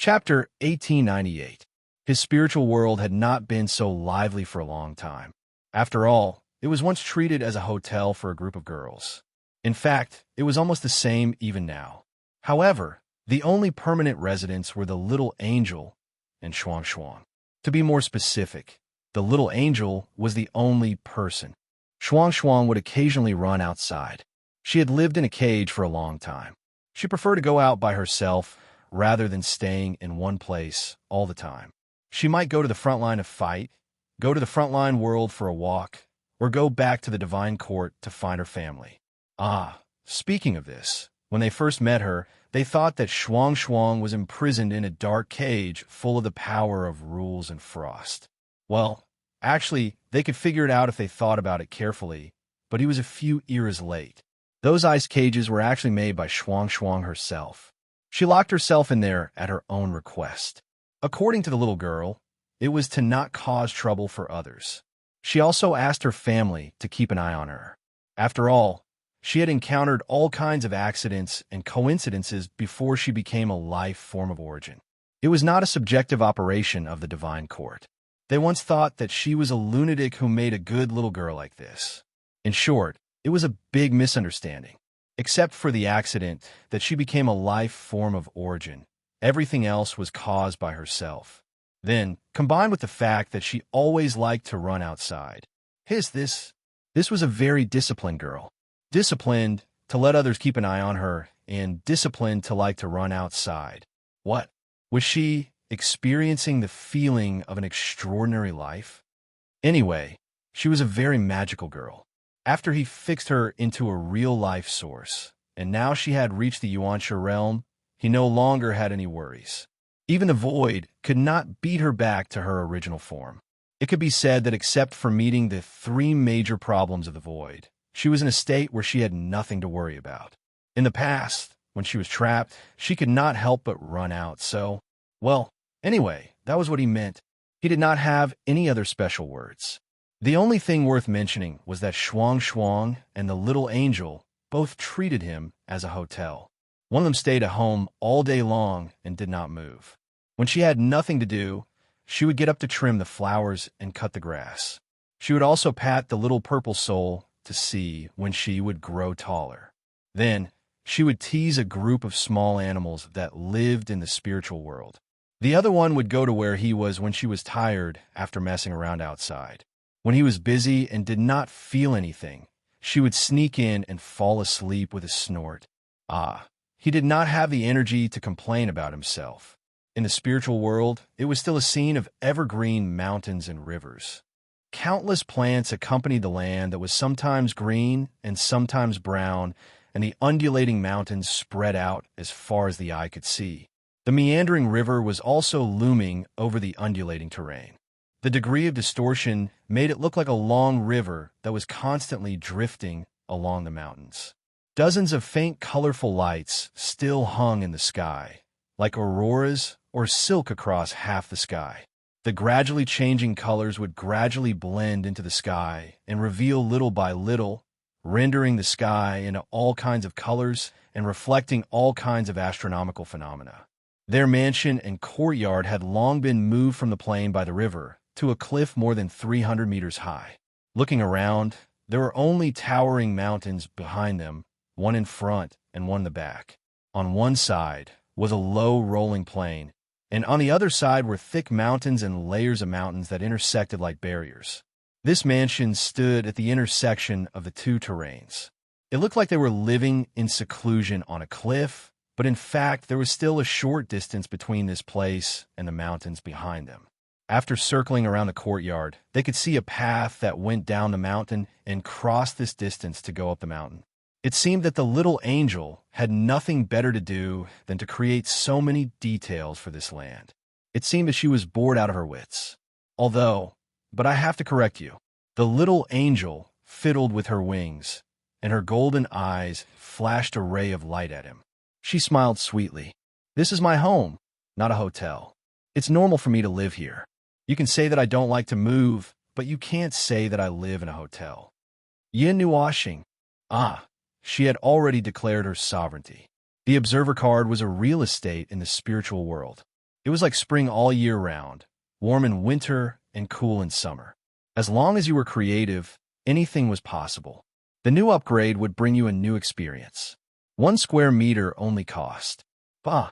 Chapter 1898. His spiritual world had not been so lively for a long time. After all, it was once treated as a hotel for a group of girls. In fact, it was almost the same even now. However, the only permanent residents were the little angel and Shuang Shuang. To be more specific, the little angel was the only person. Shuang Shuang would occasionally run outside. She had lived in a cage for a long time. She preferred to go out by herself rather than staying in one place all the time. She might go to the front line of fight, go to the frontline world for a walk, or go back to the divine court to find her family. Speaking of this, when they first met her, they thought that Shuang Shuang was imprisoned in a dark cage full of the power of rules and frost. Well, actually, they could figure it out if they thought about it carefully, but he was a few eras late. Those ice cages were actually made by Shuang Shuang herself. She locked herself in there at her own request. According to the little girl, it was to not cause trouble for others. She also asked her family to keep an eye on her. After all, she had encountered all kinds of accidents and coincidences before she became a life form of origin. It was not a subjective operation of the divine court. They once thought that she was a lunatic who made a good little girl like this. In short, it was a big misunderstanding. Except for the accident that she became a life form of origin, everything else was caused by herself. Then, combined with the fact that she always liked to run outside. This was a very disciplined girl. Disciplined to let others keep an eye on her, and disciplined to like to run outside. What? Was she experiencing the feeling of an extraordinary life? Anyway, she was a very magical girl. After he fixed her into a real-life source, and now she had reached the Yuansha realm, he no longer had any worries. Even the void could not beat her back to her original form. It could be said that except for meeting the three major problems of the void, she was in a state where she had nothing to worry about. In the past, when she was trapped, she could not help but run out, anyway, that was what he meant. He did not have any other special words. The only thing worth mentioning was that Shuang Shuang and the little angel both treated him as a hotel. One of them stayed at home all day long and did not move. When she had nothing to do, she would get up to trim the flowers and cut the grass. She would also pat the little purple soul to see when she would grow taller. Then, she would tease a group of small animals that lived in the spiritual world. The other one would go to where he was when she was tired after messing around outside. When he was busy and did not feel anything, she would sneak in and fall asleep with a snort. He did not have the energy to complain about himself. In the spiritual world, it was still a scene of evergreen mountains and rivers. Countless plants accompanied the land that was sometimes green and sometimes brown, and the undulating mountains spread out as far as the eye could see. The meandering river was also looming over the undulating terrain. The degree of distortion made it look like a long river that was constantly drifting along the mountains. Dozens of faint, colorful lights still hung in the sky, like auroras or silk across half the sky. The gradually changing colors would gradually blend into the sky and reveal little by little, rendering the sky into all kinds of colors and reflecting all kinds of astronomical phenomena. Their mansion and courtyard had long been moved from the plain by the river to a cliff more than 300 meters high. Looking around, there were only towering mountains behind them, one in front and one in the back. On one side was a low rolling plain, and on the other side were thick mountains and layers of mountains that intersected like barriers. This mansion stood at the intersection of the two terrains. It looked like they were living in seclusion on a cliff, but in fact there was still a short distance between this place and the mountains behind them. After circling around the courtyard, they could see a path that went down the mountain and crossed this distance to go up the mountain. It seemed that the little angel had nothing better to do than to create so many details for this land. It seemed that she was bored out of her wits. But I have to correct you, the little angel fiddled with her wings, and her golden eyes flashed a ray of light at him. She smiled sweetly. "This is my home, not a hotel. It's normal for me to live here. You can say that I don't like to move, but you can't say that I live in a hotel." Yin Nuashing. She had already declared her sovereignty. The observer card was a real estate in the spiritual world. It was like spring all year round, warm in winter and cool in summer. As long as you were creative, anything was possible. The new upgrade would bring you a new experience. 1 square meter only cost. Bah,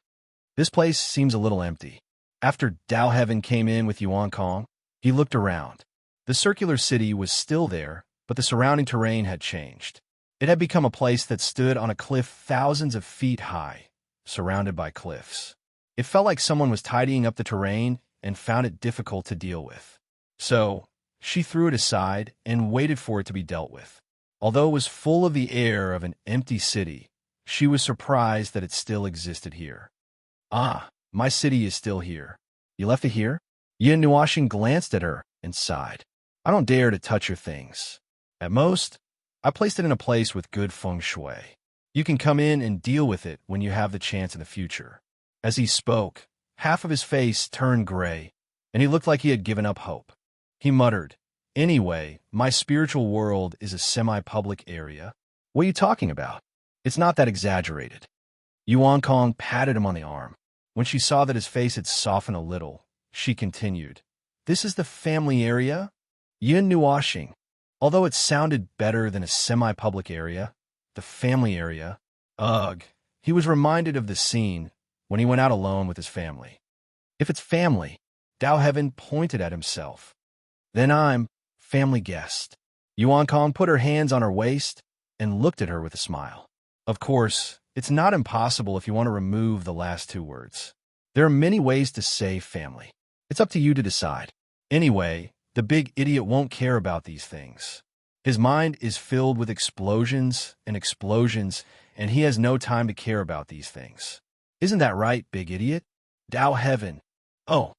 this place seems a little empty. After Dao Heaven came in with Yuan Kong, he looked around. The circular city was still there, but the surrounding terrain had changed. It had become a place that stood on a cliff thousands of feet high, surrounded by cliffs. It felt like someone was tidying up the terrain and found it difficult to deal with. So, she threw it aside and waited for it to be dealt with. Although it was full of the air of an empty city, she was surprised that it still existed here. Ah, my city is still here. You left it here? Yin Nuoxing glanced at her and sighed. I don't dare to touch your things. At most, I placed it in a place with good feng shui. You can come in and deal with it when you have the chance in the future. As he spoke, half of his face turned gray, and he looked like he had given up hope. He muttered, Anyway, my spiritual world is a semi-public area. What are you talking about? It's not that exaggerated. Yuan Kong patted him on the arm. When she saw that his face had softened a little, she continued, This is the family area? Yin Nuoxing. Although it sounded better than a semi-public area, the family area, ugh, he was reminded of the scene when he went out alone with his family. If it's family, Dao Heaven pointed at himself. Then I'm family guest. Yuan Kong put her hands on her waist and looked at her with a smile. Of course, it's not impossible if you want to remove the last 2 words. There are many ways to say family. It's up to you to decide. Anyway, the big idiot won't care about these things. His mind is filled with explosions, and he has no time to care about these things. Isn't that right, big idiot? Dao Heaven. Oh.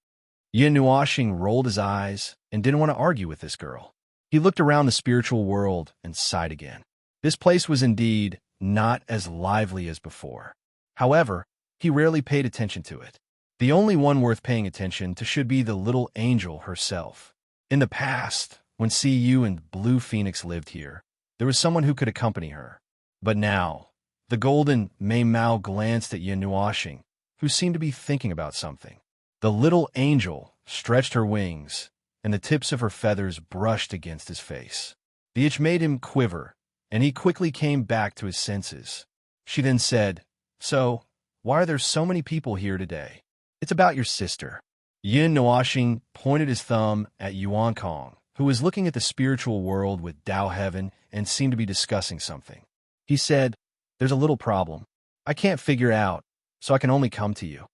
Yin Nuoxing rolled his eyes and didn't want to argue with this girl. He looked around the spiritual world and sighed again. This place was indeed not as lively as before. However, he rarely paid attention to it. The only one worth paying attention to should be the little angel herself. In the past, when CU and Blue Phoenix lived here, there was someone who could accompany her. But now, the golden Mei Mao glanced at Yin Nuoxing, who seemed to be thinking about something. The little angel stretched her wings, and the tips of her feathers brushed against his face. The itch made him quiver, and he quickly came back to his senses. She then said, So, why are there so many people here today? It's about your sister. Yin Nuoxing pointed his thumb at Yuan Kong, who was looking at the spiritual world with Dao Heaven and seemed to be discussing something. He said, There's a little problem. I can't figure out, so I can only come to you.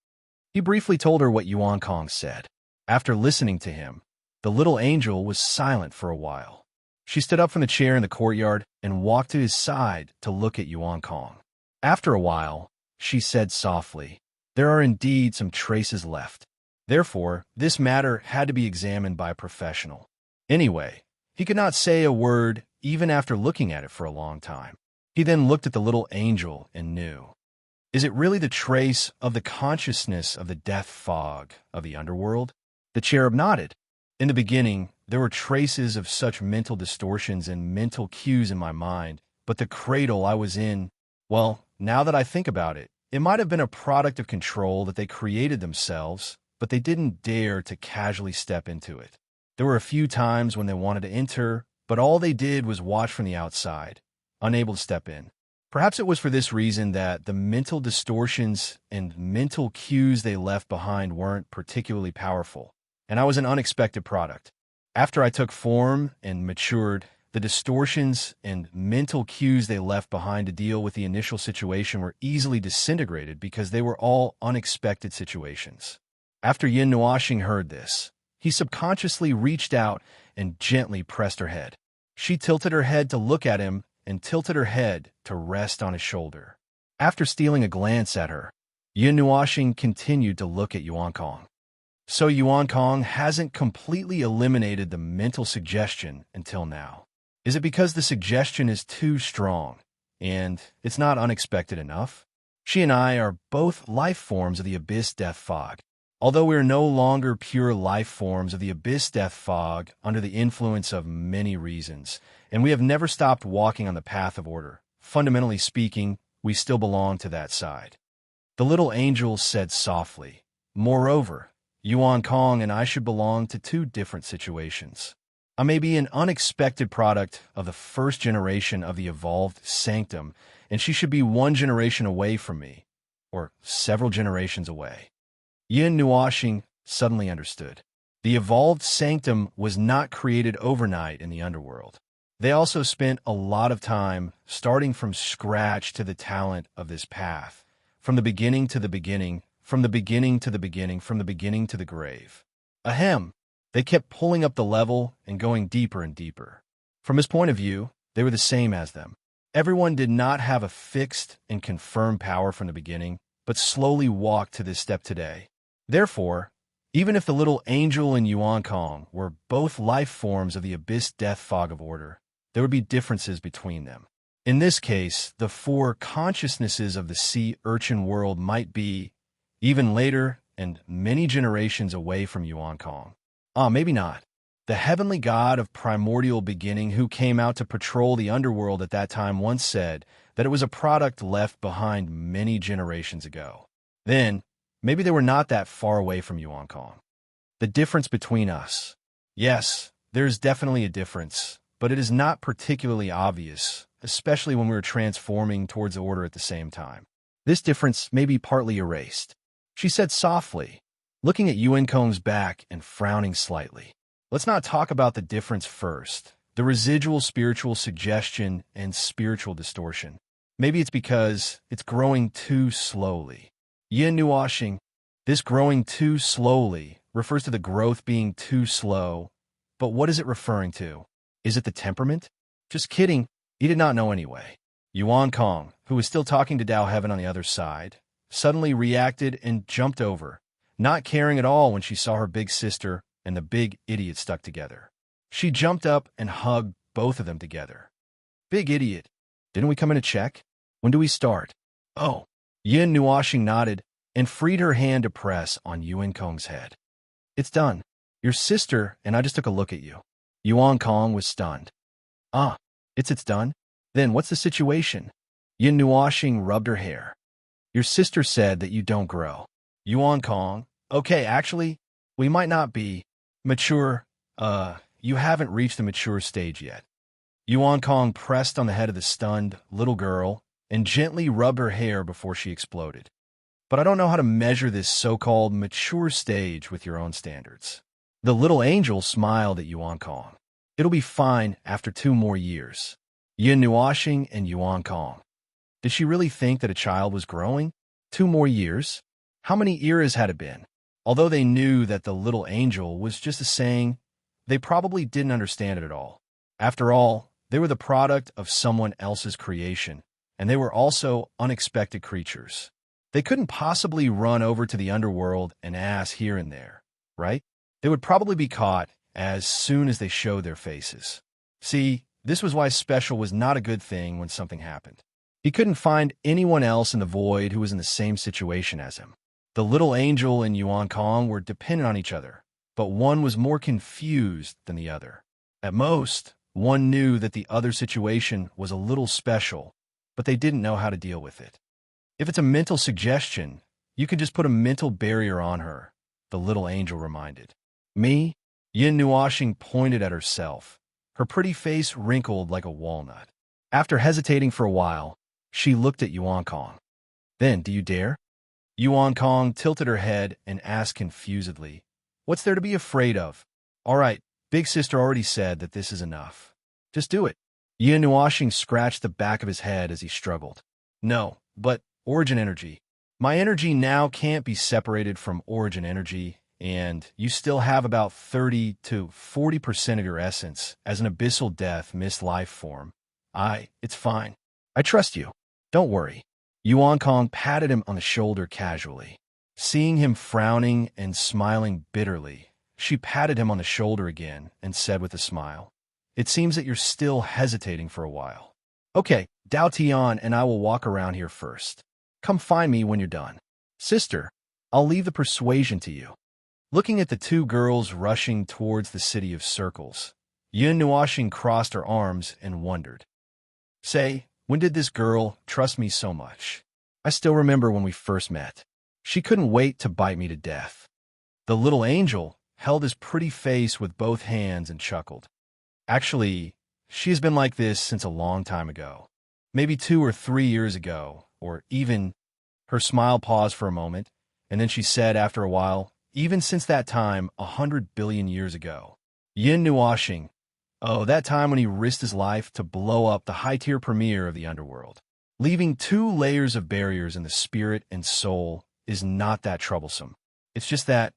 He briefly told her what Yuan Kong said. After listening to him, the little angel was silent for a while. She stood up from the chair in the courtyard and walked to his side to look at Yuan Kong. After a while, she said softly, There are indeed some traces left. Therefore, this matter had to be examined by a professional. Anyway, he could not say a word even after looking at it for a long time. He then looked at the little angel and knew. Is it really the trace of the consciousness of the death fog of the underworld? The cherub nodded. In the beginning, there were traces of such mental distortions and mental cues in my mind, but the cradle I was in, well, now that I think about it, it might have been a product of control that they created themselves, but they didn't dare to casually step into it. There were a few times when they wanted to enter, but all they did was watch from the outside, unable to step in. Perhaps it was for this reason that the mental distortions and mental cues they left behind weren't particularly powerful, and I was an unexpected product. After I took form and matured, the distortions and mental cues they left behind to deal with the initial situation were easily disintegrated because they were all unexpected situations. After Yin Nuoxing heard this, he subconsciously reached out and gently pressed her head. She tilted her head to look at him and tilted her head to rest on his shoulder. After stealing a glance at her, Yin Nuoxing continued to look at Yuan Kong. So Yuan Kong hasn't completely eliminated the mental suggestion until now. Is it because the suggestion is too strong, and it's not unexpected enough? She and I are both life forms of the Abyss Death Fog. Although we are no longer pure life forms of the Abyss Death Fog under the influence of many reasons, and we have never stopped walking on the path of order, fundamentally speaking, we still belong to that side. The little angel said softly, Moreover, Yuan Kong and I should belong to two different situations. I may be an unexpected product of the first generation of the evolved sanctum, and she should be one generation away from me, or several generations away. Yin Nuoxing suddenly understood. The evolved sanctum was not created overnight in the underworld. They also spent a lot of time starting from scratch to the talent of this path, from the beginning to the beginning, from the beginning to the beginning, from the beginning to the grave. Ahem. They kept pulling up the level and going deeper and deeper. From his point of view, they were the same as them. Everyone did not have a fixed and confirmed power from the beginning, but slowly walked to this step today. Therefore, even if the little angel and Yuan Kong were both life forms of the abyss death fog of order, there would be differences between them. In this case, the four consciousnesses of the sea urchin world might be, even later and many generations away from Yuan Kong. Maybe not. The heavenly god of primordial beginning who came out to patrol the underworld at that time once said that it was a product left behind many generations ago. Then, maybe they were not that far away from Yuan Kong. The difference between us. Yes, there is definitely a difference, but it is not particularly obvious, especially when we are transforming towards order at the same time. This difference may be partly erased, she said softly, looking at Yuan Kong's back and frowning slightly. Let's not talk about the difference first, the residual spiritual suggestion and spiritual distortion. Maybe it's because it's growing too slowly. Yin Nuoxing, this growing too slowly refers to the growth being too slow, but what is it referring to? Is it the temperament? Just kidding, he did not know anyway. Yuan Kong, who was still talking to Dao Heaven on the other side, suddenly reacted and jumped over, not caring at all when she saw her big sister and the big idiot stuck together. She jumped up and hugged both of them together. Big idiot, didn't we come in to check? When do we start? Oh. Yin Nuoxing nodded and freed her hand to press on Yuan Kong's head. It's done. Your sister and I just took a look at you. Yuan Kong was stunned. It's done? Then what's the situation? Yin Nuoxing rubbed her hair. Your sister said that you don't grow. Yuan Kong, okay, actually, we might not be mature. You haven't reached the mature stage yet. Yuan Kong pressed on the head of the stunned little girl and gently rubbed her hair before she exploded. But I don't know how to measure this so-called mature stage with your own standards. The little angel smiled at Yuan Kong. It'll be fine after 2 more years. Yin Nuoxing and Yuan Kong. Did she really think that a child was growing? 2 more years? How many eras had it been? Although they knew that the little angel was just a saying, they probably didn't understand it at all. After all, they were the product of someone else's creation, and they were also unexpected creatures. They couldn't possibly run over to the underworld and ass here and there, right? They would probably be caught as soon as they showed their faces. See, this was why Special was not a good thing when something happened. He couldn't find anyone else in the void who was in the same situation as him. The little angel and Yuan Kong were dependent on each other, but one was more confused than the other. At most, one knew that the other situation was a little special, but they didn't know how to deal with it. If it's a mental suggestion, you can just put a mental barrier on her, the little angel reminded. Me? Yin Nuoxing pointed at herself, her pretty face wrinkled like a walnut. After hesitating for a while, she looked at Yuan Kong. Then, do you dare? Yuan Kong tilted her head and asked confusedly, what's there to be afraid of? All right, big sister already said that this is enough. Just do it. Yin Nuoxing scratched the back of his head as he struggled. No, but origin energy. My energy now can't be separated from origin energy, and you still have about 30 to 40% of your essence as an abyssal death mist life form. It's fine. I trust you. Don't worry. Yuan Kong patted him on the shoulder casually. Seeing him frowning and smiling bitterly, she patted him on the shoulder again and said with a smile, it seems that you're still hesitating for a while. Okay, Dao Tian and I will walk around here first. Come find me when you're done. Sister, I'll leave the persuasion to you. Looking at the 2 girls rushing towards the city of circles, Yin Nuoxing crossed her arms and wondered. Say, when did this girl trust me so much? I still remember when we first met. She couldn't wait to bite me to death. The little angel held his pretty face with both hands and chuckled. Actually, she's been like this since a long time ago. Maybe 2 or 3 years ago, or even... Her smile paused for a moment, and then she said after a while, even since that time, 100 billion years ago. Yin Nuashing. Oh, that time when he risked his life to blow up the high-tier premier of the underworld. Leaving 2 layers of barriers in the spirit and soul is not that troublesome. It's just that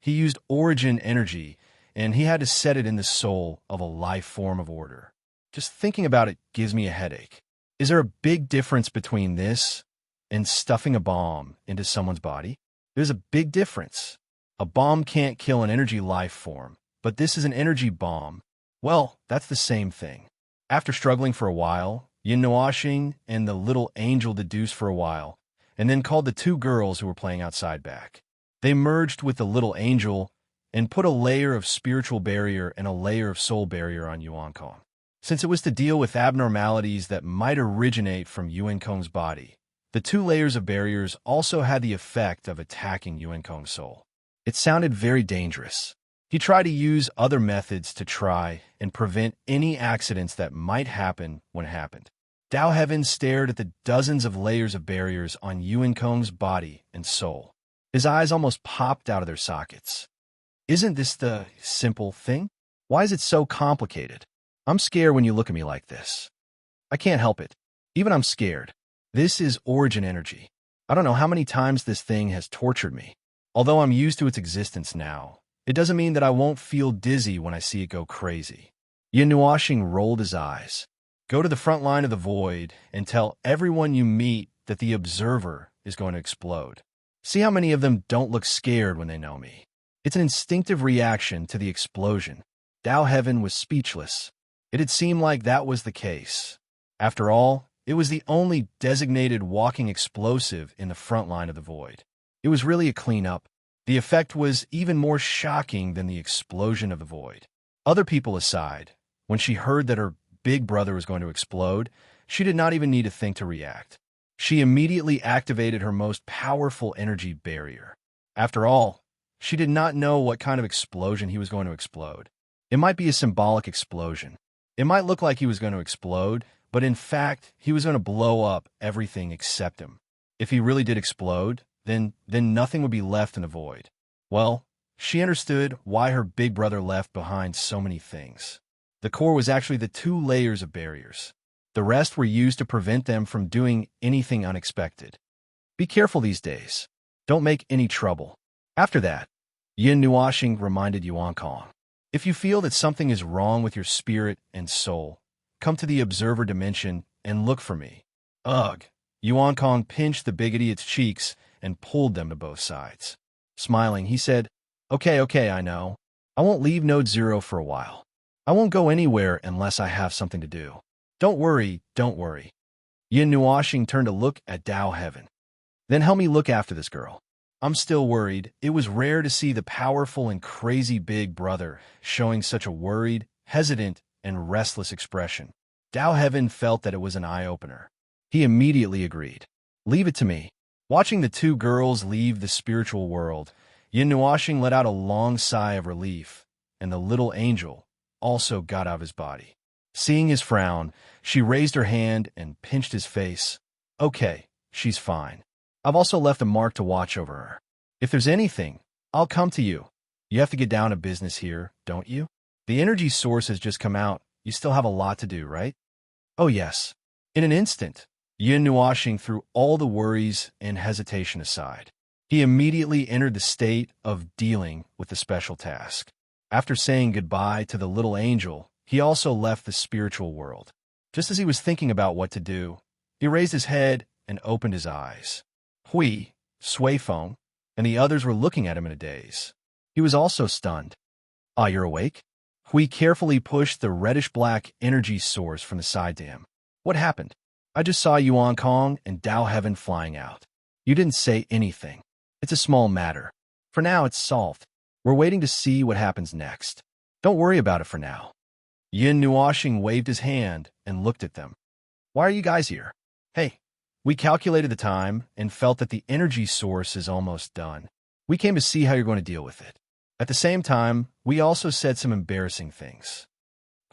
he used origin energy, and he had to set it in the soul of a life form of order. Just thinking about it gives me a headache. Is there a big difference between this and stuffing a bomb into someone's body? There's a big difference. A bomb can't kill an energy life form, but this is an energy bomb. Well, that's the same thing. After struggling for a while, Yin Nuashing and the little angel deduced for a while, and then called the 2 girls who were playing outside back. They merged with the little angel and put a layer of spiritual barrier and a layer of soul barrier on Yuan Kong. Since it was to deal with abnormalities that might originate from Yuan Kong's body, the 2 layers of barriers also had the effect of attacking Yuan Kong's soul. It sounded very dangerous. He tried to use other methods to try and prevent any accidents that might happen when it happened. Dao Heaven stared at the dozens of layers of barriers on Yuan Kong's body and soul. His eyes almost popped out of their sockets. Isn't this the simple thing? Why is it so complicated? I'm scared when you look at me like this. I can't help it. Even I'm scared. This is origin energy. I don't know how many times this thing has tortured me. Although I'm used to its existence now, it doesn't mean that I won't feel dizzy when I see it go crazy. Yin Nuashing rolled his eyes. Go to the front line of the void and tell everyone you meet that the observer is going to explode. See how many of them don't look scared when they know me. It's an instinctive reaction to the explosion. Dao Heaven was speechless. It had seemed like that was the case. After all, it was the only designated walking explosive in the front line of the void. It was really a cleanup. The effect was even more shocking than the explosion of the void. Other people aside, when she heard that her big brother was going to explode, she did not even need to think to react. She immediately activated her most powerful energy barrier. After all, she did not know what kind of explosion he was going to explode. It might be a symbolic explosion. It might look like he was going to explode, but in fact, he was going to blow up everything except him. If he really did explode, then nothing would be left in the void. Well, she understood why her big brother left behind so many things. The core was actually the 2 layers of barriers. The rest were used to prevent them from doing anything unexpected. Be careful these days. Don't make any trouble. After that, Yin Nuashing reminded Yuan Kong, if you feel that something is wrong with your spirit and soul, come to the observer dimension and look for me. Ugh. Yuan Kong pinched the big idiot's cheeks and pulled them to both sides. Smiling, he said, Okay, I know. I won't leave Node 0 for a while. I won't go anywhere unless I have something to do. Don't worry. Yin Nuashing turned to look at Dao Heaven. Then help me look after this girl. I'm still worried. It was rare to see the powerful and crazy big brother showing such a worried, hesitant, and restless expression. Dao Heaven felt that it was an eye-opener. He immediately agreed. Leave it to me. Watching the 2 girls leave the spiritual world, Yin Nuashing let out a long sigh of relief, and the little angel also got out of his body. Seeing his frown, she raised her hand and pinched his face. Okay, she's fine. I've also left a mark to watch over her. If there's anything, I'll come to you. You have to get down to business here, don't you? The energy source has just come out. You still have a lot to do, right? Oh, yes. In an instant, Yin Nuashing threw all the worries and hesitation aside. He immediately entered the state of dealing with the special task. After saying goodbye to the little angel, he also left the spiritual world. Just as he was thinking about what to do, he raised his head and opened his eyes. Hui, Sui Feng, and the others were looking at him in a daze. He was also stunned. Ah, you're awake? Hui carefully pushed the reddish-black energy source from the side to him. What happened? I just saw Yuan Kong and Dao Heaven flying out. You didn't say anything. It's a small matter. For now, it's solved. We're waiting to see what happens next. Don't worry about it for now. Yin Nuashing waved his hand and looked at them. Why are you guys here? Hey, We calculated the time and felt that the energy source is almost done. We came to see how you're going to deal with it. At the same time, we also said some embarrassing things.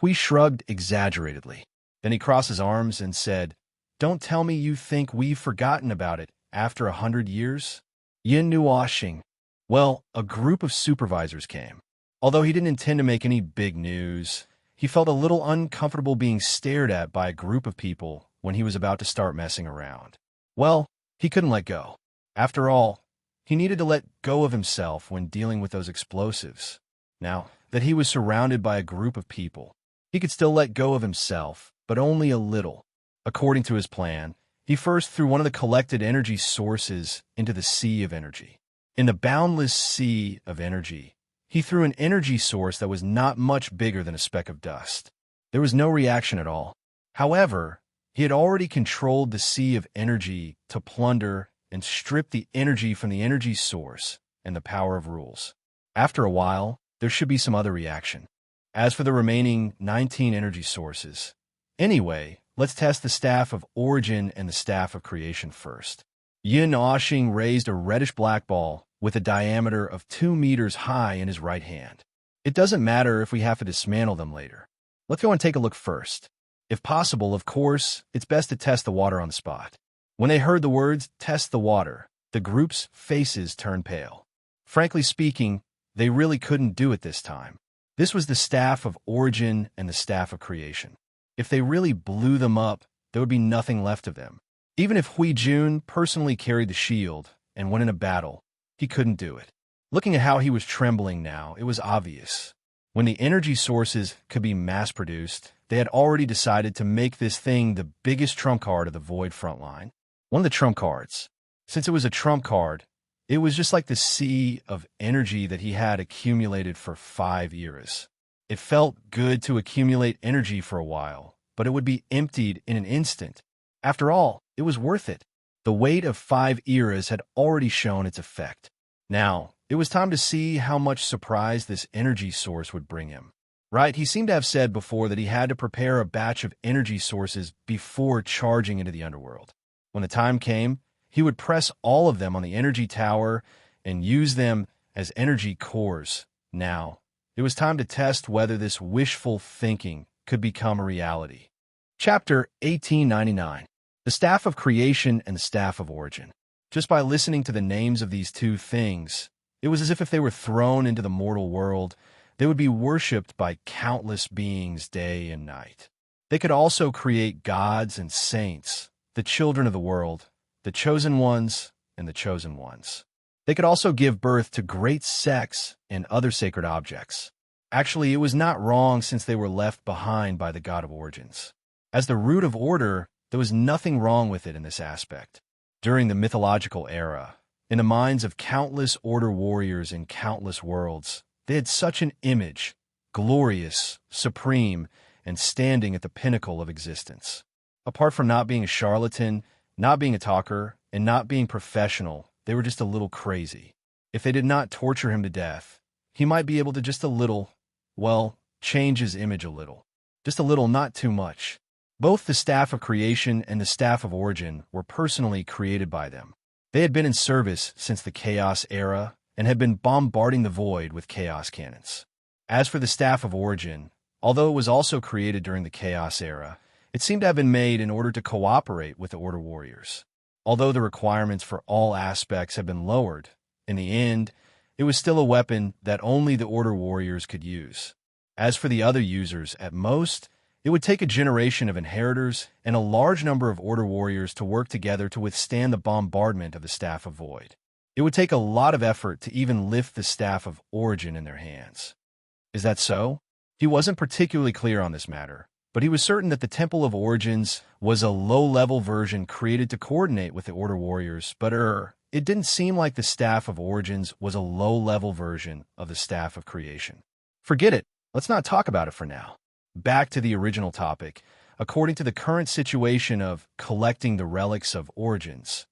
Hui shrugged exaggeratedly. Then he crossed his arms and said, "Don't tell me you think we've forgotten about it after 100 years? Yin knew washing." Well, a group of supervisors came. Although he didn't intend to make any big news, he felt a little uncomfortable being stared at by a group of people when he was about to start messing around. Well, he couldn't let go. After all, he needed to let go of himself when dealing with those explosives. Now that he was surrounded by a group of people, he could still let go of himself, but only a little. According to his plan, he first threw one of the collected energy sources into the sea of energy. In the boundless sea of energy, he threw an energy source that was not much bigger than a speck of dust. There was no reaction at all. However, he had already controlled the sea of energy to plunder and strip the energy from the energy source and the power of rules. After a while, there should be some other reaction. As for the remaining 19 energy sources, anyway, let's test the staff of origin and the staff of creation first. Yin Oshing raised a reddish-black ball with a diameter of 2 meters high in his right hand. It doesn't matter if we have to dismantle them later. Let's go and take a look first. If possible, of course, it's best to test the water on the spot. When they heard the words, "test the water," the group's faces turned pale. Frankly speaking, they really couldn't do it this time. This was the staff of origin and the staff of creation. If they really blew them up, there would be nothing left of them. Even if Hui Jun personally carried the shield and went in a battle, he couldn't do it. Looking at how he was trembling now, it was obvious. When the energy sources could be mass-produced, they had already decided to make this thing the biggest trump card of the Void frontline. One of the trump cards. Since it was a trump card, it was just like the sea of energy that he had accumulated for 5 eras. It felt good to accumulate energy for a while, but it would be emptied in an instant. After all, it was worth it. The weight of 5 eras had already shown its effect. Now, it was time to see how much surprise this energy source would bring him. Right, he seemed to have said before that he had to prepare a batch of energy sources before charging into the underworld. When the time came, he would press all of them on the energy tower and use them as energy cores. Now, it was time to test whether this wishful thinking could become a reality. Chapter 1899. The Staff of Creation and the Staff of Origin. Just by listening to the names of these two things, it was as if they were thrown into the mortal world, they would be worshipped by countless beings day and night. They could also create gods and saints, the children of the world, the chosen ones, and the chosen ones. They could also give birth to great sects and other sacred objects. Actually, it was not wrong since they were left behind by the God of Origins. As the root of order, there was nothing wrong with it in this aspect. During the mythological era, in the minds of countless order warriors in countless worlds, they had such an image, glorious, supreme, and standing at the pinnacle of existence. Apart from not being a charlatan, not being a talker, and not being professional, they were just a little crazy. If they did not torture him to death, he might be able to just a little, change his image a little. Just a little, not too much. Both the Staff of Creation and the Staff of Origin were personally created by them. They had been in service since the Chaos era and had been bombarding the Void with Chaos cannons. As for the Staff of Origin, although it was also created during the Chaos era, it seemed to have been made in order to cooperate with the Order Warriors. Although the requirements for all aspects had been lowered, in the end, it was still a weapon that only the Order Warriors could use. As for the other users, at most, it would take a generation of inheritors and a large number of Order Warriors to work together to withstand the bombardment of the Staff of Void. It would take a lot of effort to even lift the Staff of Origin in their hands. Is that so? He wasn't particularly clear on this matter, but he was certain that the Temple of Origins was a low-level version created to coordinate with the Order Warriors, but it didn't seem like the Staff of Origins was a low-level version of the Staff of Creation. Forget it. Let's not talk about it for now. Back to the original topic, according to the current situation of collecting the relics of Origins.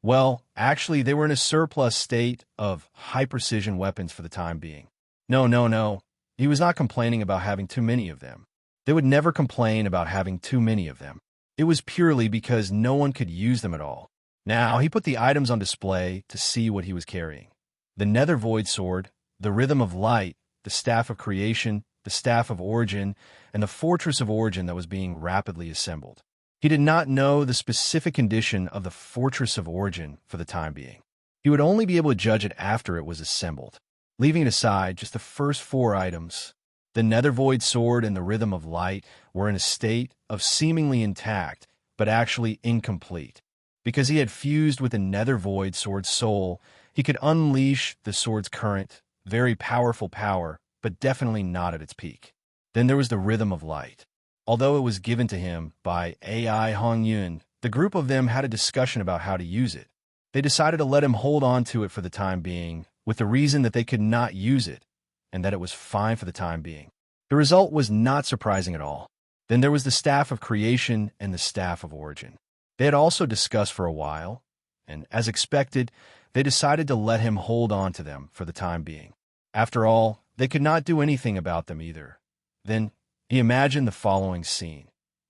Well, actually, they were in a surplus state of high-precision weapons for the time being. No. He was not complaining about having too many of them. They would never complain about having too many of them. it was purely because no one could use them at all. Now, he put the items on display to see what he was carrying. The Nether Void Sword, the Rhythm of Light, the Staff of Creation, the Staff of Origin, and the Fortress of Origin that was being rapidly assembled. He did not know the specific condition of the Fortress of Origin for the time being. He would only be able to judge it after it was assembled. Leaving it aside, just the first 4 items, the Nether Void Sword and the Rhythm of Light, were in a state of seemingly intact, but actually incomplete. Because he had fused with the Nether Void Sword's soul, he could unleash the sword's current, very powerful power, but definitely not at its peak. Then there was the Rhythm of Light. Although it was given to him by AI Hong Yun, the group of them had a discussion about how to use it. They decided to let him hold on to it for the time being, with the reason that they could not use it, and that it was fine for the time being. The result was not surprising at all. Then there was the Staff of Creation and the Staff of Origin. They had also discussed for a while, and as expected, they decided to let him hold on to them for the time being. After all, they could not do anything about them either. Then he imagined the following scene.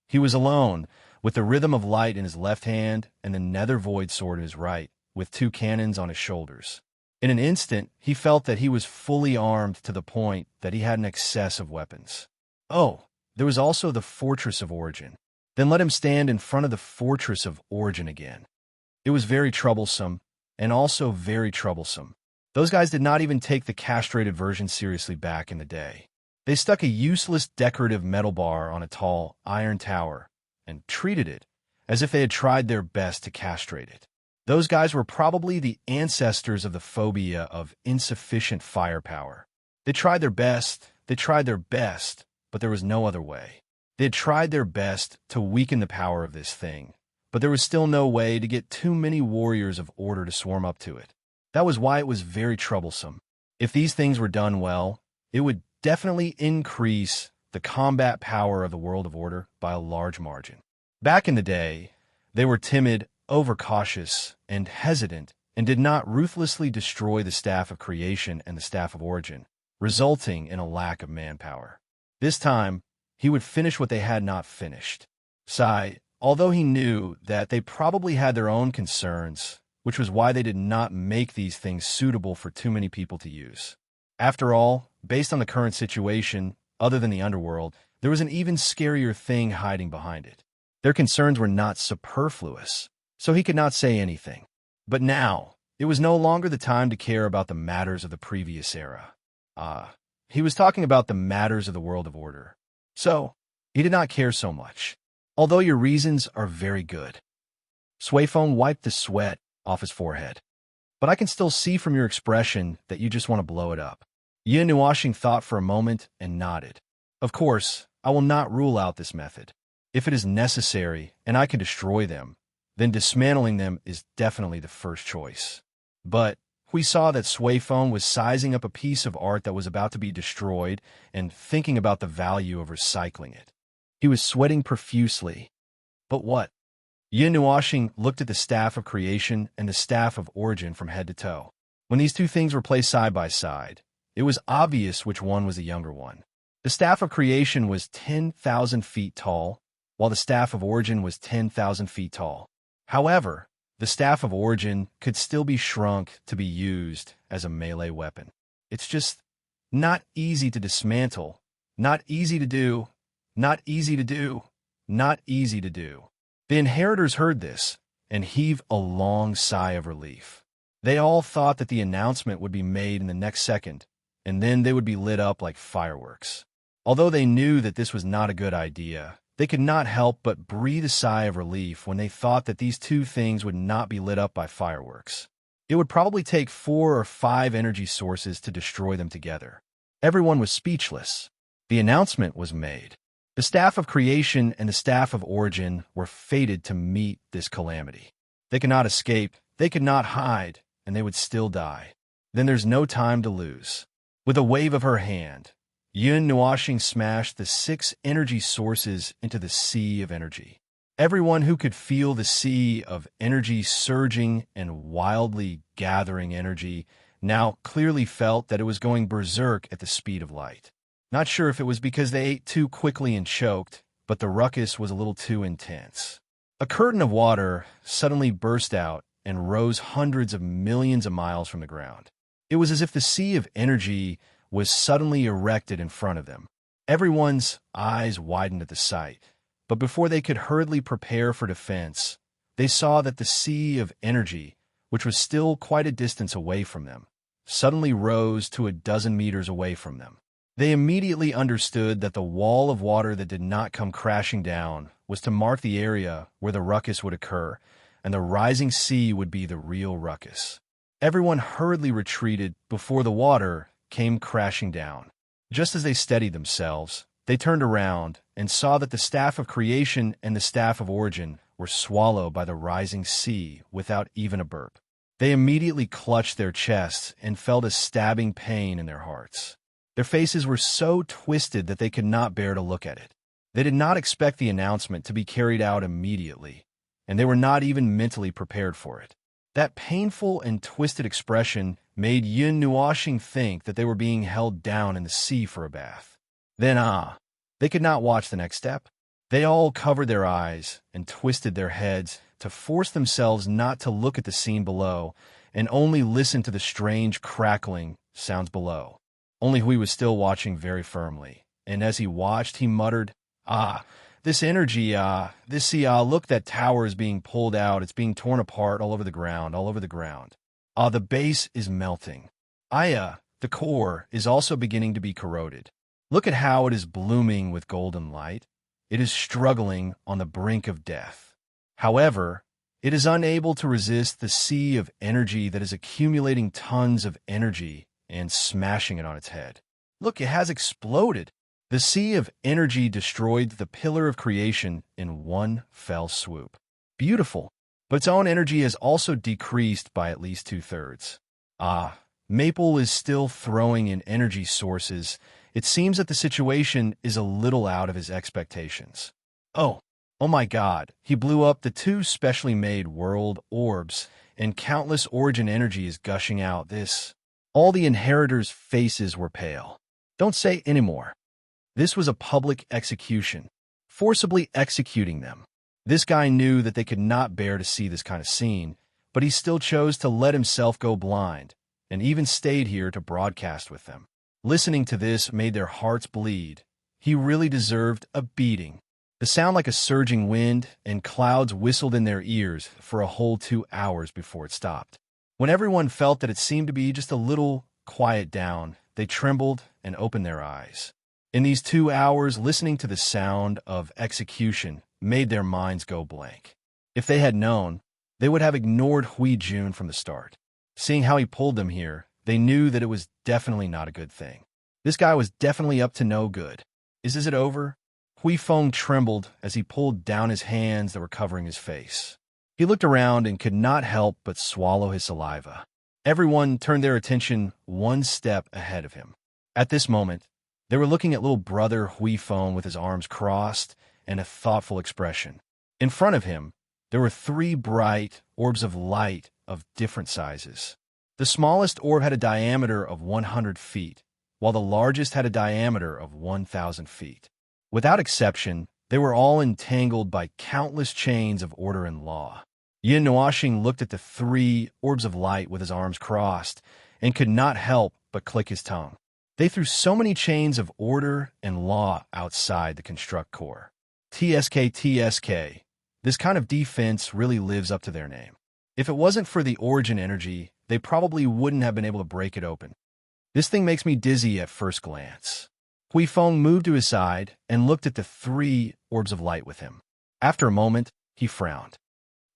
He was alone, with the Rhythm of Light in his left hand and the Nether Void Sword in his right, with 2 cannons on his shoulders. In an instant, he felt that he was fully armed to the point that he had an excess of weapons. Oh, there was also the Fortress of Origin. Then let him stand in front of the Fortress of Origin again. It was very troublesome, and also very troublesome. Those guys did not even take the castrated version seriously back in the day. They stuck a useless decorative metal bar on a tall iron tower and treated it as if they had tried their best to castrate it. Those guys were probably the ancestors of the phobia of insufficient firepower. They tried their best, but there was no other way. They had tried their best to weaken the power of this thing, but there was still no way to get too many warriors of order to swarm up to it. That was why it was very troublesome. If these things were done well, it would definitely increase the combat power of the world of order by a large margin. Back in the day, they were timid, overcautious, and hesitant, and did not ruthlessly destroy the Staff of Creation and the Staff of Origin, resulting in a lack of manpower. This time, he would finish what they had not finished. Sai, although he knew that they probably had their own concerns, which was why they did not make these things suitable for too many people to use. After all, based on the current situation, other than the underworld, there was an even scarier thing hiding behind it. Their concerns were not superfluous, so he could not say anything. But now, it was no longer the time to care about the matters of the previous era. He was talking about the matters of the world of order. So, he did not care so much. Although your reasons are very good. Suifeng wiped the sweat off his forehead. But I can still see from your expression that you just want to blow it up. Yin Nuashing thought for a moment and nodded. Of course, I will not rule out this method. If it is necessary and I can destroy them, then dismantling them is definitely the first choice. But we saw that Suifeng was sizing up a piece of art that was about to be destroyed and thinking about the value of recycling it. He was sweating profusely. But what? Yin Nuashing looked at the Staff of Creation and the Staff of Origin from head to toe. When these two things were placed side by side, it was obvious which one was the younger one. The Staff of Creation was 10,000 feet tall, while the Staff of Origin was 10,000 feet tall. However, the Staff of Origin could still be shrunk to be used as a melee weapon. It's just not easy to dismantle, not easy to do, not easy to do, not easy to do. The inheritors heard this and heaved a long sigh of relief. They all thought that the announcement would be made in the next second, and then they would be lit up like fireworks. Although they knew that this was not a good idea, they could not help but breathe a sigh of relief when they thought that these two things would not be lit up by fireworks. It would probably take 4 or 5 energy sources to destroy them together. Everyone was speechless. The announcement was made. The Staff of Creation and the Staff of Origin were fated to meet this calamity. They could not escape, they could not hide, and they would still die. Then there's no time to lose. With a wave of her hand, Yin Nuashing smashed the 6 energy sources into the sea of energy. Everyone who could feel the sea of energy surging and wildly gathering energy now clearly felt that it was going berserk at the speed of light. Not sure if it was because they ate too quickly and choked, but the ruckus was a little too intense. A curtain of water suddenly burst out and rose hundreds of millions of miles from the ground. It was as if the sea of energy was suddenly erected in front of them. Everyone's eyes widened at the sight, but before they could hurriedly prepare for defense, they saw that the sea of energy, which was still quite a distance away from them, suddenly rose to a dozen meters away from them. They immediately understood that the wall of water that did not come crashing down was to mark the area where the ruckus would occur, and the rising sea would be the real ruckus. Everyone hurriedly retreated before the water came crashing down. Just as they steadied themselves, they turned around and saw that the staff of creation and the staff of origin were swallowed by the rising sea without even a burp. They immediately clutched their chests and felt a stabbing pain in their hearts. Their faces were so twisted that they could not bear to look at it. They did not expect the announcement to be carried out immediately, and they were not even mentally prepared for it. That painful and twisted expression made Yun Nuoxing think that they were being held down in the sea for a bath. Then, they could not watch the next step. They all covered their eyes and twisted their heads to force themselves not to look at the scene below and only listen to the strange crackling sounds below. Only Hui was still watching very firmly, and as he watched, he muttered, this energy, this sea, look, that tower is being pulled out, it's being torn apart all over the ground, all over the ground. The base is melting. The core is also beginning to be corroded. Look at how it is blooming with golden light. It is struggling on the brink of death. However, it is unable to resist the sea of energy that is accumulating tons of energy and smashing it on its head. Look, it has exploded. The sea of energy destroyed the pillar of creation in one fell swoop. Beautiful, but its own energy has also decreased by at least 2/3. Maple is still throwing in energy sources. It seems that the situation is a little out of his expectations. Oh my God, he blew up the 2 specially made world orbs, and countless origin energy is gushing out. All the inheritors' faces were pale. Don't say anymore. This was a public execution, forcibly executing them. This guy knew that they could not bear to see this kind of scene, but he still chose to let himself go blind, and even stayed here to broadcast with them. Listening to this made their hearts bleed. He really deserved a beating. The sound like a surging wind and clouds whistled in their ears for a whole 2 hours before it stopped. When everyone felt that it seemed to be just a little quiet down, they trembled and opened their eyes. In these 2 hours, listening to the sound of execution made their minds go blank. If they had known, they would have ignored Hui Jun from the start. Seeing how he pulled them here, they knew that it was definitely not a good thing. This guy was definitely up to no good. Is it over? Hui Feng trembled as he pulled down his hands that were covering his face. He looked around and could not help but swallow his saliva. Everyone turned their attention one step ahead of him. At this moment, they were looking at little brother Hui Feng with his arms crossed and a thoughtful expression. In front of him, there were 3 bright orbs of light of different sizes. The smallest orb had a diameter of 100 feet, while the largest had a diameter of 1,000 feet. Without exception, they were all entangled by countless chains of order and law. Yin Nuoxing looked at the 3 orbs of light with his arms crossed and could not help but click his tongue. They threw so many chains of order and law outside the construct core. TSK. This kind of defense really lives up to their name. If it wasn't for the origin energy, they probably wouldn't have been able to break it open. This thing makes me dizzy at first glance. Hui Feng moved to his side and looked at the 3 orbs of light with him. After a moment, he frowned.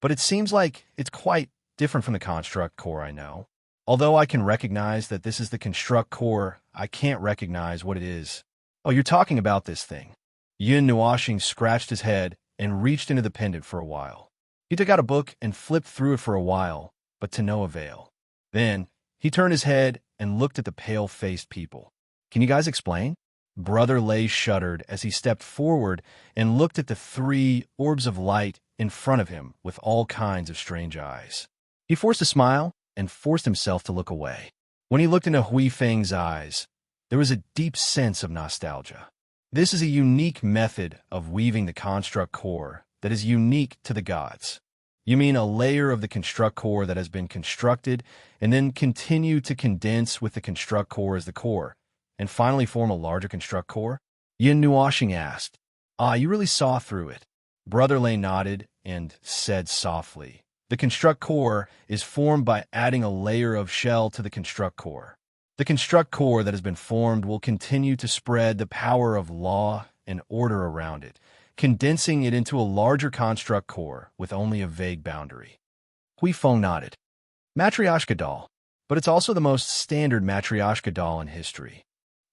But it seems like it's quite different from the construct core I know. Although I can recognize that this is the construct core, I can't recognize what it is. Oh, you're talking about this thing. Yun Nuoxing scratched his head and reached into the pendant for a while. He took out a book and flipped through it for a while, but to no avail. Then, he turned his head and looked at the pale-faced people. Can you guys explain? Brother Lei shuddered as he stepped forward and looked at the 3 orbs of light in front of him with all kinds of strange eyes. He forced a smile and forced himself to look away. When he looked into Hui Feng's eyes, there was a deep sense of nostalgia. This is a unique method of weaving the construct core that is unique to the gods. You mean a layer of the construct core that has been constructed and then continue to condense with the construct core as the core, and finally form a larger construct core? Yin Nuashing asked. You really saw through it. Brother Lei nodded and said softly, the construct core is formed by adding a layer of shell to the construct core. The construct core that has been formed will continue to spread the power of law and order around it, condensing it into a larger construct core with only a vague boundary. Hui Feng nodded. Matryoshka doll, but it's also the most standard Matryoshka doll in history.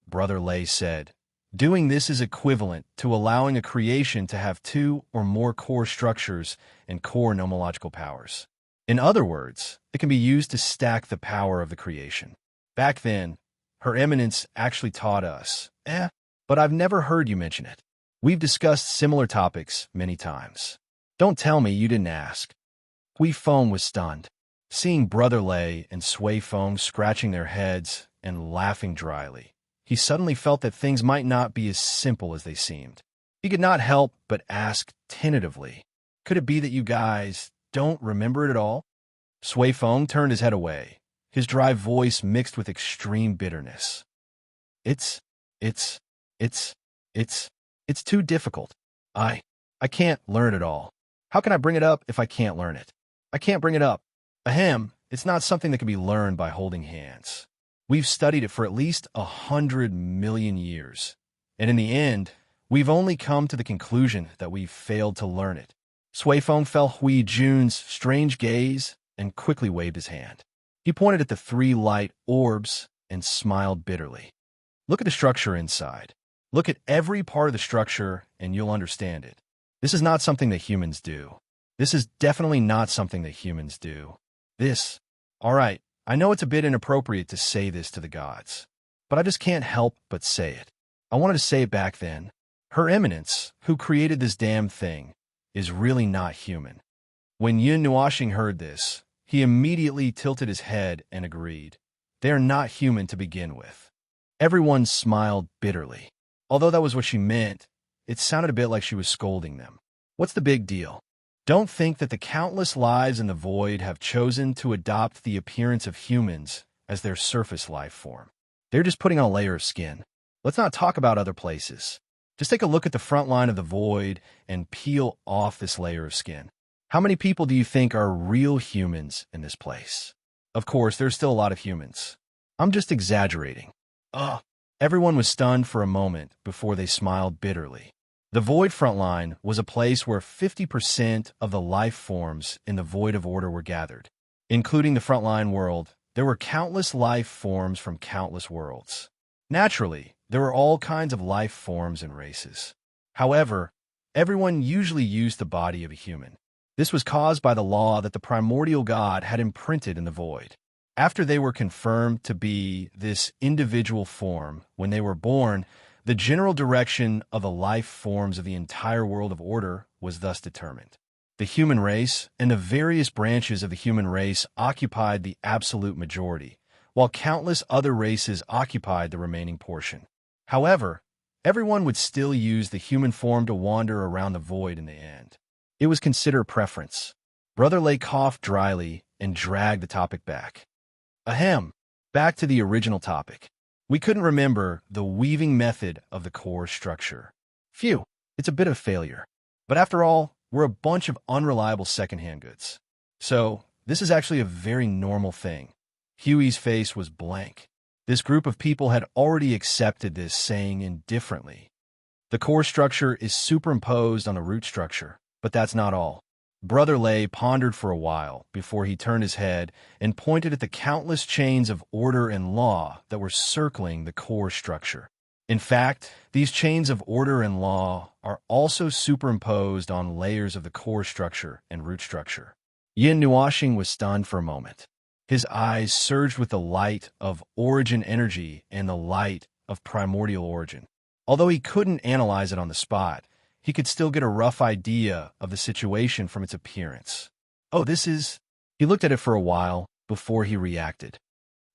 Brother Lei said, doing this is equivalent to allowing a creation to have two or more core structures and core nomological powers. In other words, it can be used to stack the power of the creation. Back then, Her Eminence actually taught us, but I've never heard you mention it. We've discussed similar topics many times. Don't tell me you didn't ask. Hui Feng was stunned, seeing Brother Lei and Sui Feng scratching their heads and laughing dryly. He suddenly felt that things might not be as simple as they seemed. He could not help but ask tentatively, could it be that you guys don't remember it at all? Sui Feng turned his head away, his dry voice mixed with extreme bitterness. It's too difficult. I can't learn it all. How can I bring it up if I can't learn it? I can't bring it up. It's not something that can be learned by holding hands. We've studied it for at least 100 million years, and in the end, we've only come to the conclusion that we've failed to learn it. Sui Feng felt Hui Jun's strange gaze and quickly waved his hand. He pointed at the three light orbs and smiled bitterly. Look at the structure inside. Look at every part of the structure and you'll understand it. This is not something that humans do. This is definitely not something that humans do. All right, I know it's a bit inappropriate to say this to the gods, but I just can't help but say it. I wanted to say it back then. Her Eminence, who created this damn thing, is really not human. When Yin Nuashing heard this, he immediately tilted his head and agreed. They are not human to begin with. Everyone smiled bitterly. Although that was what she meant, it sounded a bit like she was scolding them. What's the big deal? Don't think that the countless lives in the void have chosen to adopt the appearance of humans as their surface life form. They're just putting on a layer of skin. Let's not talk about other places. Just take a look at the front line of the void and peel off this layer of skin. How many people do you think are real humans in this place? Of course, there's still a lot of humans. I'm just exaggerating. Everyone was stunned for a moment before they smiled bitterly. The void frontline was a place where 50% of the life forms in the void of order were gathered. Including the frontline world, there were countless life forms from countless worlds. Naturally, there were all kinds of life forms and races. However, everyone usually used the body of a human. This was caused by the law that the primordial god had imprinted in the void. After they were confirmed to be this individual form when they were born, the general direction of the life forms of the entire world of order was thus determined. The human race and the various branches of the human race occupied the absolute majority, while countless other races occupied the remaining portion. However, everyone would still use the human form to wander around the void in the end. It was considered preference. Brother Lei coughed dryly and dragged the topic back. Back to the original topic. We couldn't remember the weaving method of the core structure. Phew, it's a bit of failure. But after all, we're a bunch of unreliable secondhand goods. So, this is actually a very normal thing. Huey's face was blank. This group of people had already accepted this, saying indifferently. The core structure is superimposed on the root structure, but that's not all. Brother Lei pondered for a while before he turned his head and pointed at the countless chains of order and law that were circling the core structure. In fact, these chains of order and law are also superimposed on layers of the core structure and root structure. Yin Nuashing was stunned for a moment. His eyes surged with the light of origin energy and the light of primordial origin. Although he couldn't analyze it on the spot, he could still get a rough idea of the situation from its appearance. He looked at it for a while before he reacted.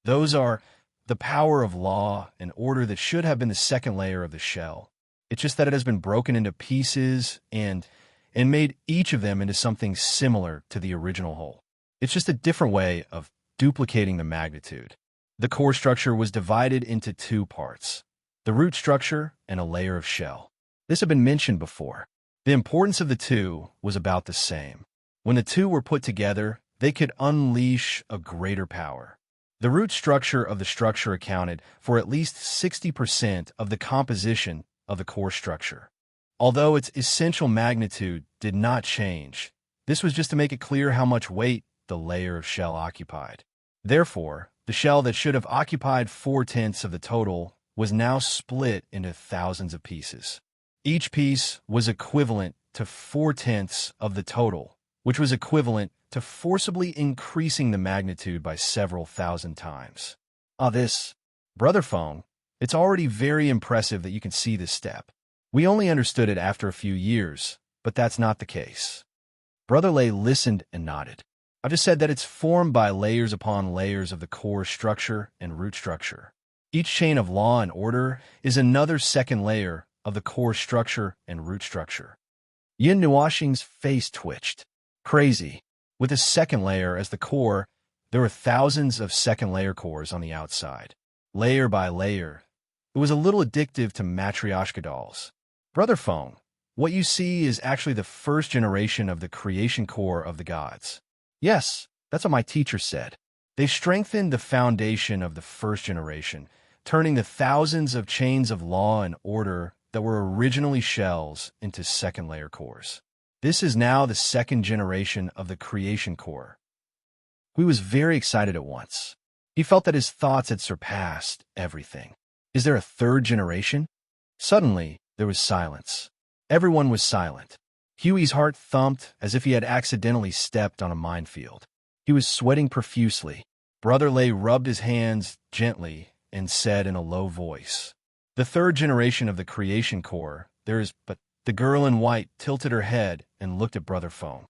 Those are the power of law and order that should have been the second layer of the shell. It's just that it has been broken into pieces and made each of them into something similar to the original whole. It's just a different way of duplicating the magnitude. The core structure was divided into two parts, the root structure and a layer of shell. This had been mentioned before. The importance of the two was about the same. When the two were put together, they could unleash a greater power. The root structure of the structure accounted for at least 60% of the composition of the core structure. Although its essential magnitude did not change, this was just to make it clear how much weight the layer of shell occupied. Therefore, the shell that should have occupied 4/10 of the total was now split into thousands of pieces. Each piece was equivalent to 4/10 of the total, which was equivalent to forcibly increasing the magnitude by several thousand times. This, Brother Fong, it's already very impressive that you can see this step. We only understood it after a few years, but that's not the case. Brother Lei listened and nodded. I've just said that it's formed by layers upon layers of the core structure and root structure. Each chain of law and order is another second layer of the core structure and root structure. Yin Nuoxing's face twitched. Crazy. With a second layer as the core, there were thousands of second layer cores on the outside. Layer by layer. It was a little addictive to matryoshka dolls. Brother Fong, what you see is actually the first generation of the creation core of the gods. Yes, that's what my teacher said. They strengthened the foundation of the first generation, turning the thousands of chains of law and order that were originally shells into second layer cores. This is now the second generation of the creation core. He was very excited at once. He felt that his thoughts had surpassed everything. Is there a third generation? Suddenly, there was silence. Everyone was silent. Huey's heart thumped as if he had accidentally stepped on a minefield. He was sweating profusely. Brother Lei rubbed his hands gently and said in a low voice, "The third generation of the creation core, there is but..." The girl in white tilted her head and looked at Brother Fong.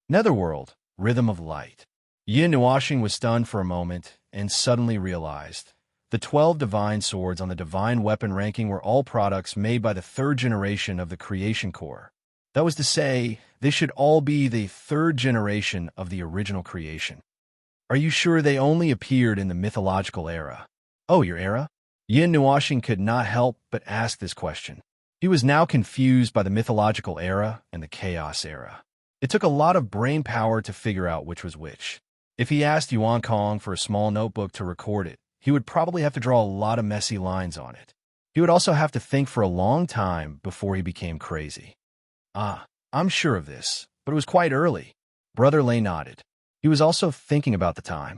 Netherworld, rhythm of light. Yin Nuoxing was stunned for a moment and suddenly realized the 12 divine swords on the divine weapon ranking were all products made by the third generation of the creation core. That was to say, they should all be the third generation of the original creation. Are you sure they only appeared in the mythological era? Oh, your era? Yin Nuoxing could not help but ask this question. He was now confused by the mythological era and the chaos era. It took a lot of brain power to figure out which was which. If he asked Yuan Kong for a small notebook to record it, he would probably have to draw a lot of messy lines on it. He would also have to think for a long time before he became crazy. I'm sure of this, but it was quite early. Brother Lei nodded. He was also thinking about the time.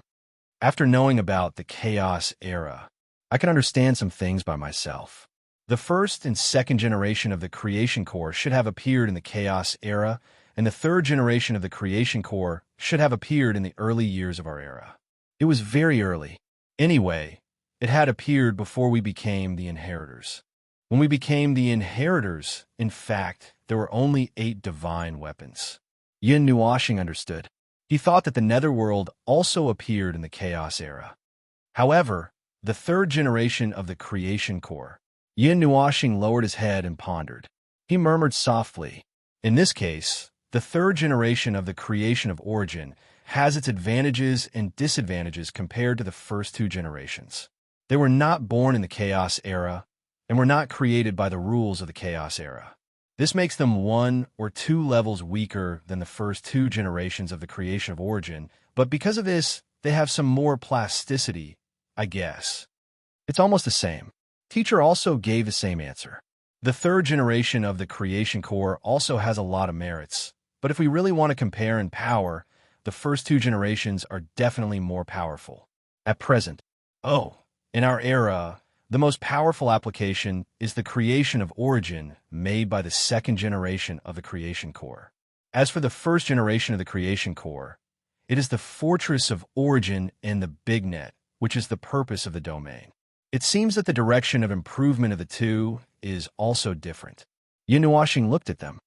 After knowing about the chaos era, I can understand some things by myself. The first and second generation of the creation core should have appeared in the chaos era, and the third generation of the creation core should have appeared in the early years of our era. It was very early. Anyway, it had appeared before we became the inheritors. When we became the inheritors, in fact, there were only 8 divine weapons. Yin Nuoxing understood. He thought that the Netherworld also appeared in the chaos era. However, the third generation of the creation core. Yin Nuoxing lowered his head and pondered. He murmured softly, "In this case, the third generation of the creation of origin has its advantages and disadvantages compared to the first 2 generations. They were not born in the chaos era and were not created by the rules of the chaos era. This makes them 1 or 2 levels weaker than the first 2 generations of the creation of origin, but because of this, they have some more plasticity, I guess. It's almost the same." Teacher also gave the same answer. The third generation of the creation core also has a lot of merits, but if we really want to compare in power, the first 2 generations are definitely more powerful. At present, in our era, the most powerful application is the creation of origin made by the second generation of the creation core. As for the first generation of the creation core, it is the fortress of origin and the big net, which is the purpose of the domain. It seems that the direction of improvement of the 2 is also different. Yin Nuoxing looked at them.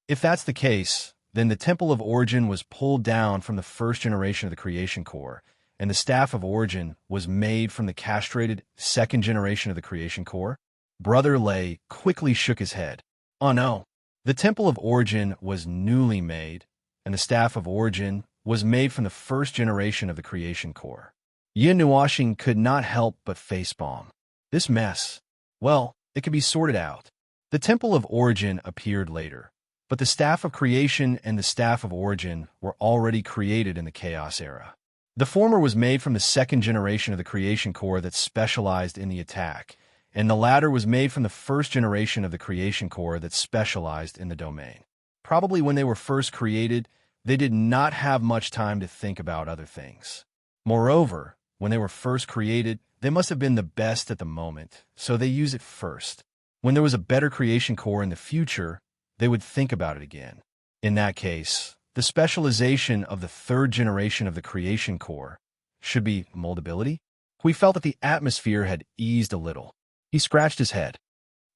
If that's the case, then the Temple of Origin was pulled down from the first generation of the creation core, and the Staff of Origin was made from the castrated second generation of the creation core. Brother Lay quickly shook his head. Oh no. The Temple of Origin was newly made, and the Staff of Origin was made from the first generation of the Creation Core. Yin Nuashing could not help but facepalm. This mess, well, it could be sorted out. The Temple of Origin appeared later, but the Staff of Creation and the Staff of Origin were already created in the Chaos Era. The former was made from the second generation of the Creation Core that specialized in the attack, and the latter was made from the first generation of the Creation Core that specialized in the domain. Probably when they were first created, they did not have much time to think about other things. Moreover, when they were first created, they must have been the best at the moment, so they use it first. When there was a better Creation Core in the future, they would think about it again. In that case, the specialization of the third generation of the Creation Core should be moldability. We felt that the atmosphere had eased a little. He scratched his head.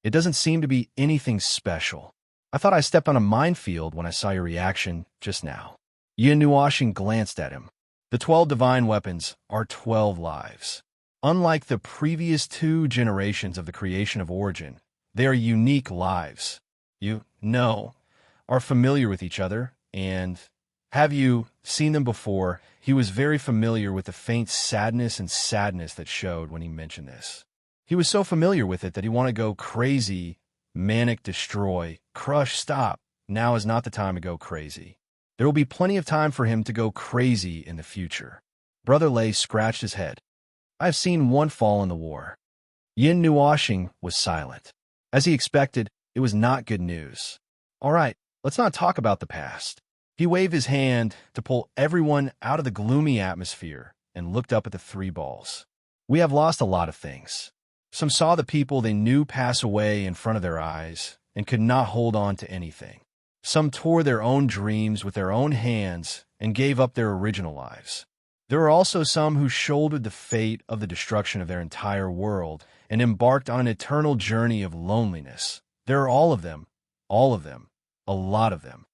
It doesn't seem to be anything special. I thought I stepped on a minefield when I saw your reaction just now. Yin Nuashing glanced at him. The 12 divine weapons are 12 lives. Unlike the previous 2 generations of the Creation of Origin, they are unique lives. You are familiar with each other, and have you seen them before? He was very familiar with the faint sadness that showed when he mentioned this. He was so familiar with it that he wanted to go crazy, manic, destroy, crush, stop. Now is not the time to go crazy. There will be plenty of time for him to go crazy in the future. Brother Lay scratched his head. I have seen one fall in the war. Yin Nuashing was silent. As he expected, it was not good news. All right, let's not talk about the past. He waved his hand to pull everyone out of the gloomy atmosphere and looked up at the 3 balls. We have lost a lot of things. Some saw the people they knew pass away in front of their eyes and could not hold on to anything. Some tore their own dreams with their own hands and gave up their original lives. There were also some who shouldered the fate of the destruction of their entire world and embarked on an eternal journey of loneliness. There are all of them, a lot of them.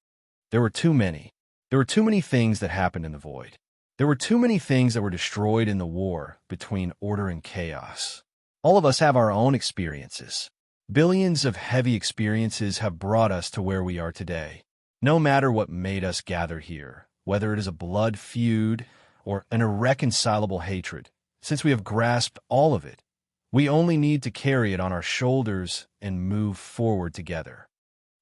There were too many. There were too many things that happened in the void. There were too many things that were destroyed in the war between order and chaos. All of us have our own experiences. Billions of heavy experiences have brought us to where we are today. No matter what made us gather here, whether it is a blood feud or an irreconcilable hatred, since we have grasped all of it, we only need to carry it on our shoulders and move forward together.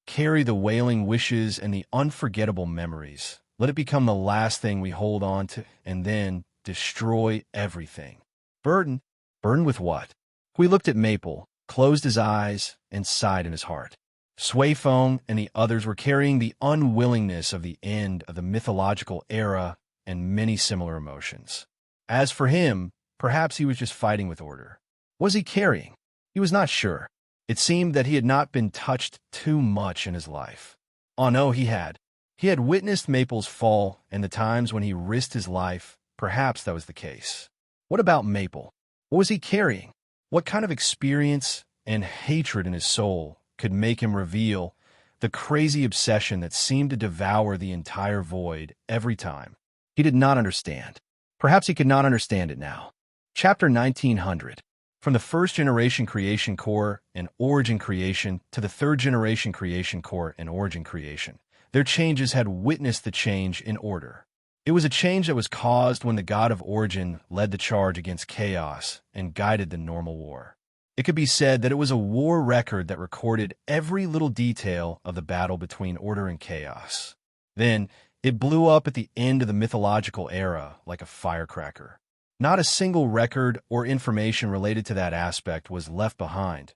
Carry the wailing wishes and the unforgettable memories. Let it become the last thing we hold on to, and then destroy everything. Burdened with what? We looked at Maple, closed his eyes, and sighed in his heart. Sui Feng and the others were carrying the unwillingness of the end of the mythological era and many similar emotions. As for him, perhaps he was just fighting with order. Was he carrying? He was not sure. It seemed that he had not been touched too much in his life. Oh no, he had. He had witnessed Maple's fall and the times when he risked his life. Perhaps that was the case. What about Maple? What was he carrying? What kind of experience and hatred in his soul could make him reveal the crazy obsession that seemed to devour the entire void every time? He did not understand. Perhaps he could not understand it now. Chapter 1900. From the first generation creation core and origin creation to the third generation creation core and origin creation, their changes had witnessed the change in order. It was a change that was caused when the god of origin led the charge against chaos and guided the normal war. It could be said that it was a war record that recorded every little detail of the battle between order and chaos. Then, it blew up at the end of the mythological era like a firecracker. Not a single record or information related to that aspect was left behind,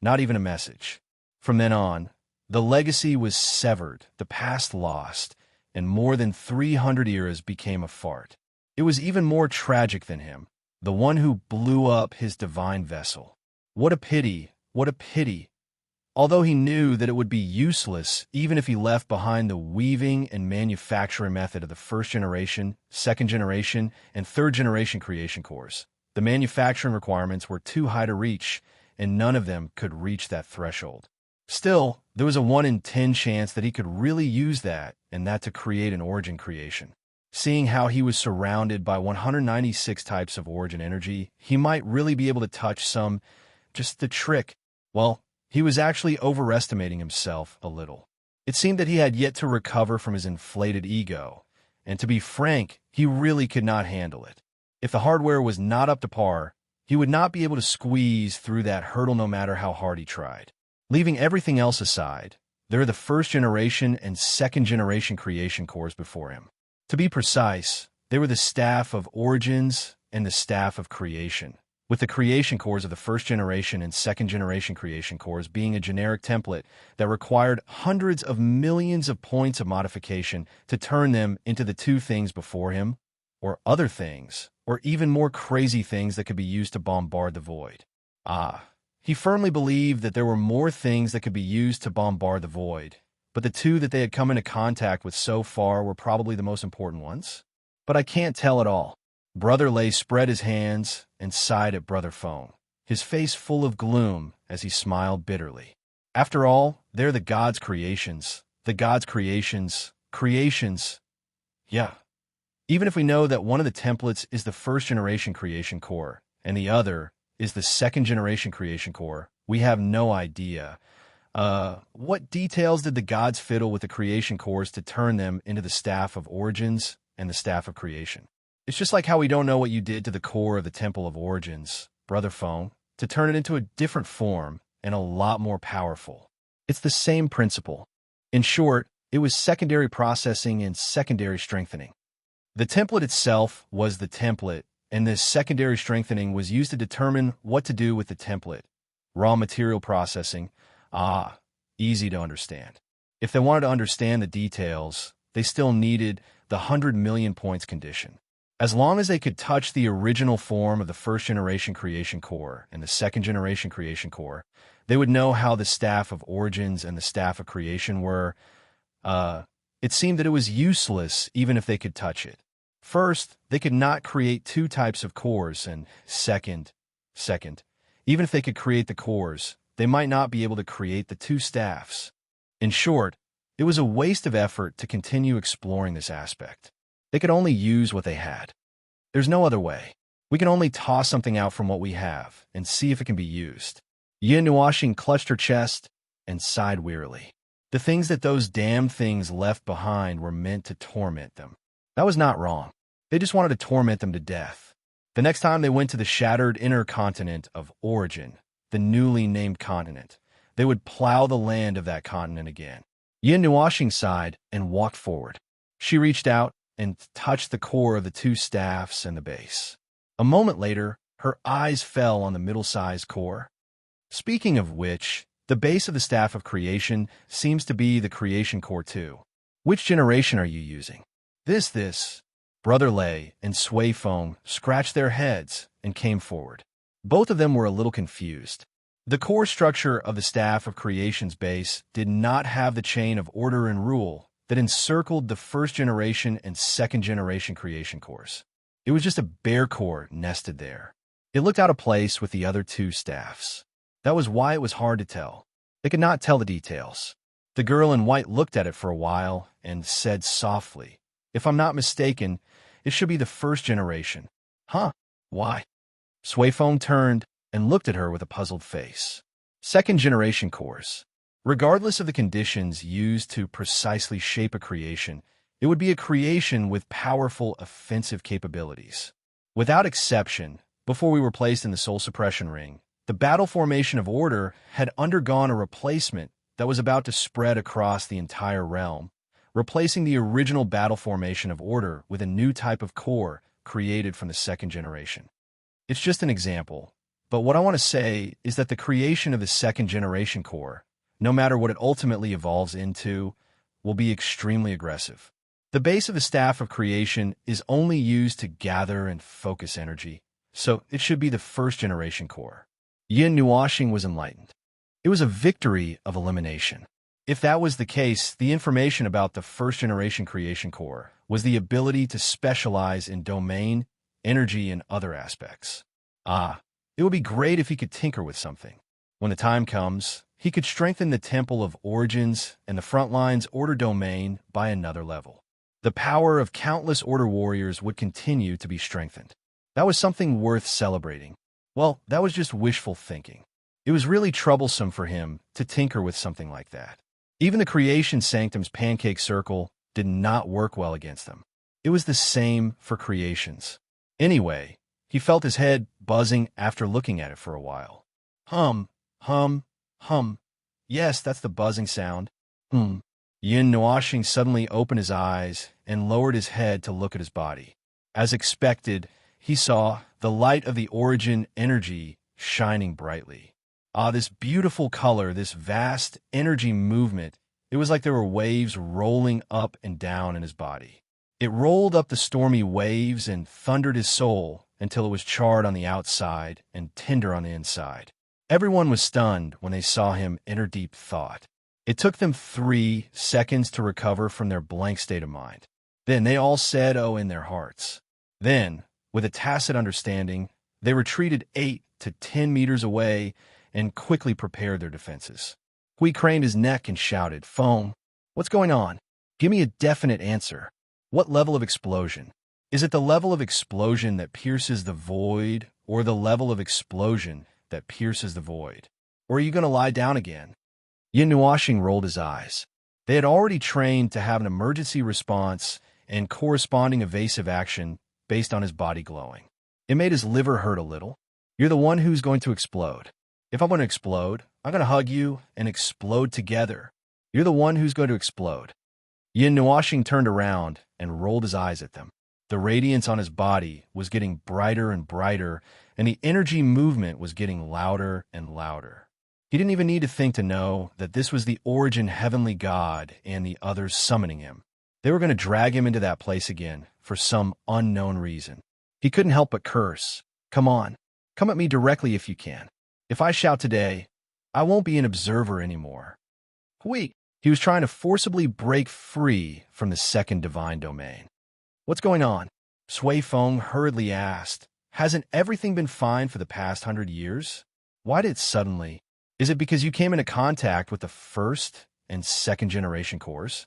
not even a message. From then on, the legacy was severed, the past lost, and more than 300 eras became a fart. It was even more tragic than him, the one who blew up his divine vessel. What a pity, what a pity. Although he knew that it would be useless even if he left behind the weaving and manufacturing method of the first generation, second generation, and third generation creation cores. The manufacturing requirements were too high to reach, and none of them could reach that threshold. Still, there was a 1 in 10 chance that he could really use that, and that to create an origin creation. Seeing how he was surrounded by 196 types of origin energy, he might really be able to touch some, just the trick. Well, he was actually overestimating himself a little. It seemed that he had yet to recover from his inflated ego, and to be frank, he really could not handle it. If the hardware was not up to par, he would not be able to squeeze through that hurdle no matter how hard he tried. Leaving everything else aside, there are the first generation and second generation creation cores before him. To be precise, they were the staff of origins and the staff of creation, with the creation cores of the first generation and second generation creation cores being a generic template that required hundreds of millions of points of modification to turn them into the two things before him, or other things, or even more crazy things that could be used to bombard the void. He firmly believed that there were more things that could be used to bombard the void, but the two that they had come into contact with so far were probably the most important ones. But I can't tell it all. Brother Lay spread his hands and sighed at Brother Phone, his face full of gloom as he smiled bitterly. After all, they're the gods' creations. The gods' creations. Creations. Yeah. Even if we know that one of the templates is the first generation creation core, and the other is the second generation creation core, we have no idea. What details did the gods fiddle with the creation cores to turn them into the staff of origins and the staff of creation? It's just like how we don't know what you did to the core of the Temple of Origins, Brother Phone, to turn it into a different form and a lot more powerful. It's the same principle. In short, it was secondary processing and secondary strengthening. The template itself was the template, and this secondary strengthening was used to determine what to do with the template. Raw material processing. Easy to understand. If they wanted to understand the details, they still needed the 100 million points condition. As long as they could touch the original form of the first generation creation core and the second generation creation core, they would know how the staff of origins and the staff of creation were. It seemed that it was useless even if they could touch it. First, they could not create two types of cores, and second, even if they could create the cores, they might not be able to create the two staffs. In short, it was a waste of effort to continue exploring this aspect. They could only use what they had. There's no other way. We can only toss something out from what we have and see if it can be used. Yin Nuashing clutched her chest and sighed wearily. The things that those damn things left behind were meant to torment them. That was not wrong. They just wanted to torment them to death. The next time they went to the shattered inner continent of origin, the newly named continent, they would plow the land of that continent again. Yin Nuashing sighed and walked forward. She reached out and touched the core of the two staffs and the base. A moment later, her eyes fell on the middle-sized core. Speaking of which, the base of the staff of creation seems to be the creation core too. Which generation are you using? This. Brother Lay and Sway Fong scratched their heads and came forward. Both of them were a little confused. The core structure of the staff of creation's base did not have the chain of order and rule that encircled the first generation and second generation creation cores. It was just a bare core nested there. It looked out of place with the other two staffs. That was why it was hard to tell. They could not tell the details. The girl in white looked at it for a while and said softly, "If I'm not mistaken, it should be the first generation." "Huh? Why?" Swayfong turned and looked at her with a puzzled face. Second generation cores. Regardless of the conditions used to precisely shape a creation, it would be a creation with powerful offensive capabilities. Without exception, before we were placed in the soul suppression ring, the battle formation of order had undergone a replacement that was about to spread across the entire realm, replacing the original battle formation of order with a new type of core created from the second generation. It's just an example, but what I want to say is that the creation of the second generation core, no matter what it ultimately evolves into, will be extremely aggressive. The base of the staff of creation is only used to gather and focus energy, so it should be the first generation core. Yin Nuashing was enlightened. It was a victory of elimination. If that was the case, the information about the first generation creation core was the ability to specialize in domain, energy, and other aspects. It would be great if he could tinker with something. When the time comes, he could strengthen the Temple of Origins and the Frontline's Order domain by another level. The power of countless Order warriors would continue to be strengthened. That was something worth celebrating. Well, that was just wishful thinking. It was really troublesome for him to tinker with something like that. Even the creation sanctum's pancake circle did not work well against them. It was the same for creations. Anyway, he felt his head buzzing after looking at it for a while. Hum, hum, hum. Yes, that's the buzzing sound. Yin Nuashing suddenly opened his eyes and lowered his head to look at his body. As expected, he saw the light of the origin energy shining brightly. This beautiful color, this vast energy movement, it was like there were waves rolling up and down in his body. It rolled up the stormy waves and thundered his soul until it was charred on the outside and tender on the inside. Everyone was stunned when they saw him enter deep thought. It took them 3 seconds to recover from their blank state of mind. Then they all said, "Oh," in their hearts. Then, with a tacit understanding, they retreated 8 to 10 meters away and quickly prepared their defenses. Hui craned his neck and shouted, "Foam, what's going on? Give me a definite answer. What level of explosion? Is it the level of explosion that pierces the void, or the level of explosion that pierces the void? Or are you going to lie down again?" Yin Nuashing rolled his eyes. They had already trained to have an emergency response and corresponding evasive action based on his body glowing. It made his liver hurt a little. "You're the one who's going to explode. If I'm going to explode, I'm going to hug you and explode together. You're the one who's going to explode." Yin Nuashing turned around and rolled his eyes at them. The radiance on his body was getting brighter and brighter, and the energy movement was getting louder and louder. He didn't even need to think to know that this was the origin heavenly god and the others summoning him. They were going to drag him into that place again for some unknown reason. He couldn't help but curse. "Come on, come at me directly if you can. If I shout today, I won't be an observer anymore." Hui! He was trying to forcibly break free from the second divine domain. "What's going on?" Sui Feng hurriedly asked. "Hasn't everything been fine for the past 100 years? Why did it suddenly? Is it because you came into contact with the first and second generation cores?"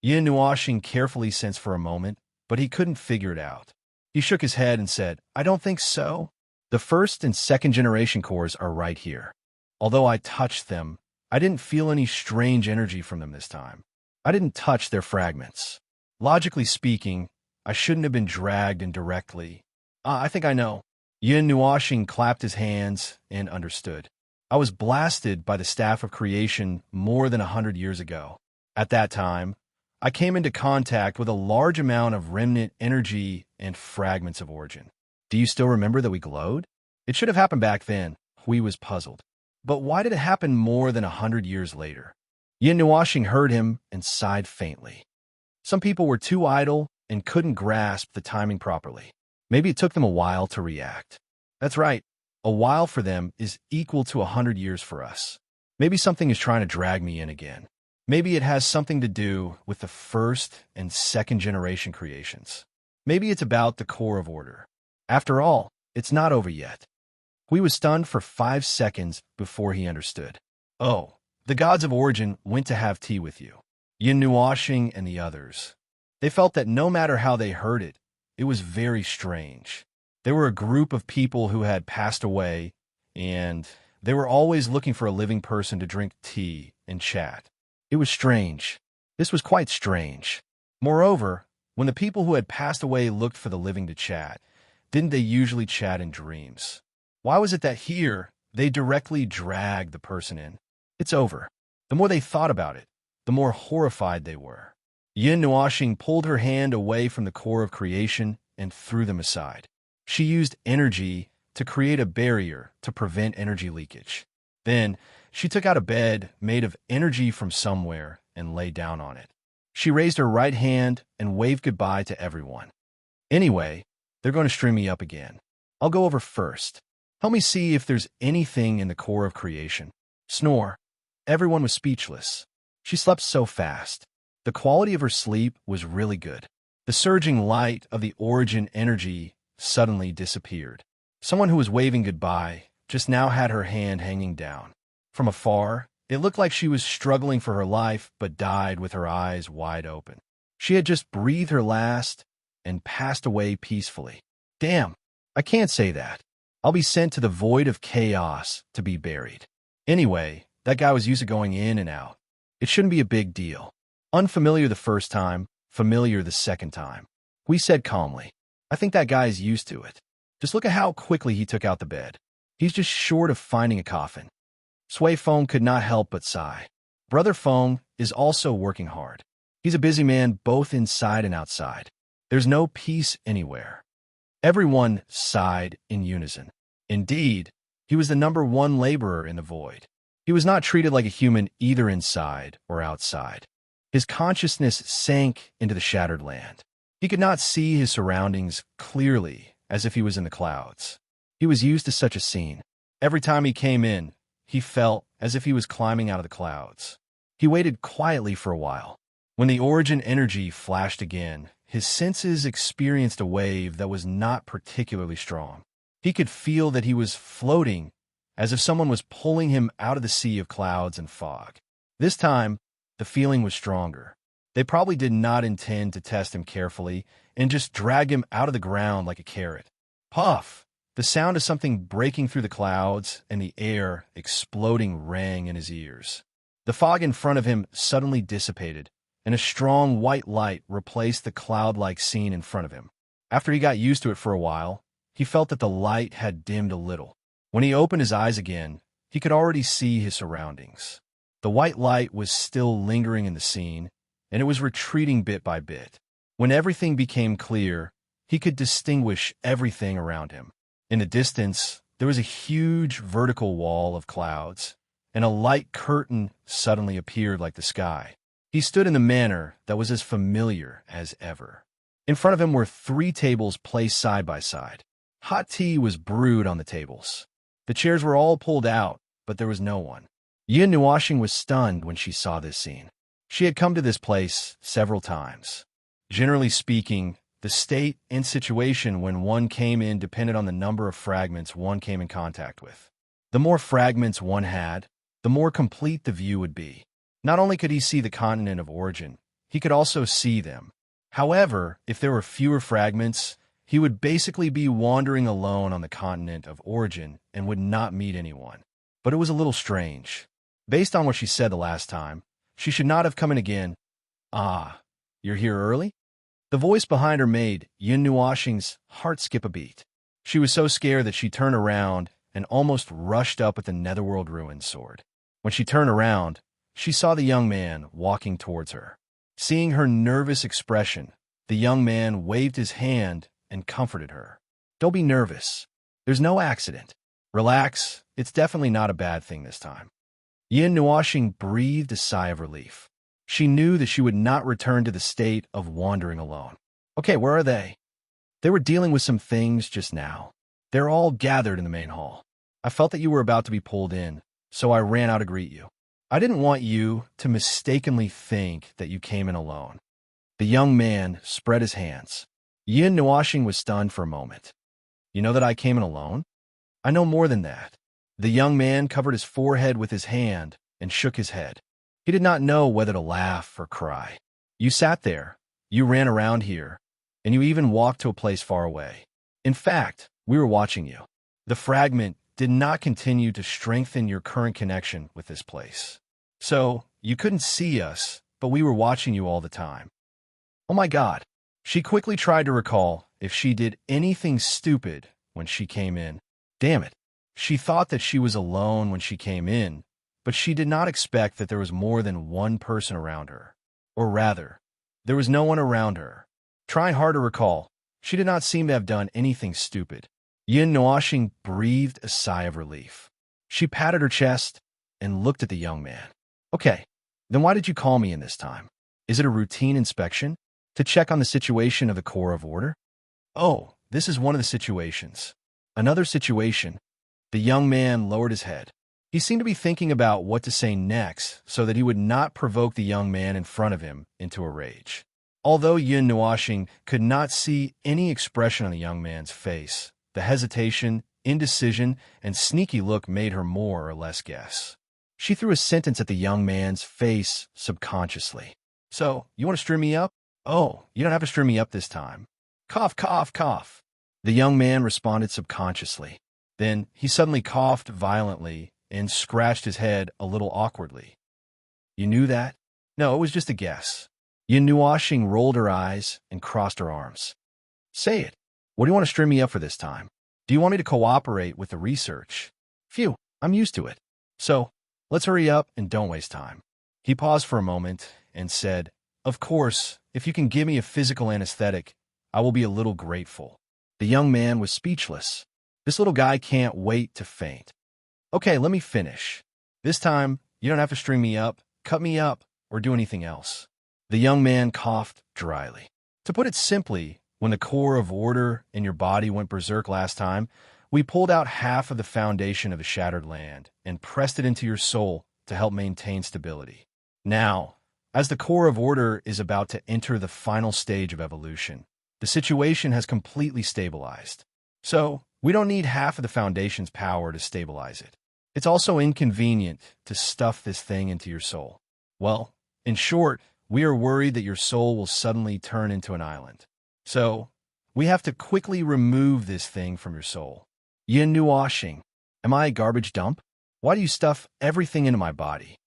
Yin Nuashing carefully sensed for a moment, but he couldn't figure it out. He shook his head and said, "I don't think so. The first and second generation cores are right here. Although I touched them, I didn't feel any strange energy from them this time. I didn't touch their fragments. Logically speaking, I shouldn't have been dragged in directly. I think I know." Yin Nuashing clapped his hands and understood. "I was blasted by the staff of creation more than 100 years ago. At that time, I came into contact with a large amount of remnant energy and fragments of origin. Do you still remember that we glowed? It should have happened back then." Hui was puzzled. "But why did it happen more than 100 years later?" Yin Nuashing heard him and sighed faintly. "Some people were too idle and couldn't grasp the timing properly. Maybe it took them a while to react." "That's right. A while for them is equal to 100 years for us. Maybe something is trying to drag me in again. Maybe it has something to do with the first and second generation creations. Maybe it's about the core of order. After all, it's not over yet." Hui was stunned for 5 seconds before he understood. "Oh, the gods of origin went to have tea with you." Yin Nuashing and the others. They felt that no matter how they heard it, it was very strange. They were a group of people who had passed away, and they were always looking for a living person to drink tea and chat. It was strange. This was quite strange. Moreover, when the people who had passed away looked for the living to chat, didn't they usually chat in dreams? Why was it that here they directly dragged the person in? It's over. The more they thought about it, the more horrified they were. Yin Nuashing pulled her hand away from the core of creation and threw them aside. She used energy to create a barrier to prevent energy leakage. Then, she took out a bed made of energy from somewhere and lay down on it. She raised her right hand and waved goodbye to everyone. "Anyway, they're going to string me up again. I'll go over first. Help me see if there's anything in the core of creation." Snore. Everyone was speechless. She slept so fast. The quality of her sleep was really good. The surging light of the origin energy suddenly disappeared. Someone who was waving goodbye just now had her hand hanging down. From afar, it looked like she was struggling for her life but died with her eyes wide open. She had just breathed her last and passed away peacefully. Damn, I can't say that. I'll be sent to the void of chaos to be buried. Anyway, that guy was used to going in and out. It shouldn't be a big deal. Unfamiliar the first time, familiar the second time. We said calmly. I think that guy is used to it. Just look at how quickly he took out the bed. He's just short of finding a coffin. Sway Foam could not help but sigh. Brother Foam is also working hard. He's a busy man both inside and outside. There's no peace anywhere. Everyone sighed in unison. Indeed, he was the #1 laborer in the void. He was not treated like a human either inside or outside. His consciousness sank into the shattered land. He could not see his surroundings clearly, as if he was in the clouds. He was used to such a scene. Every time he came in, he felt as if he was climbing out of the clouds. He waited quietly for a while. When the origin energy flashed again, his senses experienced a wave that was not particularly strong. He could feel that he was floating, as if someone was pulling him out of the sea of clouds and fog. This time, the feeling was stronger. They probably did not intend to test him carefully and just drag him out of the ground like a carrot. Puff! The sound of something breaking through the clouds and the air exploding rang in his ears. The fog in front of him suddenly dissipated, and a strong white light replaced the cloud-like scene in front of him. After he got used to it for a while, he felt that the light had dimmed a little. When he opened his eyes again, he could already see his surroundings. The white light was still lingering in the scene, and it was retreating bit by bit. When everything became clear, he could distinguish everything around him. In the distance, there was a huge vertical wall of clouds, and a light curtain suddenly appeared like the sky. He stood in the manner that was as familiar as ever. In front of him were 3 tables placed side by side. Hot tea was brewed on the tables. The chairs were all pulled out, but there was no one. Yin Nuashing was stunned when she saw this scene. She had come to this place several times. Generally speaking, the state and situation when one came in depended on the number of fragments one came in contact with. The more fragments one had, the more complete the view would be. Not only could he see the continent of origin, he could also see them. However, if there were fewer fragments, he would basically be wandering alone on the continent of origin and would not meet anyone. But it was a little strange. Based on what she said the last time, she should not have come in again. Ah, you're here early? The voice behind her made Yin Nuashing's heart skip a beat. She was so scared that she turned around and almost rushed up with the Netherworld Ruins sword. When she turned around, she saw the young man walking towards her. Seeing her nervous expression, the young man waved his hand and comforted her. Don't be nervous. There's no accident. Relax, it's definitely not a bad thing this time. Yin Nuashing breathed a sigh of relief. She knew that she would not return to the state of wandering alone. Okay, where are they? They were dealing with some things just now. They're all gathered in the main hall. I felt that you were about to be pulled in, so I ran out to greet you. I didn't want you to mistakenly think that you came in alone. The young man spread his hands. Yin Nuashing was stunned for a moment. You know that I came in alone? I know more than that. The young man covered his forehead with his hand and shook his head. He did not know whether to laugh or cry. You sat there, you ran around here, and you even walked to a place far away. In fact, we were watching you. The fragment did not continue to strengthen your current connection with this place. So, you couldn't see us, but we were watching you all the time. Oh my God. She quickly tried to recall if she did anything stupid when she came in. Damn it. She thought that she was alone when she came in, but she did not expect that there was more than one person around her. Or rather, there was no one around her. Trying hard to recall, she did not seem to have done anything stupid. Yin Nuashing breathed a sigh of relief. She patted her chest and looked at the young man. Okay, then why did you call me in this time? Is it a routine inspection? To check on the situation of the core of order? Oh, this is one of the situations. Another situation. The young man lowered his head. He seemed to be thinking about what to say next so that he would not provoke the young man in front of him into a rage. Although Yin Nuashing could not see any expression on the young man's face, the hesitation, indecision, and sneaky look made her more or less guess. She threw a sentence at the young man's face subconsciously. So, you want to string me up? Oh, you don't have to string me up this time. Cough, cough, cough. The young man responded subconsciously. Then he suddenly coughed violently and scratched his head a little awkwardly. You knew that? No, it was just a guess. Yin Nuoxing rolled her eyes and crossed her arms. Say it. What do you want to string me up for this time? Do you want me to cooperate with the research? Phew, I'm used to it. So, let's hurry up and don't waste time. He paused for a moment and said, Of course, if you can give me a physical anesthetic, I will be a little grateful. The young man was speechless. This little guy can't wait to faint. Okay, let me finish. This time, you don't have to string me up, cut me up, or do anything else. The young man coughed dryly. To put it simply, when the core of order in your body went berserk last time, we pulled out half of the foundation of the shattered land and pressed it into your soul to help maintain stability. Now, as the core of order is about to enter the final stage of evolution, the situation has completely stabilized. So, we don't need half of the foundation's power to stabilize it. It's also inconvenient to stuff this thing into your soul. Well, in short, we are worried that your soul will suddenly turn into an island. So, we have to quickly remove this thing from your soul. Yin Nuoxing, am I a garbage dump? Why do you stuff everything into my body?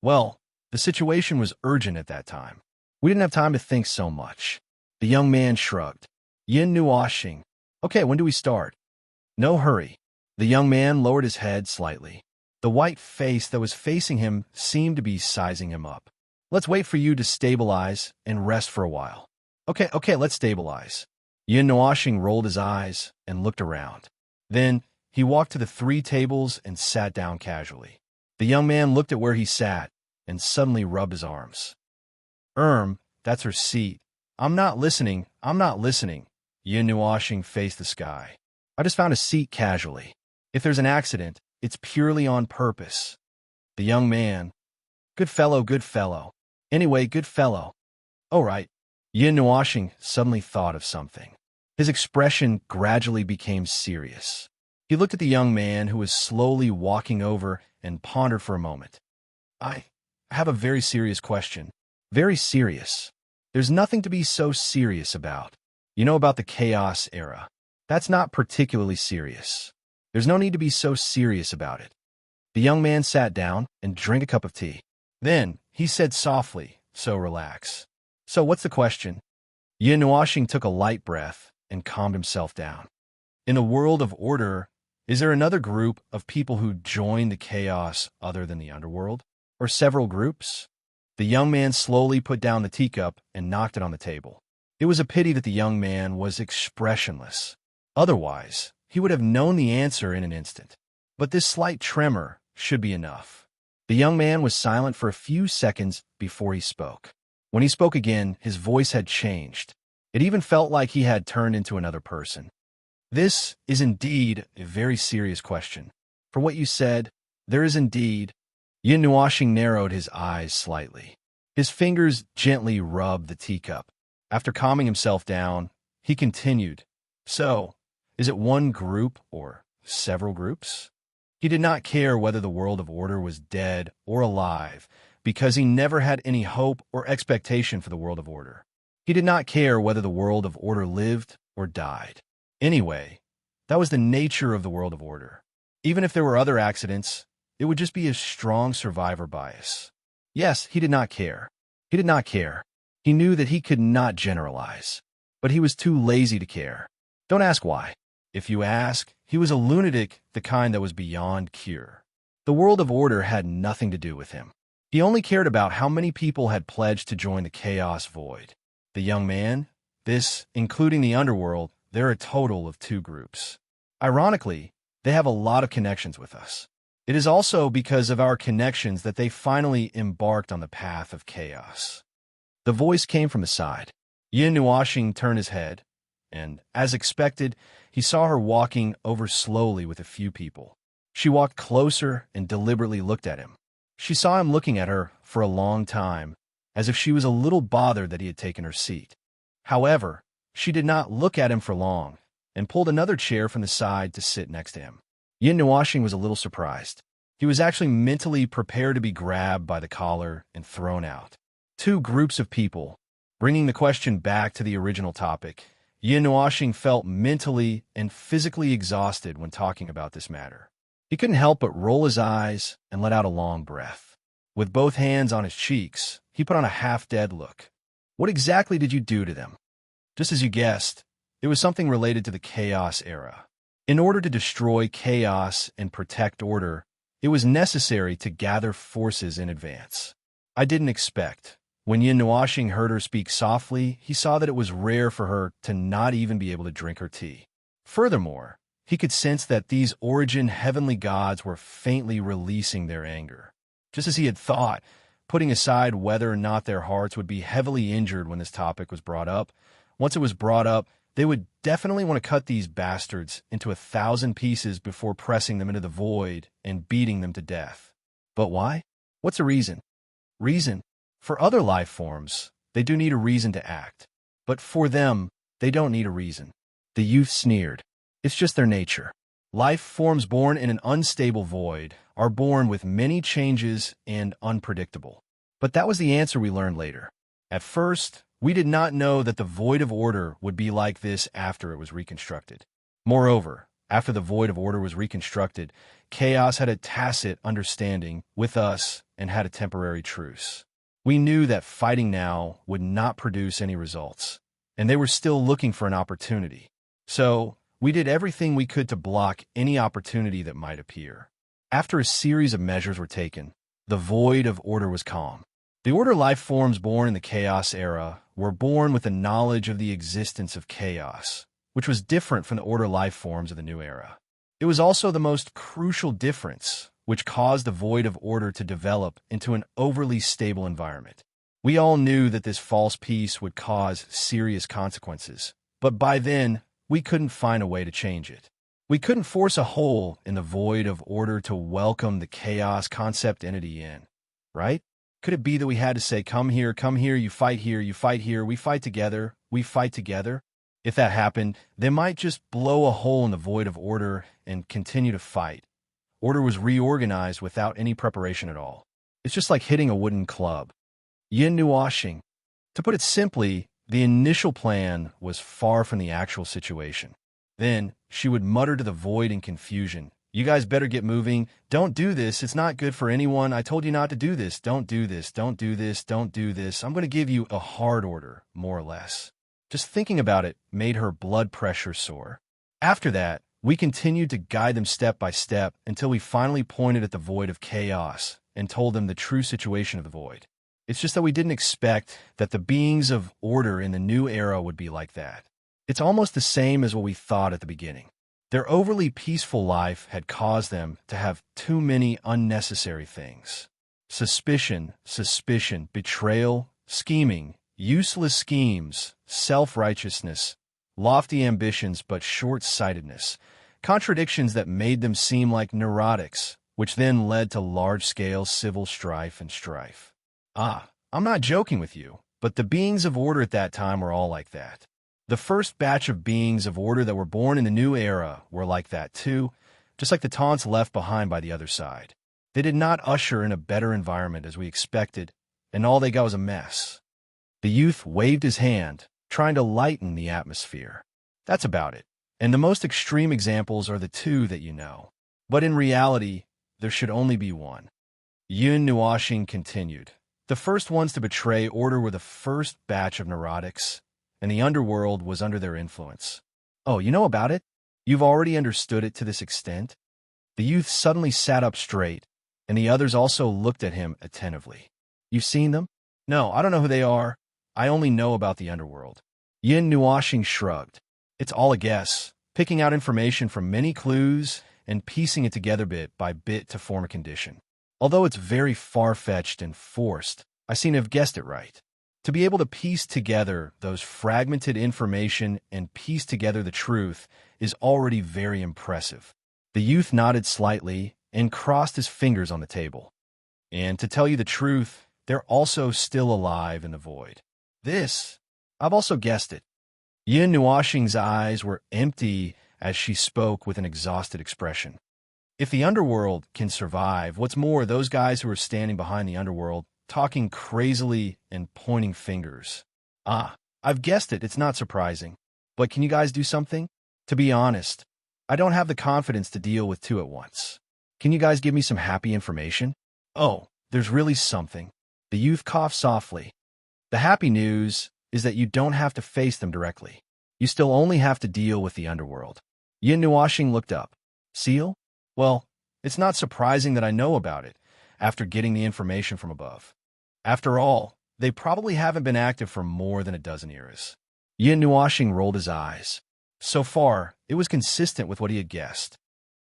Well, the situation was urgent at that time. We didn't have time to think so much. The young man shrugged. Yin Nuoxing, okay, when do we start? No hurry. The young man lowered his head slightly. The white face that was facing him seemed to be sizing him up. Let's wait for you to stabilize and rest for a while. Okay, let's stabilize. Yin Nuoxing rolled his eyes and looked around. Then, he walked to the 3 tables and sat down casually. The young man looked at where he sat and suddenly rubbed his arms. That's her seat. I'm not listening. Yin Nuoxing faced the sky. I just found a seat casually. If there's an accident, it's purely on purpose. The young man. Good fellow. Anyway, good fellow. All right. Yin Nuoxing suddenly thought of something. His expression gradually became serious. He looked at the young man who was slowly walking over and pondered for a moment. I have a very serious question. Very serious. There's nothing to be so serious about. You know about the chaos era. That's not particularly serious. There's no need to be so serious about it. The young man sat down and drank a cup of tea. Then, he said softly, so relax. So what's the question? Yin Nuoxing took a light breath and calmed himself down. In a world of order, is there another group of people who join the chaos other than the underworld? Or several groups? The young man slowly put down the teacup and knocked it on the table. It was a pity that the young man was expressionless. Otherwise, he would have known the answer in an instant. But this slight tremor should be enough. The young man was silent for a few seconds before he spoke. When he spoke again, his voice had changed. It even felt like he had turned into another person. This is indeed a very serious question. For what you said, there is indeed. Yin Nuoxing narrowed his eyes slightly. His fingers gently rubbed the teacup. After calming himself down, he continued, So, is it one group or several groups? He did not care whether the world of order was dead or alive, because he never had any hope or expectation for the world of order. He did not care whether the world of order lived or died. Anyway, that was the nature of the world of order. Even if there were other accidents, it would just be a strong survivor bias. Yes, he did not care. He did not care. He knew that he could not generalize. But he was too lazy to care. Don't ask why. If you ask, he was a lunatic, the kind that was beyond cure. The world of order had nothing to do with him. He only cared about how many people had pledged to join the chaos void. The young man, including the underworld, there are a total of 2 groups. Ironically, they have a lot of connections with us. It is also because of our connections that they finally embarked on the path of chaos. The voice came from the side. Yin Nuoxing turned his head, and, as expected, he saw her walking over slowly with a few people. She walked closer and deliberately looked at him. She saw him looking at her for a long time, as if she was a little bothered that he had taken her seat. However, she did not look at him for long, and pulled another chair from the side to sit next to him. Yin Nuoxing was a little surprised. He was actually mentally prepared to be grabbed by the collar and thrown out. 2 groups of people. Bringing the question back to the original topic, Yin Nuoxing felt mentally and physically exhausted when talking about this matter. He couldn't help but roll his eyes and let out a long breath. With both hands on his cheeks, he put on a half-dead look. What exactly did you do to them? Just as you guessed, it was something related to the Chaos era. In order to destroy chaos and protect order, it was necessary to gather forces in advance. I didn't expect. When Yin Nuashing heard her speak softly, he saw that it was rare for her to not even be able to drink her tea. Furthermore, he could sense that these origin heavenly gods were faintly releasing their anger. Just as he had thought, putting aside whether or not their hearts would be heavily injured when this topic was brought up, once it was brought up, they would definitely want to cut these bastards into 1,000 pieces before pressing them into the void and beating them to death. But why? What's the reason? Reason? For other life forms, they do need a reason to act. But for them, they don't need a reason. The youth sneered. It's just their nature. Life forms born in an unstable void are born with many changes and unpredictable. But that was the answer we learned later. At first, we did not know that the void of order would be like this after it was reconstructed. Moreover, after the void of order was reconstructed, chaos had a tacit understanding with us and had a temporary truce. We knew that fighting now would not produce any results, and they were still looking for an opportunity. So, we did everything we could to block any opportunity that might appear. After a series of measures were taken, the void of order was calm. The order life forms born in the Chaos era were born with the knowledge of the existence of chaos, which was different from the order life forms of the new era. It was also the most crucial difference, which caused the void of order to develop into an overly stable environment. We all knew that this false peace would cause serious consequences, but by then, we couldn't find a way to change it. We couldn't force a hole in the void of order to welcome the chaos concept entity in, right? Could it be that we had to say, come here, you fight here, we fight together, we fight together? If that happened, they might just blow a hole in the void of order and continue to fight. Order was reorganized without any preparation at all. It's just like hitting a wooden club. Yin Nuashing. To put it simply, the initial plan was far from the actual situation. Then, she would mutter to the void in confusion, "You guys better get moving. Don't do this. It's not good for anyone. I told you not to do this. Don't do this. Don't do this. Don't do this. I'm going to give you a hard order," more or less. Just thinking about it made her blood pressure soar. After that, we continued to guide them step by step until we finally pointed at the void of chaos and told them the true situation of the void. It's just that we didn't expect that the beings of order in the new era would be like that. It's almost the same as what we thought at the beginning. Their overly peaceful life had caused them to have too many unnecessary things. Suspicion, betrayal, scheming, useless schemes, self-righteousness, lofty ambitions but short-sightedness, contradictions that made them seem like neurotics, which then led to large-scale civil strife and strife. I'm not joking with you, but the beings of order at that time were all like that. The first batch of beings of order that were born in the new era were like that too, just like the taunts left behind by the other side. They did not usher in a better environment as we expected, and all they got was a mess. The youth waved his hand, trying to lighten the atmosphere. That's about it. And the most extreme examples are the two that you know. But in reality, there should only be one. Yun Nuashing continued. The first ones to betray order were the first batch of neurotics, and the underworld was under their influence. Oh, you know about it? You've already understood it to this extent? The youth suddenly sat up straight, and the others also looked at him attentively. You've seen them? No, I don't know who they are. I only know about the underworld. Yin Nuashing shrugged. It's all a guess, picking out information from many clues and piecing it together bit by bit to form a condition. Although it's very far-fetched and forced, I seem to have guessed it right. To be able to piece together those fragmented information and piece together the truth is already very impressive. The youth nodded slightly and crossed his fingers on the table. And to tell you the truth, they're also still alive in the void. I've also guessed it. Yin Nuashing's eyes were empty as she spoke with an exhausted expression. If the underworld can survive, what's more, those guys who are standing behind the underworld, talking crazily and pointing fingers. I've guessed it. It's not surprising. But can you guys do something? To be honest, I don't have the confidence to deal with two at once. Can you guys give me some happy information? Oh, there's really something. The youth coughed softly. The happy news is that you don't have to face them directly. You still only have to deal with the underworld. Yin Nuashing looked up. Seal? Well, it's not surprising that I know about it, after getting the information from above. After all, they probably haven't been active for more than a dozen eras. Yin Nuashing rolled his eyes. So far, it was consistent with what he had guessed.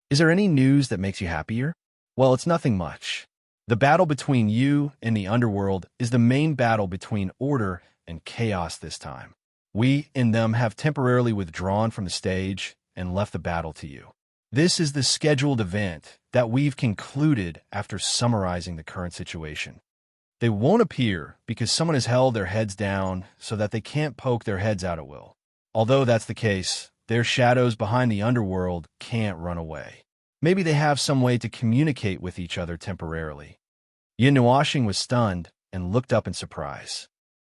Is there any news that makes you happier? Well, it's nothing much. The battle between you and the underworld is the main battle between order and chaos this time. We and them have temporarily withdrawn from the stage and left the battle to you. This is the scheduled event that we've concluded after summarizing the current situation. They won't appear because someone has held their heads down so that they can't poke their heads out at will. Although that's the case, their shadows behind the underworld can't run away. Maybe they have some way to communicate with each other temporarily. Yin Nuashing was stunned and looked up in surprise.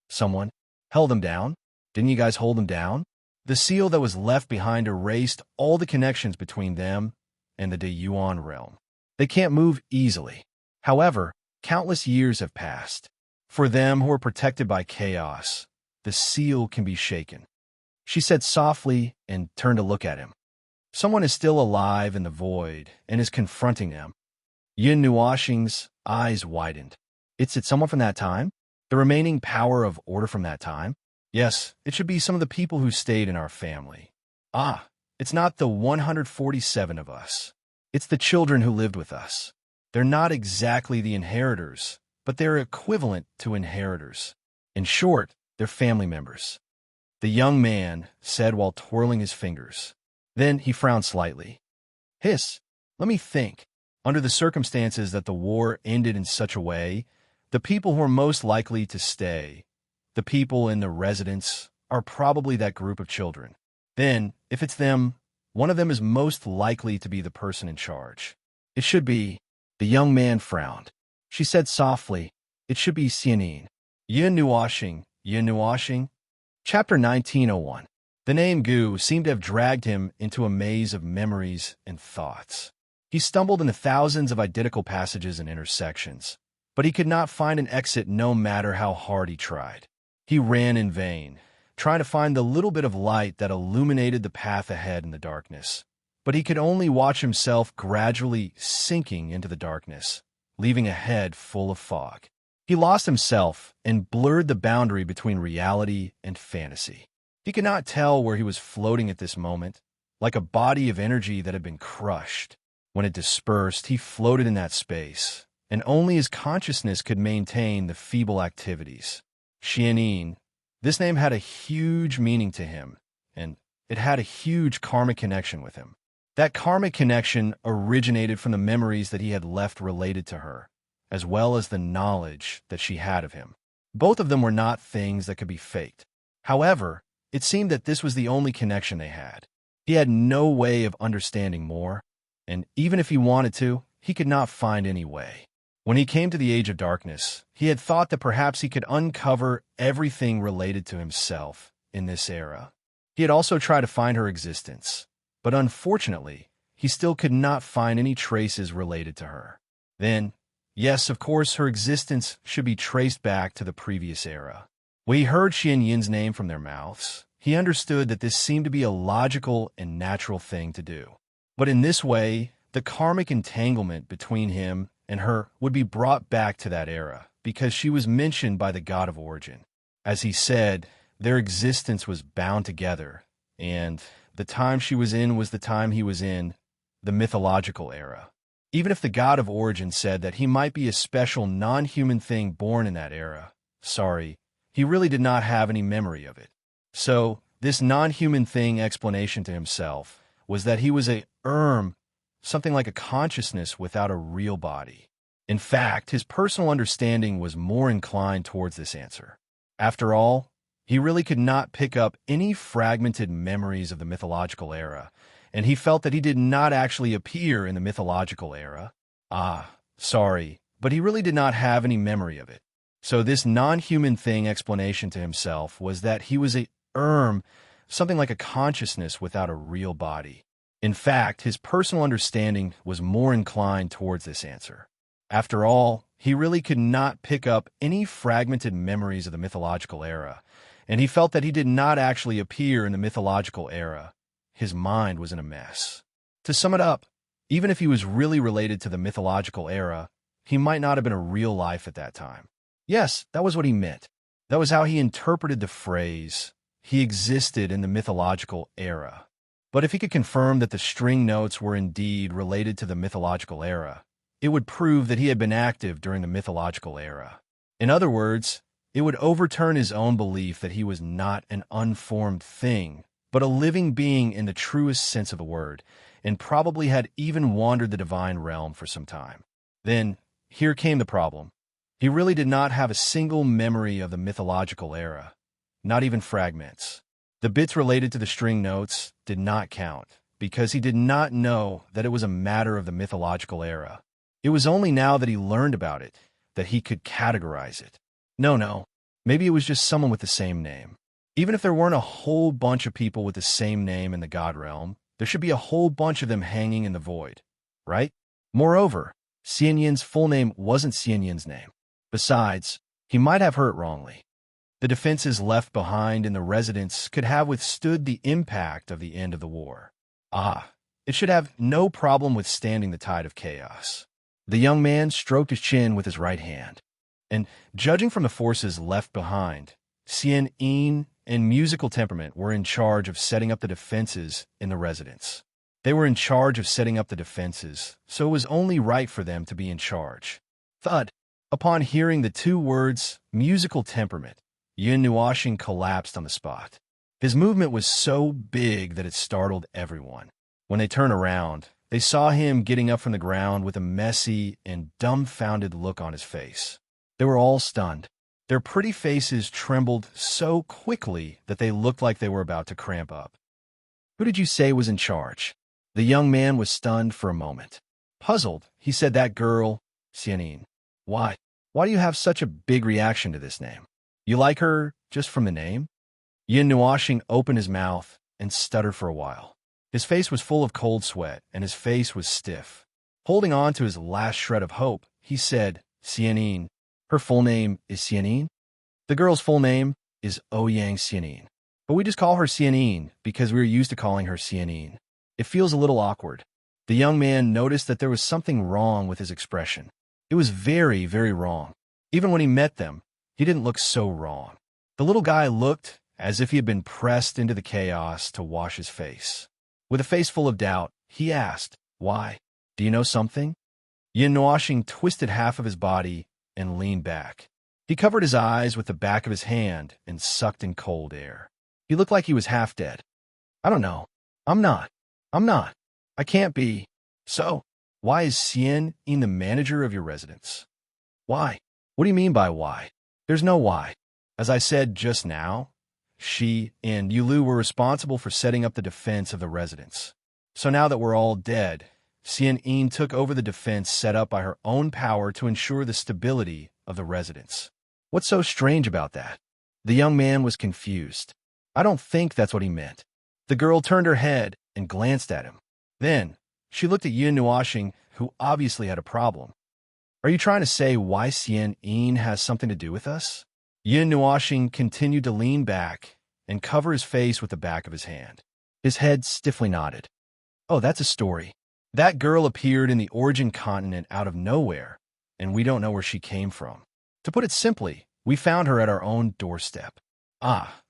Someone held them down? Didn't you guys hold them down? The seal that was left behind erased all the connections between them and the De Yuan realm. They can't move easily. However, countless years have passed. For them who are protected by chaos, the seal can be shaken. She said softly and turned to look at him. Someone is still alive in the void and is confronting them. Yin Nuashing's eyes widened. It's someone from that time? The remaining power of order from that time? Yes, it should be some of the people who stayed in our family. Ah, it's not the 147 of us. It's the children who lived with us. They're not exactly the inheritors, but they're equivalent to inheritors. In short, they're family members. The young man said while twirling his fingers. Then he frowned slightly. Hiss, let me think. Under the circumstances that the war ended in such a way, the people who are most likely to stay, the people in the residence, are probably that group of children. Then, if it's them, one of them is most likely to be the person in charge. It should be. The young man frowned. She said softly, it should be Serene. Yin Nuashing, Yin Nuashing. Chapter 1901. The name Gu seemed to have dragged him into a maze of memories and thoughts. He stumbled into thousands of identical passages and intersections, but he could not find an exit no matter how hard he tried. He ran in vain, trying to find the little bit of light that illuminated the path ahead in the darkness. But he could only watch himself gradually sinking into the darkness, leaving a head full of fog. He lost himself and blurred the boundary between reality and fantasy. He could not tell where he was floating at this moment, like a body of energy that had been crushed. When it dispersed, he floated in that space, and only his consciousness could maintain the feeble activities. Xianin, this name had a huge meaning to him, and it had a huge karmic connection with him. That karmic connection originated from the memories that he had left related to her, as well as the knowledge that she had of him. Both of them were not things that could be faked. However, it seemed that this was the only connection they had. He had no way of understanding more, and even if he wanted to, he could not find any way. When he came to the Age of Darkness, he had thought that perhaps he could uncover everything related to himself in this era. He had also tried to find her existence, but unfortunately, he still could not find any traces related to her. Then, yes, of course, her existence should be traced back to the previous era. When he heard Xian Yin's name from their mouths, he understood that this seemed to be a logical and natural thing to do. But in this way, the karmic entanglement between him and her would be brought back to that era, because she was mentioned by the god of origin. As he said, their existence was bound together, and the time she was in was the time he was in, the mythological era. Even if the god of origin said that he might be a special non-human thing born in that era, he really did not have any memory of it. So, this non-human thing explanation to himself was that he was a something like a consciousness without a real body. In fact, his personal understanding was more inclined towards this answer. After all, he really could not pick up any fragmented memories of the mythological era, and he felt that he did not actually appear in the mythological era. But he really did not have any memory of it. So this non-human thing explanation to himself was that he was a something like a consciousness without a real body. In fact, his personal understanding was more inclined towards this answer. After all, he really could not pick up any fragmented memories of the mythological era, and he felt that he did not actually appear in the mythological era. His mind was in a mess. To sum it up, even if he was really related to the mythological era, he might not have been a real life at that time. Yes, that was what he meant. That was how he interpreted the phrase, he existed in the mythological era. But if he could confirm that the string notes were indeed related to the mythological era, it would prove that he had been active during the mythological era. In other words, it would overturn his own belief that he was not an unformed thing, but a living being in the truest sense of the word, and probably had even wandered the divine realm for some time. Then, here came the problem. He really did not have a single memory of the mythological era, not even fragments. The bits related to the string notes did not count, because he did not know that it was a matter of the mythological era. It was only now that he learned about it that he could categorize it. No, maybe it was just someone with the same name. Even if there weren't a whole bunch of people with the same name in the god realm, there should be a whole bunch of them hanging in the void, right? Moreover, Xianyin's full name wasn't Xianyin's name. Besides, he might have heard it wrongly. The defenses left behind in the residence could have withstood the impact of the end of the war. It should have no problem withstanding the tide of chaos. The young man stroked his chin with his right hand. And judging from the forces left behind, Xian and musical temperament were in charge of setting up the defenses in the residence. They were in charge of setting up the defenses, so it was only right for them to be in charge. Thud. Upon hearing the two words, musical temperament, Yun Nuoxing collapsed on the spot. His movement was so big that it startled everyone. When they turned around, they saw him getting up from the ground with a messy and dumbfounded look on his face. They were all stunned. Their pretty faces trembled so quickly that they looked like they were about to cramp up. Who did you say was in charge? The young man was stunned for a moment. Puzzled, he said, that girl, Xianying. Why? Why do you have such a big reaction to this name? You like her just from the name? Yun Nuoxing opened his mouth and stuttered for a while. His face was full of cold sweat, and his face was stiff. Holding on to his last shred of hope, he said, Xianying. Her full name is Xianying? The girl's full name is Ouyang Xianying. But we just call her Xianying because we are used to calling her Xianying. It feels a little awkward. The young man noticed that there was something wrong with his expression. It was very, very wrong. Even when he met them, he didn't look so wrong. The little guy looked as if he had been pressed into the chaos to wash his face. With a face full of doubt, he asked, Why? Do you know something? Yun Nuoxing twisted half of his body and leaned back. He covered his eyes with the back of his hand and sucked in cold air. He looked like he was half dead. I don't know. I'm not. I can't be. So, why is Xianying the manager of your residence? Why? What do you mean by why? There's no why. As I said just now, she and Yulu were responsible for setting up the defense of the residence. So now that we're all dead, Xianying took over the defense set up by her own power to ensure the stability of the residence. What's so strange about that? The young man was confused. I don't think that's what he meant. The girl turned her head and glanced at him. Then, she looked at Yun Nuoxing, who obviously had a problem. Are you trying to say why Xianying has something to do with us? Yun Nuoxing continued to lean back and cover his face with the back of his hand. His head stiffly nodded. Oh, that's a story. That girl appeared in the origin continent out of nowhere, and we don't know where she came from. To put it simply, we found her at our own doorstep.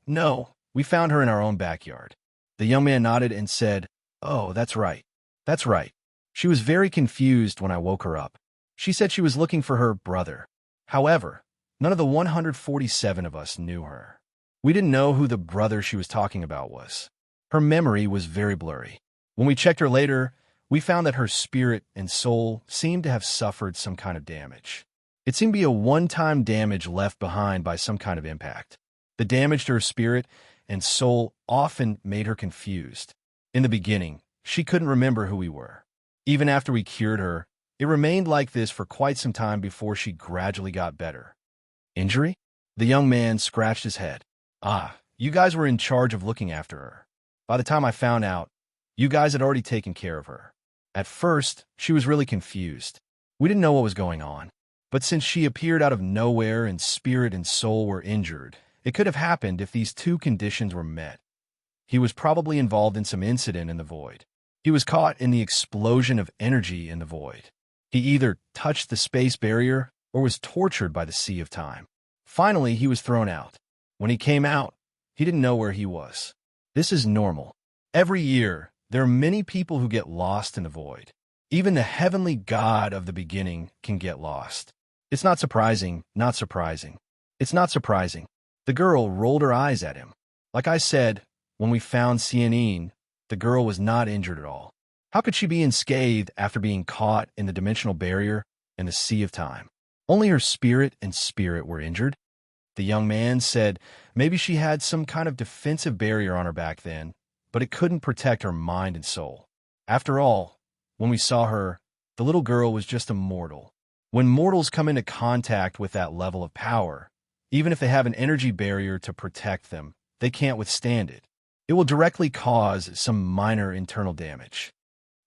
No, we found her in our own backyard. The young man nodded and said, Oh, that's right. That's right. She was very confused when I woke her up. She said she was looking for her brother. However, none of the 147 of us knew her. We didn't know who the brother she was talking about was. Her memory was very blurry. When we checked her later, we found that her spirit and soul seemed to have suffered some kind of damage. It seemed to be a one-time damage left behind by some kind of impact. The damage to her spirit and soul often made her confused. In the beginning, she couldn't remember who we were. Even after we cured her, it remained like this for quite some time before she gradually got better. Injury? The young man scratched his head. You guys were in charge of looking after her. By the time I found out, You guys had already taken care of her. At first, she was really confused. We didn't know what was going on. But since she appeared out of nowhere and spirit and soul were injured, it could have happened if these two conditions were met. He was probably involved in some incident in the void. He was caught in the explosion of energy in the void. He either touched the space barrier or was tortured by the sea of time. Finally, he was thrown out. When he came out, he didn't know where he was. This is normal. Every year, there are many people who get lost in the void. Even the heavenly God of the beginning can get lost. It's not surprising, not surprising. It's not surprising. The girl rolled her eyes at him. Like I said, when we found Serene, the girl was not injured at all. How could she be unscathed after being caught in the dimensional barrier and the sea of time? Only her spirit and spirit were injured. The young man said maybe she had some kind of defensive barrier on her back then, but it couldn't protect her mind and soul. After all, when we saw her, the little girl was just a mortal. When mortals come into contact with that level of power, even if they have an energy barrier to protect them, they can't withstand it. It will directly cause some minor internal damage.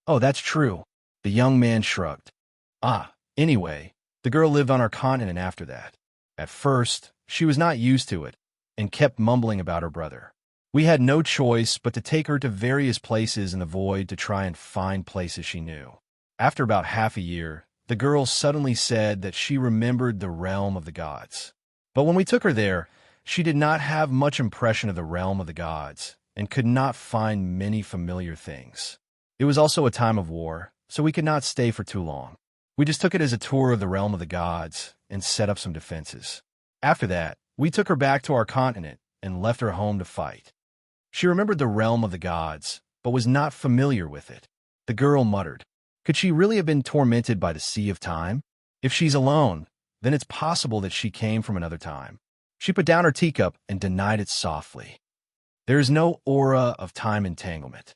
Oh, that's true. The young man shrugged. Anyway, the girl lived on our continent after that. At first, she was not used to it and kept mumbling about her brother. We had no choice but to take her to various places in the void to try and find places she knew. After about half a year, the girl suddenly said that she remembered the realm of the gods. But when we took her there, she did not have much impression of the realm of the gods and could not find many familiar things. It was also a time of war, so we could not stay for too long. We just took it as a tour of the realm of the gods and set up some defenses. After that, we took her back to our continent and left her home to fight. She remembered the realm of the gods, but was not familiar with it. The girl muttered, "Could she really have been tormented by the sea of time? If she's alone, then it's possible that she came from another time." She put down her teacup and denied it softly. "There is no aura of time entanglement."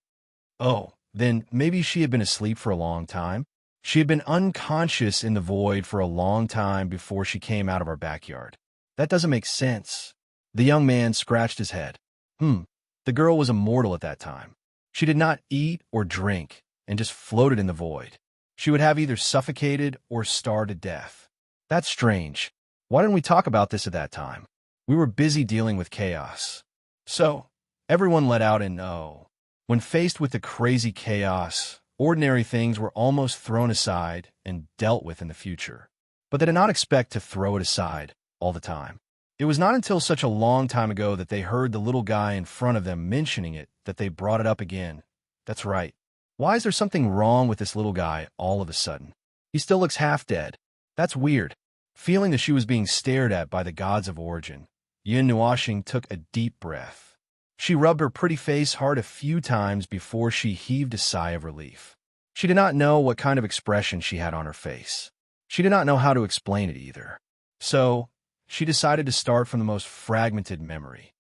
"Oh, then maybe she had been asleep for a long time. She had been unconscious in the void for a long time before she came out of our backyard. That doesn't make sense." The young man scratched his head. The girl was immortal at that time. She did not eat or drink and just floated in the void. She would have either suffocated or starved to death. That's strange. Why didn't we talk about this at that time? We were busy dealing with chaos. So, everyone let out in oh. When faced with the crazy chaos, ordinary things were almost thrown aside and dealt with in the future. But they did not expect to throw it aside all the time. It was not until such a long time ago that they heard the little guy in front of them mentioning it that they brought it up again. That's right. Why is there something wrong with this little guy all of a sudden? He still looks half dead. That's weird. Feeling that she was being stared at by the gods of origin, Yin Nuashing took a deep breath. She rubbed her pretty face hard a few times before she heaved a sigh of relief. She did not know what kind of expression she had on her face. She did not know how to explain it either. So, she decided to start from the most fragmented memory.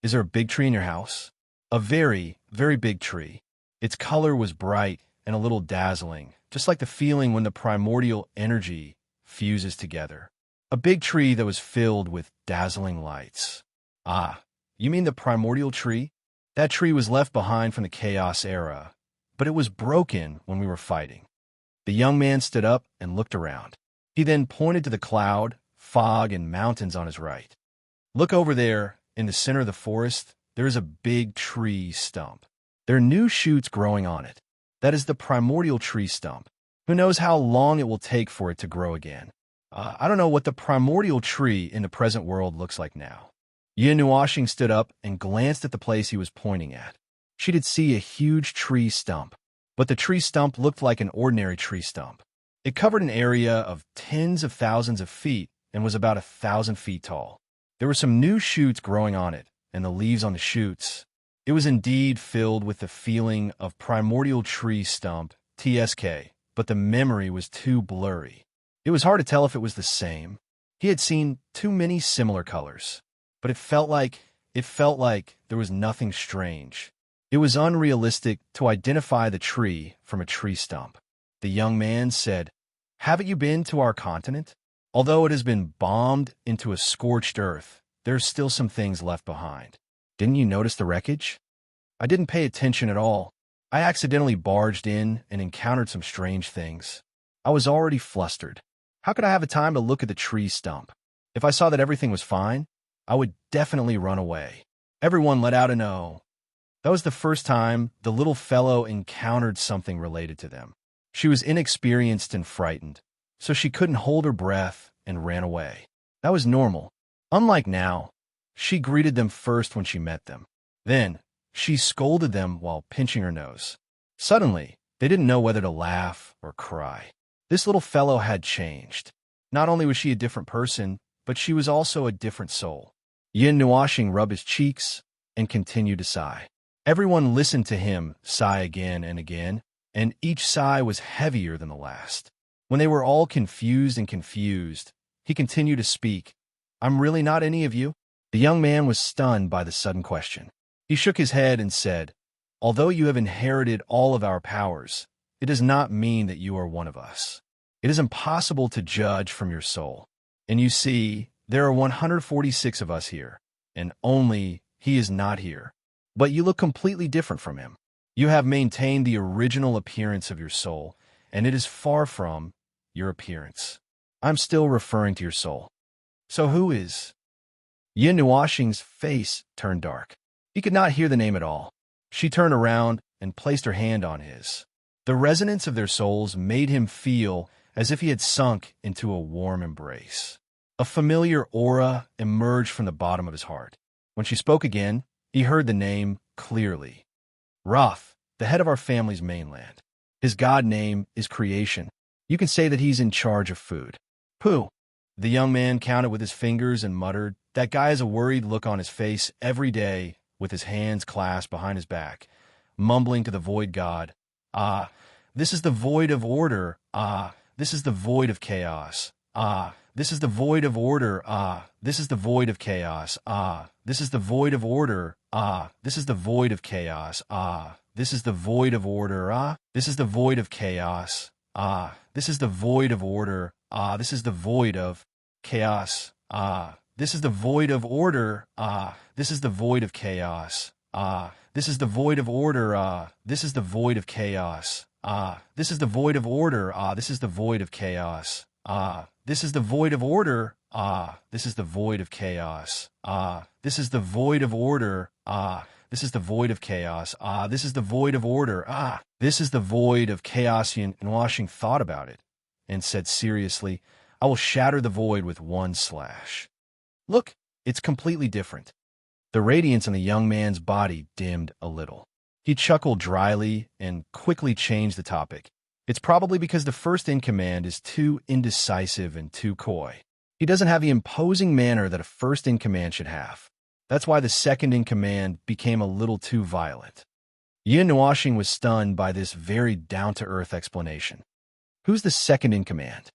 Is there a big tree in your house? A very, very big tree. Its color was bright and a little dazzling, just like the feeling when the primordial energy fuses together. A big tree that was filled with dazzling lights. You mean the primordial tree? That tree was left behind from the chaos era, but it was broken when we were fighting. The young man stood up and looked around. He then pointed to the cloud, fog, and mountains on his right. Look over there, in the center of the forest, there is a big tree stump. There are new shoots growing on it. That is the primordial tree stump. Who knows how long it will take for it to grow again? I don't know what the primordial tree in the present world looks like now. Yin Nuashing stood up and glanced at the place he was pointing at. She did see a huge tree stump, but the tree stump looked like an ordinary tree stump. It covered an area of tens of thousands of feet and was about 1,000 feet tall. There were some new shoots growing on it, and the leaves on the shoots. It was indeed filled with the feeling of primordial tree stump, TSK, but the memory was too blurry. It was hard to tell if it was the same. He had seen too many similar colors, but it felt like there was nothing strange. It was unrealistic to identify the tree from a tree stump. The young man said, "Haven't you been to our continent? Although it has been bombed into a scorched earth, there's still some things left behind. Didn't you notice the wreckage?" I didn't pay attention at all. I accidentally barged in and encountered some strange things. I was already flustered. How could I have a time to look at the tree stump? If I saw that everything was fine, I would definitely run away. Everyone let out an "oh." That was the first time the little fellow encountered something related to them. She was inexperienced and frightened, so she couldn't hold her breath and ran away. That was normal. Unlike now, she greeted them first when she met them. Then, she scolded them while pinching her nose. Suddenly, they didn't know whether to laugh or cry. This little fellow had changed. Not only was she a different person, but she was also a different soul. Yin Nuashing rubbed his cheeks and continued to sigh. Everyone listened to him sigh again and again, and each sigh was heavier than the last. When they were all confused, he continued to speak. "I'm really not any of you?" The young man was stunned by the sudden question. He shook his head and said, "Although you have inherited all of our powers, it does not mean that you are one of us. It is impossible to judge from your soul. And you see, there are 146 of us here, and only he is not here. But you look completely different from him. You have maintained the original appearance of your soul, and it is far from your appearance. I'm still referring to your soul. So who is?" Yin Nuashing's face turned dark. He could not hear the name at all. She turned around and placed her hand on his. The resonance of their souls made him feel as if he had sunk into a warm embrace. A familiar aura emerged from the bottom of his heart. When she spoke again, he heard the name clearly. Roth, the head of our family's mainland. His god name is creation. You can say that he's in charge of food. Pooh. The young man counted with his fingers and muttered, "That guy has a worried look on his face every day with his hands clasped behind his back, mumbling to the void god, 'Ah, this is the void of order. Ah, this is the void of chaos. Ah, this is the void of order. Ah, this is the void of chaos. Ah, this is the void of order. Ah, this is the void of chaos. Ah, this is the void of order. Ah, this is the void of chaos. Ah, this is the void of order. Ah, this is the void of chaos. Ah, this is the void of order. Ah, this is the void of chaos. Ah, this is the void of order. Ah, this is the void of chaos. Ah, this is the void of order. Ah, this is the void of chaos. Ah, this is the void of order. Ah, this is the void of chaos. Ah, this is the void of order. Ah, this is the void of chaos. Ah, this is the void of order. Ah, this is the void of chaos. And Washing thought about it and said seriously, "I will shatter the void with one slash." Look, it's completely different. The radiance on the young man's body dimmed a little. He chuckled dryly and quickly changed the topic. It's probably because the first-in-command is too indecisive and too coy. He doesn't have the imposing manner that a first-in-command should have. That's why the second-in-command became a little too violent. Yin Nuashing was stunned by this very down-to-earth explanation. Who's the second-in-command?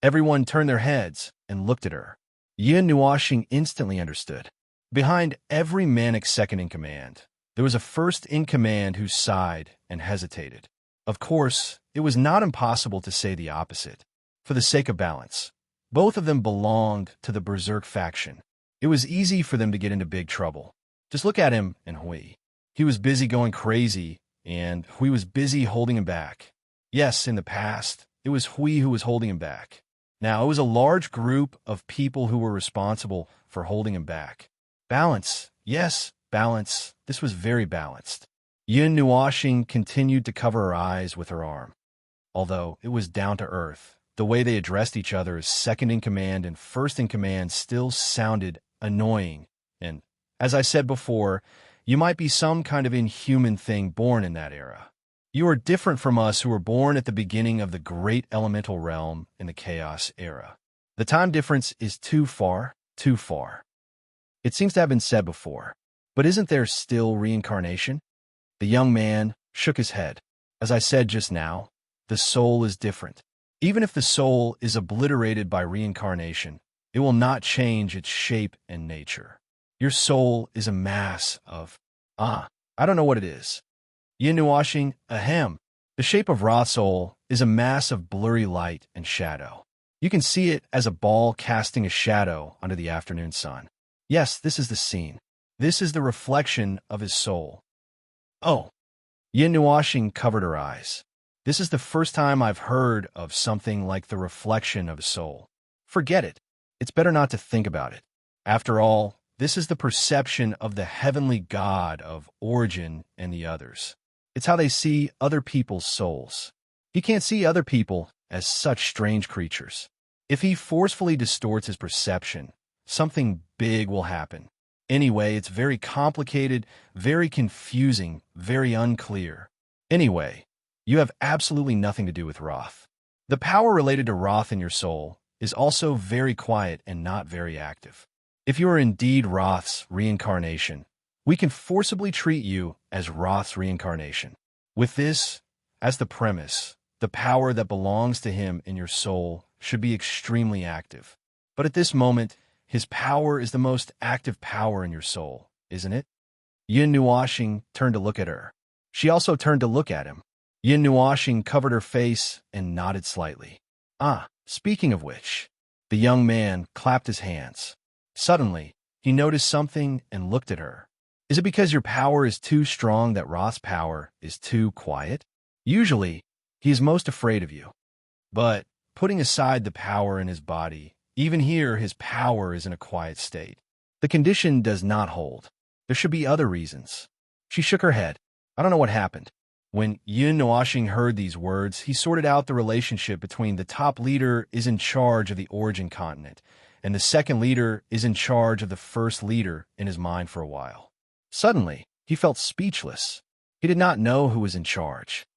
Everyone turned their heads and looked at her. Yin Nuashing instantly understood. Behind every manic second-in-command, there was a first-in-command who sighed and hesitated. Of course, it was not impossible to say the opposite. For the sake of balance, both of them belonged to the Berserk faction. It was easy for them to get into big trouble. Just look at him and Hui. He was busy going crazy, and Hui was busy holding him back. Yes, in the past, it was Hui who was holding him back. Now, it was a large group of people who were responsible for holding him back. Balance. Yes, balance. This was very balanced. Yin Nuashing continued to cover her eyes with her arm. Although it was down to earth, the way they addressed each other as second-in-command and first-in-command still sounded annoying. And, as I said before, you might be some kind of inhuman thing born in that era. You are different from us who were born at the beginning of the great elemental realm in the Chaos era. The time difference is too far, too far. It seems to have been said before, but isn't there still reincarnation? The young man shook his head. As I said just now, the soul is different. Even if the soul is obliterated by reincarnation, it will not change its shape and nature. Your soul is a mass of, I don't know what it is. Yin Nuashing, ahem. The shape of Roth's soul is a mass of blurry light and shadow. You can see it as a ball casting a shadow under the afternoon sun. Yes, this is the scene. This is the reflection of his soul. Oh, Yin Nuashing covered her eyes. This is the first time I've heard of something like the reflection of a soul. Forget it. It's better not to think about it. After all, this is the perception of the heavenly god of origin and the others. It's how they see other people's souls. He can't see other people as such strange creatures. If he forcefully distorts his perception, something big will happen. Anyway, it's very complicated, very confusing, very unclear. Anyway, you have absolutely nothing to do with Roth. The power related to Roth in your soul is also very quiet and not very active. If you are indeed Roth's reincarnation, we can forcibly treat you as Roth's reincarnation. With this as the premise, the power that belongs to him in your soul should be extremely active. But at this moment, his power is the most active power in your soul, isn't it? Yin Nuashing turned to look at her. She also turned to look at him. Yin Nuashing covered her face and nodded slightly. Ah, speaking of which, the young man clapped his hands. Suddenly, he noticed something and looked at her. Is it because your power is too strong that Roth's power is too quiet? Usually, he is most afraid of you. But, putting aside the power in his body, even here his power is in a quiet state. The condition does not hold. There should be other reasons. She shook her head. I don't know what happened. When Yin Nuashing heard these words, he sorted out the relationship between the top leader is in charge of the origin continent, and the second leader is in charge of the first leader in his mind for a while. Suddenly, he felt speechless. He did not know who was in charge.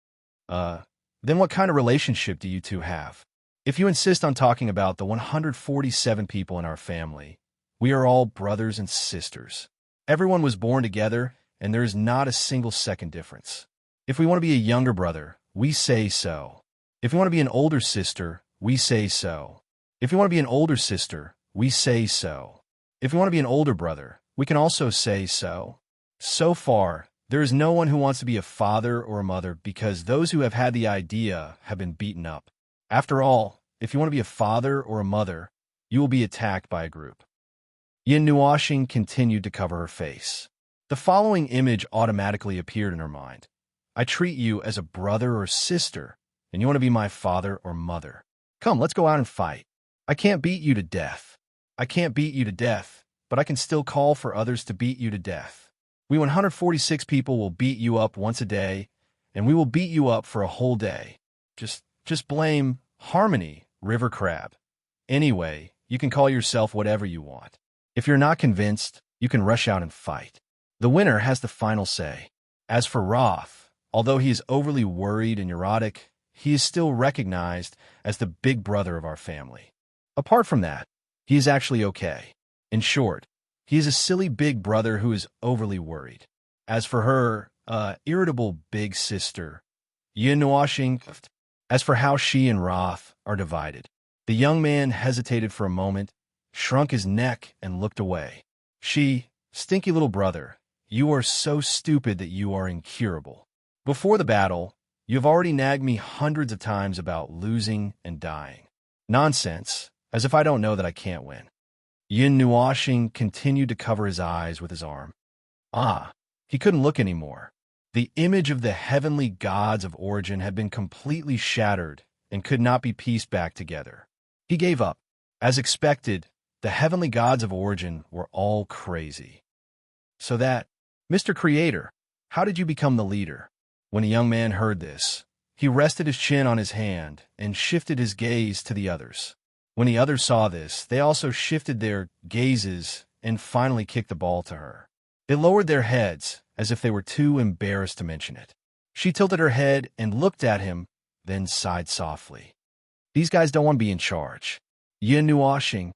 Then what kind of relationship do you two have? If you insist on talking about the 147 people in our family, we are all brothers and sisters. Everyone was born together, and there is not a single second difference. If we want to be a younger brother, we say so. If we want to be an older sister, we say so. If you want to be an older sister, we say so. If you want to be an older brother, we can also say so. So far, there is no one who wants to be a father or a mother because those who have had the idea have been beaten up. After all, if you want to be a father or a mother, you will be attacked by a group. Yin Nuashing continued to cover her face. The following image automatically appeared in her mind. I treat you as a brother or sister, and you want to be my father or mother. Come, let's go out and fight. I can't beat you to death. I can't beat you to death, but I can still call for others to beat you to death. We 146 people will beat you up once a day, and we will beat you up for a whole day. Just blame Harmony, River Crab. Anyway, you can call yourself whatever you want. If you're not convinced, you can rush out and fight. The winner has the final say. As for Roth, although he is overly worried and neurotic, he is still recognized as the big brother of our family. Apart from that, he is actually okay. In short, he is a silly big brother who is overly worried. As for her, irritable big sister, Yin Nuashing. As for how she and Roth are divided, the young man hesitated for a moment, shrunk his neck, and looked away. She, stinky little brother, you are so stupid that you are incurable. Before the battle, you have already nagged me hundreds of times about losing and dying. Nonsense, as if I don't know that I can't win. Yin Nuashing continued to cover his eyes with his arm. Ah, he couldn't look anymore. The image of the heavenly gods of origin had been completely shattered and could not be pieced back together. He gave up. As expected, the heavenly gods of origin were all crazy. So that, Mr. Creator, how did you become the leader? When the young man heard this, he rested his chin on his hand and shifted his gaze to the others. When the others saw this, they also shifted their gazes and finally kicked the ball to her. They lowered their heads as if they were too embarrassed to mention it. She tilted her head and looked at him, then sighed softly. These guys don't want to be in charge. Yin Nuashing.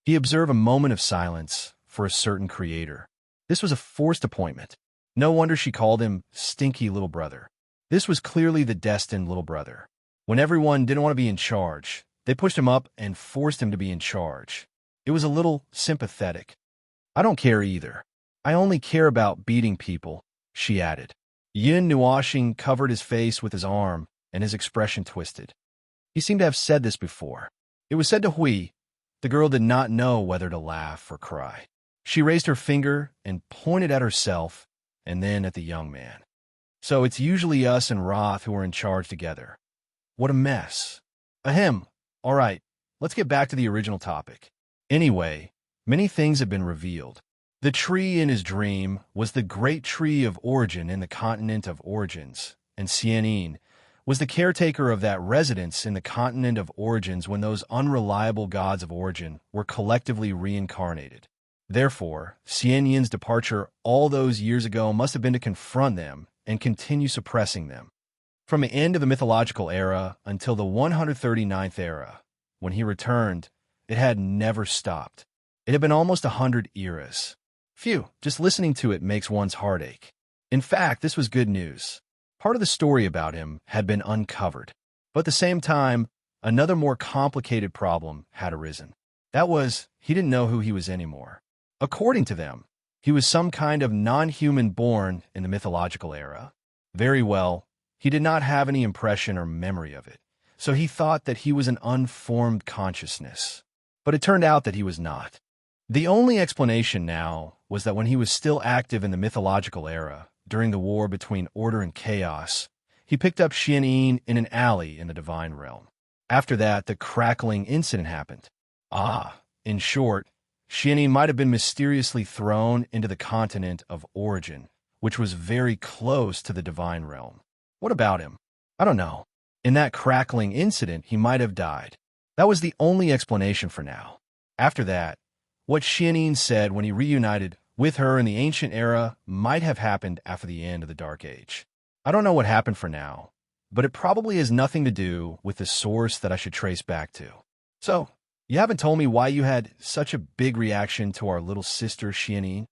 He observed a moment of silence for a certain creator. This was a forced appointment. No wonder she called him stinky little brother. This was clearly the destined little brother. When everyone didn't want to be in charge, they pushed him up and forced him to be in charge. It was a little sympathetic. I don't care either. I only care about beating people, she added. Yin Nuashing covered his face with his arm, and his expression twisted. He seemed to have said this before. It was said to Hui. The girl did not know whether to laugh or cry. She raised her finger and pointed at herself, and then at the young man. So it's usually us and Roth who are in charge together. What a mess. Ahem. All right, let's get back to the original topic. Anyway, many things have been revealed. The tree in his dream was the great tree of origin in the continent of origins, and serene was the caretaker of that residence in the continent of origins when those unreliable gods of origin were collectively reincarnated. Therefore, Serene's departure all those years ago must have been to confront them and continue suppressing them. From the end of the mythological era until the 139th era, when he returned, it had never stopped. It had been almost 100 eras. Phew, just listening to it makes one's heart ache. In fact, this was good news. Part of the story about him had been uncovered. But at the same time, another more complicated problem had arisen. That was, he didn't know who he was anymore. According to them, he was some kind of non-human born in the mythological era. Very well, he did not have any impression or memory of it, so he thought that he was an unformed consciousness. But it turned out that he was not. The only explanation now was that when he was still active in the mythological era, during the war between order and chaos, he picked up Serene in an alley in the divine realm. After that, the crackling incident happened. In short, Serene might have been mysteriously thrown into the continent of origin, which was very close to the divine realm. What about him? I don't know. In that crackling incident, he might have died. That was the only explanation for now. After that, what Serene said when he reunited with her in the ancient era might have happened after the end of the Dark Age. I don't know what happened for now, but it probably has nothing to do with the source that I should trace back to. So, you haven't told me why you had such a big reaction to our little sister Serene?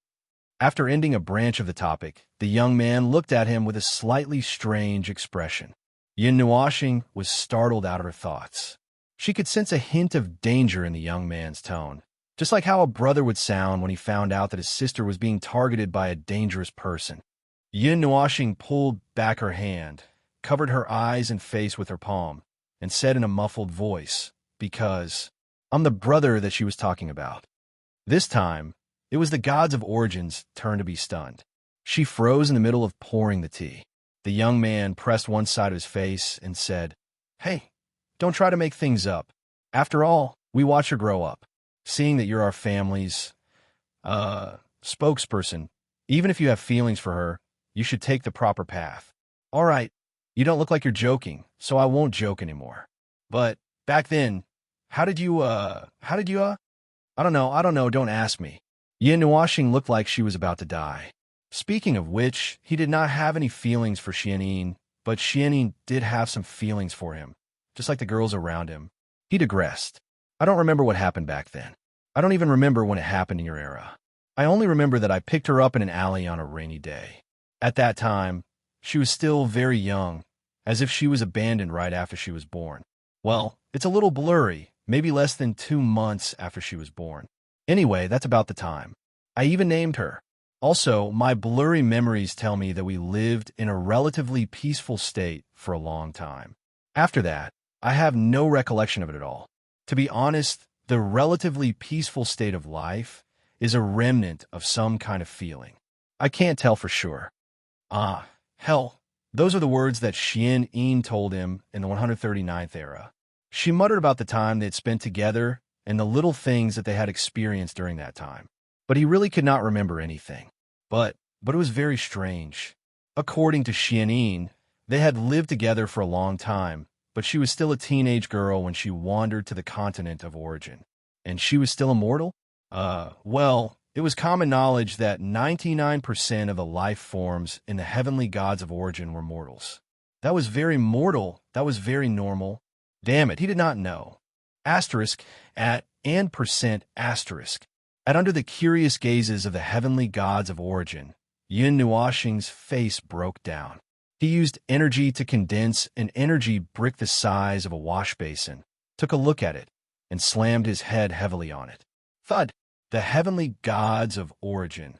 After ending a branch of the topic, the young man looked at him with a slightly strange expression. Yin Nuashing was startled out of her thoughts. She could sense a hint of danger in the young man's tone, just like how a brother would sound when he found out that his sister was being targeted by a dangerous person. Yin Nuashing pulled back her hand, covered her eyes and face with her palm, and said in a muffled voice, because I'm the brother that she was talking about. This time, it was the gods of origins' turn to be stunned. She froze in the middle of pouring the tea. The young man pressed one side of his face and said, "Hey, don't try to make things up. After all, we watch her grow up. Seeing that you're our family's, spokesperson, even if you have feelings for her, you should take the proper path. All right, you don't look like you're joking, so I won't joke anymore. But back then, how did you, I don't know, don't ask me." Yin Nuashing looked like she was about to die. Speaking of which, he did not have any feelings for Xianyin, but Xianyin did have some feelings for him, just like the girls around him. He digressed. I don't remember what happened back then. I don't even remember when it happened in your era. I only remember that I picked her up in an alley on a rainy day. At that time, she was still very young, as if she was abandoned right after she was born. Well, it's a little blurry, maybe less than 2 months after she was born. Anyway, that's about the time. I even named her. Also, my blurry memories tell me that we lived in a relatively peaceful state for a long time. After that, I have no recollection of it at all. To be honest, the relatively peaceful state of life is a remnant of some kind of feeling. I can't tell for sure. Hell, those are the words that Xian told him in the 139th era. She muttered about the time they had spent together and the little things that they had experienced during that time. But he really could not remember anything. But it was very strange. According to Xian, they had lived together for a long time, but she was still a teenage girl when she wandered to the continent of origin. And she was still immortal? Well, it was common knowledge that 99% of the life forms in the heavenly gods of origin were mortals. That was very mortal. That was very normal. Damn it, he did not know. Asterisk at and percent asterisk. At under the curious gazes of the heavenly gods of origin, Yin Nuashing's face broke down. He used energy to condense an energy brick the size of a wash basin, took a look at it, and slammed his head heavily on it. Thud! The heavenly gods of origin.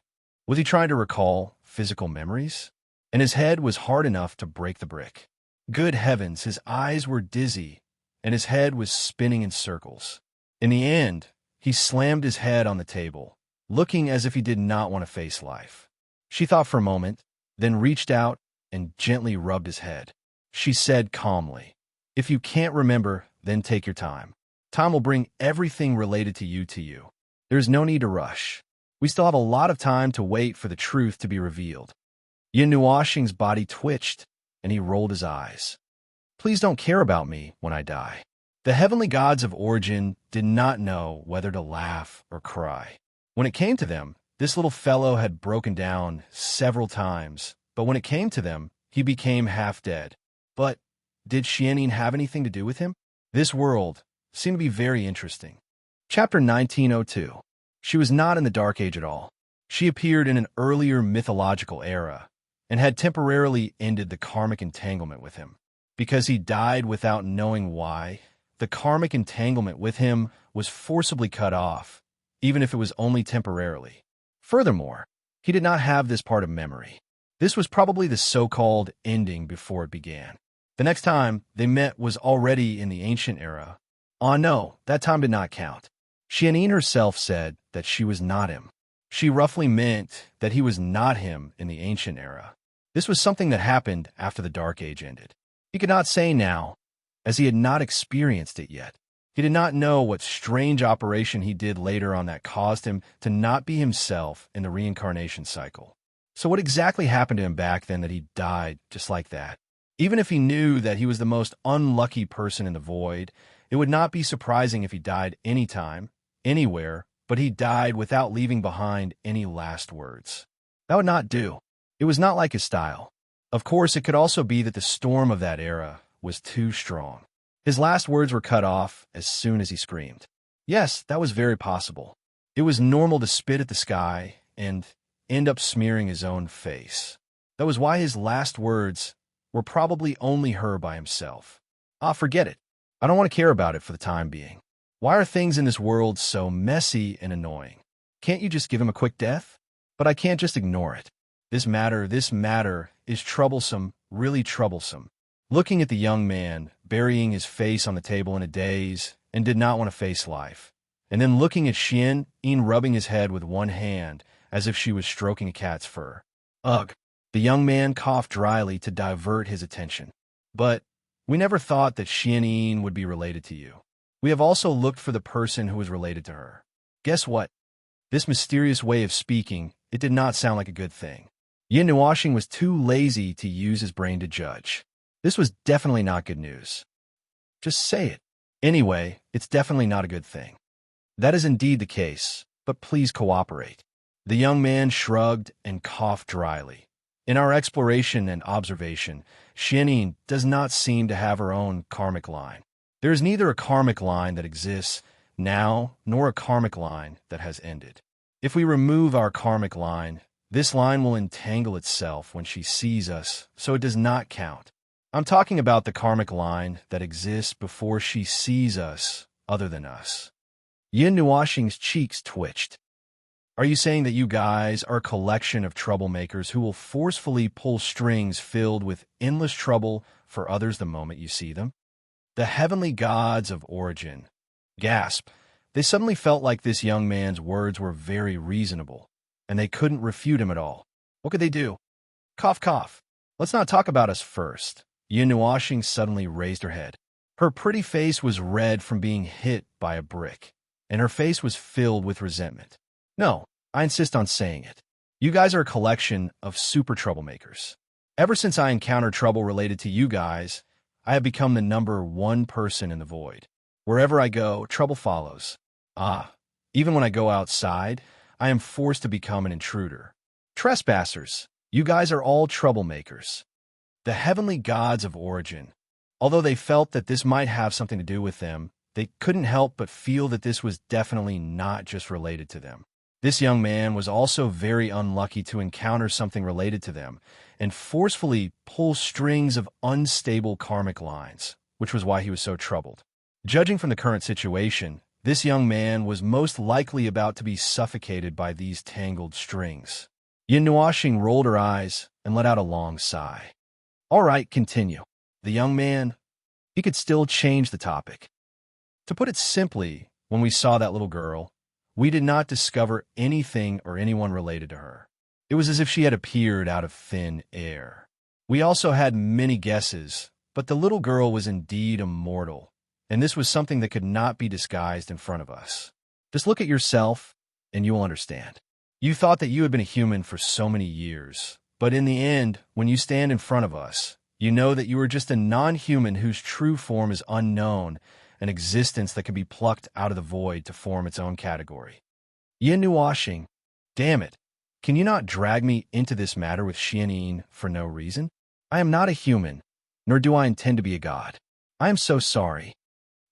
Was he trying to recall physical memories? And his head was hard enough to break the brick. Good heavens, his eyes were dizzy, and his head was spinning in circles. In the end, he slammed his head on the table, looking as if he did not want to face life. She thought for a moment, then reached out and gently rubbed his head. She said calmly, "If you can't remember, then take your time. Time will bring everything related to you. There is no need to rush. We still have a lot of time to wait for the truth to be revealed." Yin Nuoxing's body twitched, and he rolled his eyes. "Please don't care about me when I die." The heavenly gods of origin did not know whether to laugh or cry. When it came to them, this little fellow had broken down several times, but when it came to them, he became half dead. But did Xianyin have anything to do with him? This world seemed to be very interesting. Chapter 1902. She was not in the Dark Age at all. She appeared in an earlier mythological era and had temporarily ended the karmic entanglement with him. Because he died without knowing why, the karmic entanglement with him was forcibly cut off, even if it was only temporarily. Furthermore, he did not have this part of memory. This was probably the so-called ending before it began. The next time they met was already in the ancient era. No, that time did not count. Xianyin herself said that she was not him. She roughly meant that he was not him in the ancient era. This was something that happened after the Dark Age ended. He could not say now, as he had not experienced it yet. He did not know what strange operation he did later on that caused him to not be himself in the reincarnation cycle. So what exactly happened to him back then that he died just like that? Even if he knew that he was the most unlucky person in the void, it would not be surprising if he died anytime, anywhere, but he died without leaving behind any last words. That would not do. It was not like his style. Of course, it could also be that the storm of that era was too strong. His last words were cut off as soon as he screamed. Yes, that was very possible. It was normal to spit at the sky and end up smearing his own face. That was why his last words were probably only heard by himself. Forget it. I don't want to care about it for the time being. Why are things in this world so messy and annoying? Can't you just give him a quick death? But I can't just ignore it. This matter is troublesome, really troublesome. Looking at the young man, burying his face on the table in a daze, and did not want to face life. And then looking at Xianyin rubbing his head with one hand, as if she was stroking a cat's fur. Ugh. The young man coughed dryly to divert his attention. But we never thought that Xianyin would be related to you. We have also looked for the person who was related to her. Guess what? This mysterious way of speaking, it did not sound like a good thing. Yin Nuoxing was too lazy to use his brain to judge. This was definitely not good news. Just say it. Anyway, it's definitely not a good thing. That is indeed the case, but please cooperate. The young man shrugged and coughed dryly. In our exploration and observation, Xianyin does not seem to have her own karmic line. There is neither a karmic line that exists now, nor a karmic line that has ended. If we remove our karmic line, this line will entangle itself when she sees us, so it does not count. I'm talking about the karmic line that exists before she sees us, other than us. Yin Nuoxing's cheeks twitched. Are you saying that you guys are a collection of troublemakers who will forcefully pull strings filled with endless trouble for others the moment you see them? The heavenly gods of origin. Gasp. They suddenly felt like this young man's words were very reasonable, and they couldn't refute him at all. What could they do? Cough, cough. Let's not talk about us first. Yin Nuoxing suddenly raised her head. Her pretty face was red from being hit by a brick, and her face was filled with resentment. No, I insist on saying it. You guys are a collection of super troublemakers. Ever since I encountered trouble related to you guys, I have become the number one person in the void. Wherever I go, trouble follows. Even when I go outside, I am forced to become an intruder. Trespassers, you guys are all troublemakers. The heavenly gods of origin. Although they felt that this might have something to do with them, they couldn't help but feel that this was definitely not just related to them. This young man was also very unlucky to encounter something related to them and forcefully pull strings of unstable karmic lines, which was why he was so troubled. Judging from the current situation, this young man was most likely about to be suffocated by these tangled strings. Yin Nuoxing rolled her eyes and let out a long sigh. All right, continue. The young man, he could still change the topic. To put it simply, when we saw that little girl, we did not discover anything or anyone related to her. It was as if she had appeared out of thin air. We also had many guesses, but the little girl was indeed immortal, and this was something that could not be disguised in front of us. Just look at yourself, and you will understand. You thought that you had been a human for so many years, but in the end, when you stand in front of us, you know that you are just a non-human whose true form is unknown, an existence that can be plucked out of the void to form its own category. Yin Nuashing, damn it, can you not drag me into this matter with Xianyin for no reason? I am not a human, nor do I intend to be a god. I am so sorry.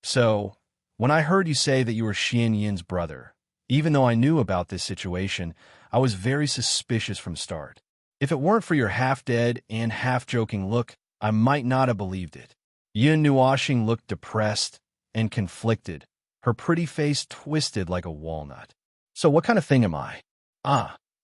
So, when I heard you say that you were Xianyin's brother, even though I knew about this situation, I was very suspicious from start. If it weren't for your half-dead and half-joking look, I might not have believed it. Yin Nuashing looked depressed and conflicted, her pretty face twisted like a walnut. So what kind of thing am I?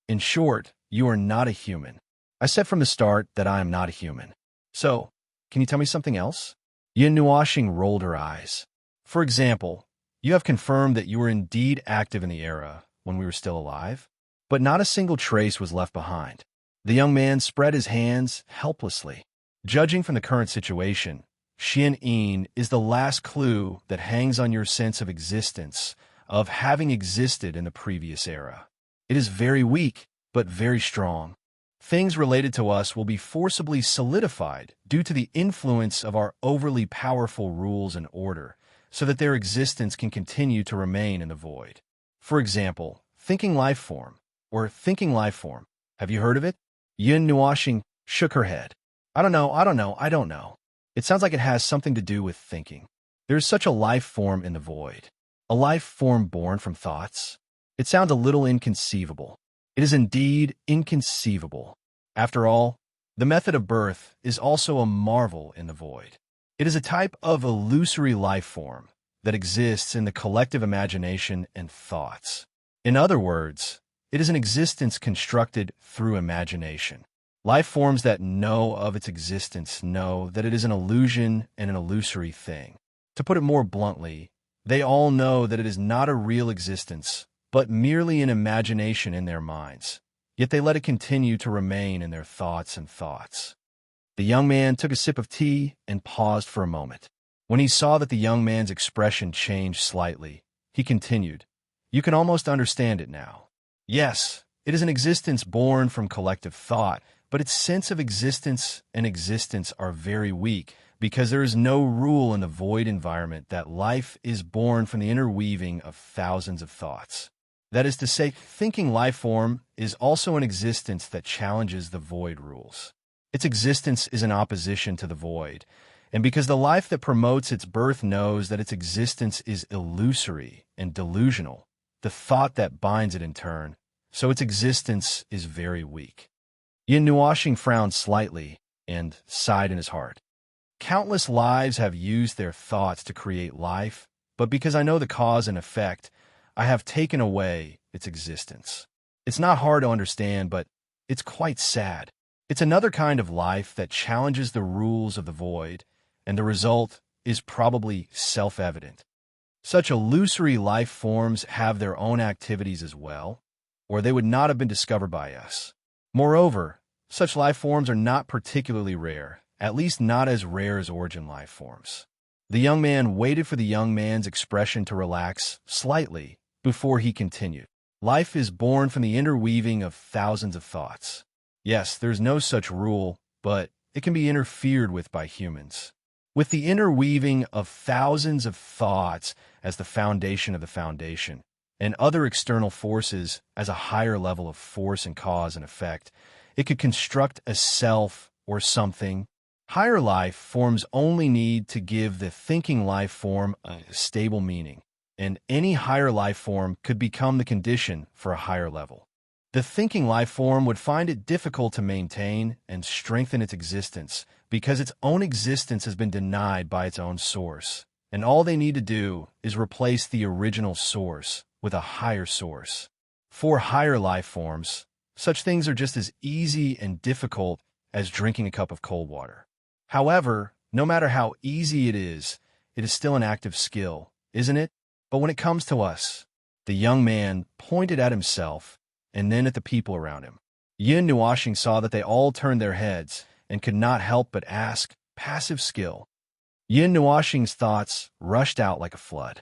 In short, you are not a human. I said from the start that I am not a human. So, can you tell me something else? Yin Nuashing rolled her eyes. For example, you have confirmed that you were indeed active in the era when we were still alive, but not a single trace was left behind. The young man spread his hands helplessly. Judging from the current situation, Xianyin is the last clue that hangs on your sense of existence, of having existed in the previous era. It is very weak, but very strong. Things related to us will be forcibly solidified due to the influence of our overly powerful rules and order, so that their existence can continue to remain in the void. For example, thinking life form, or thinking life form. Have you heard of it? Yin Nuashing shook her head. I don't know. It sounds like it has something to do with thinking. There is such a life form in the void. A life form born from thoughts. It sounds a little inconceivable. It is indeed inconceivable. After all, the method of birth is also a marvel in the void. It is a type of illusory life form that exists in the collective imagination and thoughts. In other words, it is an existence constructed through imagination. Life forms that know of its existence know that it is an illusion and an illusory thing. To put it more bluntly, they all know that it is not a real existence, but merely an imagination in their minds. Yet they let it continue to remain in their thoughts and thoughts. The young man took a sip of tea and paused for a moment. When he saw that the young man's expression changed slightly, he continued, "You can almost understand it now. Yes, it is an existence born from collective thought, but its sense of existence and existence are very weak because there is no rule in the void environment that life is born from the interweaving of thousands of thoughts. That is to say, thinking life form is also an existence that challenges the void rules. Its existence is in opposition to the void, and because the life that promotes its birth knows that its existence is illusory and delusional, the thought that binds it in turn, so its existence is very weak." Yin Nuashing frowned slightly and sighed in his heart. Countless lives have used their thoughts to create life, but because I know the cause and effect, I have taken away its existence. It's not hard to understand, but it's quite sad. It's another kind of life that challenges the rules of the void, and the result is probably self-evident. Such illusory life forms have their own activities as well, or they would not have been discovered by us. Moreover, such life forms are not particularly rare, at least not as rare as origin life forms. The young man waited for the young man's expression to relax slightly before he continued. Life is born from the interweaving of thousands of thoughts. Yes, there's no such rule, but it can be interfered with by humans. With the interweaving of thousands of thoughts as the foundation of the foundation, and other external forces as a higher level of force and cause and effect, it could construct a self or something. Higher life forms only need to give the thinking life form a stable meaning, and any higher life form could become the condition for a higher level. The thinking life form would find it difficult to maintain and strengthen its existence because its own existence has been denied by its own source, and all they need to do is replace the original source with a higher source. For higher life forms, such things are just as easy and difficult as drinking a cup of cold water. However, no matter how easy it is still an act of skill, isn't it? But when it comes to us, the young man pointed at himself and then at the people around him. Yin Nuashing saw that they all turned their heads, and could not help but ask, passive skill. Yin Nuoxing's thoughts rushed out like a flood.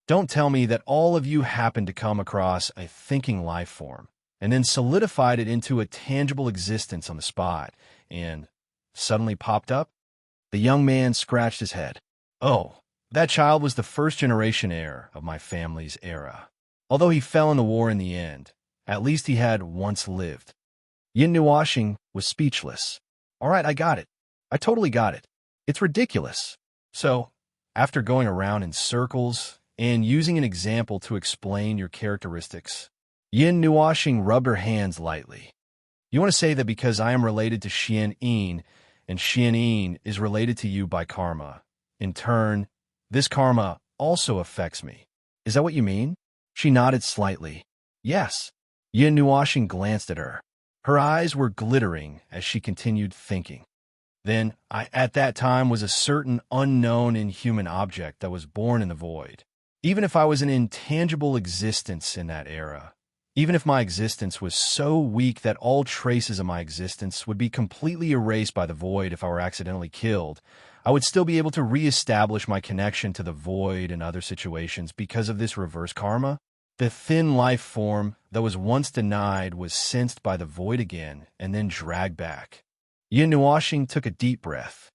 Don't tell me that all of you happened to come across a thinking life form, and then solidified it into a tangible existence on the spot, and suddenly popped up? The young man scratched his head. Oh, that child was the first-generation heir of my family's era. Although he fell in the war in the end, at least he had once lived. Yin Nuoxing was speechless. All right, I got it. I totally got it. It's ridiculous. So, after going around in circles and using an example to explain your characteristics, Yin Nuoxing rubbed her hands lightly. You want to say that because I am related to Xian Yin, and Xian Yin is related to you by karma, in turn, this karma also affects me. Is that what you mean? She nodded slightly. Yes. Yin Nuoxing glanced at her. Her eyes were glittering as she continued thinking. Then, I at that time was a certain unknown inhuman object that was born in the void. Even if I was an intangible existence in that era, even if my existence was so weak that all traces of my existence would be completely erased by the void if I were accidentally killed, I would still be able to reestablish my connection to the void in other situations because of this reverse karma. The thin life form that was once denied was sensed by the void again and then dragged back. Yin Nuoxing took a deep breath.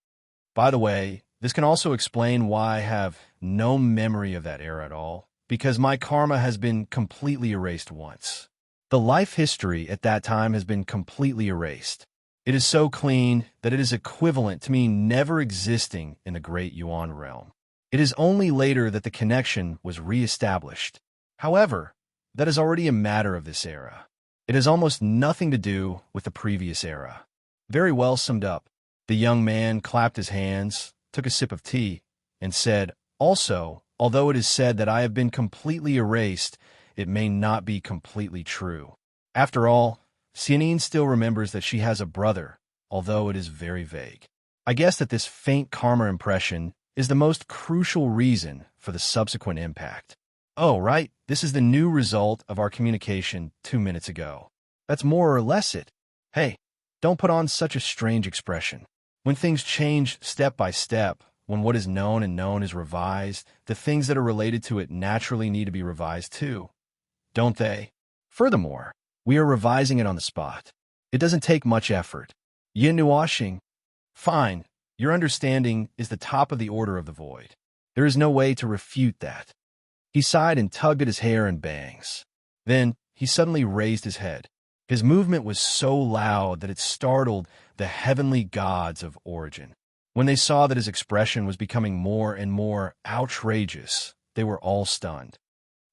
By the way, this can also explain why I have no memory of that era at all, because my karma has been completely erased once. The life history at that time has been completely erased. It is so clean that it is equivalent to me never existing in the Great Yuan realm. It is only later that the connection was re-established. However, that is already a matter of this era. It has almost nothing to do with the previous era. Very well summed up. The young man clapped his hands, took a sip of tea, and said, also, although it is said that I have been completely erased, it may not be completely true. After all, Xianyin still remembers that she has a brother, although it is very vague. I guess that this faint karma impression is the most crucial reason for the subsequent impact. Oh, right, this is the new result of our communication 2 minutes ago. That's more or less it. Hey, don't put on such a strange expression. When things change step by step, when what is known and known is revised, the things that are related to it naturally need to be revised too, don't they? Furthermore, we are revising it on the spot. It doesn't take much effort. Yin Nuoxing, fine, your understanding is the top of the order of the void. There is no way to refute that. He sighed and tugged at his hair and bangs. Then, he suddenly raised his head. His movement was so loud that it startled the heavenly gods of origin. When they saw that his expression was becoming more and more outrageous, they were all stunned.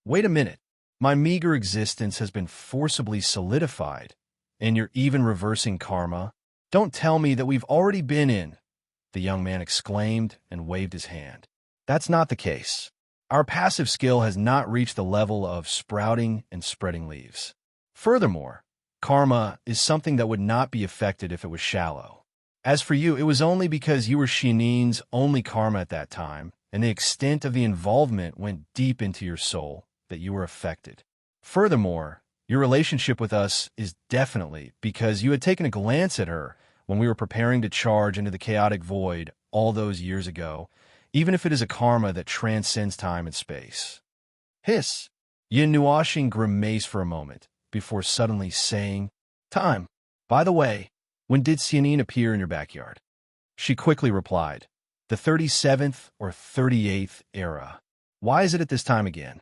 Wait a minute. My meager existence has been forcibly solidified, and you're even reversing karma? Don't tell me that we've already been in, the young man exclaimed and waved his hand. That's not the case. Our passive skill has not reached the level of sprouting and spreading leaves. Furthermore, karma is something that would not be affected if it was shallow. As for you, it was only because you were Xianin's only karma at that time, and the extent of the involvement went deep into your soul, that you were affected. Furthermore, your relationship with us is definitely because you had taken a glance at her when we were preparing to charge into the chaotic void all those years ago, even if it is a karma that transcends time and space. Hiss! Yin Nuoxing grimaced for a moment, before suddenly saying, Time. By the way, when did Xianin appear in your backyard? She quickly replied, the 37th or 38th era. Why is it at this time again?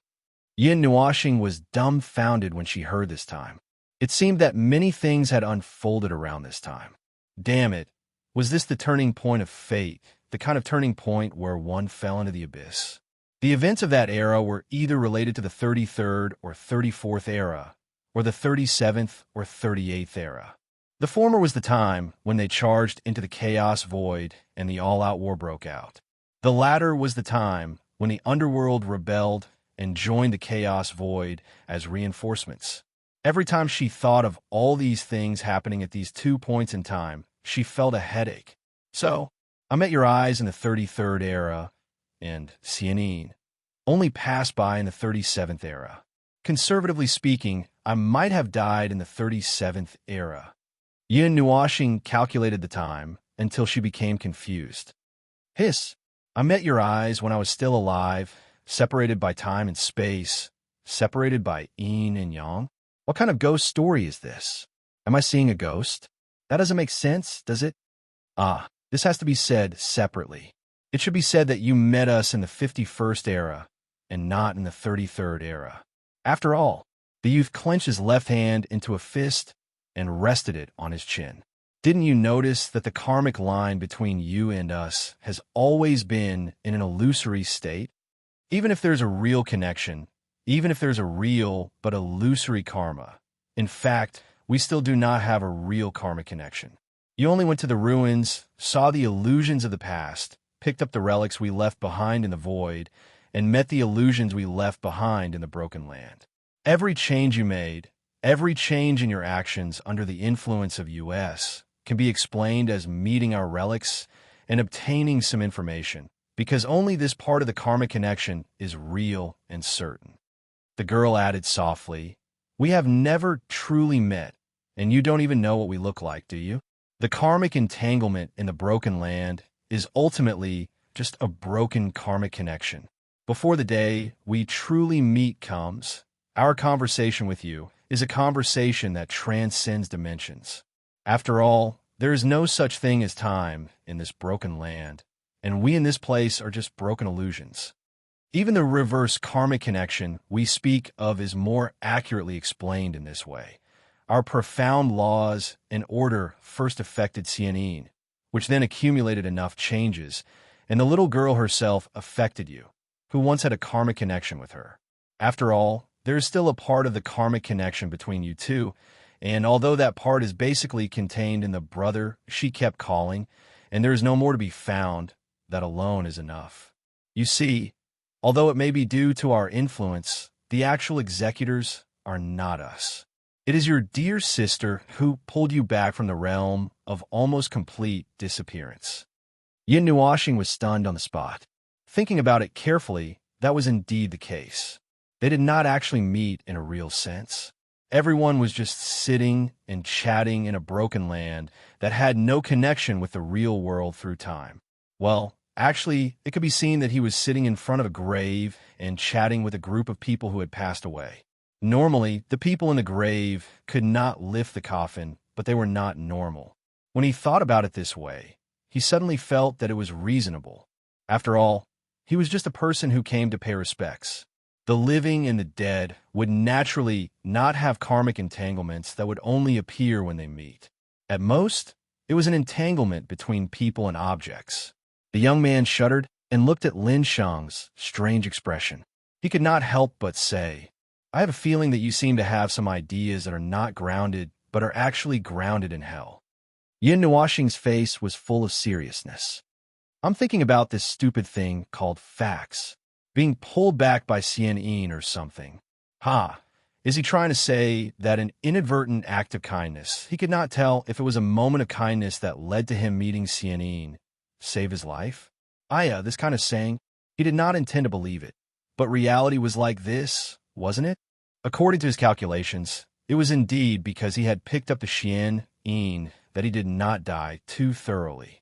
Yin Nuoxing was dumbfounded when she heard this time. It seemed that many things had unfolded around this time. Damn it, was this the turning point of fate, the kind of turning point where one fell into the abyss? The events of that era were either related to the 33rd or 34th era, or the 37th or 38th era. The former was the time when they charged into the chaos void and the all-out war broke out. The latter was the time when the underworld rebelled and joined the chaos void as reinforcements. Every time she thought of all these things happening at these 2 points in time, she felt a headache. So, I met your eyes in the 33rd era, and Xianin only passed by in the 37th era. Conservatively speaking, I might have died in the 37th era. Yin Nuashing calculated the time until she became confused. Hiss, I met your eyes when I was still alive, separated by time and space, separated by yin and yang. What kind of ghost story is this? Am I seeing a ghost? That doesn't make sense, does it? This has to be said separately. It should be said that you met us in the 51st era and not in the 33rd era. After all, the youth clenched his left hand into a fist and rested it on his chin. Didn't you notice that the karmic line between you and us has always been in an illusory state? Even if there's a real connection, even if there's a real but illusory karma, in fact, we still do not have a real karmic connection. You only went to the ruins, saw the illusions of the past, picked up the relics we left behind in the void, and met the illusions we left behind in the broken land. Every change you made, every change in your actions under the influence of US can be explained as meeting our relics and obtaining some information, because only this part of the karmic connection is real and certain. The girl added softly, we have never truly met, and you don't even know what we look like, do you? The karmic entanglement in the broken land is ultimately just a broken karmic connection. Before the day we truly meet comes, our conversation with you is a conversation that transcends dimensions. After all, there is no such thing as time in this broken land, and we in this place are just broken illusions. Even the reverse karmic connection we speak of is more accurately explained in this way. Our profound laws and order first affected serene, which then accumulated enough changes, and the little girl herself affected you, who once had a karmic connection with her. After all, there is still a part of the karmic connection between you two, and although that part is basically contained in the brother she kept calling, and there is no more to be found, that alone is enough. You see, although it may be due to our influence, the actual executors are not us. It is your dear sister who pulled you back from the realm of almost complete disappearance. Yin Nuashing was stunned on the spot. Thinking about it carefully, that was indeed the case. They did not actually meet in a real sense. Everyone was just sitting and chatting in a broken land that had no connection with the real world through time. Well, actually, it could be seen that he was sitting in front of a grave and chatting with a group of people who had passed away. Normally, the people in the grave could not lift the coffin, but they were not normal. When he thought about it this way, he suddenly felt that it was reasonable. After all, he was just a person who came to pay respects. The living and the dead would naturally not have karmic entanglements that would only appear when they meet. At most, it was an entanglement between people and objects. The young man shuddered and looked at Lin Shang's strange expression. He could not help but say, I have a feeling that you seem to have some ideas that are not grounded, but are actually grounded in hell. Yin Nuashing's face was full of seriousness. I'm thinking about this stupid thing called facts, being pulled back by serene or something. Is he trying to say that an inadvertent act of kindness, he could not tell if it was a moment of kindness that led to him meeting serene, save his life? This kind of saying, he did not intend to believe it. But reality was like this, wasn't it? According to his calculations, it was indeed because he had picked up the Xian Yin that he did not die too thoroughly.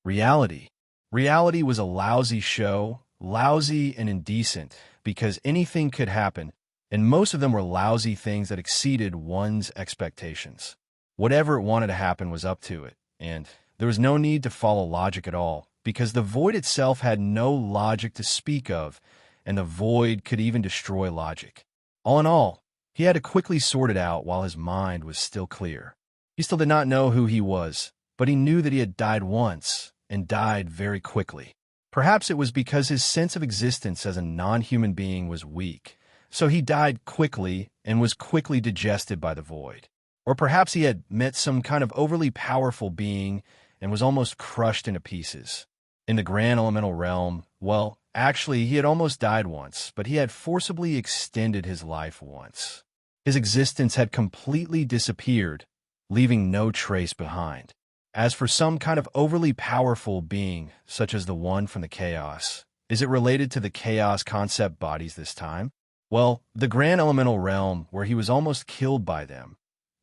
Reality. Reality was a lousy show, lousy and indecent, because anything could happen, and most of them were lousy things that exceeded one's expectations. Whatever it wanted to happen was up to it, and there was no need to follow logic at all, because the void itself had no logic to speak of, and the void could even destroy logic. All in all, he had to quickly sort it out while his mind was still clear. He still did not know who he was, but he knew that he had died once, and died very quickly. Perhaps it was because his sense of existence as a non-human being was weak, so he died quickly and was quickly digested by the void. Or perhaps he had met some kind of overly powerful being and was almost crushed into pieces. In the grand elemental realm, well, actually, he had almost died once, but he had forcibly extended his life once. His existence had completely disappeared, leaving no trace behind. As for some kind of overly powerful being, such as the one from the chaos, is it related to the chaos concept bodies this time? Well, the grand elemental realm, where he was almost killed by them,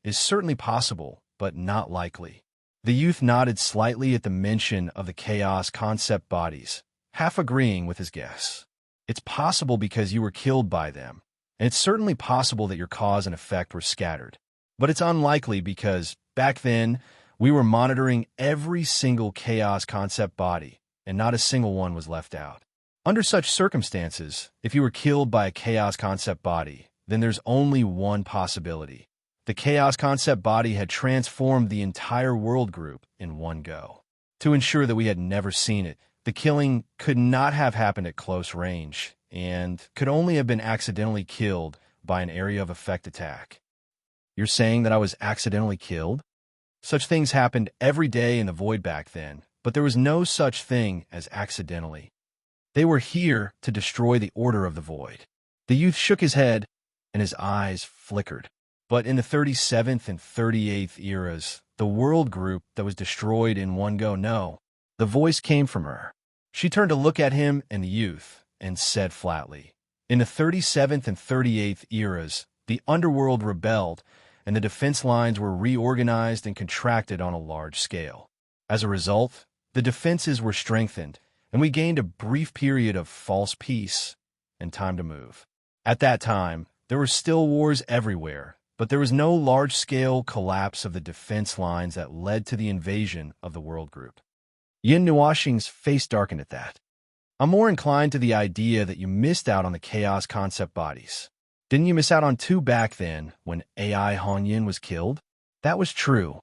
is certainly possible, but not likely. The youth nodded slightly at the mention of the chaos concept bodies, half agreeing with his guess. It's possible because you were killed by them, and it's certainly possible that your cause and effect were scattered. But it's unlikely because, back then, we were monitoring every single chaos concept body, and not a single one was left out. Under such circumstances, if you were killed by a chaos concept body, then there's only one possibility. The chaos concept body had transformed the entire world group in one go. To ensure that we had never seen it, the killing could not have happened at close range, and could only have been accidentally killed by an area of effect attack. You're saying that I was accidentally killed? Such things happened every day in the void back then, but there was no such thing as accidentally. They were here to destroy the order of the void. The youth shook his head, and his eyes flickered. But in the 37th and 38th eras, the world group that was destroyed in one go, no. The voice came from her. She turned to look at him and the youth, and said flatly, in the 37th and 38th eras, the underworld rebelled, and the defense lines were reorganized and contracted on a large scale. As a result, the defenses were strengthened, and we gained a brief period of false peace and time to move. At that time, there were still wars everywhere, but there was no large-scale collapse of the defense lines that led to the invasion of the world group. Yin Nuoxing's face darkened at that. I'm more inclined to the idea that you missed out on the chaos concept bodies. Didn't you miss out on two back then when AI Honyin was killed? That was true.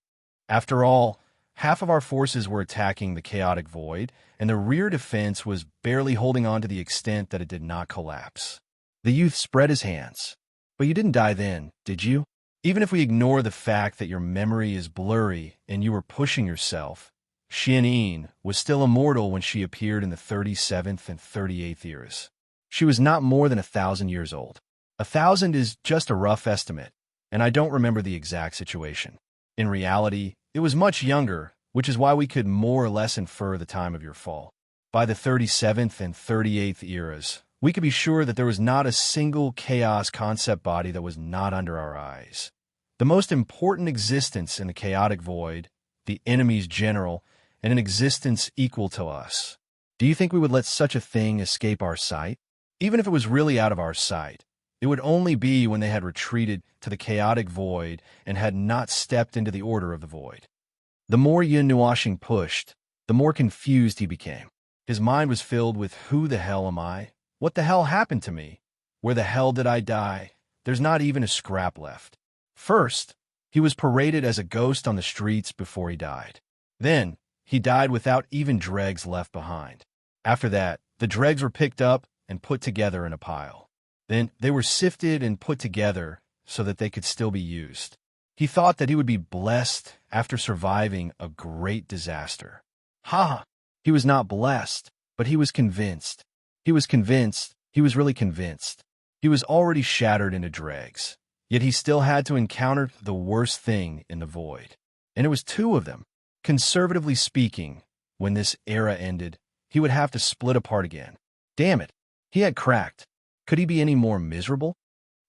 After all, half of our forces were attacking the chaotic void, and the rear defense was barely holding on to the extent that it did not collapse. The youth spread his hands. But you didn't die then, did you? Even if we ignore the fact that your memory is blurry and you were pushing yourself, Xianyin was still immortal when she appeared in the 37th and 38th eras. She was not more than 1,000 years old. 1,000 is just a rough estimate, and I don't remember the exact situation. In reality, it was much younger, which is why we could more or less infer the time of your fall. By the 37th and 38th eras, we could be sure that there was not a single chaos concept body that was not under our eyes. The most important existence in the chaotic void, the enemy's general, and an existence equal to us. Do you think we would let such a thing escape our sight? Even if it was really out of our sight, it would only be when they had retreated to the chaotic void and had not stepped into the order of the void. The more Yin Nuoxing pushed, the more confused he became. His mind was filled with who the hell am I? What the hell happened to me? Where the hell did I die? There's not even a scrap left. First, he was paraded as a ghost on the streets before he died. Then, he died without even dregs left behind. After that, the dregs were picked up and put together in a pile. Then, they were sifted and put together so that they could still be used. He thought that he would be blessed after surviving a great disaster. Ha! He was not blessed, but he was convinced. He was convinced, he was really convinced. He was already shattered into dregs, yet he still had to encounter the worst thing in the void. And it was two of them. Conservatively speaking, when this era ended, he would have to split apart again. Damn it, he had cracked. Could he be any more miserable?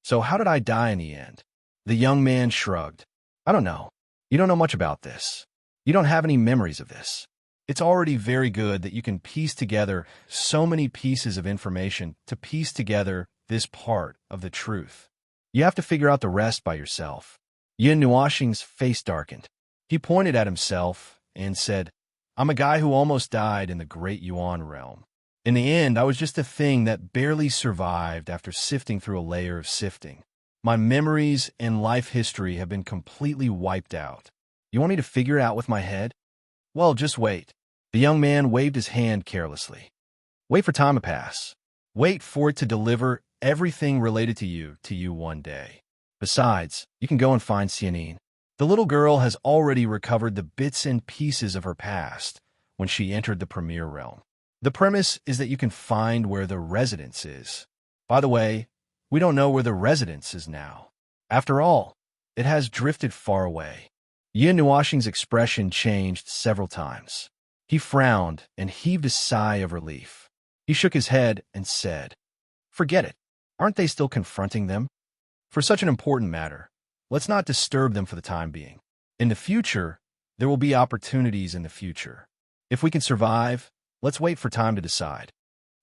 So how did I die in the end? The young man shrugged. I don't know. You don't know much about this. You don't have any memories of this. It's already very good that you can piece together so many pieces of information to piece together this part of the truth. You have to figure out the rest by yourself. Yin Nuoxing's face darkened. He pointed at himself and said, I'm a guy who almost died in the Great Yuan realm. In the end, I was just a thing that barely survived after sifting through a layer of sifting. My memories and life history have been completely wiped out. You want me to figure it out with my head? Well, just wait. The young man waved his hand carelessly. Wait for time to pass. Wait for it to deliver everything related to you one day. Besides, you can go and find Xianyin. The little girl has already recovered the bits and pieces of her past when she entered the Premier Realm. The premise is that you can find where the residence is. By the way, we don't know where the residence is now. After all, it has drifted far away. Yin Nuoxing's expression changed several times. He frowned and heaved a sigh of relief. He shook his head and said, Forget it. Aren't they still confronting them? For such an important matter, let's not disturb them for the time being. In the future, there will be opportunities in the future. If we can survive, let's wait for time to decide.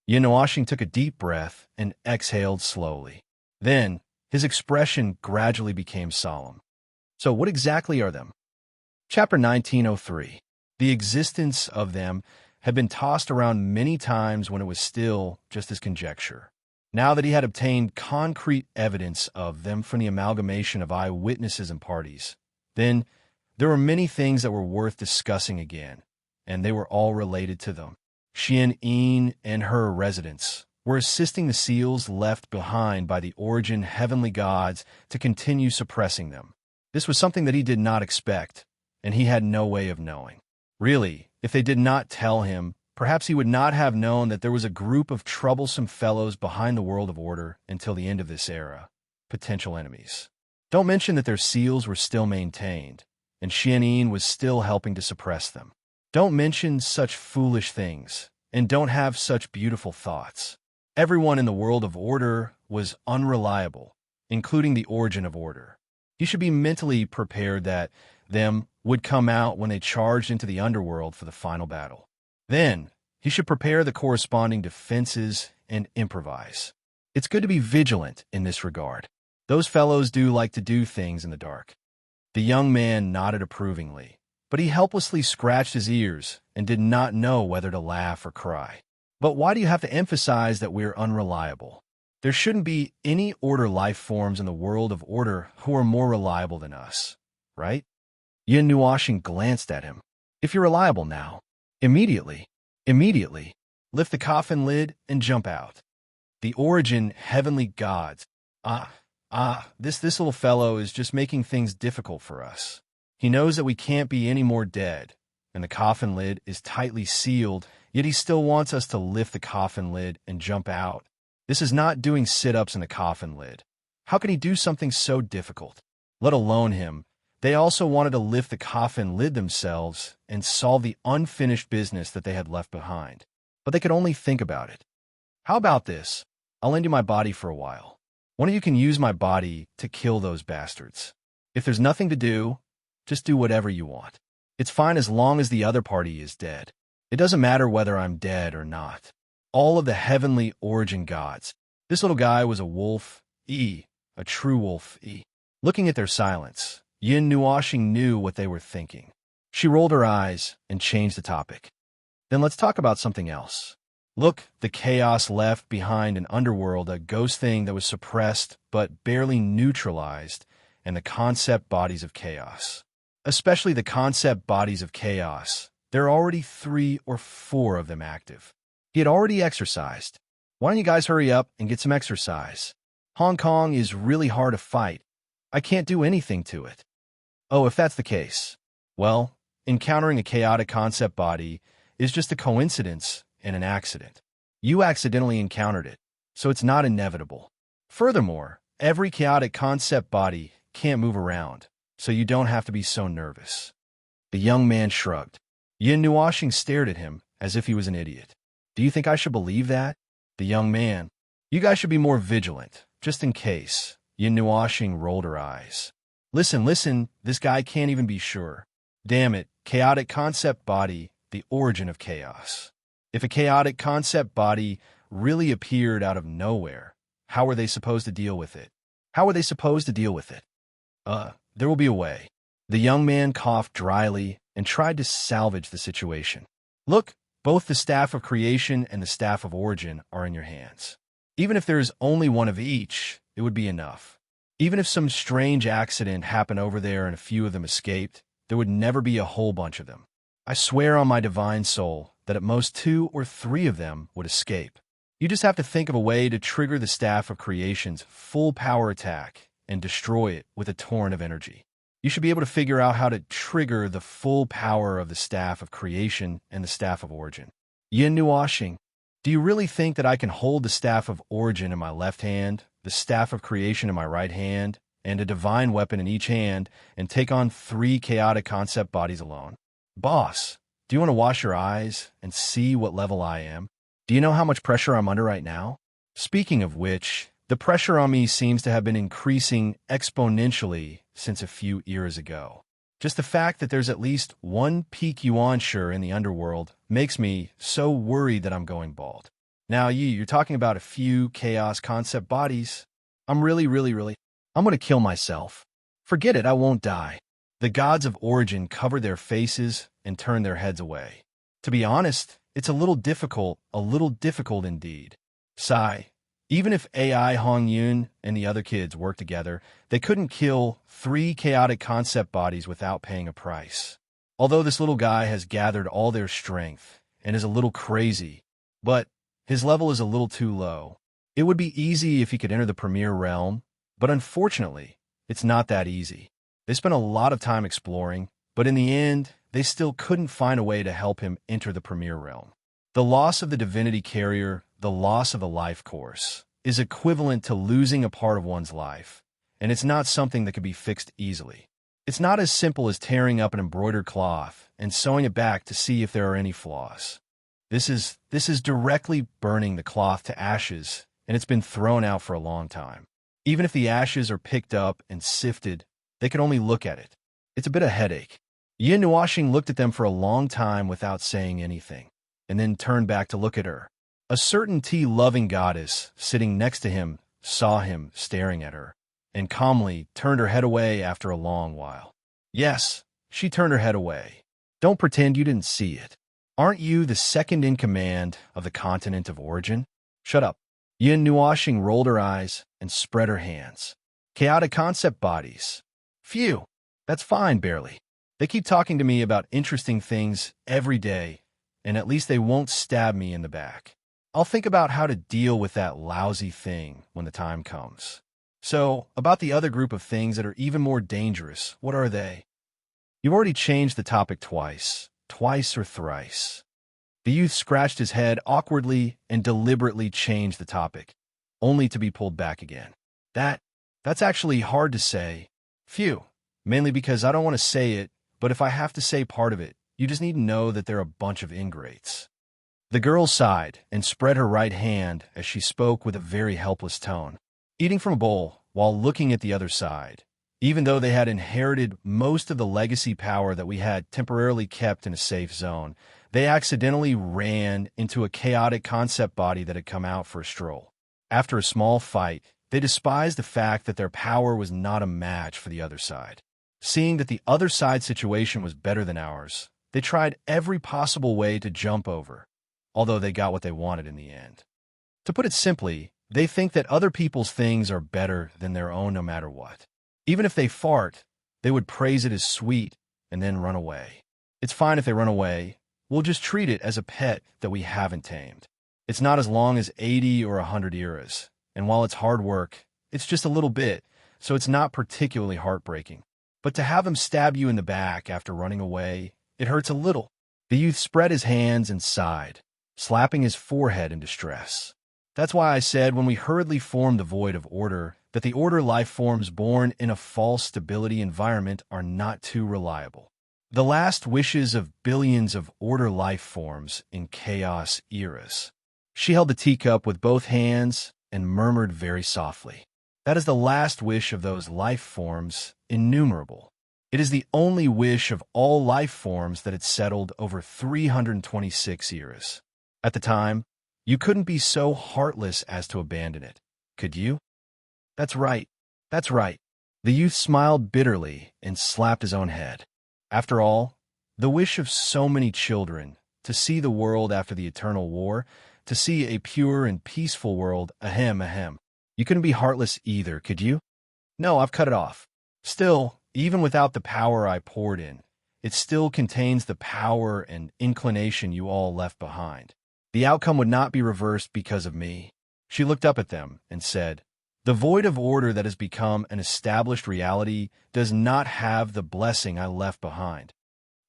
Yin took a deep breath and exhaled slowly. Then, his expression gradually became solemn. So what exactly are them? Chapter 1903. The existence of them had been tossed around many times when it was still just his conjecture. Now that he had obtained concrete evidence of them from the amalgamation of eyewitnesses and parties, then there were many things that were worth discussing again, and they were all related to them. Xian and her residents were assisting the seals left behind by the origin heavenly gods to continue suppressing them. This was something that he did not expect, and he had no way of knowing. Really, if they did not tell him, perhaps he would not have known that there was a group of troublesome fellows behind the world of order until the end of this era, potential enemies. Don't mention that their seals were still maintained, and Xian was still helping to suppress them. Don't mention such foolish things, and don't have such beautiful thoughts. Everyone in the world of order was unreliable, including the origin of order. You should be mentally prepared that them would come out when they charged into the underworld for the final battle. Then, he should prepare the corresponding defenses and improvise. It's good to be vigilant in this regard. Those fellows do like to do things in the dark. The young man nodded approvingly, but he helplessly scratched his ears and did not know whether to laugh or cry. But why do you have to emphasize that we're unreliable? There shouldn't be any order life forms in the world of order who are more reliable than us, right? Yin glanced at him. If you're reliable now, immediately, lift the coffin lid and jump out. The origin heavenly gods. This little fellow is just making things difficult for us. He knows that we can't be any more dead, and the coffin lid is tightly sealed, yet he still wants us to lift the coffin lid and jump out. This is not doing sit-ups in the coffin lid. How can he do something so difficult? Let alone him. They also wanted to lift the coffin lid themselves and solve the unfinished business that they had left behind. But they could only think about it. How about this? I'll lend you my body for a while. One of you can use my body to kill those bastards. If there's nothing to do, just do whatever you want. It's fine as long as the other party is dead. It doesn't matter whether I'm dead or not. All of the heavenly origin gods. This little guy was a wolf, a true wolf, Looking at their silence, Yin knew what they were thinking. She rolled her eyes and changed the topic. Then let's talk about something else. Look, the chaos left behind an underworld, a ghost thing that was suppressed but barely neutralized, and the concept bodies of chaos. Especially the concept bodies of chaos. There are already 3 or 4 of them active. He had already exercised. Why don't you guys hurry up and get some exercise? Hong Kong is really hard to fight. I can't do anything to it. Oh, if that's the case, well, encountering a chaotic concept body is just a coincidence and an accident. You accidentally encountered it, so it's not inevitable. Furthermore, every chaotic concept body can't move around, so you don't have to be so nervous. The young man shrugged. Yin stared at him as if he was an idiot. Do you think I should believe that? The young man. You guys should be more vigilant, just in case. Yin rolled her eyes. Listen, this guy can't even be sure. Damn it, chaotic concept body, the origin of chaos. If a chaotic concept body really appeared out of nowhere, how were they supposed to deal with it? There will be a way. The young man coughed dryly and tried to salvage the situation. Look, both the staff of creation and the staff of origin are in your hands. Even if there is only one of each, it would be enough. Even if some strange accident happened over there and a few of them escaped, there would never be a whole bunch of them. I swear on my divine soul that at most 2 or 3 of them would escape. You just have to think of a way to trigger the staff of creation's full power attack and destroy it with a torrent of energy. You should be able to figure out how to trigger the full power of the staff of creation and the staff of origin. Yin do you really think that I can hold the staff of origin in my left hand, the staff of creation in my right hand, and a divine weapon in each hand, and take on 3 chaotic concept bodies alone? Boss, do you want to wash your eyes and see what level I am? Do you know how much pressure I'm under right now? Speaking of which, the pressure on me seems to have been increasing exponentially since a few eras ago. Just the fact that there's at least one peak yuansure in the underworld makes me so worried that I'm going bald. Now, you're talking about a few chaos concept bodies. I'm I'm gonna kill myself. Forget it, I won't die. The gods of origin cover their faces and turn their heads away. To be honest, it's a little difficult indeed. Sigh. Even if AI Hong Yun and the other kids worked together, they couldn't kill 3 chaotic concept bodies without paying a price. Although this little guy has gathered all their strength and is a little crazy, but his level is a little too low. It would be easy if he could enter the Premier Realm, but unfortunately, it's not that easy. They spent a lot of time exploring, but in the end, they still couldn't find a way to help him enter the Premier Realm. The loss of the divinity carrier, the loss of a life course, is equivalent to losing a part of one's life, and it's not something that can be fixed easily. It's not as simple as tearing up an embroidered cloth and sewing it back to see if there are any flaws. This is directly burning the cloth to ashes, and it's been thrown out for a long time. Even if the ashes are picked up and sifted, they can only look at it. It's a bit of a headache. Yin Nuoxing looked at them for a long time without saying anything, and then turned back to look at her. A certain tea-loving goddess sitting next to him saw him staring at her, and calmly turned her head away after a long while. Yes, she turned her head away. Don't pretend you didn't see it. Aren't you the second in command of the continent of origin? Shut up. Yin Nuoxing rolled her eyes and spread her hands. Chaotic concept bodies. Phew, that's fine, barely. They keep talking to me about interesting things every day, and at least they won't stab me in the back. I'll think about how to deal with that lousy thing when the time comes. So, about the other group of things that are even more dangerous, what are they? You've already changed the topic twice or thrice. The youth scratched his head awkwardly and deliberately changed the topic, only to be pulled back again. That's actually hard to say. Phew, mainly because I don't want to say it, but if I have to say part of it, you just need to know that they're a bunch of ingrates. The girl sighed and spread her right hand as she spoke with a very helpless tone, eating from a bowl while looking at the other side. Even though they had inherited most of the legacy power that we had temporarily kept in a safe zone, they accidentally ran into a chaotic concept body that had come out for a stroll. After a small fight, they despised the fact that their power was not a match for the other side. Seeing that the other side's situation was better than ours, they tried every possible way to jump over, although they got what they wanted in the end. To put it simply, they think that other people's things are better than their own no matter what. Even if they fart, they would praise it as sweet and then run away. It's fine if they run away. We'll just treat it as a pet that we haven't tamed. It's not as long as 80 or 100 eras, and while it's hard work, it's just a little bit, so it's not particularly heartbreaking. But to have him stab you in the back after running away, it hurts a little. The youth spread his hands and sighed, slapping his forehead in distress. That's why I said when we hurriedly formed the void of order that the order life forms born in a false stability environment are not too reliable. The last wishes of billions of order life forms in chaos eras. She held the teacup with both hands and murmured very softly. That is the last wish of those life forms, innumerable. It is the only wish of all life forms that had settled over 326 eras. At the time, you couldn't be so heartless as to abandon it, could you? That's right. The youth smiled bitterly and slapped his own head. After all, the wish of so many children, to see the world after the eternal war, to see a pure and peaceful world, ahem. You couldn't be heartless either, could you? No, I've cut it off. Still, even without the power I poured in, it still contains the power and inclination you all left behind. The outcome would not be reversed because of me. She looked up at them and said, "The void of order that has become an established reality does not have the blessing I left behind."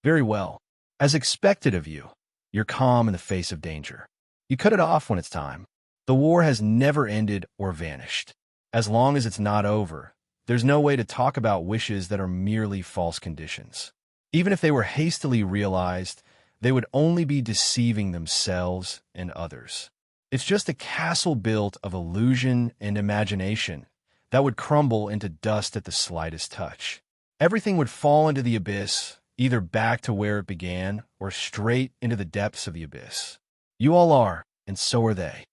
Very well. As expected of you, you're calm in the face of danger. You cut it off when it's time. The war has never ended or vanished. As long as it's not over, there's no way to talk about wishes that are merely false conditions. Even if they were hastily realized, they would only be deceiving themselves and others. It's just a castle built of illusion and imagination that would crumble into dust at the slightest touch. Everything would fall into the abyss, either back to where it began or straight into the depths of the abyss. You all are, and so are they.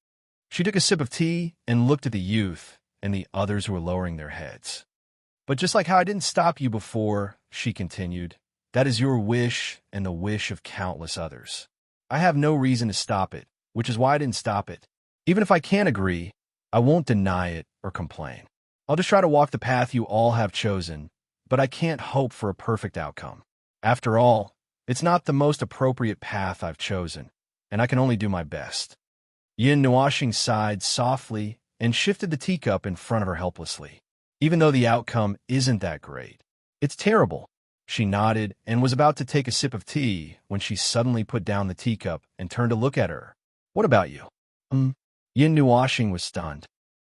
She took a sip of tea and looked at the youth and the others who were lowering their heads. But just like how I didn't stop you before, she continued, that is your wish and the wish of countless others. I have no reason to stop it, which is why I didn't stop it. Even if I can't agree, I won't deny it or complain. I'll just try to walk the path you all have chosen, but I can't hope for a perfect outcome. After all, it's not the most appropriate path I've chosen, and I can only do my best. Yin Nuashing sighed softly and shifted the teacup in front of her helplessly. Even though the outcome isn't that great, it's terrible. She nodded and was about to take a sip of tea when she suddenly put down the teacup and turned to look at her. What about you? Yin Nuashing was stunned.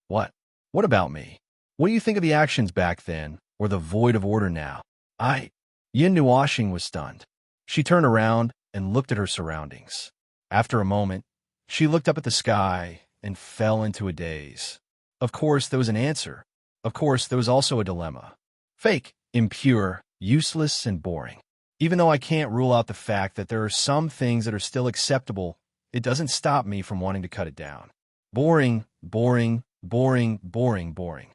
What? What about me? What do you think of the actions back then, or the void of order now? Yin Nuashing was stunned. She turned around and looked at her surroundings. After a moment, she looked up at the sky and fell into a daze. Of course, there was an answer. Of course, there was also a dilemma. Fake, impure, useless, and boring. Even though I can't rule out the fact that there are some things that are still acceptable, it doesn't stop me from wanting to cut it down. Boring, boring, boring, boring, boring.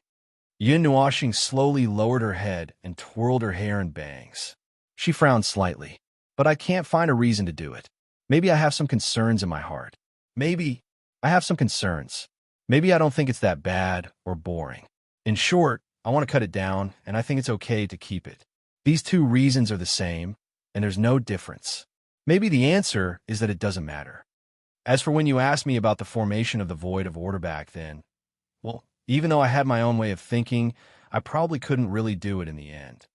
Yin Nuashing slowly lowered her head and twirled her hair in bangs. She frowned slightly. But I can't find a reason to do it. Maybe I have some concerns in my heart. Maybe I have some concerns. Maybe I don't think it's that bad or boring. In short, I want to cut it down, and I think it's okay to keep it. These two reasons are the same, and there's no difference. Maybe the answer is that it doesn't matter. As for when you asked me about the formation of the void of order back then, well, even though I had my own way of thinking, I probably couldn't really do it in the end.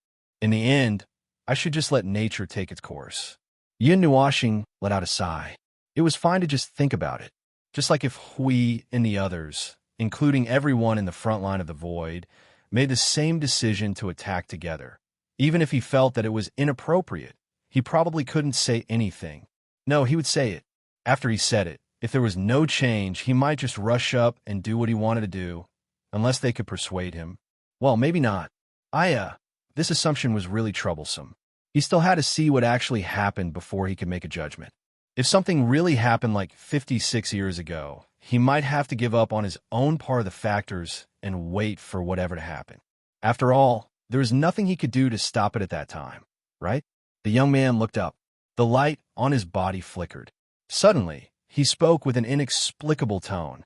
In the end, I should just let nature take its course. Yin Nuashing let out a sigh. It was fine to just think about it. Just like if Hui and the others, including everyone in the front line of the void, made the same decision to attack together. Even if he felt that it was inappropriate, he probably couldn't say anything. No, he would say it. After he said it, if there was no change, he might just rush up and do what he wanted to do, unless they could persuade him. Well, maybe not. This assumption was really troublesome. He still had to see what actually happened before he could make a judgment. If something really happened like 56 years ago, he might have to give up on his own part of the factors and wait for whatever to happen. After all, there was nothing he could do to stop it at that time, right? The young man looked up. The light on his body flickered. Suddenly, he spoke with an inexplicable tone.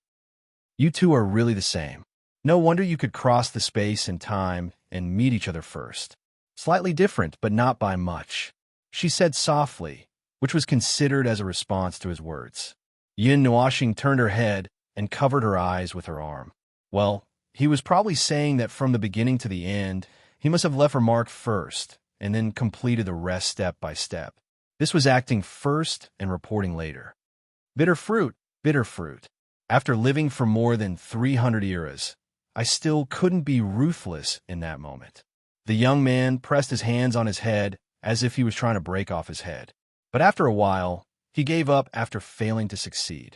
You two are really the same. No wonder you could cross the space and time and meet each other first. Slightly different, but not by much, she said softly, which was considered as a response to his words. Yin Nuashing turned her head and covered her eyes with her arm. Well, he was probably saying that from the beginning to the end, he must have left her mark first and then completed the rest step by step. This was acting first and reporting later. Bitter fruit, bitter fruit. After living for more than 300 eras, I still couldn't be ruthless in that moment. The young man pressed his hands on his head as if he was trying to break off his head. But after a while, he gave up after failing to succeed.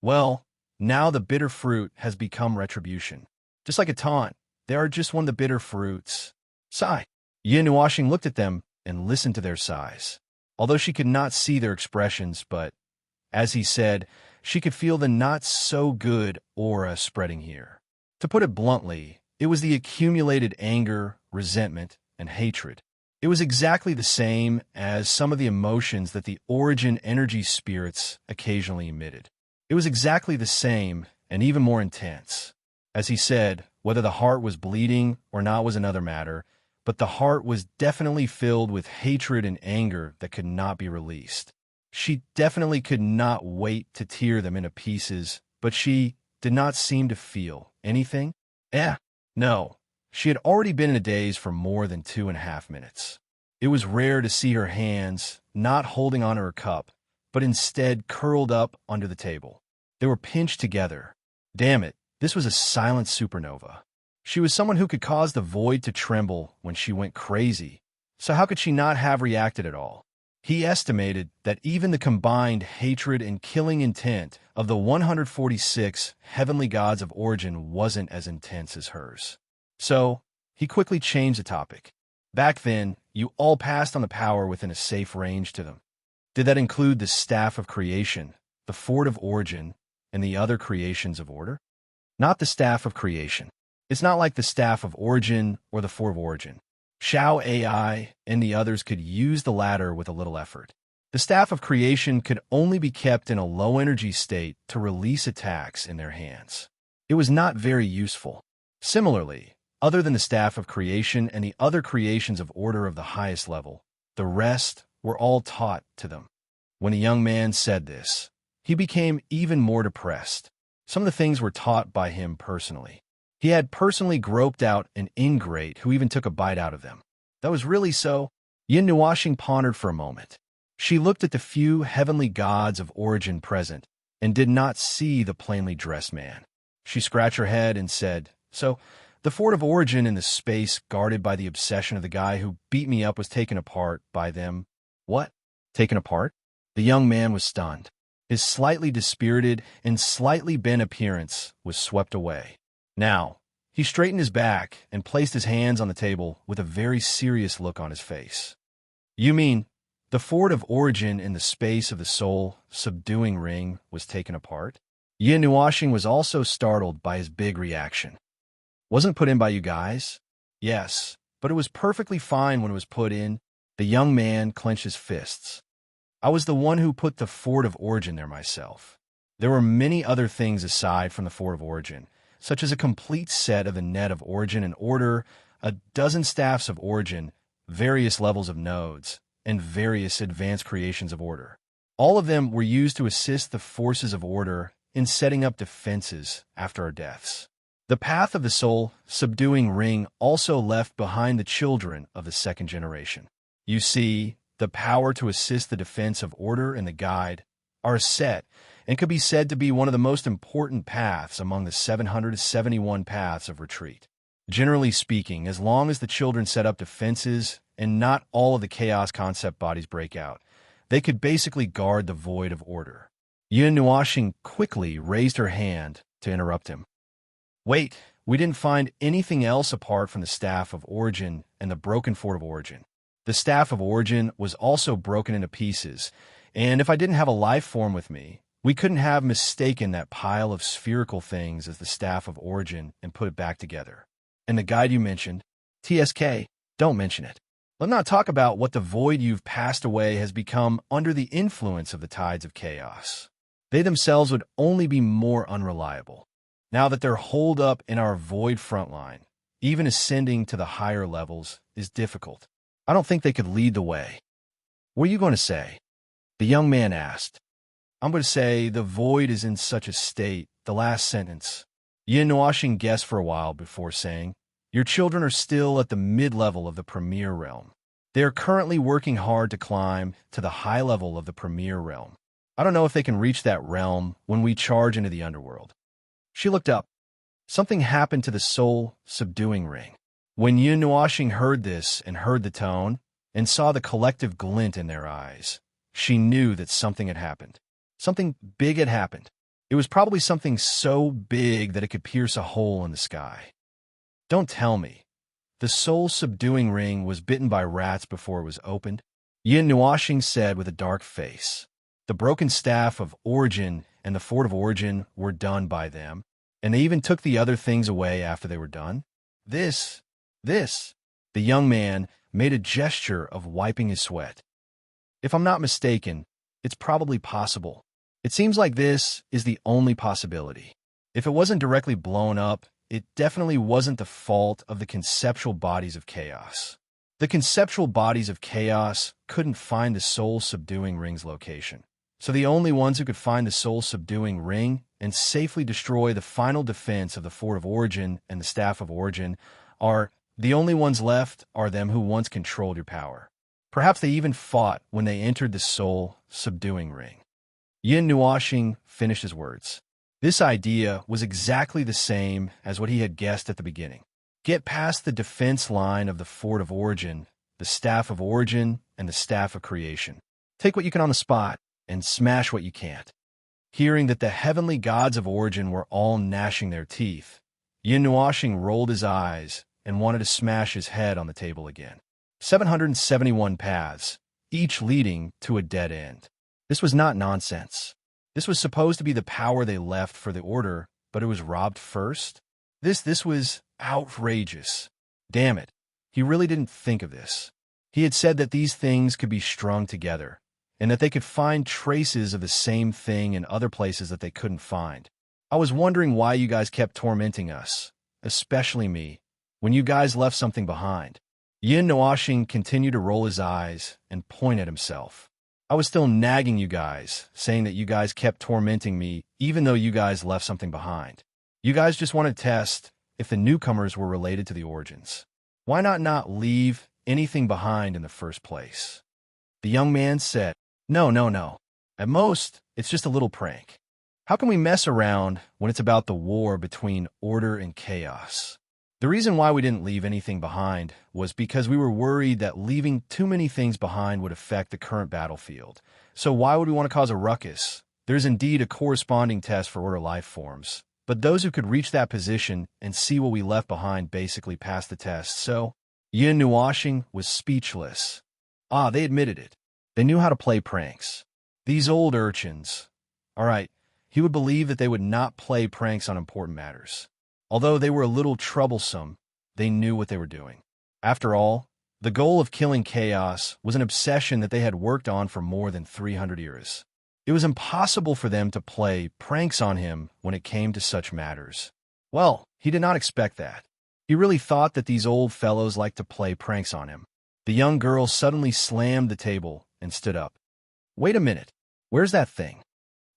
Well, now the bitter fruit has become retribution. Just like a taunt, they are just one of the bitter fruits. Sigh. Yin Nuashing looked at them and listened to their sighs. Although she could not see their expressions, but, as he said, she could feel the not-so-good aura spreading here. To put it bluntly, it was the accumulated anger, resentment, and hatred. It was exactly the same as some of the emotions that the origin energy spirits occasionally emitted. It was exactly the same and even more intense. As he said, whether the heart was bleeding or not was another matter, but the heart was definitely filled with hatred and anger that could not be released. She definitely could not wait to tear them into pieces, but she did not seem to feel anything. No. She had already been in a daze for more than 2.5 minutes. It was rare to see her hands not holding onto her cup, but instead curled up under the table. They were pinched together. Damn it, this was a silent supernova. She was someone who could cause the void to tremble when she went crazy, so how could she not have reacted at all? He estimated that even the combined hatred and killing intent of the 146 heavenly gods of origin wasn't as intense as hers. So, he quickly changed the topic. Back then, you all passed on the power within a safe range to them. Did that include the Staff of Creation, the Fort of Origin, and the other creations of order? Not the Staff of Creation. It's not like the Staff of Origin or the Fort of Origin. Xiao AI and the others could use the latter with a little effort. The Staff of Creation could only be kept in a low-energy state to release attacks in their hands. It was not very useful. Similarly, other than the Staff of Creation and the other creations of order of the highest level, the rest were all taught to them. When the young man said this, he became even more depressed. Some of the things were taught by him personally. He had personally groped out an ingrate who even took a bite out of them. That was really so? Yin Nuoxing pondered for a moment. She looked at the few heavenly gods of origin present and did not see the plainly dressed man. She scratched her head and said, "So, the Fort of Origin in the space guarded by the obsession of the guy who beat me up was taken apart by them." What? Taken apart? The young man was stunned. His slightly dispirited and slightly bent appearance was swept away. Now, he straightened his back and placed his hands on the table with a very serious look on his face. "You mean, the Fort of Origin in the space of the soul subduing ring was taken apart?" Yin Nuoxing was also startled by his big reaction. "Wasn't put in by you guys?" "Yes, but it was perfectly fine when it was put in." The young man clenched his fists. "I was the one who put the Fort of Origin there myself. There were many other things aside from the Fort of Origin, such as a complete set of the net of origin and order, a dozen staffs of origin, various levels of nodes, and various advanced creations of order. All of them were used to assist the forces of order in setting up defenses after our deaths. The path of the soul subduing ring also left behind the children of the second generation. You see, the power to assist the defense of order and the guide are set and could be said to be one of the most important paths among the 771 paths of retreat. Generally speaking, as long as the children set up defenses and not all of the chaos concept bodies break out, they could basically guard the void of order." Yin Nuoxing quickly raised her hand to interrupt him. "Wait, we didn't find anything else apart from the Staff of Origin and the broken Fort of Origin. The Staff of Origin was also broken into pieces, and if I didn't have a life form with me, we couldn't have mistaken that pile of spherical things as the Staff of Origin and put it back together. And the guide you mentioned, TSK, don't mention it. Let's not talk about what the void you've passed away has become under the influence of the tides of chaos. They themselves would only be more unreliable. Now that they're holed up in our void frontline, even ascending to the higher levels is difficult. I don't think they could lead the way." "What are you going to say?" the young man asked. "I'm going to say the void is in such a state," the last sentence. Yin Nuoxing guessed for a while before saying, "Your children are still at the mid-level of the premier realm. They are currently working hard to climb to the high level of the premier realm. I don't know if they can reach that realm when we charge into the underworld." She looked up. Something happened to the soul subduing ring. When Yin Nuoxing heard this and heard the tone and saw the collective glint in their eyes, she knew that something had happened. Something big had happened. It was probably something so big that it could pierce a hole in the sky. "Don't tell me. The soul subduing ring was bitten by rats before it was opened?" Yin Nuoxing said with a dark face. "The broken Staff of Origin and the Fort of Origin were done by them, and they even took the other things away after they were done. This, the young man made a gesture of wiping his sweat. "If I'm not mistaken, it's probably possible. It seems like this is the only possibility. If it wasn't directly blown up, it definitely wasn't the fault of the conceptual bodies of chaos. The conceptual bodies of chaos couldn't find the soul-subduing ring's location. So the only ones who could find the soul-subduing ring and safely destroy the final defense of the Fort of Origin and the Staff of Origin are the only ones left are them who once controlled your power. Perhaps they even fought when they entered the soul-subduing ring." Yin Nuoxing finished his words. This idea was exactly the same as what he had guessed at the beginning. Get past the defense line of the Fort of Origin, the Staff of Origin, and the Staff of Creation. Take what you can on the spot and smash what you can't. Hearing that the heavenly gods of Origin were all gnashing their teeth, Yin Nuoxing rolled his eyes and wanted to smash his head on the table again. 771 paths, each leading to a dead end. This was not nonsense. This was supposed to be the power they left for the Order, but it was robbed first? This was outrageous. Damn it. He really didn't think of this. He had said that these things could be strung together, and that they could find traces of the same thing in other places that they couldn't find. I was wondering why you guys kept tormenting us, especially me, when you guys left something behind. Yin Nuashing continued to roll his eyes and point at himself. I was still nagging you guys, saying that you guys kept tormenting me even though you guys left something behind. You guys just wanted to test if the newcomers were related to the origins. Why not leave anything behind in the first place? The young man said, No. At most, it's just a little prank. How can we mess around when it's about the war between order and chaos? The reason why we didn't leave anything behind was because we were worried that leaving too many things behind would affect the current battlefield. So why would we want to cause a ruckus? There's indeed a corresponding test for order life forms, but those who could reach that position and see what we left behind basically passed the test, so Yin Nuashing was speechless. They admitted it. They knew how to play pranks. These old urchins. All right, he would believe that they would not play pranks on important matters. Although they were a little troublesome, they knew what they were doing. After all, the goal of killing chaos was an obsession that they had worked on for more than 300 years. It was impossible for them to play pranks on him when it came to such matters. Well, he did not expect that. He really thought that these old fellows liked to play pranks on him. The young girl suddenly slammed the table and stood up. Wait a minute. Where's that thing?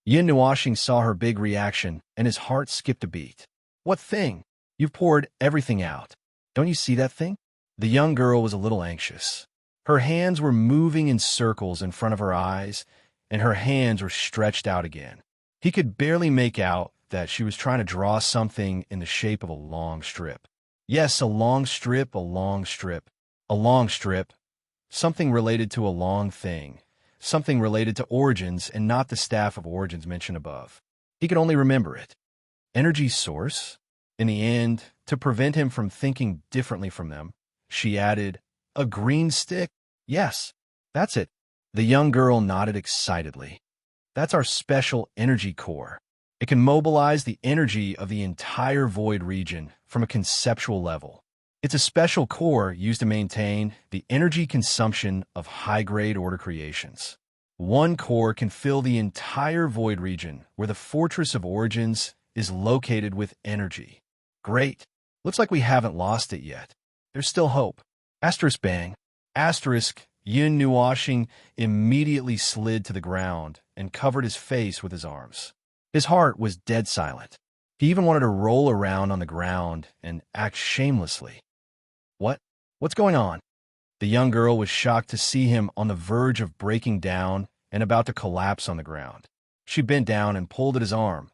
Yin Nuashing saw her big reaction, and his heart skipped a beat. What thing? You've poured everything out. Don't you see that thing? The young girl was a little anxious. Her hands were moving in circles in front of her eyes, and her hands were stretched out again. He could barely make out that she was trying to draw something in the shape of a long strip. Yes, a long strip, a long strip, a long strip. Something related to a long thing. Something related to origins and not the staff of origins mentioned above. He could only remember it. Energy source? In the end, to prevent him from thinking differently from them, she added, a green stick? Yes, that's it. The young girl nodded excitedly. That's our special energy core. It can mobilize the energy of the entire void region from a conceptual level. It's a special core used to maintain the energy consumption of high-grade order creations. One core can fill the entire void region where the Fortress of Origins is located with energy. Great. Looks like we haven't lost it yet. There's still hope. Asterisk bang. Asterisk. Yin Nuashing immediately slid to the ground and covered his face with his arms. His heart was dead silent. He even wanted to roll around on the ground and act shamelessly. What's going on? The young girl was shocked to see him on the verge of breaking down and about to collapse on the ground. She bent down and pulled at his arm,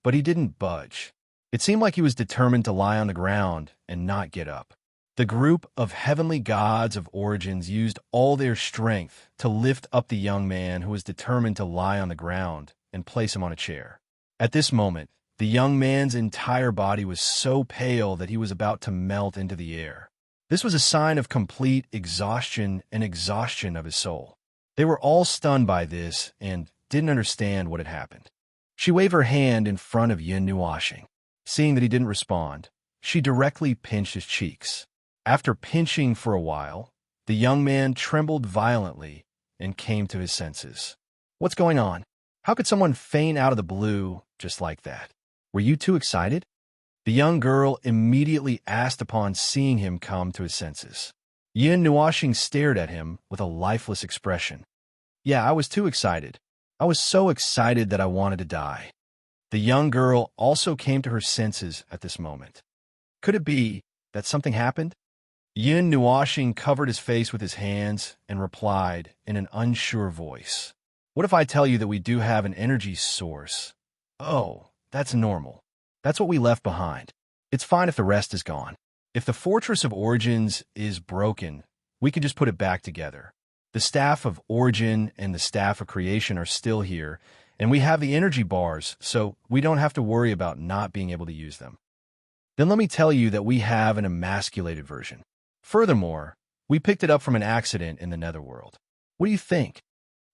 but he didn't budge. It seemed like he was determined to lie on the ground and not get up. The group of heavenly gods of origins used all their strength to lift up the young man who was determined to lie on the ground and place him on a chair. At this moment, the young man's entire body was so pale that he was about to melt into the air. This was a sign of complete exhaustion and exhaustion of his soul. They were all stunned by this and didn't understand what had happened. She waved her hand in front of Yin Nuashing. Seeing that he didn't respond, she directly pinched his cheeks. After pinching for a while, the young man trembled violently and came to his senses. What's going on? How could someone faint out of the blue just like that? Were you too excited? The young girl immediately asked upon seeing him come to his senses. Yin Nuashing stared at him with a lifeless expression. Yeah, I was too excited. I was so excited that I wanted to die. The young girl also came to her senses at this moment. Could it be that something happened? Yin Nuashing covered his face with his hands and replied in an unsure voice. What if I tell you that we do have an energy source? Oh, that's normal. That's what we left behind. It's fine if the rest is gone. If the Fortress of Origins is broken, we can just put it back together. The Staff of Origin and the Staff of Creation are still here, and we have the energy bars, so we don't have to worry about not being able to use them. Then let me tell you that we have an emasculated version. Furthermore, We picked it up from an accident in the netherworld. What do you think?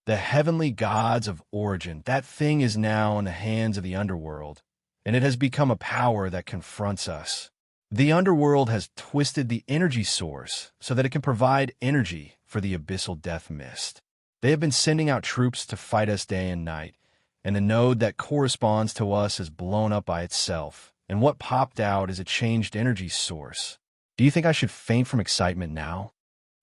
The heavenly gods of origin, that thing is now in the hands of the underworld, and it has become a power that confronts us. The underworld has twisted the energy source so that it can provide energy for the abyssal death mist. They have been sending out troops to fight us day and night, and the node that corresponds to us is blown up by itself, and what popped out is a changed energy source. Do you think I should faint from excitement now?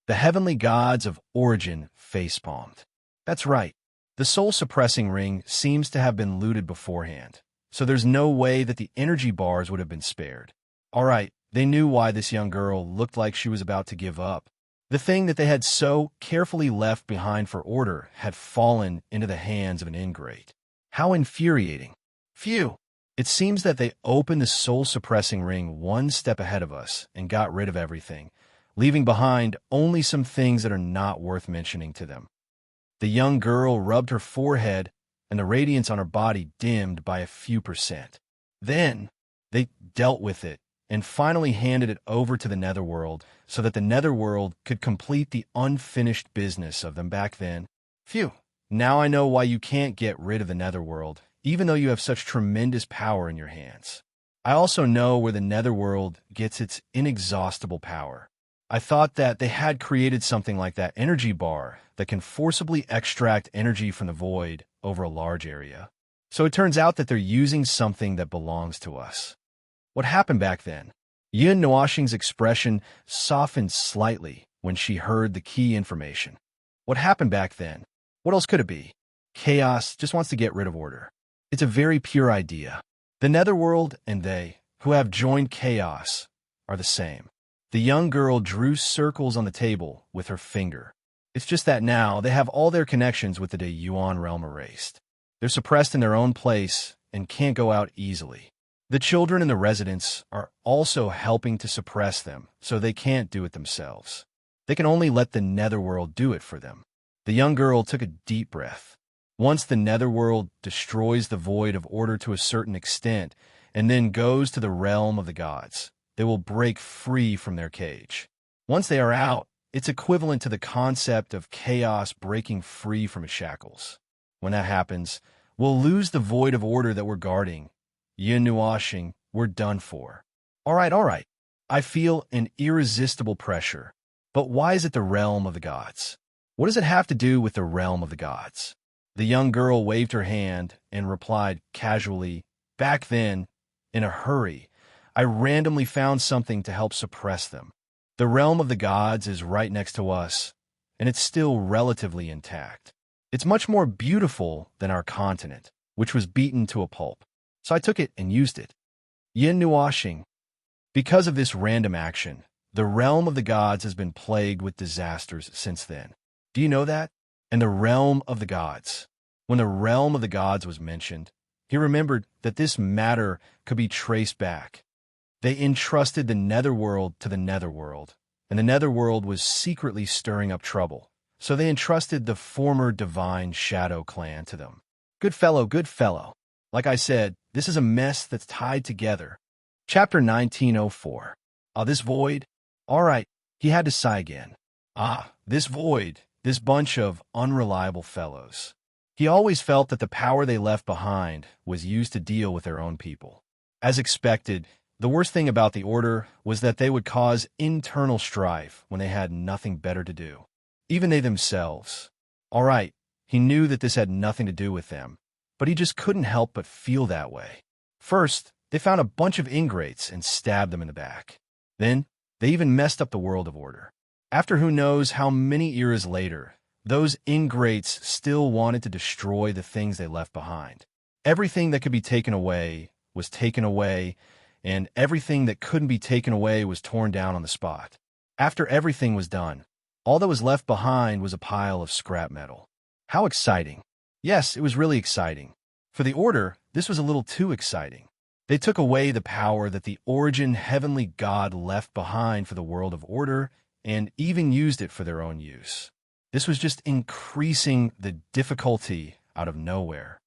The heavenly gods of origin facepalmed. That's right. The soul-suppressing ring seems to have been looted beforehand, so there's no way that the energy bars would have been spared. All right, they knew why this young girl looked like she was about to give up. The thing that they had so carefully left behind for order had fallen into the hands of an ingrate. How infuriating. Phew! It seems that they opened the soul-suppressing ring one step ahead of us and got rid of everything, leaving behind only some things that are not worth mentioning to them. The young girl rubbed her forehead, and the radiance on her body dimmed by a few percent. Then, they dealt with it, and finally handed it over to the netherworld so that the netherworld could complete the unfinished business of them back then. Phew! Now I know why you can't get rid of the netherworld, even though you have such tremendous power in your hands. I also know where the netherworld gets its inexhaustible power. I thought that they had created something like that energy bar that can forcibly extract energy from the void over a large area. So it turns out that they're using something that belongs to us. What happened back then? Yin Nuoxing's expression softened slightly when she heard the key information. What happened back then? What else could it be? Chaos just wants to get rid of order. It's a very pure idea. The netherworld and they, who have joined chaos, are the same. The young girl drew circles on the table with her finger. It's just that now they have all their connections with the De Yuan realm erased. They're suppressed in their own place and can't go out easily. The children in the residence are also helping to suppress them, so they can't do it themselves. They can only let the netherworld do it for them. The young girl took a deep breath. Once the netherworld destroys the void of order to a certain extent and then goes to the realm of the gods, they will break free from their cage. Once they are out, it's equivalent to the concept of chaos breaking free from its shackles. When that happens, we'll lose the void of order that we're guarding. Yin Nuoxing, we're done for. All right. I feel an irresistible pressure. But why is it the realm of the gods? What does it have to do with the realm of the gods? The young girl waved her hand and replied casually, "Back then, in a hurry, I randomly found something to help suppress them. The realm of the gods is right next to us, and it's still relatively intact. It's much more beautiful than our continent, which was beaten to a pulp. So I took it and used it." Yin Nuoxing. Because of this random action, the realm of the gods has been plagued with disasters since then. Do you know that? And the realm of the gods. When the realm of the gods was mentioned, he remembered that this matter could be traced back. They entrusted the netherworld to the netherworld, and the netherworld was secretly stirring up trouble. So they entrusted the former divine shadow clan to them. Good fellow. Like I said, this is a mess that's tied together. Chapter 1904. This void? All right, he had to sigh again. This void, this bunch of unreliable fellows. He always felt that the power they left behind was used to deal with their own people. As expected, the worst thing about the Order was that they would cause internal strife when they had nothing better to do. Even they themselves. All right, he knew that this had nothing to do with them, but he just couldn't help but feel that way. First, they found a bunch of ingrates and stabbed them in the back. Then, they even messed up the world of order. After who knows how many eras later, those ingrates still wanted to destroy the things they left behind. Everything that could be taken away was taken away, and everything that couldn't be taken away was torn down on the spot. After everything was done, all that was left behind was a pile of scrap metal. How exciting. Yes, it was really exciting. For the Order, this was a little too exciting. They took away the power that the origin heavenly god left behind for the world of order and even used it for their own use. This was just increasing the difficulty out of nowhere.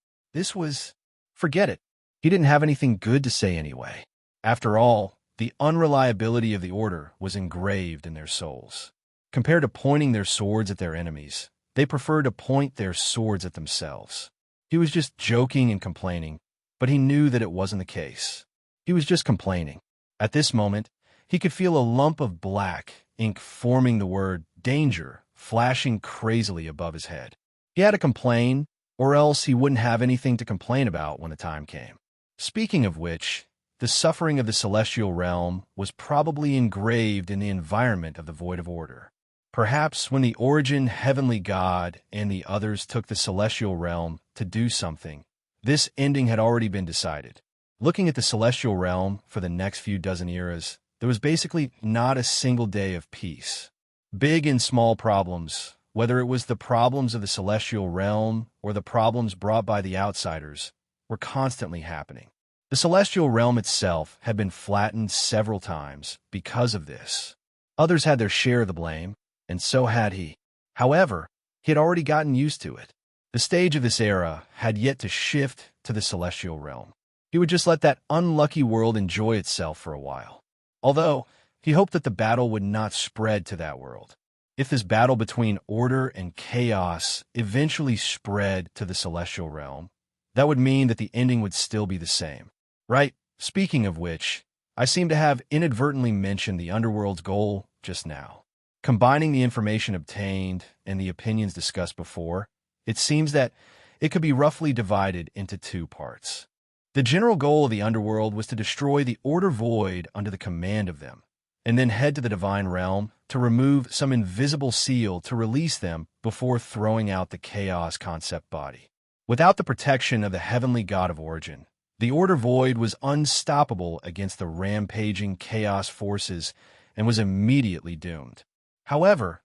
Forget it. He didn't have anything good to say anyway. After all, the unreliability of the Order was engraved in their souls. Compared to pointing their swords at their enemies, they preferred to point their swords at themselves. He was just joking and complaining, but he knew that it wasn't the case. He was just complaining. At this moment, he could feel a lump of black ink forming the word danger flashing crazily above his head. He had to complain, or else he wouldn't have anything to complain about when the time came. Speaking of which, the suffering of the celestial realm was probably engraved in the environment of the Void of Order. Perhaps when the Origin heavenly god and the others took the celestial realm to do something, this ending had already been decided. Looking at the celestial realm for the next few dozen eras, there was basically not a single day of peace. Big and small problems, whether it was the problems of the celestial realm or the problems brought by the outsiders, were constantly happening. The celestial realm itself had been flattened several times because of this. Others had their share of the blame, and so had he. However, he had already gotten used to it. The stage of this era had yet to shift to the celestial realm. He would just let that unlucky world enjoy itself for a while. Although, he hoped that the battle would not spread to that world. If this battle between order and chaos eventually spread to the celestial realm, that would mean that the ending would still be the same. Right? Speaking of which, I seem to have inadvertently mentioned the Underworld's goal just now. Combining the information obtained and the opinions discussed before, it seems that it could be roughly divided into two parts. The general goal of the Underworld was to destroy the Order Void under the command of them, and then head to the Divine Realm to remove some invisible seal to release them before throwing out the Chaos concept body. Without the protection of the Heavenly God of Origin, the Order Void was unstoppable against the rampaging Chaos forces and was immediately doomed. However,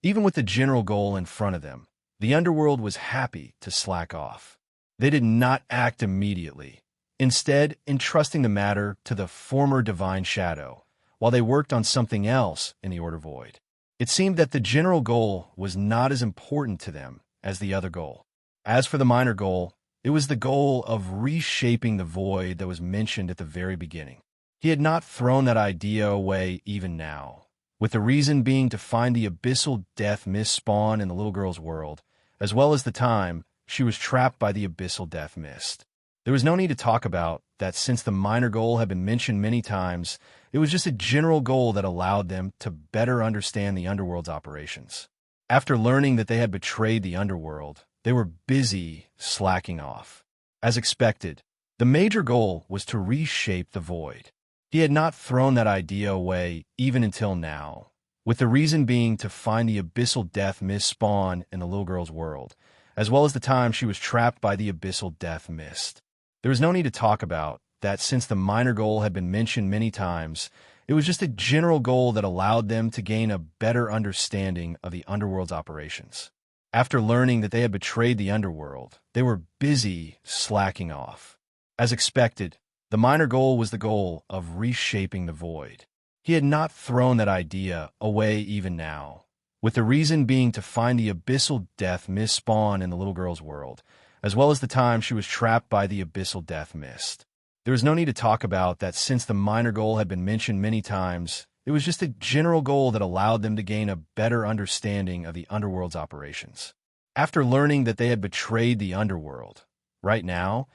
even with the general goal in front of them, the Underworld was happy to slack off. They did not act immediately, instead entrusting the matter to the former Divine Shadow, while they worked on something else in the Order Void. It seemed that the general goal was not as important to them as the other goal. As for the minor goal, it was the goal of reshaping the void that was mentioned at the very beginning. He had not thrown that idea away even now, with the reason being to find the abyssal death mist spawn in the little girl's world, as well as the time she was trapped by the abyssal death mist. There was no need to talk about that since the minor goal had been mentioned many times. It was just a general goal that allowed them to better understand the Underworld's operations. After learning that they had betrayed the Underworld, they were busy slacking off. As expected, the major goal was to reshape the void. He had not thrown that idea away even until now, with the reason being to find the abyssal death mist spawn in the little girl's world, as well as the time she was trapped by the abyssal death mist. There was no need to talk about that since the minor goal had been mentioned many times. It was just a general goal that allowed them to gain a better understanding of the Underworld's operations. After learning that they had betrayed the Underworld, they were busy slacking off. As expected, the minor goal was the goal of reshaping the void. He had not thrown that idea away even now, with the reason being to find the abyssal death mist spawn in the little girl's world, as well as the time she was trapped by the abyssal death mist. There was no need to talk about that since the minor goal had been mentioned many times. It was just a general goal that allowed them to gain a better understanding of the Underworld's operations. After learning that they had betrayed the Underworld, right now,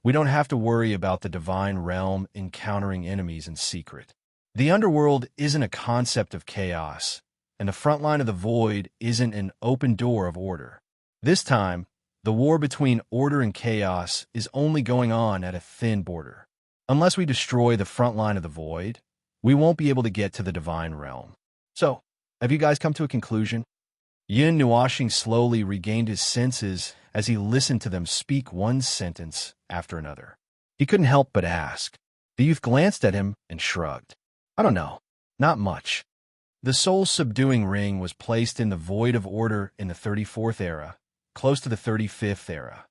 we don't have to worry about the Divine Realm encountering enemies in secret. The Underworld isn't a concept of chaos, and the front line of the void isn't an open door of order. This time, the war between order and chaos is only going on at a thin border. Unless we destroy the front line of the void, we won't be able to get to the Divine Realm. So, have you guys come to a conclusion? Yin Nuashing slowly regained his senses as he listened to them speak one sentence after another. He couldn't help but ask. The youth glanced at him and shrugged. I don't know. Not much. The soul-subduing ring was placed in the Void of Order in the 34th era, close to the 35th era.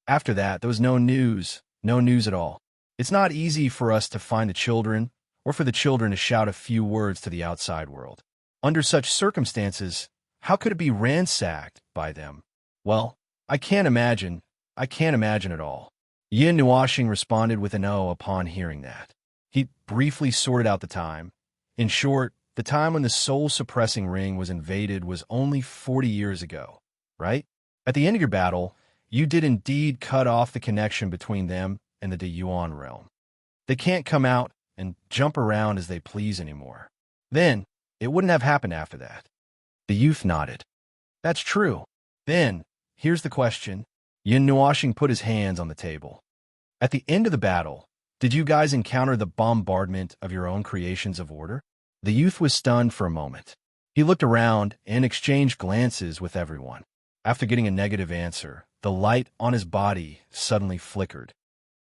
After that, there was no news at all. It's not easy for us to find the children, or for the children to shout a few words to the outside world. Under such circumstances, how could it be ransacked by them? Well, I can't imagine at all. Yin Nuashing responded with an O upon hearing that. He briefly sorted out the time. In short, the time when the soul-suppressing ring was invaded was only 40 years ago, right? At the end of your battle, you did indeed cut off the connection between them and the Yuan realm. They can't come out and jump around as they please anymore. Then, it wouldn't have happened after that. The youth nodded. That's true. Then, here's the question. Yin Nuoshing put his hands on the table. At the end of the battle, did you guys encounter the bombardment of your own creations of order? The youth was stunned for a moment. He looked around and exchanged glances with everyone. After getting a negative answer, the light on his body suddenly flickered.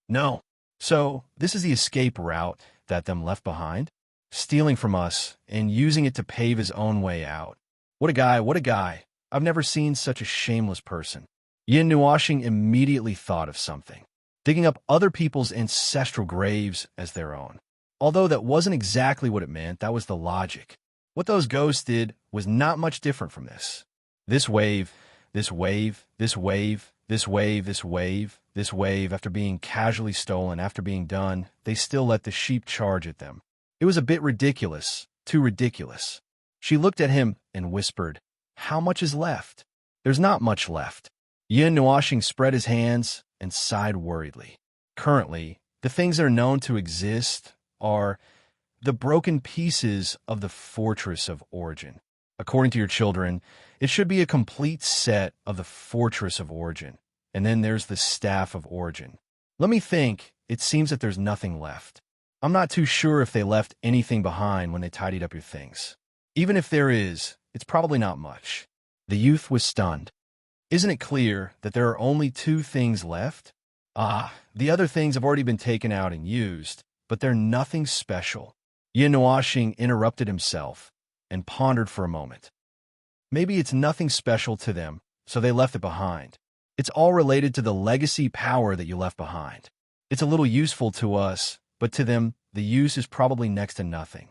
No. So, this is the escape route that them left behind? Stealing from us and using it to pave his own way out. What a guy, what a guy. I've never seen such a shameless person. Yin Nuoshing immediately thought of something. Digging up other people's ancestral graves as their own. Although that wasn't exactly what it meant, that was the logic. What those ghosts did was not much different from this. This wave, this wave, this wave, this wave, this wave, this wave, after being casually stolen, after being done, they still let the sheep charge at them. It was a bit ridiculous, too ridiculous. She looked at him and whispered, "How much is left?" "There's not much left." Yin Nuoshing spread his hands and sighed worriedly. Currently, the things that are known to exist are the broken pieces of the Fortress of Origin. According to your children, it should be a complete set of the Fortress of Origin. And then there's the Staff of Origin. Let me think. It seems that there's nothing left. I'm not too sure if they left anything behind when they tidied up your things. Even if there is, it's probably not much. The youth was stunned. Isn't it clear that there are only two things left? The other things have already been taken out and used, but they're nothing special. Yin Nuoshing interrupted himself and pondered for a moment. Maybe it's nothing special to them, so they left it behind. It's all related to the legacy power that you left behind. It's a little useful to us, but to them, the use is probably next to nothing.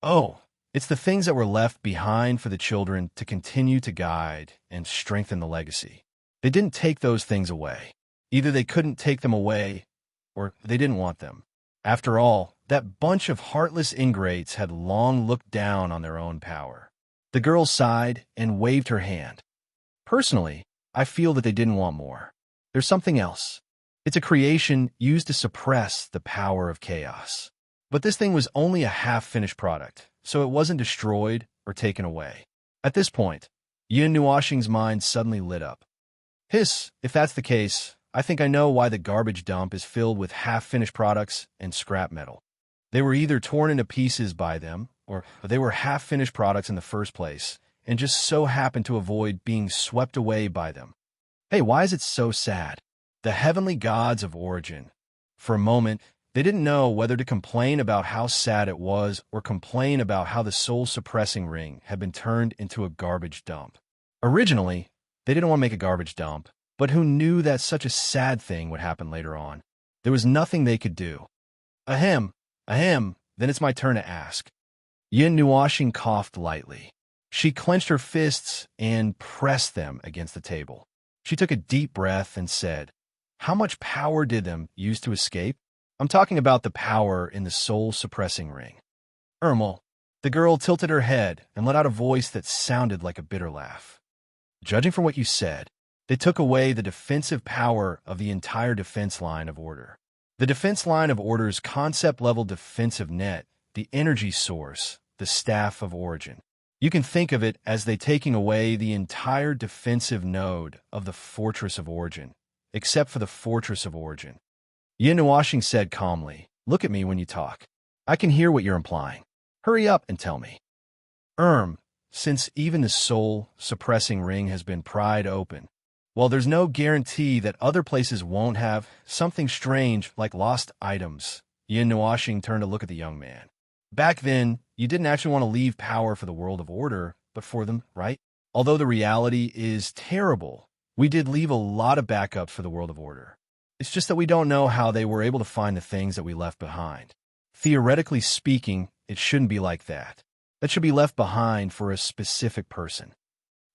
Oh, it's the things that were left behind for the children to continue to guide and strengthen the legacy. They didn't take those things away. Either they couldn't take them away, or they didn't want them. After all, that bunch of heartless ingrates had long looked down on their own power. The girl sighed and waved her hand. Personally, I feel that they didn't want more. There's something else. It's a creation used to suppress the power of chaos. But this thing was only a half-finished product, so it wasn't destroyed or taken away. At this point, Yin Nuoshing's mind suddenly lit up. Hiss, if that's the case, I think I know why the garbage dump is filled with half-finished products and scrap metal. They were either torn into pieces by them, or they were half-finished products in the first place, and just so happened to avoid being swept away by them. Hey, why is it so sad? The heavenly gods of origin. For a moment, they didn't know whether to complain about how sad it was or complain about how the soul-suppressing ring had been turned into a garbage dump. Originally, they didn't want to make a garbage dump, but who knew that such a sad thing would happen later on? There was nothing they could do. Ahem, then it's my turn to ask. Yin Nuoshing coughed lightly. She clenched her fists and pressed them against the table. She took a deep breath and said, "How much power did them use to escape?" "I'm talking about the power in the soul-suppressing ring." "Ermel." The girl tilted her head and let out a voice that sounded like a bitter laugh. "Judging from what you said, they took away the defensive power of the entire defense line of order. The defense line of order's concept-level defensive net, the energy source, the staff of origin. You can think of it as they taking away the entire defensive node of the Fortress of Origin, except for the Fortress of Origin." Yin Nuoshing said calmly, "Look at me when you talk. I can hear what you're implying. Hurry up and tell me." Since even the soul-suppressing ring has been pried open, well, there's no guarantee that other places won't have something strange like lost items. Yin Nuoshing turned to look at the young man. Back then, you didn't actually want to leave power for the world of order, but for them, right? Although the reality is terrible, we did leave a lot of backups for the world of order. It's just that we don't know how they were able to find the things that we left behind. Theoretically speaking, it shouldn't be like that. That should be left behind for a specific person.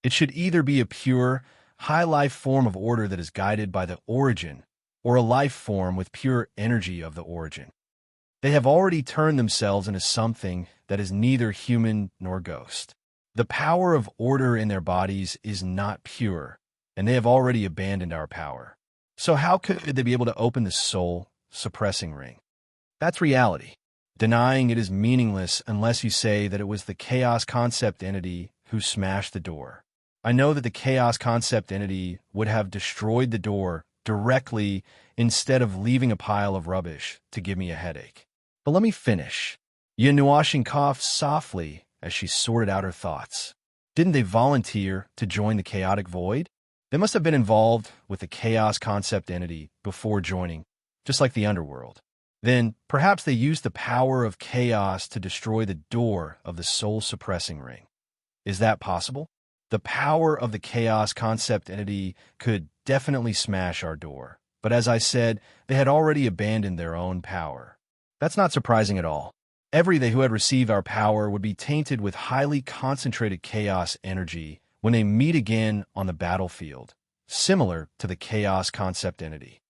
It should either be a pure, high-life form of order that is guided by the origin, or a life form with pure energy of the origin. They have already turned themselves into something that is neither human nor ghost. The power of order in their bodies is not pure, and they have already abandoned our power. So how could they be able to open the soul-suppressing ring? That's reality. Denying it is meaningless unless you say that it was the chaos concept entity who smashed the door. I know that the chaos concept entity would have destroyed the door directly instead of leaving a pile of rubbish to give me a headache. But let me finish. Nuashing coughed softly as she sorted out her thoughts. Didn't they volunteer to join the chaotic void? They must have been involved with the chaos concept entity before joining, just like the underworld. Then, perhaps they used the power of chaos to destroy the door of the soul-suppressing ring. Is that possible? The power of the chaos concept entity could definitely smash our door. But as I said, they had already abandoned their own power. That's not surprising at all. Everything who had received our power would be tainted with highly concentrated chaos energy when they meet again on the battlefield, similar to the chaos concept entity.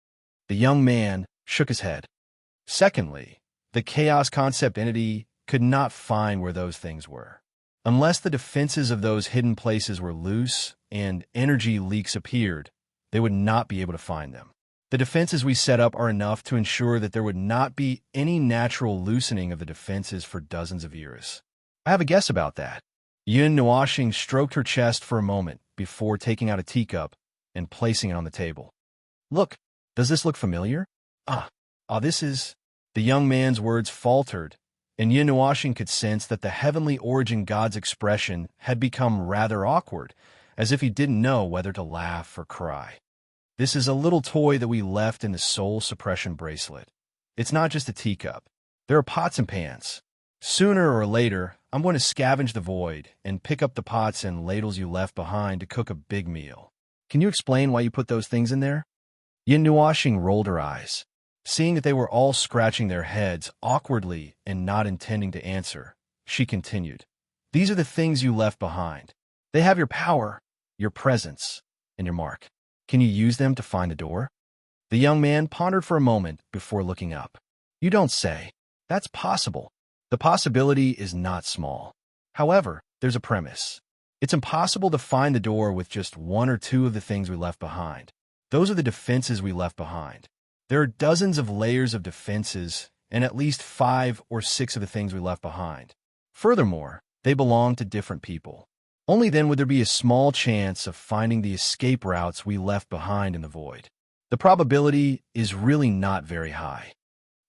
The young man shook his head. Secondly, the chaos concept entity could not find where those things were. Unless the defenses of those hidden places were loose and energy leaks appeared, they would not be able to find them. The defenses we set up are enough to ensure that there would not be any natural loosening of the defenses for dozens of years. I have a guess about that. Yun Nuashing stroked her chest for a moment before taking out a teacup and placing it on the table. Look, does this look familiar? This is... The young man's words faltered, and Yun Nuashing could sense that the heavenly origin god's expression had become rather awkward, as if he didn't know whether to laugh or cry. This is a little toy that we left in the soul suppression bracelet. It's not just a teacup. There are pots and pans. Sooner or later, I'm going to scavenge the void and pick up the pots and ladles you left behind to cook a big meal. Can you explain why you put those things in there? Yun Nuashing rolled her eyes. Seeing that they were all scratching their heads awkwardly and not intending to answer, she continued, "These are the things you left behind. They have your power, your presence, and your mark. Can you use them to find the door?" The young man pondered for a moment before looking up. "You don't say. That's possible. The possibility is not small. However, there's a premise. It's impossible to find the door with just one or two of the things we left behind. Those are the defenses we left behind. There are dozens of layers of defenses and at least 5 or 6 of the things we left behind. Furthermore, they belong to different people. Only then would there be a small chance of finding the escape routes we left behind in the void. The probability is really not very high.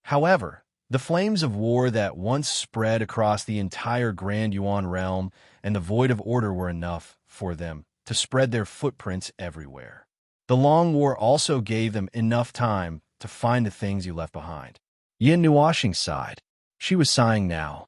However, the flames of war that once spread across the entire Grand Yuan realm and the void of order were enough for them to spread their footprints everywhere. The long war also gave them enough time to find the things you left behind." Yin Nuashing sighed. She was sighing now.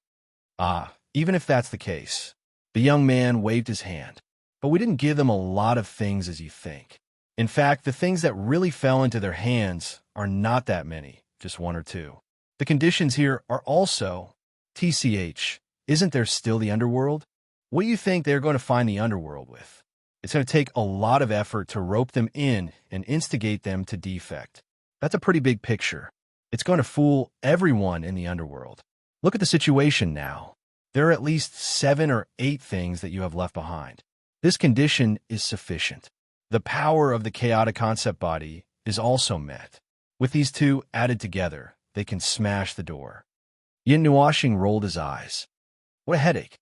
Even if that's the case. The young man waved his hand. "But we didn't give them a lot of things as you think. In fact, the things that really fell into their hands are not that many, just 1 or 2. The conditions here are also... TCH, isn't there still the underworld? What do you think they're going to find the underworld with? It's going to take a lot of effort to rope them in and instigate them to defect. That's a pretty big picture. It's going to fool everyone in the underworld. Look at the situation now. There are at least 7 or 8 things that you have left behind. This condition is sufficient. The power of the chaotic concept body is also met. With these 2 added together, they can smash the door." Yin Nuashing rolled his eyes. "What a headache."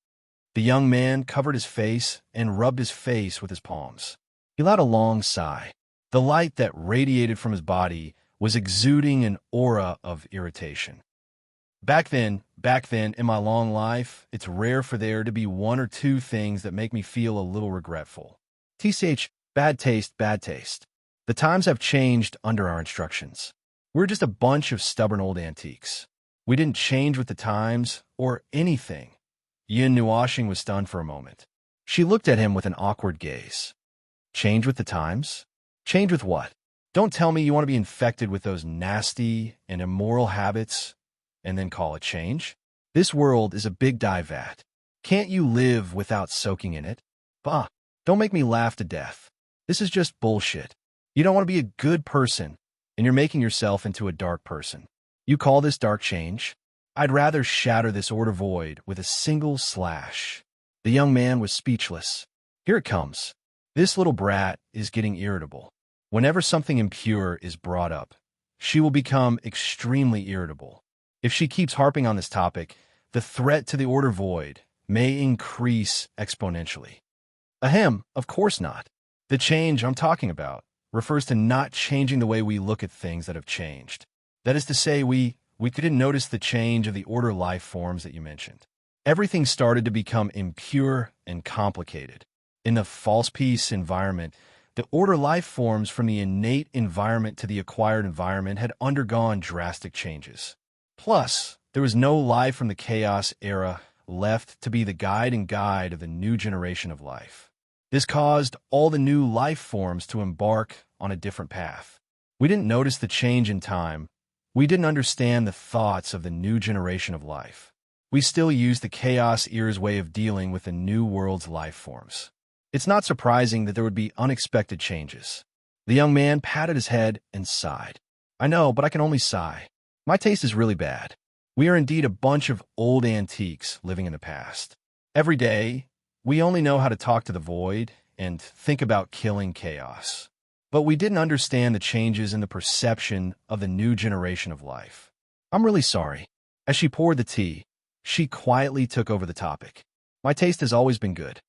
The young man covered his face and rubbed his face with his palms. He let out a long sigh. The light that radiated from his body was exuding an aura of irritation. Back then, in my long life, it's rare for there to be 1 or 2 things that make me feel a little regretful. TCH, bad taste, bad taste. The times have changed under our instructions. We're just a bunch of stubborn old antiques. We didn't change with the times or anything." Yin Nuashing was stunned for a moment. She looked at him with an awkward gaze. "Change with the times? Change with what? Don't tell me you want to be infected with those nasty and immoral habits and then call it change? This world is a big dye vat. Can't you live without soaking in it? Bah, don't make me laugh to death. This is just bullshit. You don't want to be a good person, and you're making yourself into a dark person. You call this dark change? I'd rather shatter this order void with a single slash. The young man was speechless. Here it comes. This little brat is getting irritable. Whenever something impure is brought up, she will become extremely irritable. If she keeps harping on this topic, the threat to the order void may increase exponentially. Ahem, of course not. The change I'm talking about refers to not changing the way we look at things that have changed. That is to say, we didn't notice the change of the order life forms that you mentioned. Everything started to become impure and complicated. In the false peace environment, the order life forms from the innate environment to the acquired environment had undergone drastic changes. Plus, there was no life from the chaos era left to be the guide of the new generation of life. This caused all the new life forms to embark on a different path. We didn't notice the change in time. We didn't understand the thoughts of the new generation of life. We still used the chaos era's way of dealing with the new world's life forms. It's not surprising that there would be unexpected changes. The young man patted his head and sighed. I know, but I can only sigh. My taste is really bad. We are indeed a bunch of old antiques living in the past. Every day, we only know how to talk to the void and think about killing chaos. But we didn't understand the changes in the perception of the new generation of life. I'm really sorry. As she poured the tea, she quietly took over the topic. My taste has always been good.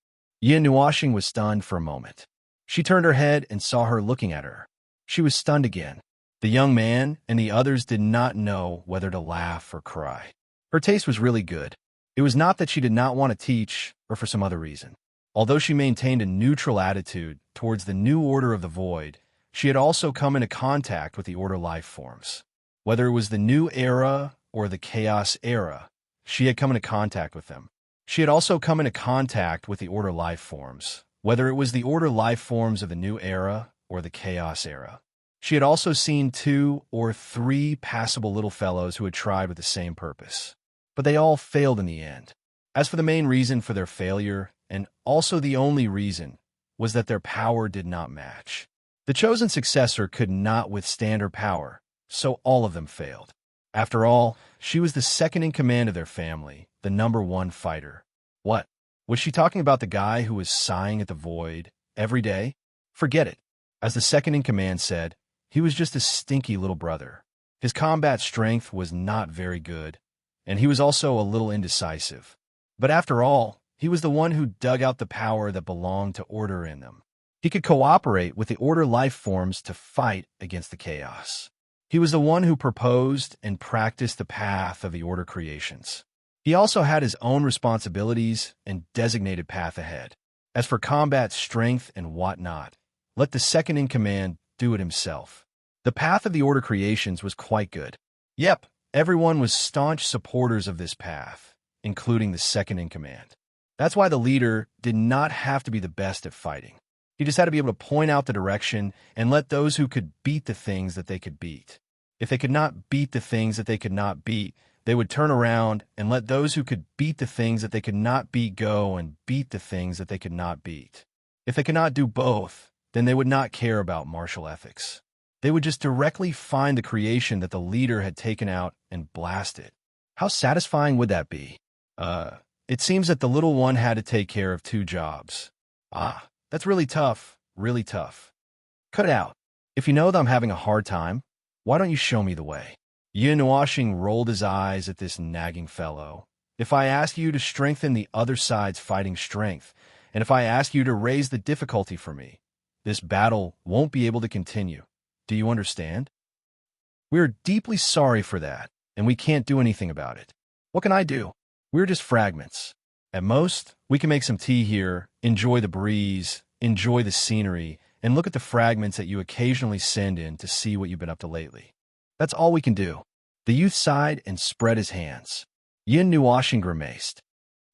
Yin Nuashing was stunned for a moment. She turned her head and saw her looking at her. She was stunned again. The young man and the others did not know whether to laugh or cry. Her taste was really good. It was not that she did not want to teach or for some other reason. Although she maintained a neutral attitude towards the new order of the void, she had also come into contact with the order life forms. Whether it was the new era or the chaos era, she had come into contact with them. She had also come into contact with the order life forms, whether it was the order life forms of the new era or the chaos era. She had also seen 2 or 3 passable little fellows who had tried with the same purpose. But they all failed in the end. As for the main reason for their failure, and also the only reason, was that their power did not match. The chosen successor could not withstand her power, so all of them failed. After all, she was the second in command of their family, the number 1 fighter. What? Was she talking about the guy who was sighing at the void every day? Forget it. As the second in command said, he was just a stinky little brother. His combat strength was not very good, and he was also a little indecisive. But after all, he was the one who dug out the power that belonged to order in them. He could cooperate with the order life forms to fight against the chaos. He was the one who proposed and practiced the path of the order creations. He also had his own responsibilities and designated path ahead. As for combat strength and whatnot, let the second in command do it himself. The path of the order creations was quite good. Yep, everyone was staunch supporters of this path, including the second in command. That's why the leader did not have to be the best at fighting. He just had to be able to point out the direction and let those who could beat the things that they could beat. If they could not beat the things that they could not beat, they would turn around and let those who could beat the things that they could not beat go and beat the things that they could not beat. If they could not do both, then they would not care about martial ethics. They would just directly find the creation that the leader had taken out and blast it. How satisfying would that be? It seems that the little one had to take care of 2 jobs. That's really tough, really tough. Cut it out. If you know that I'm having a hard time, why don't you show me the way? Yin Washing rolled his eyes at this nagging fellow. If I ask you to strengthen the other side's fighting strength, and if I ask you to raise the difficulty for me, this battle won't be able to continue. Do you understand? We are deeply sorry for that, and we can't do anything about it. What can I do? We're just fragments. At most, we can make some tea here, enjoy the breeze, enjoy the scenery, and look at the fragments that you occasionally send in to see what you've been up to lately. That's all we can do. The youth sighed and spread his hands. Yin Nuashing grimaced.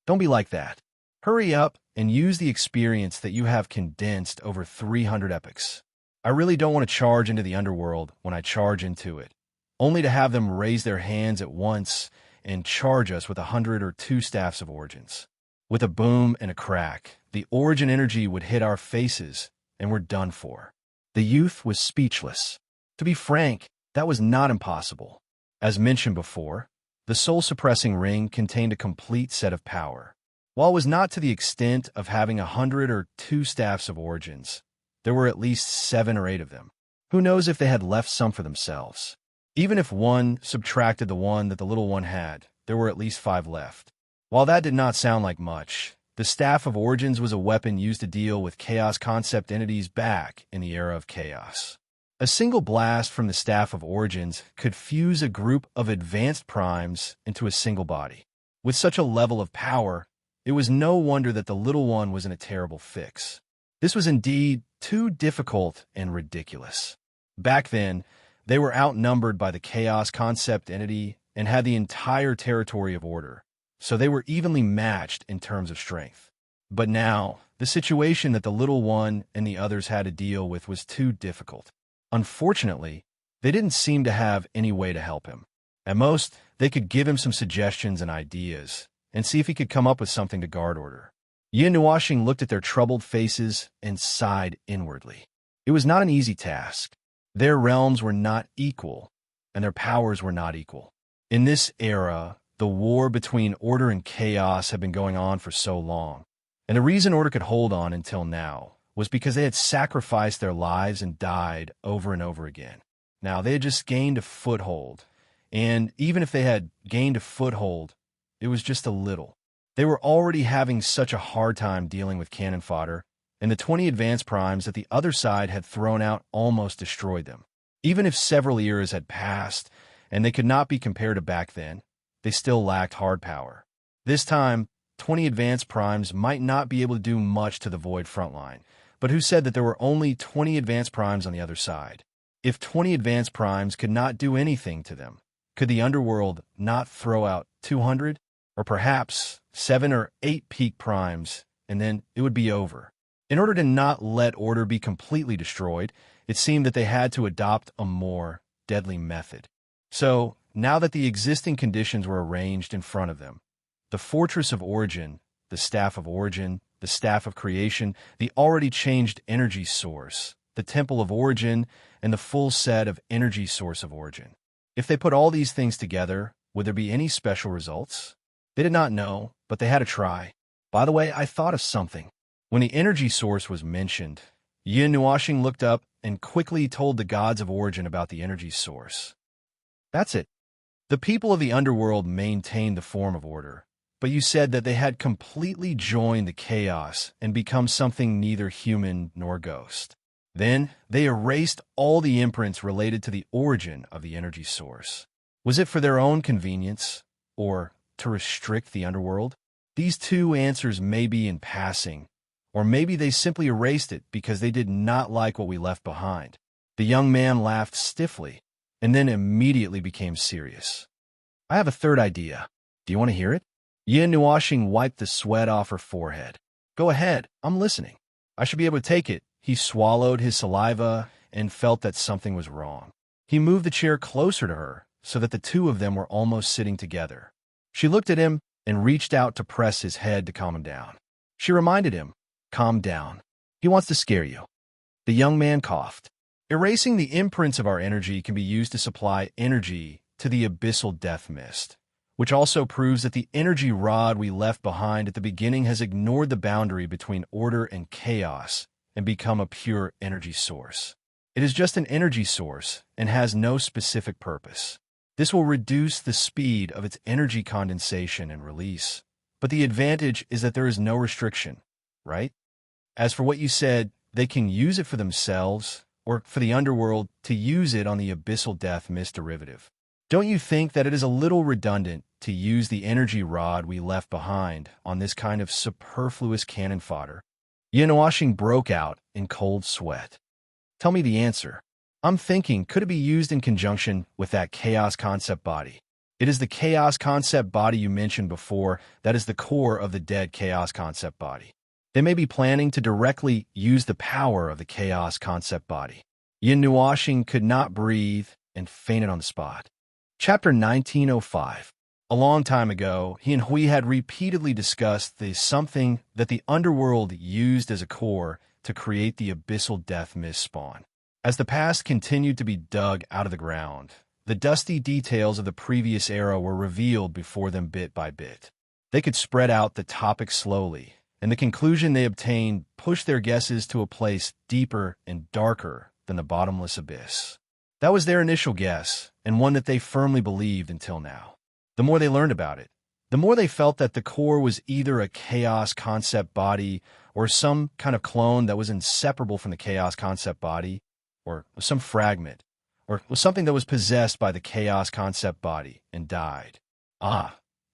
Don't be like that. Hurry up and use the experience that you have condensed over 300 epics. I really don't want to charge into the underworld when I charge into it, only to have them raise their hands at once and charge us with 100 or 2 staffs of origins. With a boom and a crack, the origin energy would hit our faces, and we're done for. The youth was speechless. To be frank, that was not impossible. As mentioned before, The soul-suppressing ring contained a complete set of power. While it was not to the extent of having 100 or 2 staffs of origins, there were at least 7 or 8 of them. Who knows if they had left some for themselves? Even if one subtracted the one that the little one had, there were at least 5 left. While that did not sound like much, the Staff of Origins was a weapon used to deal with chaos concept entities back in the era of chaos. A single blast from the Staff of Origins could fuse a group of advanced primes into a single body. With such a level of power, it was no wonder that the little one was in a terrible fix. This was indeed too difficult and ridiculous. Back then, they were outnumbered by the chaos concept entity and had the entire territory of order, so they were evenly matched in terms of strength. But now, the situation that the little one and the others had to deal with was too difficult. Unfortunately, they didn't seem to have any way to help him. At most, they could give him some suggestions and ideas, and see if he could come up with something to guard order. Yin Nuashing looked at their troubled faces and sighed inwardly. It was not an easy task. Their realms were not equal, and their powers were not equal. In this era, the war between order and chaos had been going on for so long, and the reason order could hold on until now was because they had sacrificed their lives and died over and over again. Now, they had just gained a foothold, and even if they had gained a foothold, it was just a little. They were already having such a hard time dealing with cannon fodder, and the 20 advanced primes that the other side had thrown out almost destroyed them. Even if several eras had passed, and they could not be compared to back then, they still lacked hard power. This time, 20 advanced primes might not be able to do much to the Void frontline, but who said that there were only 20 advanced primes on the other side? If 20 advanced primes could not do anything to them, could the underworld not throw out 200? Or perhaps 7 or 8 peak primes, and then it would be over. In order to not let order be completely destroyed, it seemed that they had to adopt a more deadly method. So, now that the existing conditions were arranged in front of them, the Fortress of Origin, the Staff of Origin, the Staff of Creation, the already changed energy source, the Temple of Origin, and the full set of energy source of origin. If they put all these things together, would there be any special results? They did not know, but they had to try. By the way, I thought of something. When the energy source was mentioned, Yin Nuashing looked up and quickly told the gods of origin about the energy source. That's it. The people of the underworld maintained the form of order, but you said that they had completely joined the chaos and become something neither human nor ghost. Then, they erased all the imprints related to the origin of the energy source. Was it for their own convenience, or to restrict the underworld? These two answers may be in passing, or maybe they simply erased it because they did not like what we left behind. The young man laughed stiffly, and then immediately became serious. I have a third idea. Do you want to hear it? Yin Nuashing wiped the sweat off her forehead. Go ahead, I'm listening. I should be able to take it. He swallowed his saliva and felt that something was wrong. He moved the chair closer to her so that the two of them were almost sitting together. She looked at him and reached out to press his head to calm him down. She reminded him, calm down. He wants to scare you. The young man coughed. Erasing the imprints of our energy can be used to supply energy to the abyssal death mist, which also proves that the energy rod we left behind at the beginning has ignored the boundary between order and chaos and become a pure energy source. It is just an energy source and has no specific purpose. This will reduce the speed of its energy condensation and release, but the advantage is that there is no restriction, right? As for what you said, they can use it for themselves or for the underworld to use it on the abyssal death mist derivative. Don't you think that it is a little redundant to use the energy rod we left behind on this kind of superfluous cannon fodder? Yin Nuashing broke out in cold sweat. Tell me the answer. I'm thinking, could it be used in conjunction with that chaos concept body? It is the chaos concept body you mentioned before that is the core of the dead chaos concept body. They may be planning to directly use the power of the chaos concept body. Yin Nuashing could not breathe and fainted on the spot. Chapter 1905. A long time ago, he and Hui had repeatedly discussed the something that the underworld used as a core to create the abyssal death mist spawn. As the past continued to be dug out of the ground, the dusty details of the previous era were revealed before them bit by bit. They could spread out the topic slowly, and the conclusion they obtained pushed their guesses to a place deeper and darker than the bottomless abyss. That was their initial guess, and one that they firmly believed until now. The more they learned about it, the more they felt that the core was either a chaos concept body or some kind of clone that was inseparable from the chaos concept body, or some fragment, or was something that was possessed by the chaos concept body and died.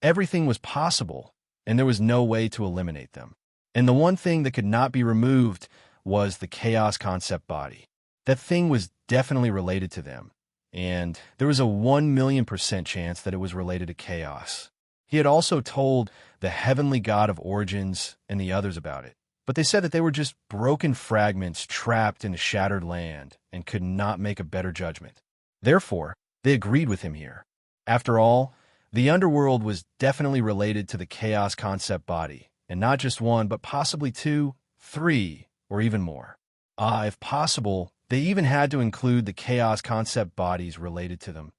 Everything was possible, and there was no way to eliminate them. And the one thing that could not be removed was the chaos concept body. That thing was definitely related to them, and there was a 1,000,000% chance that it was related to chaos. He had also told the heavenly god of origins and the others about it, but they said that they were just broken fragments trapped in a shattered land and could not make a better judgment. Therefore, they agreed with him here. After all, the underworld was definitely related to the chaos concept body, and not just one, but possibly 2, 3, or even more. If possible, they even had to include the chaos concept bodies related to them.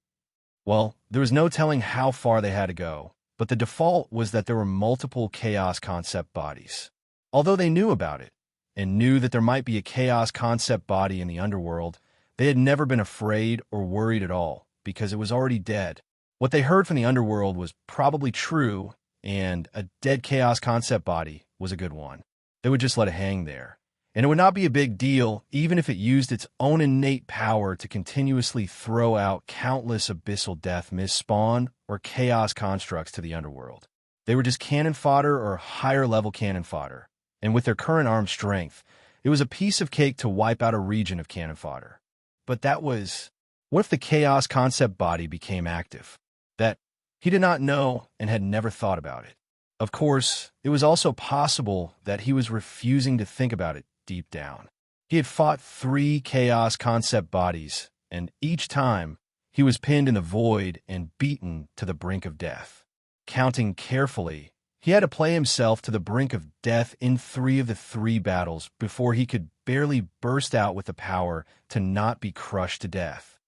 Well, there was no telling how far they had to go, but the default was that there were multiple chaos concept bodies. Although they knew about it, and knew that there might be a chaos concept body in the underworld, they had never been afraid or worried at all, because it was already dead. What they heard from the underworld was probably true, and a dead chaos concept body was a good one. They would just let it hang there. And it would not be a big deal even if it used its own innate power to continuously throw out countless abyssal death mist-spawn or chaos constructs to the underworld. They were just cannon fodder or higher-level cannon fodder, and with their current arm strength, it was a piece of cake to wipe out a region of cannon fodder. But what if the chaos concept body became active? That he did not know and had never thought about it. Of course, it was also possible that he was refusing to think about it deep down. He had fought 3 chaos concept bodies, and each time, he was pinned in the void and beaten to the brink of death. Counting carefully, he had to play himself to the brink of death in 3 of the 3 battles before he could barely burst out with the power to not be crushed to death.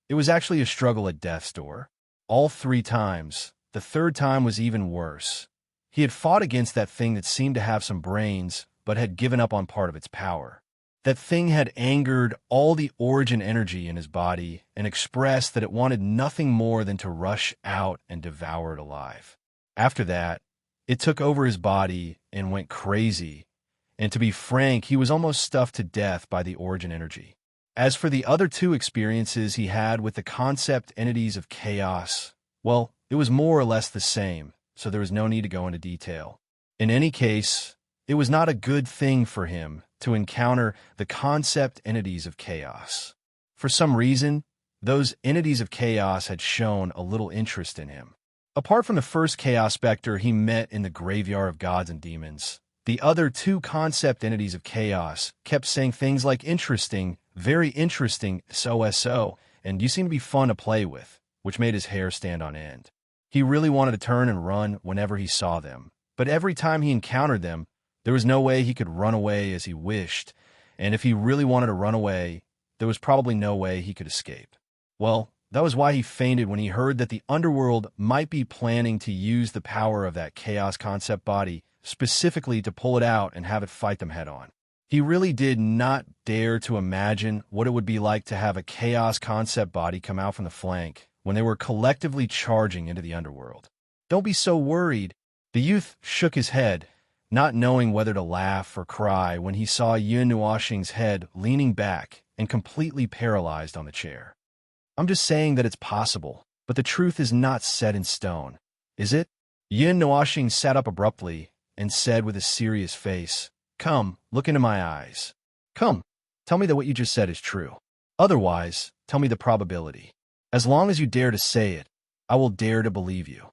It was actually a struggle at death's door. All 3 times, the 3rd time was even worse. He had fought against that thing that seemed to have some brains, but had given up on part of its power. That thing had angered all the origin energy in his body and expressed that it wanted nothing more than to rush out and devour it alive. After that, it took over his body and went crazy, and to be frank, he was almost stuffed to death by the origin energy. As for the other 2 experiences he had with the concept entities of chaos, well, it was more or less the same, so there was no need to go into detail. In any case, it was not a good thing for him to encounter the concept entities of chaos. For some reason, those entities of chaos had shown a little interest in him. Apart from the first Chaos Spectre he met in the Graveyard of Gods and Demons, the other 2 concept entities of chaos kept saying things like interesting, very interesting, so, and you seem to be fun to play with, which made his hair stand on end. He really wanted to turn and run whenever he saw them, but every time he encountered them, there was no way he could run away as he wished, and if he really wanted to run away, there was probably no way he could escape. Well, that was why he fainted when he heard that the underworld might be planning to use the power of that chaos concept body specifically to pull it out and have it fight them head-on. He really did not dare to imagine what it would be like to have a chaos concept body come out from the flank when they were collectively charging into the underworld. Don't be so worried. The youth shook his head, not knowing whether to laugh or cry when he saw Yun Nuoxing's head leaning back and completely paralyzed on the chair. I'm just saying that it's possible, but the truth is not set in stone, is it? Yun Nuoxing sat up abruptly and said with a serious face, "Come, look into my eyes. Come, tell me that what you just said is true. Otherwise, tell me the probability. As long as you dare to say it, I will dare to believe you."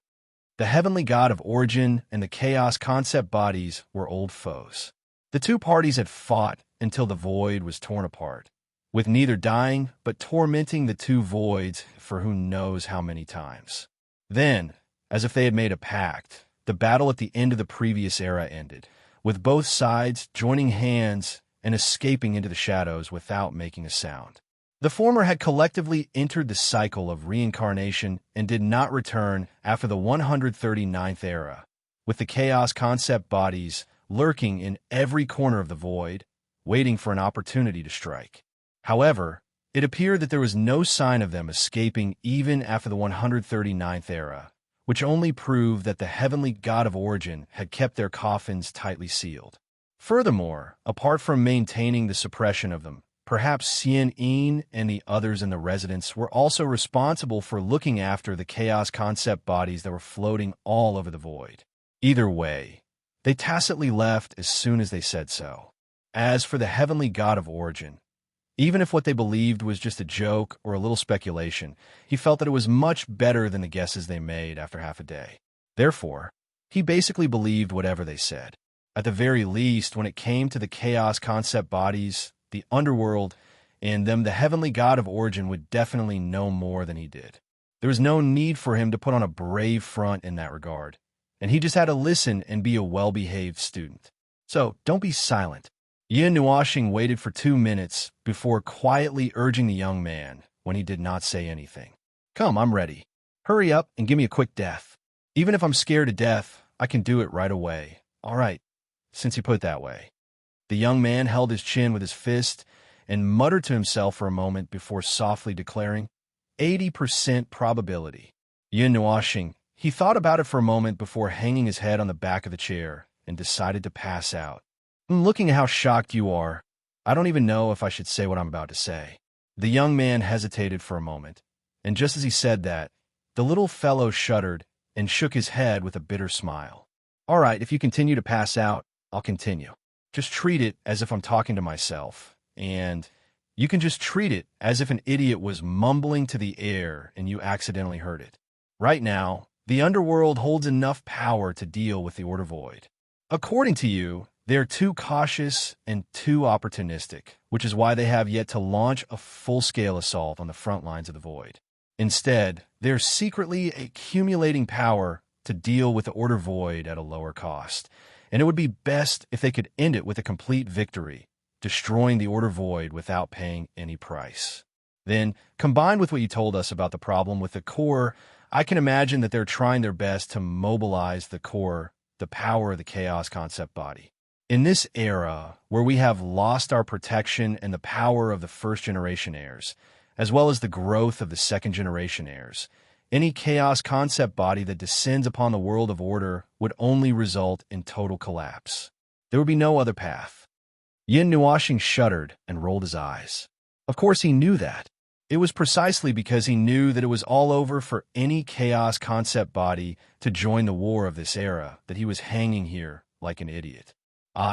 The heavenly god of origin and the chaos concept bodies were old foes. The 2 parties had fought until the void was torn apart, with neither dying but tormenting the 2 voids for who knows how many times. Then, as if they had made a pact, the battle at the end of the previous era ended, with both sides joining hands and escaping into the shadows without making a sound. The former had collectively entered the cycle of reincarnation and did not return after the 139th era, with the chaos concept bodies lurking in every corner of the void, waiting for an opportunity to strike. However, it appeared that there was no sign of them escaping even after the 139th era, which only proved that the heavenly god of origin had kept their coffins tightly sealed. Furthermore, apart from maintaining the suppression of them, perhaps Serene and the others in the residence were also responsible for looking after the chaos concept bodies that were floating all over the void. Either way, they tacitly left as soon as they said so. As for the heavenly god of origin, even if what they believed was just a joke or a little speculation, he felt that it was much better than the guesses they made after half a day. Therefore, he basically believed whatever they said. At the very least, when it came to the chaos concept bodies, the underworld, and them, the heavenly god of origin would definitely know more than he did. There was no need for him to put on a brave front in that regard, and he just had to listen and be a well-behaved student. So, don't be silent. Yin Nuashing waited for 2 minutes before quietly urging the young man when he did not say anything. Come, I'm ready. Hurry up and give me a quick death. Even if I'm scared to death, I can do it right away. All right, since you put it that way. The young man held his chin with his fist and muttered to himself for a moment before softly declaring, 80% probability. Yin Nuashing, he thought about it for a moment before hanging his head on the back of the chair and decided to pass out. Looking at how shocked you are, I don't even know if I should say what I'm about to say. The young man hesitated for a moment, and just as he said that, the little fellow shuddered and shook his head with a bitter smile. All right, if you continue to pass out, I'll continue. Just treat it as if I'm talking to myself, and you can just treat it as if an idiot was mumbling to the air and you accidentally heard it. Right now, the underworld holds enough power to deal with the Order Void. According to you, they are too cautious and too opportunistic, which is why they have yet to launch a full-scale assault on the front lines of the Void. Instead, they're secretly accumulating power to deal with the Order Void at a lower cost, and it would be best if they could end it with a complete victory, destroying the Order Void without paying any price. Then, combined with what you told us about the problem with the core, I can imagine that they're trying their best to mobilize the core, the power of the chaos concept body. In this era, where we have lost our protection and the power of the first-generation heirs, as well as the growth of the second-generation heirs, any chaos concept body that descends upon the world of order would only result in total collapse. There would be no other path. Yin Nuashing shuddered and rolled his eyes. Of course he knew that. It was precisely because he knew that it was all over for any chaos concept body to join the war of this era that he was hanging here like an idiot.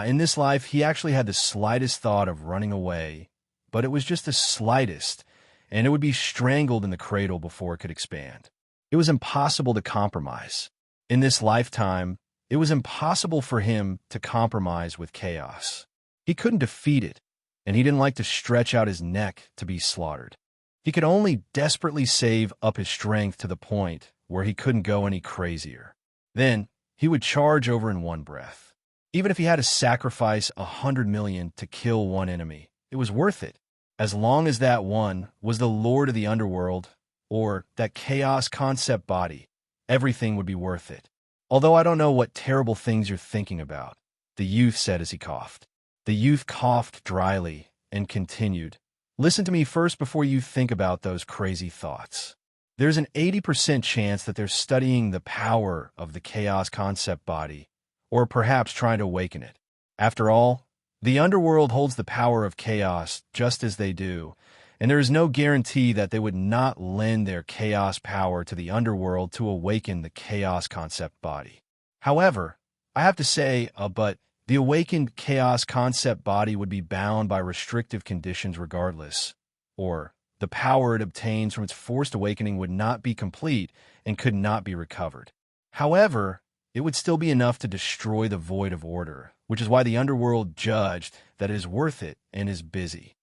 In this life, he actually had the slightest thought of running away, but it was just the slightest, and it would be strangled in the cradle before it could expand. It was impossible to compromise. In this lifetime, it was impossible for him to compromise with chaos. He couldn't defeat it, and he didn't like to stretch out his neck to be slaughtered. He could only desperately save up his strength to the point where he couldn't go any crazier. Then, he would charge over in one breath. Even if he had to sacrifice 100 million to kill one enemy, it was worth it. As long as that one was the Lord of the Underworld, or that chaos concept body, everything would be worth it. Although I don't know what terrible things you're thinking about, the youth said as he coughed. The youth coughed dryly and continued, listen to me first before you think about those crazy thoughts. There's an 80% chance that they're studying the power of the chaos concept body, or perhaps trying to awaken it. After all, the underworld holds the power of chaos just as they do, and there is no guarantee that they would not lend their chaos power to the underworld to awaken the chaos concept body. However, I have to say, but the awakened chaos concept body would be bound by restrictive conditions regardless, or the power it obtains from its forced awakening would not be complete and could not be recovered. However, it would still be enough to destroy the void of order, which is why the underworld judged that it is worth it and is busy.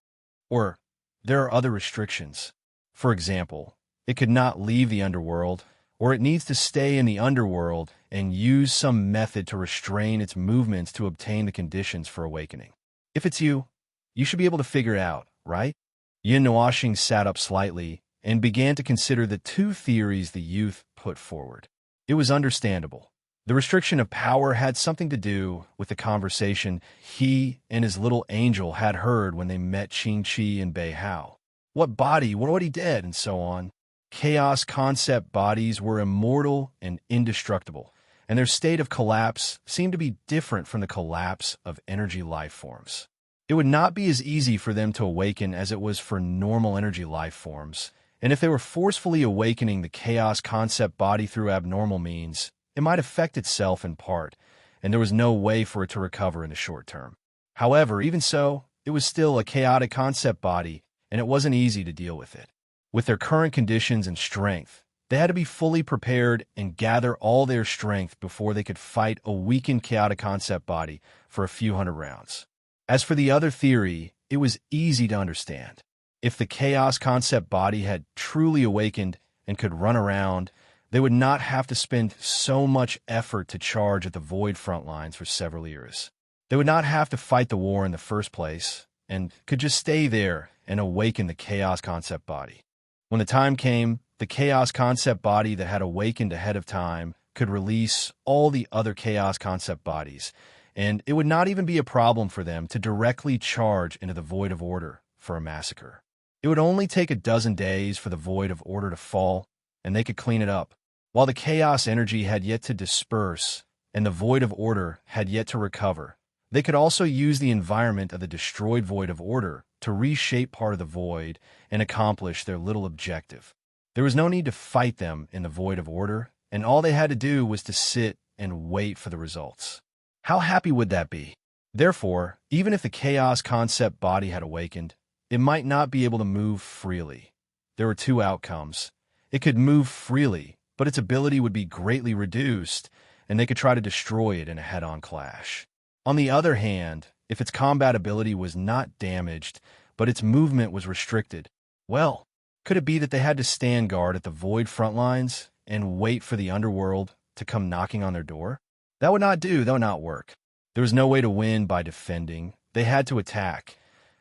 Or, there are other restrictions. For example, it could not leave the underworld, or it needs to stay in the underworld and use some method to restrain its movements to obtain the conditions for awakening. If it's you, you should be able to figure it out, right? Yin sat up slightly and began to consider the two theories the youth put forward. It was understandable. The restriction of power had something to do with the conversation he and his little angel had heard when they met Qing and Bei Hao. What body, what he did, and so on. Chaos concept bodies were immortal and indestructible, and their state of collapse seemed to be different from the collapse of energy life forms. It would not be as easy for them to awaken as it was for normal energy life forms, and if they were forcefully awakening the chaos concept body through abnormal means, it might affect itself in part, and there was no way for it to recover in the short term. However, even so, it was still a chaotic concept body, and it wasn't easy to deal with it. With their current conditions and strength, they had to be fully prepared and gather all their strength before they could fight a weakened chaotic concept body for a few hundred rounds. As for the other theory, it was easy to understand. If the chaos concept body had truly awakened and could run around, they would not have to spend so much effort to charge at the void front lines for several years. They would not have to fight the war in the first place, and could just stay there and awaken the chaos concept body. When the time came, the chaos concept body that had awakened ahead of time could release all the other chaos concept bodies, and it would not even be a problem for them to directly charge into the void of order for a massacre. It would only take a dozen days for the void of order to fall, and they could clean it up. While the chaos energy had yet to disperse and the void of order had yet to recover, they could also use the environment of the destroyed void of order to reshape part of the void and accomplish their little objective. There was no need to fight them in the void of order, and all they had to do was to sit and wait for the results. How happy would that be? Therefore, even if the chaos concept body had awakened, it might not be able to move freely. There were two outcomes. It could move freely, but its ability would be greatly reduced, and they could try to destroy it in a head-on clash. On the other hand, if its combat ability was not damaged, but its movement was restricted, well, could it be that they had to stand guard at the void front lines and wait for the underworld to come knocking on their door? That would not work. There was no way to win by defending. They had to attack.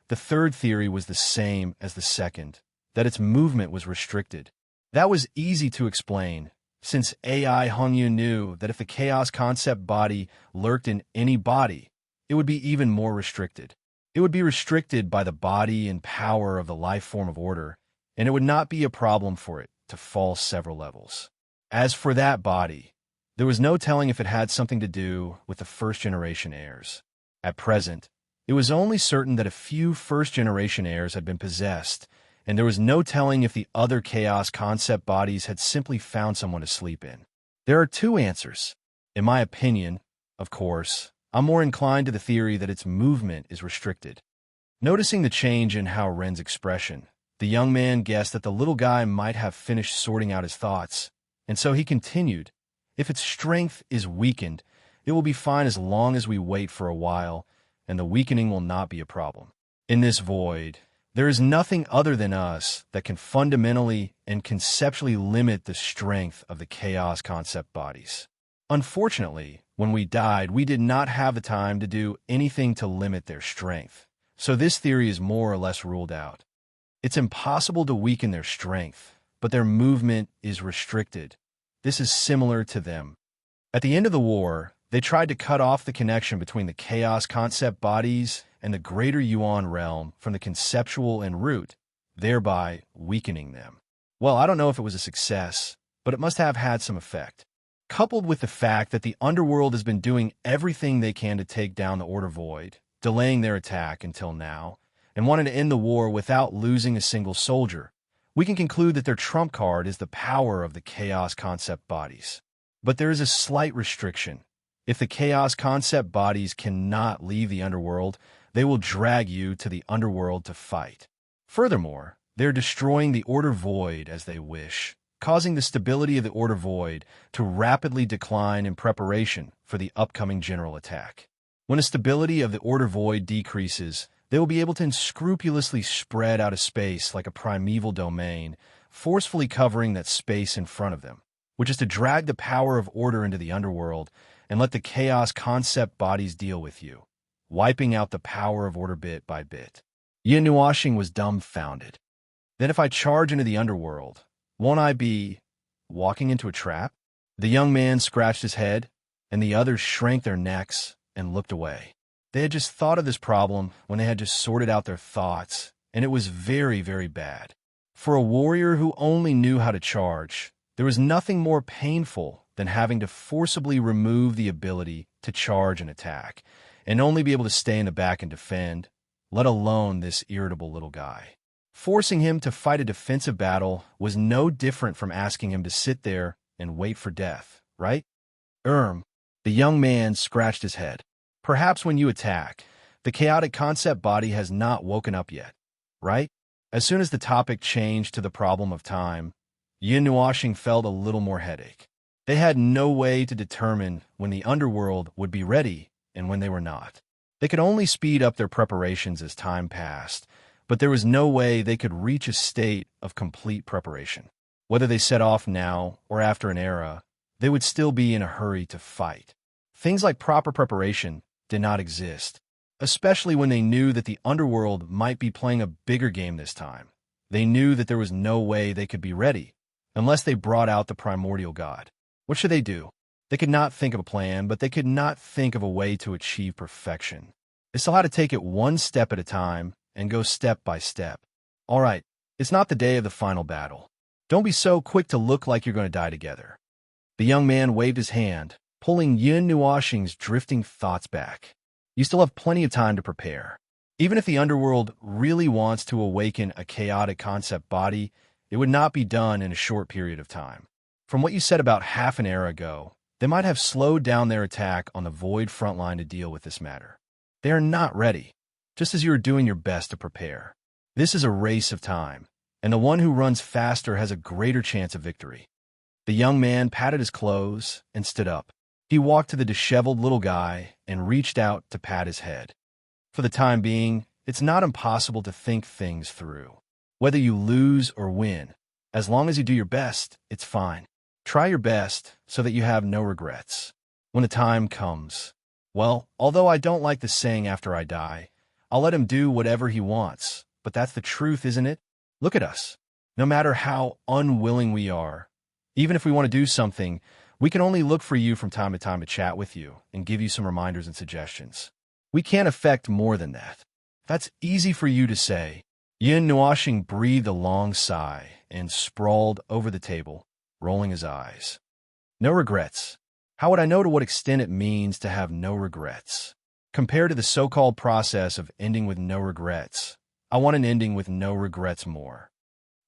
The third theory was the same as the second, that its movement was restricted. That was easy to explain, since AI Hongyu knew that if the chaos concept body lurked in any body, it would be even more restricted. It would be restricted by the body and power of the life form of order, and it would not be a problem for it to fall several levels. As for that body, there was no telling if it had something to do with the first-generation heirs. At present, it was only certain that a few first-generation heirs had been possessed, and there was no telling if the other chaos concept bodies had simply found someone to sleep in. There are two answers. In my opinion, of course, I'm more inclined to the theory that its movement is restricted. Noticing the change in Hao Ren's expression, the young man guessed that the little guy might have finished sorting out his thoughts, and so he continued, "If its strength is weakened, it will be fine as long as we wait for a while, and the weakening will not be a problem. In this void, there is nothing other than us that can fundamentally and conceptually limit the strength of the chaos concept bodies. Unfortunately, when we died, we did not have the time to do anything to limit their strength, so this theory is more or less ruled out. It's impossible to weaken their strength, but their movement is restricted. This is similar to them. At the end of the war, they tried to cut off the connection between the chaos concept bodies and the greater Yuan realm from the conceptual and root, thereby weakening them. Well, I don't know if it was a success, but it must have had some effect. Coupled with the fact that the underworld has been doing everything they can to take down the Order Void, delaying their attack until now, and wanting to end the war without losing a single soldier, we can conclude that their trump card is the power of the chaos concept bodies. But there is a slight restriction. If the chaos concept bodies cannot leave the underworld, they will drag you to the underworld to fight. Furthermore, they're destroying the Order Void as they wish, causing the stability of the Order Void to rapidly decline in preparation for the upcoming general attack. When the stability of the Order Void decreases, they will be able to unscrupulously spread out of space like a primeval domain, forcefully covering that space in front of them, which is to drag the power of order into the underworld and let the chaos concept bodies deal with you, wiping out the power of order bit by bit. Yin Nuashing was dumbfounded. Then if I charge into the underworld, won't I be walking into a trap? The young man scratched his head, and the others shrank their necks and looked away. They had just thought of this problem when they had just sorted out their thoughts, and it was very, very bad. For a warrior who only knew how to charge, there was nothing more painful than having to forcibly remove the ability to charge and attack, and only be able to stay in the back and defend, let alone this irritable little guy. Forcing him to fight a defensive battle was no different from asking him to sit there and wait for death, right? The young man scratched his head. Perhaps when you attack, the chaotic concept body has not woken up yet, right? As soon as the topic changed to the problem of time, Yin Nuashing felt a little more headache. They had no way to determine when the underworld would be ready and when they were not. They could only speed up their preparations as time passed, but there was no way they could reach a state of complete preparation. Whether they set off now or after an era, they would still be in a hurry to fight. Things like proper preparation did not exist, especially when they knew that the underworld might be playing a bigger game this time. They knew that there was no way they could be ready unless they brought out the primordial god. What should they do? They could not think of a plan, but they could not think of a way to achieve perfection. They still had to take it one step at a time and go step by step. All right, it's not the day of the final battle. Don't be so quick to look like you're going to die together. The young man waved his hand, pulling Yin Nuashing's drifting thoughts back. You still have plenty of time to prepare. Even if the underworld really wants to awaken a chaotic concept body, it would not be done in a short period of time. From what you said about half an era ago, they might have slowed down their attack on the Void front line to deal with this matter. They are not ready, just as you are doing your best to prepare. This is a race of time, and the one who runs faster has a greater chance of victory. The young man patted his clothes and stood up. He walked to the disheveled little guy and reached out to pat his head. For the time being, it's not impossible to think things through. Whether you lose or win, as long as you do your best, it's fine. Try your best so that you have no regrets. When the time comes, well, although I don't like the saying after I die, I'll let him do whatever he wants, but that's the truth, isn't it? Look at us. No matter how unwilling we are, even if we want to do something, we can only look for you from time to time to chat with you and give you some reminders and suggestions. We can't affect more than that. That's easy for you to say. Yin Nuashing breathed a long sigh and sprawled over the table, rolling his eyes. No regrets. How would I know to what extent it means to have no regrets? Compared to the so-called process of ending with no regrets, I want an ending with no regrets more.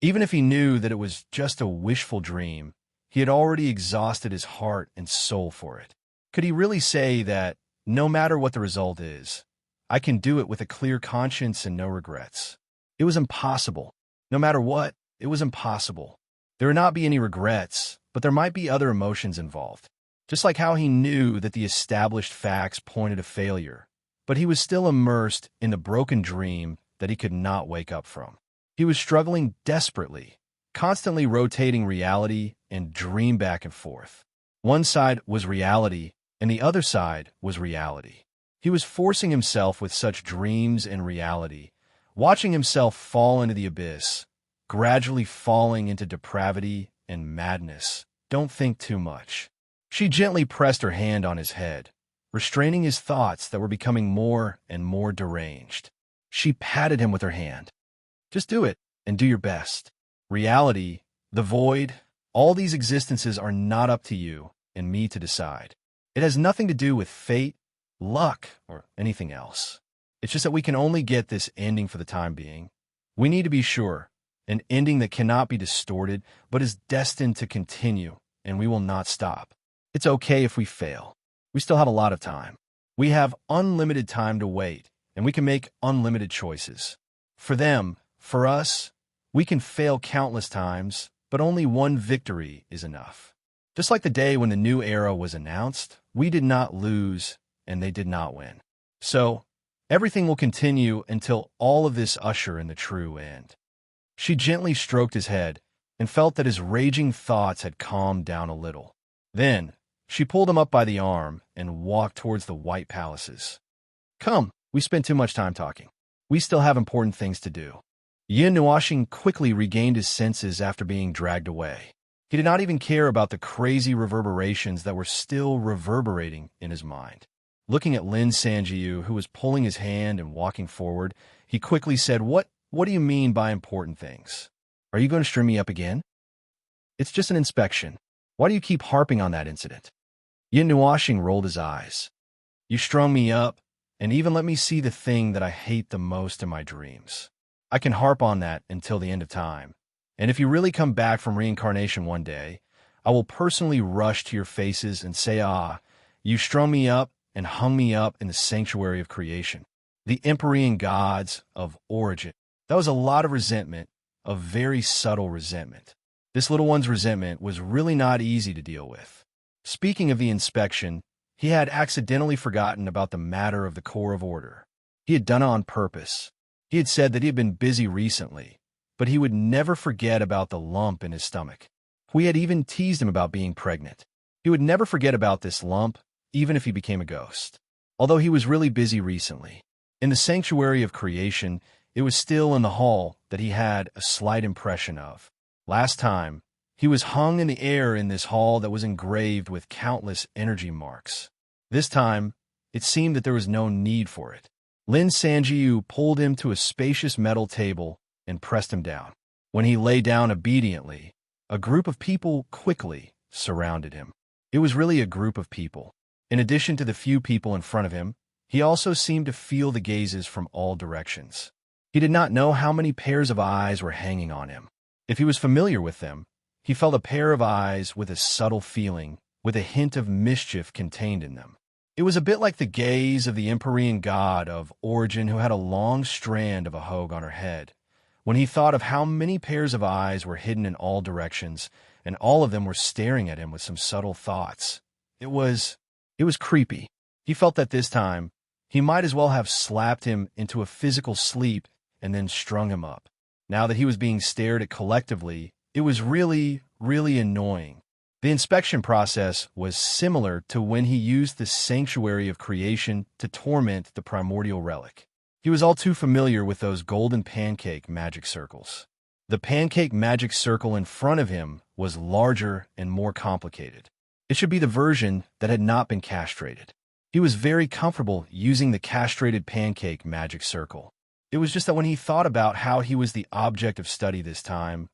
Even if he knew that it was just a wishful dream, he had already exhausted his heart and soul for it. Could he really say that, no matter what the result is, I can do it with a clear conscience and no regrets? It was impossible. No matter what, it was impossible. There would not be any regrets, but there might be other emotions involved. Just like how he knew that the established facts pointed to failure, but he was still immersed in the broken dream that he could not wake up from. He was struggling desperately, constantly rotating reality and dream back and forth. One side was reality, and the other side was reality. He was forcing himself with such dreams and reality, watching himself fall into the abyss, gradually falling into depravity and madness. Don't think too much. She gently pressed her hand on his head, restraining his thoughts that were becoming more and more deranged. She patted him with her hand. Just do it, and do your best. Reality, the void, all these existences are not up to you and me to decide. It has nothing to do with fate, luck, or anything else. It's just that we can only get this ending for the time being. We need to be sure, an ending that cannot be distorted, but is destined to continue, and we will not stop. It's okay if we fail. We still have a lot of time. We have unlimited time to wait, and we can make unlimited choices. For them, for us, we can fail countless times, but only one victory is enough. Just like the day when the new era was announced, we did not lose, and they did not win. So, everything will continue until all of this usher in the true end. She gently stroked his head and felt that his raging thoughts had calmed down a little. Then, she pulled him up by the arm and walked towards the white palaces. Come, we spent too much time talking. We still have important things to do. Yin Nuashing quickly regained his senses after being dragged away. He did not even care about the crazy reverberations that were still reverberating in his mind. Looking at Lin Sanjiu, who was pulling his hand and walking forward, he quickly said, What do you mean by important things? Are you going to string me up again? It's just an inspection. Why do you keep harping on that incident? Yin Nuashing rolled his eyes. You strung me up, and even let me see the thing that I hate the most in my dreams. I can harp on that until the end of time. And if you really come back from reincarnation one day, I will personally rush to your faces and say, you strung me up and hung me up in the sanctuary of creation. The Empyrean gods of origin. That was a lot of resentment, a very subtle resentment. This little one's resentment was really not easy to deal with. Speaking of the inspection, he had accidentally forgotten about the matter of the core of order. He had done it on purpose. He had said that he had been busy recently, but he would never forget about the lump in his stomach. We had even teased him about being pregnant. He would never forget about this lump, even if he became a ghost. Although he was really busy recently. In the sanctuary of creation, it was still in the hall that he had a slight impression of. Last time, he was hung in the air in this hall that was engraved with countless energy marks. This time, it seemed that there was no need for it. Lin Sanjiu pulled him to a spacious metal table and pressed him down. When he lay down obediently, a group of people quickly surrounded him. It was really a group of people. In addition to the few people in front of him, he also seemed to feel the gazes from all directions. He did not know how many pairs of eyes were hanging on him. If he was familiar with them, he felt a pair of eyes with a subtle feeling, with a hint of mischief contained in them. It was a bit like the gaze of the Empyrean god of origin who had a long strand of a hogue on her head. When he thought of how many pairs of eyes were hidden in all directions, and all of them were staring at him with some subtle thoughts, it was creepy. He felt that this time, he might as well have slapped him into a physical sleep and then strung him up. Now that he was being stared at collectively, it was really, really annoying. The inspection process was similar to when he used the sanctuary of creation to torment the primordial relic. He was all too familiar with those golden pancake magic circles. The pancake magic circle in front of him was larger and more complicated. It should be the version that had not been castrated. He was very comfortable using the castrated pancake magic circle. It was just that when he thought about how he was the object of study this time,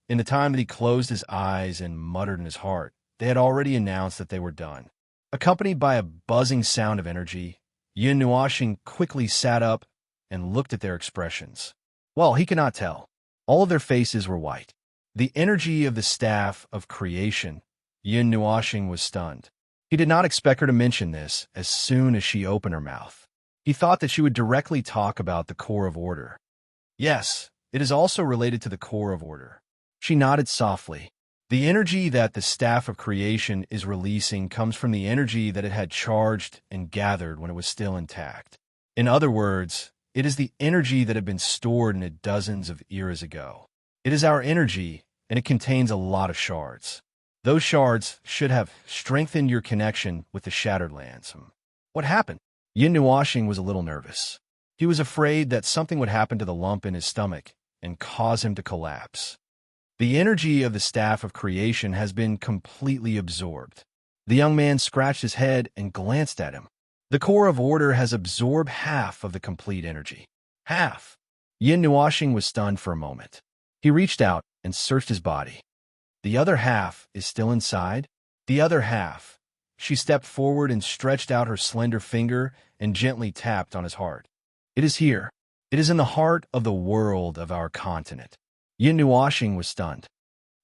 in the time that he closed his eyes and muttered in his heart, they had already announced that they were done. Accompanied by a buzzing sound of energy, Yin Nuashing quickly sat up and looked at their expressions. Well, he could not tell. All of their faces were white. The energy of the staff of creation, Yin Nuashing was stunned. He did not expect her to mention this as soon as she opened her mouth. He thought that she would directly talk about the core of order. Yes, it is also related to the core of order. She nodded softly. The energy that the staff of creation is releasing comes from the energy that it had charged and gathered when it was still intact. In other words, it is the energy that had been stored in it dozens of eras ago. It is our energy, and it contains a lot of shards. Those shards should have strengthened your connection with the Shattered Lands. What happened? Yin Nuashing was a little nervous. He was afraid that something would happen to the lump in his stomach and cause him to collapse. The energy of the staff of creation has been completely absorbed. The young man scratched his head and glanced at him. The core of order has absorbed half of the complete energy. Half. Yin Nuashing was stunned for a moment. He reached out and searched his body. The other half is still inside? The other half. She stepped forward and stretched out her slender finger and gently tapped on his heart. It is here. It is in the heart of the world of our continent. Yin Nuashing was stunned.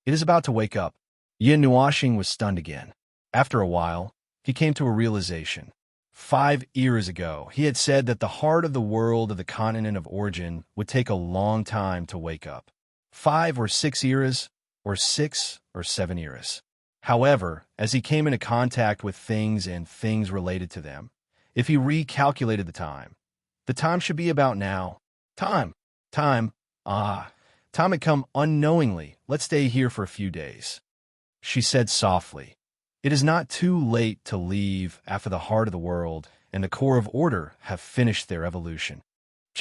It is about to wake up. Yin Nuashing was stunned again. After a while, he came to a realization. 5 eras ago, he had said that the heart of the world of the continent of origin would take a long time to wake up. 5 or 6 eras, or 6 or 7 eras. However, as he came into contact with things and things related to them, if he recalculated the time should be about now. Time had come unknowingly. Let's stay here for a few days. She said softly. It is not too late to leave after the heart of the world and the core of order have finished their evolution.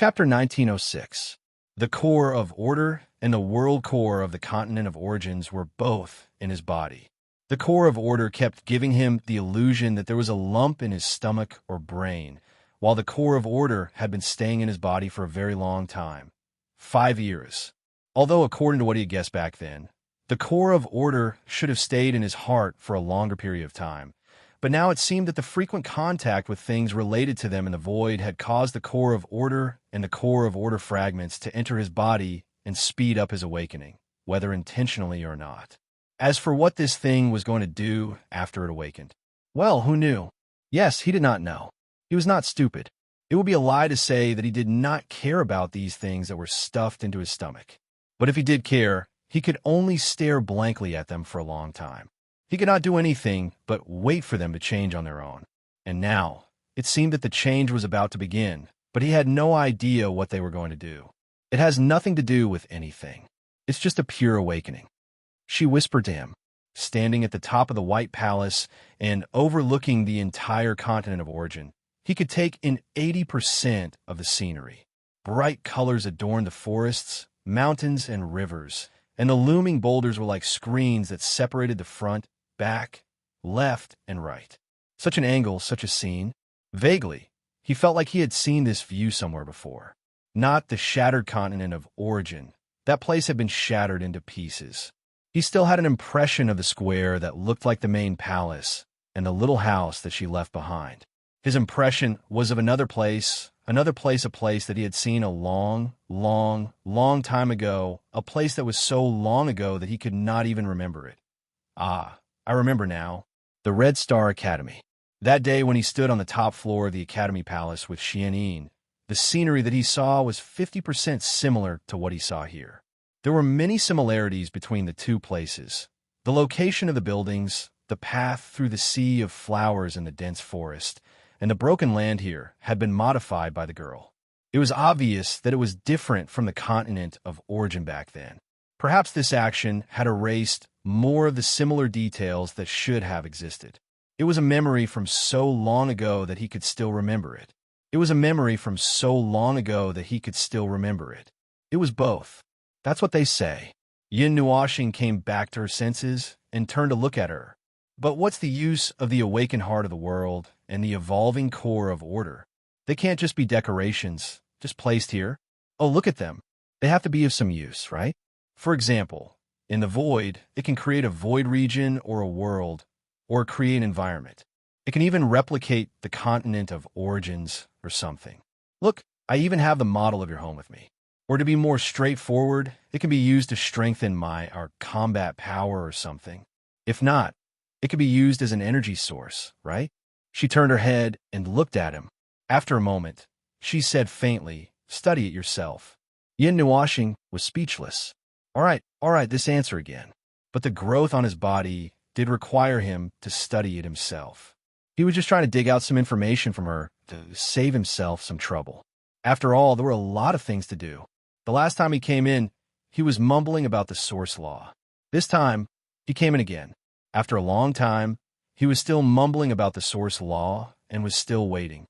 Chapter 1906. The core of order and the world core of the continent of origins were both in his body. The core of order kept giving him the illusion that there was a lump in his stomach or brain, while the core of order had been staying in his body for a very long time. 5 years. Although, according to what he had guessed back then, the core of order should have stayed in his heart for a longer period of time. But now it seemed that the frequent contact with things related to them in the void had caused the core of order and the core of order fragments to enter his body and speed up his awakening, whether intentionally or not. As for what this thing was going to do after it awakened, well, who knew? Yes, he did not know. He was not stupid. It would be a lie to say that he did not care about these things that were stuffed into his stomach. But if he did care, he could only stare blankly at them for a long time. He could not do anything but wait for them to change on their own. And now, it seemed that the change was about to begin, but he had no idea what they were going to do. It has nothing to do with anything. It's just a pure awakening. She whispered to him, standing at the top of the White Palace and overlooking the entire continent of origin. He could take in 80% of the scenery. Bright colors adorned the forests, mountains, and rivers, and the looming boulders were like screens that separated the front, back, left, and right. Such an angle, such a scene. Vaguely, he felt like he had seen this view somewhere before. Not the shattered continent of origin. That place had been shattered into pieces. He still had an impression of the square that looked like the main palace and the little house that she left behind. His impression was of another place, a place that he had seen a long, long, long time ago, a place that was so long ago that he could not even remember it. Ah, I remember now. The Red Star Academy. That day when he stood on the top floor of the Academy Palace with Xianyin, the scenery that he saw was 50% similar to what he saw here. There were many similarities between the two places. The location of the buildings, the path through the sea of flowers in the dense forest, and the broken land here had been modified by the girl. It was obvious that it was different from the continent of origin back then. Perhaps this action had erased more of the similar details that should have existed. It was a memory from so long ago that he could still remember it. It was a memory from so long ago that he could still remember it. It was both. That's what they say. Yin Nuoxing came back to her senses and turned to look at her. But what's the use of the awakened heart of the world and the evolving core of order? They can't just be decorations, just placed here. Oh, look at them. They have to be of some use, right? For example, in the void, it can create a void region or a world, or create an environment. It can even replicate the continent of origins or something. Look, I even have the model of your home with me. Or to be more straightforward, it can be used to strengthen our combat power or something. If not, it could be used as an energy source, right? She turned her head and looked at him. After a moment, she said faintly, "Study it yourself." Yin Nuoxing was speechless. All right, this answer again. But the growth on his body did require him to study it himself. He was just trying to dig out some information from her to save himself some trouble. After all, there were a lot of things to do. The last time he came in, he was mumbling about the source law. This time, he came in again. After a long time, he was still mumbling about the source law and was still waiting.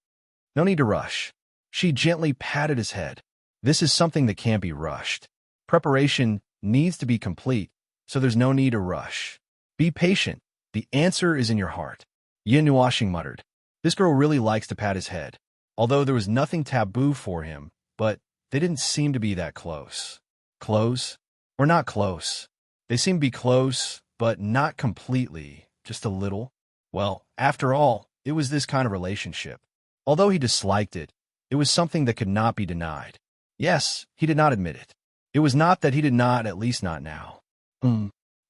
No need to rush. She gently patted his head. This is something that can't be rushed. Preparation needs to be complete, so there's no need to rush. Be patient. The answer is in your heart. Yin Nuoxing muttered. This girl really likes to pat his head, although there was nothing taboo for him, but they didn't seem to be that close. Close? Or not close. They seemed to be close, but not completely, just a little. Well, after all, it was this kind of relationship. Although he disliked it, it was something that could not be denied. Yes, he did not admit it. It was not that he did not, at least not now.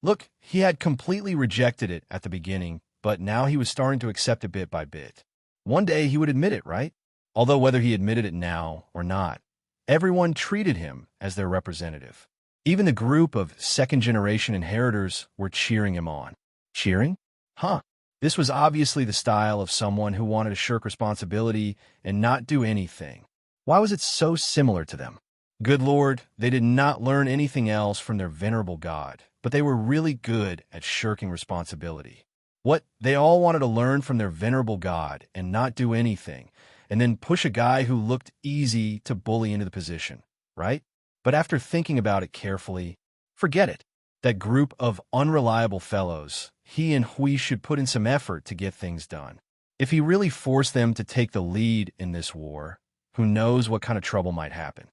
Look, he had completely rejected it at the beginning, but now he was starting to accept it bit by bit. One day he would admit it, right? Although whether he admitted it now or not, everyone treated him as their representative. Even the group of second-generation inheritors were cheering him on. Cheering? Huh. This was obviously the style of someone who wanted to shirk responsibility and not do anything. Why was it so similar to them? Good Lord, they did not learn anything else from their venerable God, but they were really good at shirking responsibility. What they all wanted to learn from their venerable God and not do anything, and then push a guy who looked easy to bully into the position, right? But after thinking about it carefully, forget it. That group of unreliable fellows, he and Hui should put in some effort to get things done. If he really forced them to take the lead in this war, who knows what kind of trouble might happen.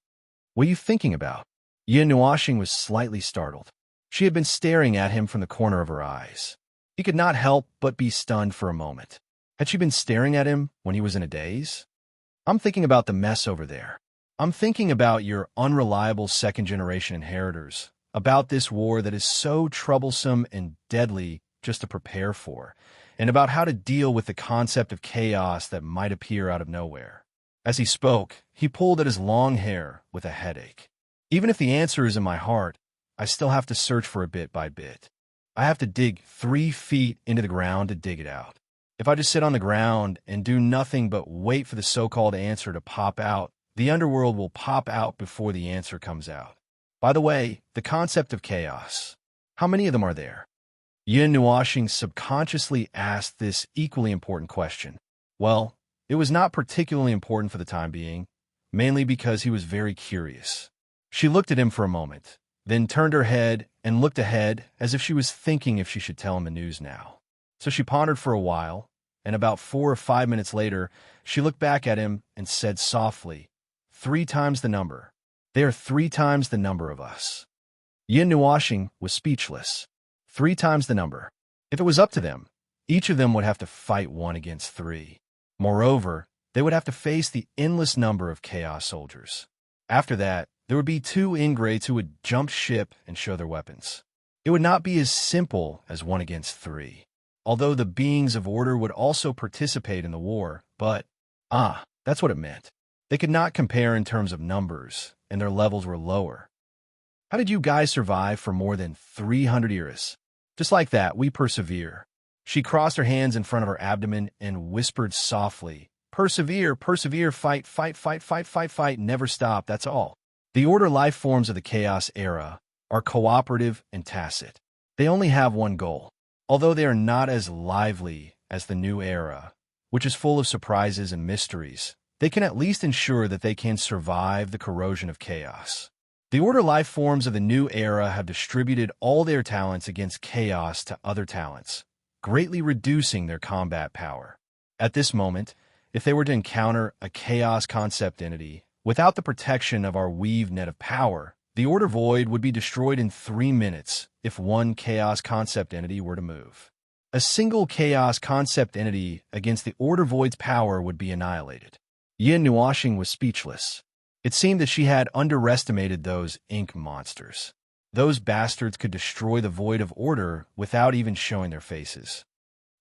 What are you thinking about? Yin Nuoxing was slightly startled. She had been staring at him from the corner of her eyes. He could not help but be stunned for a moment. Had she been staring at him when he was in a daze? I'm thinking about the mess over there. I'm thinking about your unreliable second-generation inheritors, about this war that is so troublesome and deadly just to prepare for, and about how to deal with the concept of chaos that might appear out of nowhere. As he spoke, he pulled at his long hair with a headache. Even if the answer is in my heart, I still have to search for it bit by bit. I have to dig 3 feet into the ground to dig it out. If I just sit on the ground and do nothing but wait for the so-called answer to pop out, the underworld will pop out before the answer comes out. By the way, the concept of chaos. How many of them are there? Yin Nuoxing subconsciously asked this equally important question. Well, it was not particularly important for the time being, mainly because he was very curious. She looked at him for a moment, then turned her head and looked ahead as if she was thinking if she should tell him the news now. So she pondered for a while, and about 4 or 5 minutes later, she looked back at him and said softly, 3 times the number. They are 3 times the number of us. Yin Nuoxing was speechless. 3 times the number. If it was up to them, each of them would have to fight 1 against 3. Moreover, they would have to face the endless number of chaos soldiers. After that, there would be 2 ingrates who would jump ship and show their weapons. It would not be as simple as 1 against 3, although the beings of order would also participate in the war, but, that's what it meant. They could not compare in terms of numbers, and their levels were lower. How did you guys survive for more than 300 years? Just like that, we persevere. She crossed her hands in front of her abdomen and whispered softly, persevere, persevere, fight, fight, fight, fight, fight, fight, never stop, that's all. The order life forms of the chaos era are cooperative and tacit. They only have one goal. Although they are not as lively as the new era, which is full of surprises and mysteries, they can at least ensure that they can survive the corrosion of chaos. The order life forms of the new era have distributed all their talents against chaos to other talents, greatly reducing their combat power. At this moment, if they were to encounter a chaos concept entity, without the protection of our weave net of power, the order void would be destroyed in 3 minutes if 1 chaos concept entity were to move. A single chaos concept entity against the order void's power would be annihilated. Yin Nuoxing was speechless. It seemed that she had underestimated those ink monsters. Those bastards could destroy the void of order without even showing their faces.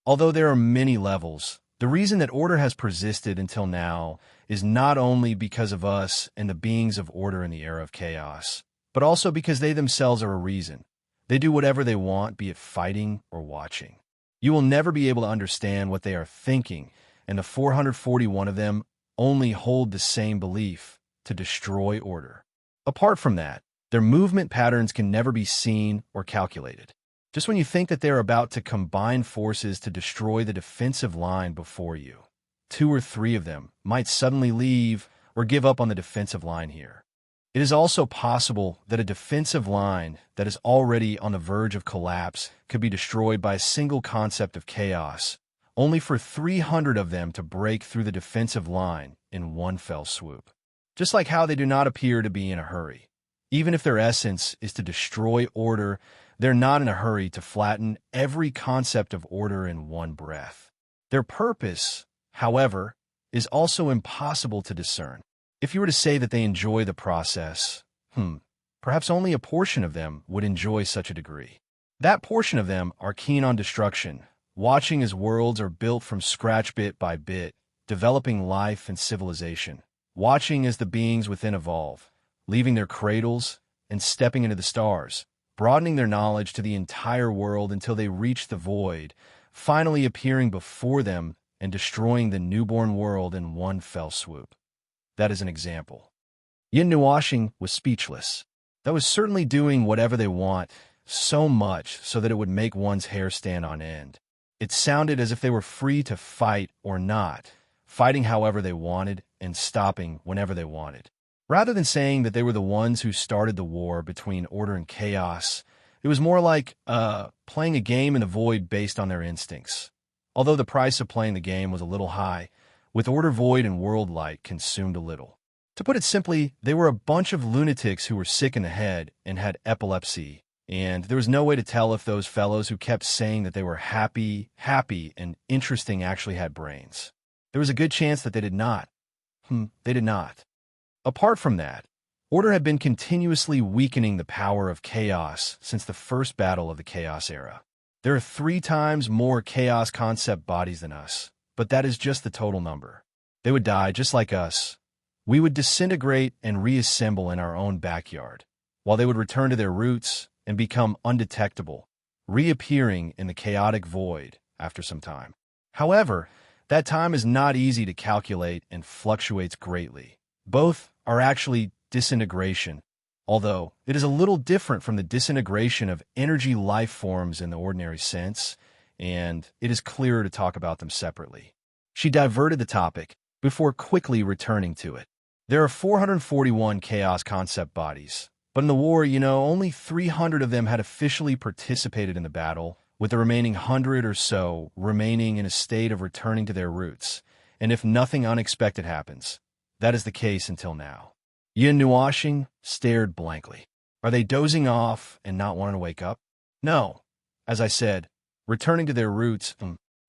Although there are many levels, the reason that order has persisted until now is not only because of us and the beings of order in the era of chaos, but also because they themselves are a reason. They do whatever they want, be it fighting or watching. You will never be able to understand what they are thinking, and the 441 of them only hold the same belief, to destroy order. Apart from that, their movement patterns can never be seen or calculated. Just when you think that they're about to combine forces to destroy the defensive line before you, 2 or 3 of them might suddenly leave or give up on the defensive line here. It is also possible that a defensive line that is already on the verge of collapse could be destroyed by a single concept of chaos, only for 300 of them to break through the defensive line in one fell swoop. Just like how they do not appear to be in a hurry. Even if their essence is to destroy order, they're not in a hurry to flatten every concept of order in one breath. Their purpose, however, is also impossible to discern. If you were to say that they enjoy the process, perhaps only a portion of them would enjoy such a degree. That portion of them are keen on destruction, watching as worlds are built from scratch bit by bit, developing life and civilization, watching as the beings within evolve, leaving their cradles and stepping into the stars, broadening their knowledge to the entire world until they reach the void, finally appearing before them and destroying the newborn world in one fell swoop. That is an example. Yin Nuoxing was speechless. That was certainly doing whatever they want, so much so that it would make one's hair stand on end. It sounded as if they were free to fight or not, fighting however they wanted and stopping whenever they wanted. Rather than saying that they were the ones who started the war between order and chaos, it was more like playing a game in the void based on their instincts. Although the price of playing the game was a little high, with order void and world light consumed a little. To put it simply, they were a bunch of lunatics who were sick in the head and had epilepsy, and there was no way to tell if those fellows who kept saying that they were happy, and interesting actually had brains. There was a good chance that they did not. They did not. Apart from that, order had been continuously weakening the power of chaos since the first battle of the Chaos Era. There are 3 times more chaos concept bodies than us, but that is just the total number. They would die just like us. We would disintegrate and reassemble in our own backyard, while they would return to their roots and become undetectable, reappearing in the chaotic void after some time. However, that time is not easy to calculate and fluctuates greatly. Both are actually disintegration, although it is a little different from the disintegration of energy life forms in the ordinary sense, and it is clearer to talk about them separately. She diverted the topic before quickly returning to it. There are 441 chaos concept bodies, but in the war, only 300 of them had officially participated in the battle, with the remaining 100 or so remaining in a state of returning to their roots, and if nothing unexpected happens, that is the case until now. Yin Nuashing stared blankly. Are they dozing off and not wanting to wake up? No. As I said, returning to their roots.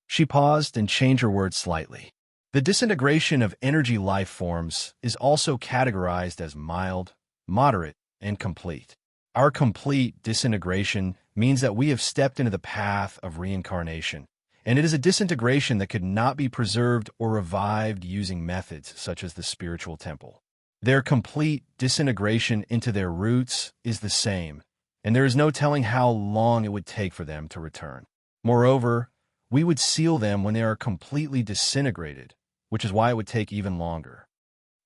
She paused and changed her words slightly. The disintegration of energy life forms is also categorized as mild, moderate, and complete. Our complete disintegration means that we have stepped into the path of reincarnation, and it is a disintegration that could not be preserved or revived using methods such as the spiritual temple. Their complete disintegration into their roots is the same, and there is no telling how long it would take for them to return. Moreover, we would seal them when they are completely disintegrated, which is why it would take even longer.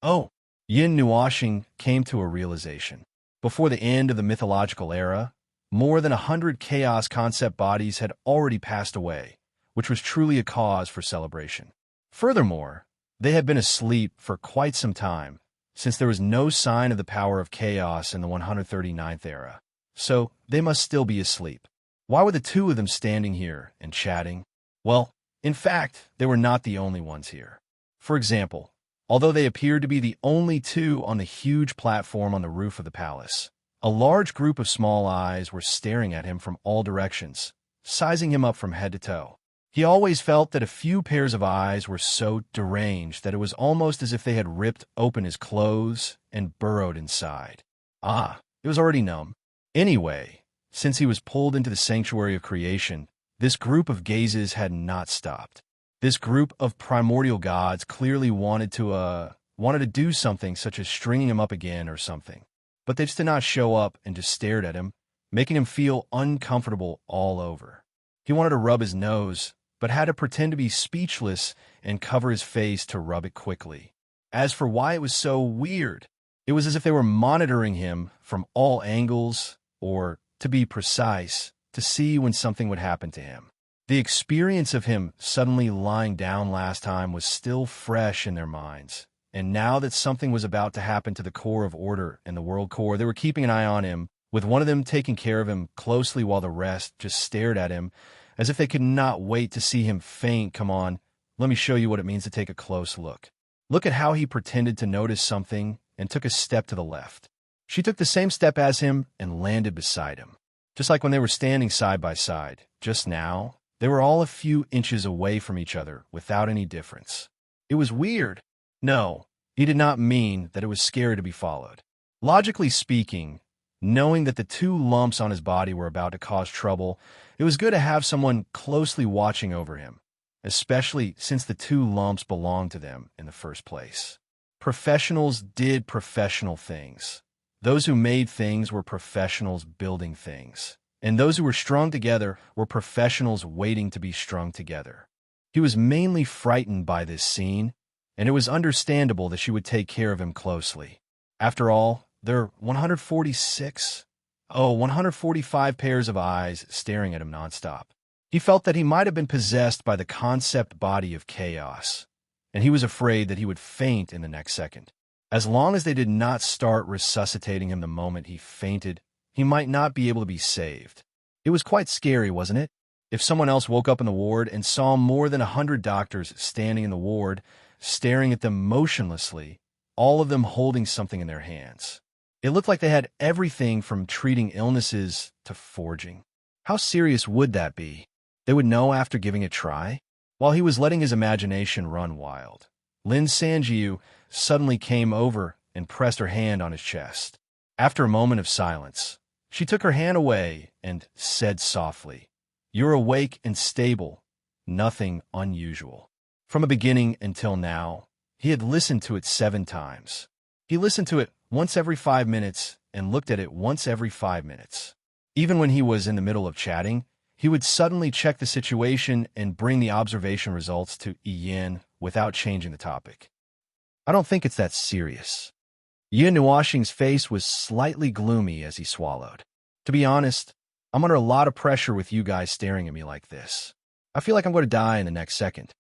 Oh, Yin Nuashing came to a realization. Before the end of the mythological era, more than 100 chaos concept bodies had already passed away, which was truly a cause for celebration. Furthermore, they had been asleep for quite some time, since there was no sign of the power of chaos in the 139th era. So, they must still be asleep. Why were the 2 of them standing here and chatting? Well, in fact, they were not the only ones here. For example, although they appeared to be the only 2 on the huge platform on the roof of the palace, a large group of small eyes were staring at him from all directions, sizing him up from head to toe. He always felt that a few pairs of eyes were so deranged that it was almost as if they had ripped open his clothes and burrowed inside. It was already numb. Anyway, since he was pulled into the sanctuary of creation, this group of gazes had not stopped. This group of primordial gods clearly wanted to do something, such as stringing him up again or something. But they just did not show up and just stared at him, making him feel uncomfortable all over. He wanted to rub his nose, but had to pretend to be speechless and cover his face to rub it quickly. As for why it was so weird, it was as if they were monitoring him from all angles, or, to be precise, to see when something would happen to him. The experience of him suddenly lying down last time was still fresh in their minds, and now that something was about to happen to the core of order and the world core, they were keeping an eye on him, with one of them taking care of him closely while the rest just stared at him, as if they could not wait to see him faint. Come on, let me show you what it means to take a close look. Look at how he pretended to notice something and took a step to the left. She took the same step as him and landed beside him. Just like when they were standing side by side, just now, they were all a few inches away from each other without any difference. It was weird. No, he did not mean that it was scary to be followed. Logically speaking, knowing that the 2 lumps on his body were about to cause trouble, it was good to have someone closely watching over him, especially since the 2 lumps belonged to them in the first place. Professionals did professional things. Those who made things were professionals building things, and those who were strung together were professionals waiting to be strung together. He was mainly frightened by this scene, and it was understandable that she would take care of him closely. After all, there are 145 pairs of eyes staring at him nonstop. He felt that he might have been possessed by the concept body of chaos, and he was afraid that he would faint in the next second. As long as they did not start resuscitating him the moment he fainted, he might not be able to be saved. It was quite scary, wasn't it? If someone else woke up in the ward and saw more than 100 doctors standing in the ward, staring at them motionlessly, all of them holding something in their hands. It looked like they had everything from treating illnesses to forging. How serious would that be? They would know after giving it a try? While he was letting his imagination run wild, Lin Sanjiu suddenly came over and pressed her hand on his chest. After a moment of silence, she took her hand away and said softly, "You're awake and stable, nothing unusual." From the beginning until now, he had listened to it 7 times. He listened to it once every 5 minutes and looked at it once every 5 minutes. Even when he was in the middle of chatting, he would suddenly check the situation and bring the observation results to Yin without changing the topic. "I don't think it's that serious." Yin Nuoxing's face was slightly gloomy as he swallowed. "To be honest, I'm under a lot of pressure with you guys staring at me like this. I feel like I'm going to die in the next second.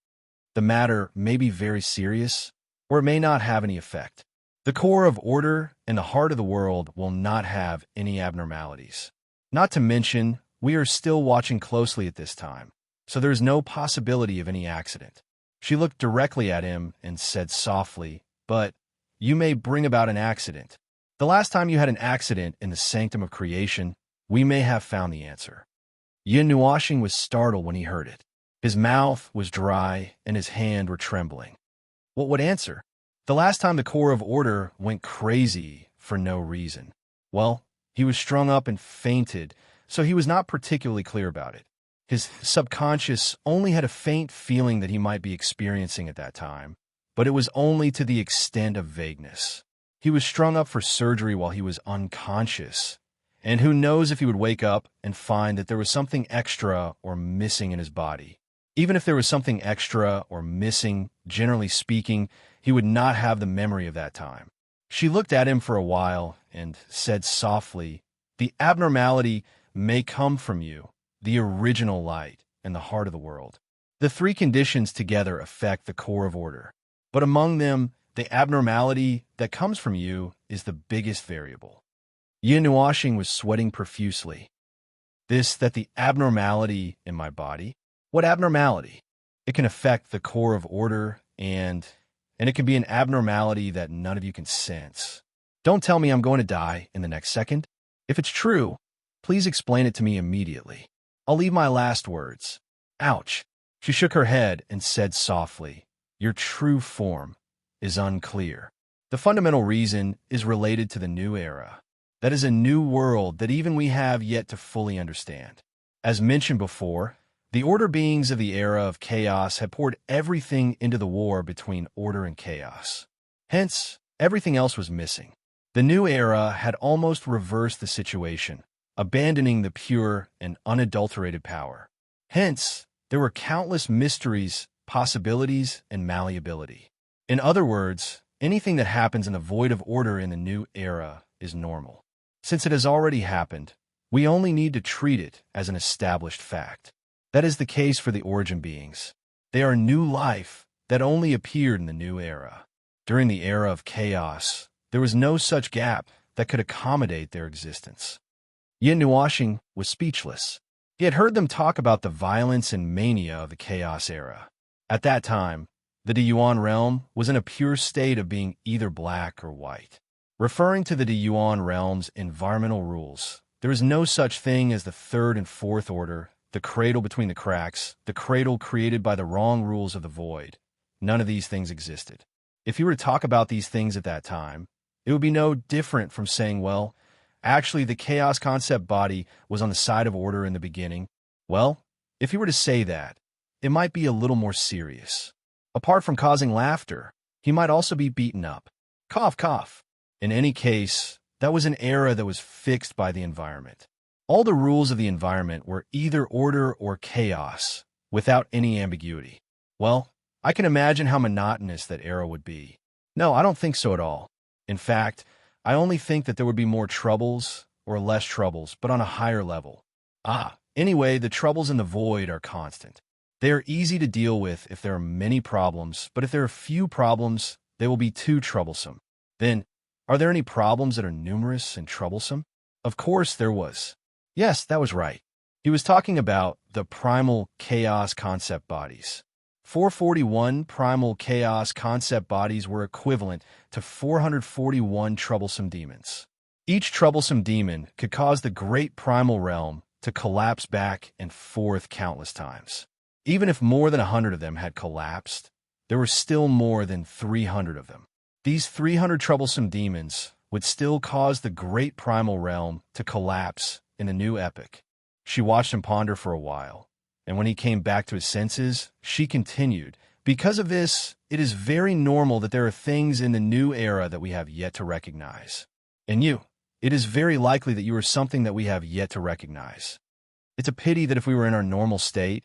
The matter may be very serious, or it may not have any effect. The core of order and the heart of the world will not have any abnormalities. Not to mention, we are still watching closely at this time, so there is no possibility of any accident." She looked directly at him and said softly, "But you may bring about an accident. The last time you had an accident in the sanctum of creation, we may have found the answer." Yin Nuoxing was startled when he heard it. His mouth was dry and his hand were trembling. What answer? The last time the core of order went crazy for no reason. Well, he was strung up and fainted, so he was not particularly clear about it. His subconscious only had a faint feeling that he might be experiencing at that time, but it was only to the extent of vagueness. He was strung up for surgery while he was unconscious, and who knows if he would wake up and find that there was something extra or missing in his body. Even if there was something extra or missing, generally speaking, he would not have the memory of that time. She looked at him for a while and said softly, "The abnormality may come from you, the original light, and the heart of the world. The 3 conditions together affect the core of order. But among them, the abnormality that comes from you is the biggest variable." Yin Nuoxing was sweating profusely. That the abnormality in my body? What abnormality? It can affect the core of order, and it can be an abnormality that none of you can sense. Don't tell me I'm going to die in the next second. If it's true, please explain it to me immediately. I'll leave my last words. Ouch. She shook her head and said softly, "Your true form is unclear. The fundamental reason is related to the new era. That is a new world that even we have yet to fully understand. As mentioned before, the order beings of the era of chaos had poured everything into the war between order and chaos. Hence, everything else was missing. The new era had almost reversed the situation, abandoning the pure and unadulterated power. Hence, there were countless mysteries, possibilities, and malleability. In other words, anything that happens in the void of order in the new era is normal. Since it has already happened, we only need to treat it as an established fact. That is the case for the origin beings. They are new life that only appeared in the new era. During the era of chaos, there was no such gap that could accommodate their existence." Yin Nuoxing was speechless. He had heard them talk about the violence and mania of the chaos era. At that time, the Deyuan realm was in a pure state of being either black or white. Referring to the Deyuan realm's environmental rules, there is no such thing as the 3rd and 4th order, the cradle between the cracks, the cradle created by the wrong rules of the void. None of these things existed. If you were to talk about these things at that time, it would be no different from saying, well, actually the chaos concept body was on the side of order in the beginning. Well, if you were to say that, it might be a little more serious. Apart from causing laughter, he might also be beaten up. Cough, cough. In any case, that was an era that was fixed by the environment. All the rules of the environment were either order or chaos, without any ambiguity. Well, I can imagine how monotonous that era would be. No, I don't think so at all. In fact, I only think that there would be more troubles, or less troubles, but on a higher level. Anyway, the troubles in the void are constant. They are easy to deal with if there are many problems, but if there are few problems, they will be too troublesome. Then, are there any problems that are numerous and troublesome? Of course there was. Yes, that was right. He was talking about the primal chaos concept bodies. 441 primal chaos concept bodies were equivalent to 441 troublesome demons. Each troublesome demon could cause the great primal realm to collapse back and forth countless times. Even if more than 100 of them had collapsed, there were still more than 300 of them. These 300 troublesome demons would still cause the great primal realm to collapse in the new epic. She watched him ponder for a while, and when he came back to his senses, she continued, "Because of this, it is very normal that there are things in the new era that we have yet to recognize. And you, it is very likely that you are something that we have yet to recognize. It's a pity that if we were in our normal state,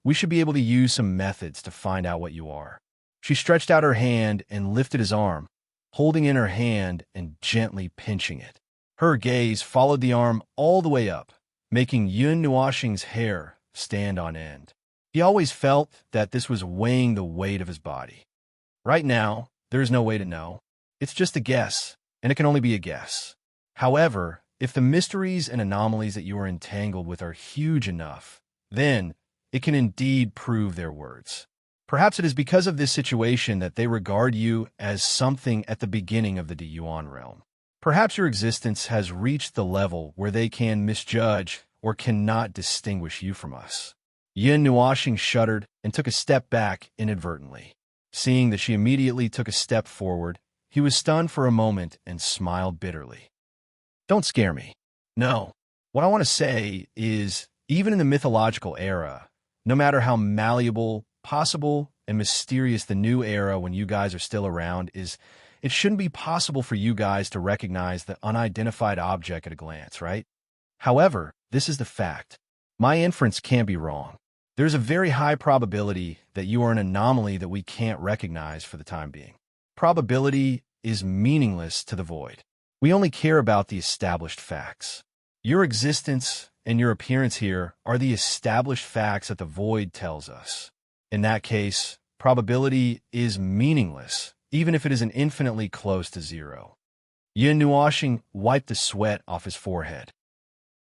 we should be able to use some methods to find out what you are." She stretched out her hand and lifted his arm, holding in her hand and gently pinching it. Her gaze followed the arm all the way up, making Yun Nuoxing's hair stand on end. He always felt that this was weighing the weight of his body. Right now, there is no way to know. It's just a guess, and it can only be a guess. However, if the mysteries and anomalies that you are entangled with are huge enough, then it can indeed prove their words. Perhaps it is because of this situation that they regard you as something at the beginning of the Yuan realm. Perhaps your existence has reached the level where they can misjudge or cannot distinguish you from us. Yin Nuoxing shuddered and took a step back inadvertently. Seeing that she immediately took a step forward, he was stunned for a moment and smiled bitterly. "Don't scare me. No. What I want to say is, even in the mythological era, no matter how malleable, possible, and mysterious the new era when you guys are still around is, it shouldn't be possible for you guys to recognize the unidentified object at a glance, right? However, this is the fact. My inference can't be wrong. There's a very high probability that you are an anomaly that we can't recognize for the time being. Probability is meaningless to the void. We only care about the established facts. Your existence and your appearance here are the established facts that the void tells us. In that case, probability is meaningless, even if it is infinitely close to zero." Yin Nuoxing wiped the sweat off his forehead.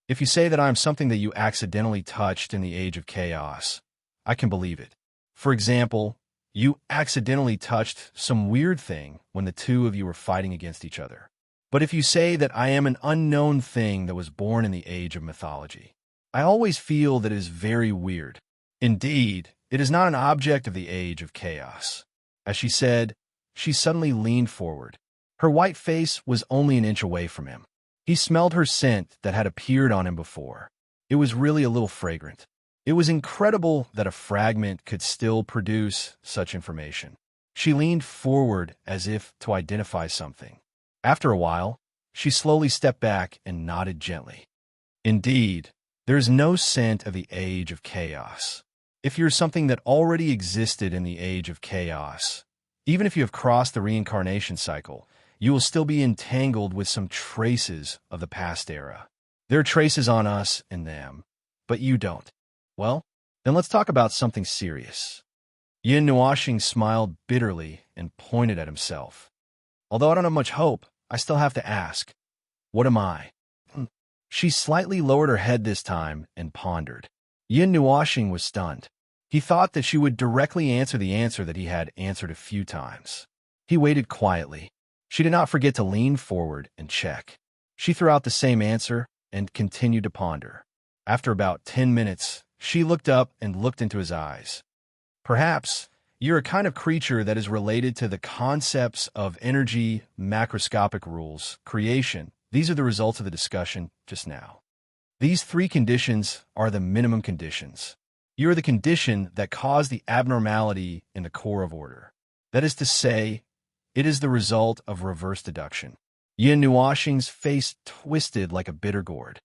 "If you say that I am something that you accidentally touched in the age of chaos, I can believe it. For example, you accidentally touched some weird thing when the two of you were fighting against each other. But if you say that I am an unknown thing that was born in the age of mythology, I always feel that it is very weird. Indeed, it is not an object of the age of chaos." As she said, she suddenly leaned forward. Her white face was only an inch away from him. He smelled her scent that had appeared on him before. It was really a little fragrant. It was incredible that a fragment could still produce such information. She leaned forward as if to identify something. After a while, she slowly stepped back and nodded gently. "Indeed, there is no scent of the age of chaos. If you're something that already existed in the age of chaos, even if you have crossed the reincarnation cycle, you will still be entangled with some traces of the past era. There are traces on us and them, but you don't. Well, then let's talk about something serious." Yin Nuoxing smiled bitterly and pointed at himself. "Although I don't have much hope, I still have to ask, what am I?" She slightly lowered her head this time and pondered. Yin Nuoxing was stunned. He thought that she would directly answer the answer that he had answered a few times. He waited quietly. She did not forget to lean forward and check. She threw out the same answer and continued to ponder. After about 10 minutes, she looked up and looked into his eyes. "Perhaps you're a kind of creature that is related to the concepts of energy, macroscopic rules, creation. These are the results of the discussion just now. These three conditions are the minimum conditions. You are the condition that caused the abnormality in the core of order. That is to say, it is the result of reverse deduction." Yin Nuoxing's face twisted like a bitter gourd.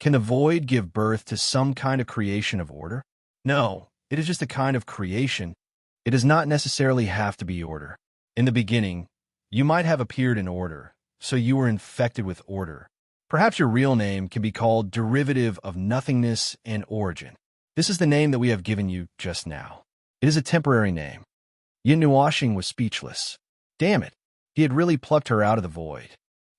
Can the void give birth to some kind of creation of order? No, it is just a kind of creation. It does not necessarily have to be order. In the beginning, you might have appeared in order, so you were infected with order. Perhaps your real name can be called derivative of nothingness and origin. This is the name that we have given you just now. It is a temporary name. Yin Nuashing was speechless. Damn it, he had really plucked her out of the void.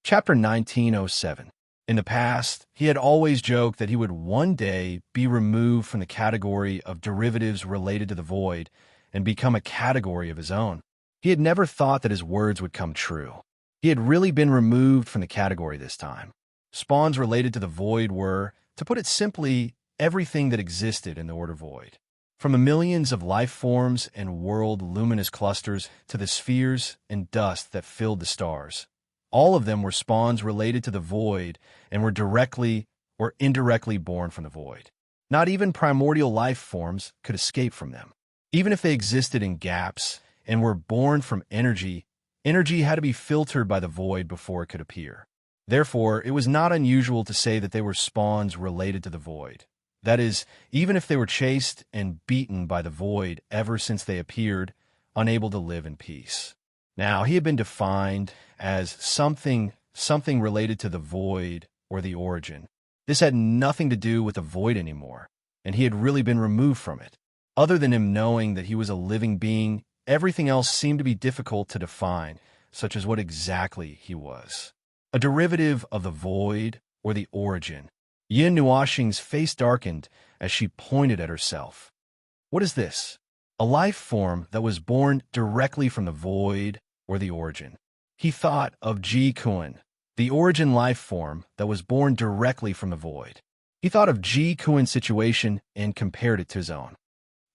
Chapter 1907. In the past, he had always joked that he would one day be removed from the category of derivatives related to the void and become a category of his own. He had never thought that his words would come true. He had really been removed from the category this time. Spawns related to the void were, to put it simply, everything that existed in the order void. From the millions of life forms and world luminous clusters to the spheres and dust that filled the stars. All of them were spawns related to the void and were directly or indirectly born from the void. Not even primordial life forms could escape from them. Even if they existed in gaps and were born from energy, energy had to be filtered by the void before it could appear. Therefore, it was not unusual to say that they were spawns related to the void. That is, even if they were chased and beaten by the void ever since they appeared, unable to live in peace. Now, he had been defined as something related to the void or the origin. This had nothing to do with the void anymore, and he had really been removed from it. Other than him knowing that he was a living being, everything else seemed to be difficult to define, such as what exactly he was. A derivative of the void or the origin. Yin Nuashing's face darkened as she pointed at herself. What is this? A life form that was born directly from the void or the origin. He thought of Ji Kuan, the origin life form that was born directly from the void. He thought of Ji Kuan's situation and compared it to his own.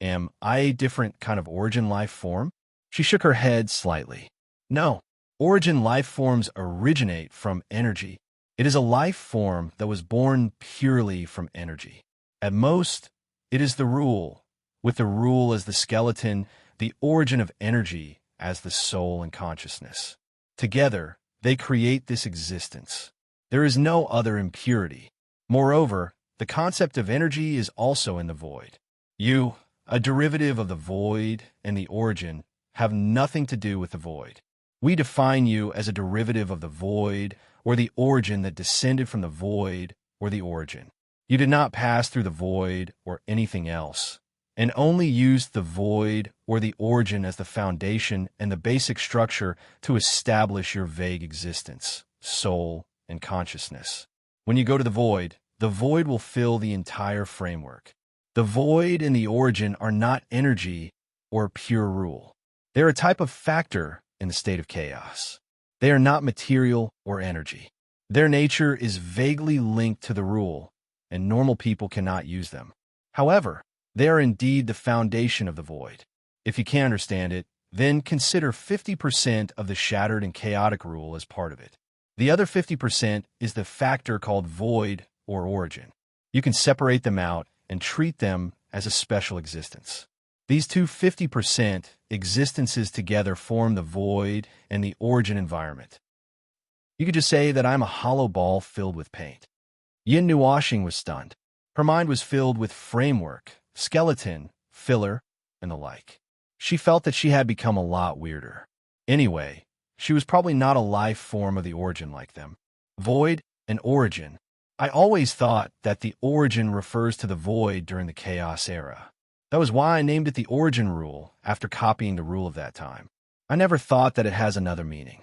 Am I a different kind of origin life form? She shook her head slightly. No, origin life forms originate from energy. It is a life form that was born purely from energy. At most, it is the rule, with the rule as the skeleton, the origin of energy as the soul and consciousness. Together, they create this existence. There is no other impurity. Moreover, the concept of energy is also in the void. You, a derivative of the void and the origin, have nothing to do with the void. We define you as a derivative of the void or the origin that descended from the void or the origin. You did not pass through the void or anything else, and only used the void or the origin as the foundation and the basic structure to establish your vague existence, soul, and consciousness. When you go to the void will fill the entire framework. The void and the origin are not energy or pure rule. They are a type of factor in the state of chaos. They are not material or energy. Their nature is vaguely linked to the rule, and normal people cannot use them. However, they are indeed the foundation of the void. If you can't understand it, then consider 50% of the shattered and chaotic rule as part of it. The other 50% is the factor called void or origin. You can separate them out and treat them as a special existence. These two 50% existences together form the void and the origin environment. You could just say that I'm a hollow ball filled with paint. Yin Nuashing was stunned. Her mind was filled with framework, skeleton, filler, and the like. She felt that she had become a lot weirder. Anyway, she was probably not a life form of the origin like them. Void and origin. I always thought that the origin refers to the void during the chaos era. That was why I named it the origin rule after copying the rule of that time. I never thought that it has another meaning.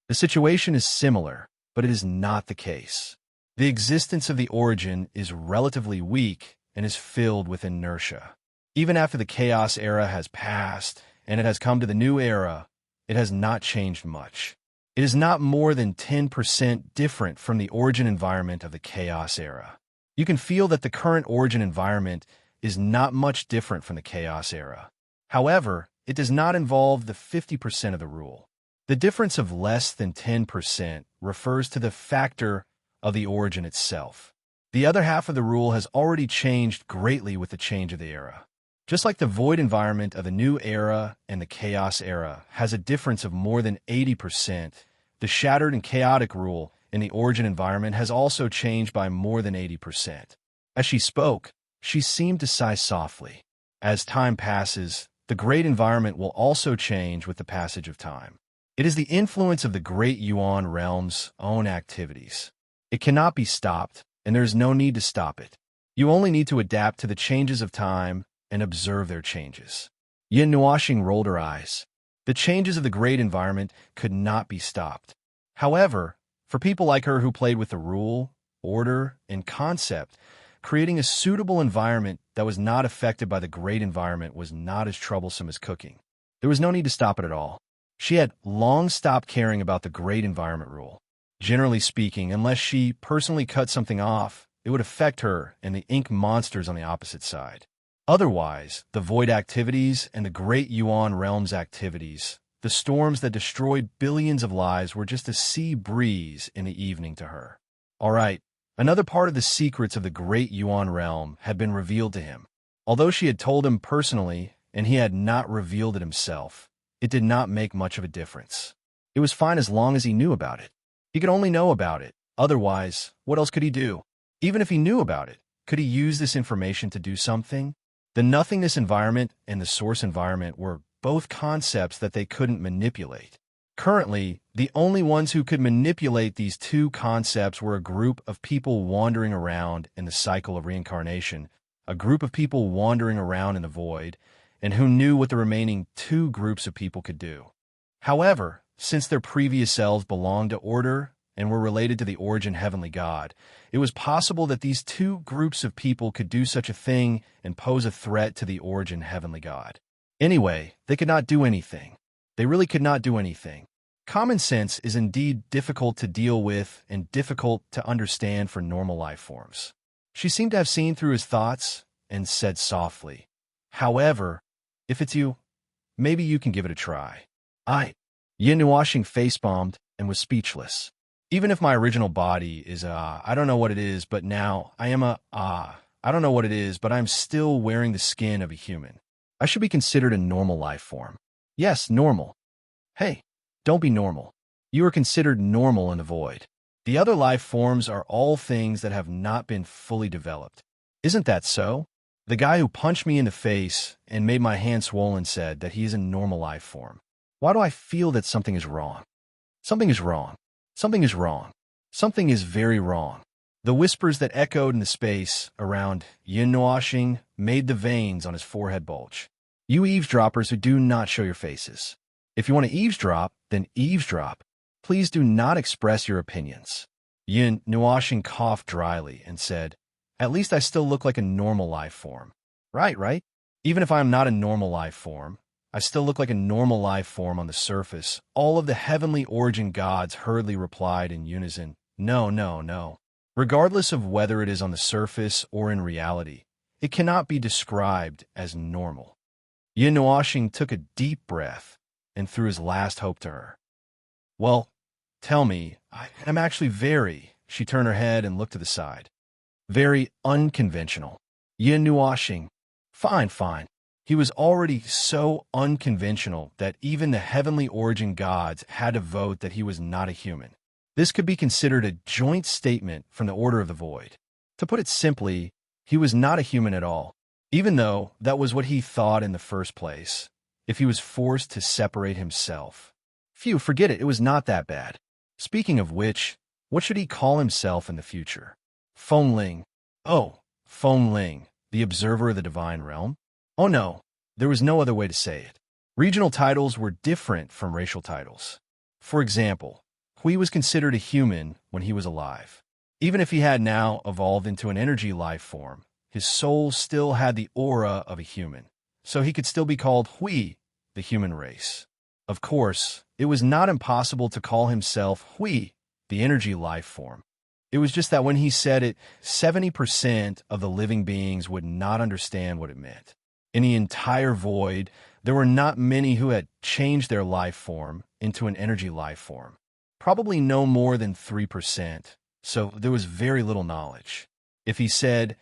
The situation is similar, but it is not the case. The existence of the origin is relatively weak and is filled with inertia. Even after the chaos era has passed and it has come to the new era, it has not changed much. It is not more than 10% different from the origin environment of the chaos era. You can feel that the current origin environment is not much different from the chaos era. However, it does not involve the 50% of the rule. The difference of less than 10% refers to the factor of the origin itself. The other half of the rule has already changed greatly with the change of the era. Just like the void environment of the new era and the chaos era has a difference of more than 80%, the shattered and chaotic rule in the origin environment has also changed by more than 80%. As she spoke, she seemed to sigh softly. As time passes, the great environment will also change with the passage of time. It is the influence of the great Yuan realm's own activities. It cannot be stopped, and there is no need to stop it. You only need to adapt to the changes of time and observe their changes. Yin Nuoxing rolled her eyes. The changes of the great environment could not be stopped. However, for people like her who played with the rule, order, and concept, creating a suitable environment that was not affected by the great environment was not as troublesome as cooking. There was no need to stop it at all. She had long stopped caring about the great environment rule. Generally speaking, unless she personally cut something off, it would affect her and the ink monsters on the opposite side. Otherwise, the void activities and the great Yuan realm's activities, the storms that destroyed billions of lives, were just a sea breeze in the evening to her. All right, another part of the secrets of the great Yuan realm had been revealed to him. Although she had told him personally, and he had not revealed it himself, it did not make much of a difference. It was fine as long as he knew about it. He could only know about it. Otherwise, what else could he do? Even if he knew about it, could he use this information to do something? The nothingness environment and the source environment were both concepts that they couldn't manipulate. Currently, the only ones who could manipulate these two concepts were a group of people wandering around in the cycle of reincarnation, a group of people wandering around in the void, and who knew what the remaining two groups of people could do. However, since their previous selves belonged to order and were related to the origin heavenly God, it was possible that these two groups of people could do such a thing and pose a threat to the origin heavenly God. Anyway, they could not do anything. They really could not do anything. Common sense is indeed difficult to deal with and difficult to understand for normal life forms. She seemed to have seen through his thoughts and said softly, "However, if it's you, maybe you can give it a try." Yin Nuoxing face-bombed and was speechless. Even if my original body is I don't know what it is, but now I am I don't know what it is, but I'm still wearing the skin of a human. I should be considered a normal life form. Yes, normal. Hey, don't be normal. You are considered normal in the void. The other life forms are all things that have not been fully developed. Isn't that so? The guy who punched me in the face and made my hand swollen said that he is a normal life form. Why do I feel that something is wrong? Something is wrong. Something is wrong. Something is very wrong. The whispers that echoed in the space around Yin Nuoxing made the veins on his forehead bulge. You eavesdroppers who do not show your faces. If you want to eavesdrop, then eavesdrop. Please do not express your opinions. Yin Nuoxing coughed dryly and said, "At least I still look like a normal life form." Right? Even if I am not a normal life form, I still look like a normal life form on the surface. All of the heavenly origin gods hurriedly replied in unison, No. Regardless of whether it is on the surface or in reality, it cannot be described as normal. Yin Nuoxing took a deep breath and threw his last hope to her. "Well, tell me, I'm actually very," she turned her head and looked to the side, "very unconventional." Yin Nuoxing, fine. He was already so unconventional that even the heavenly origin gods had to vote that he was not a human. This could be considered a joint statement from the Order of the Void. To put it simply, he was not a human at all, even though that was what he thought in the first place, if he was forced to separate himself. Phew, forget it, it was not that bad. Speaking of which, what should he call himself in the future? Fengling. Oh, Fengling, the observer of the divine realm? Oh no, there was no other way to say it. Regional titles were different from racial titles. For example, Hui was considered a human when he was alive. Even if he had now evolved into an energy life form, his soul still had the aura of a human, so he could still be called Hui, the human race. Of course, it was not impossible to call himself Hui, the energy life form. It was just that when he said it, 70% of the living beings would not understand what it meant. In the entire void, there were not many who had changed their life form into an energy life form. Probably no more than 3%, so there was very little knowledge. If he said,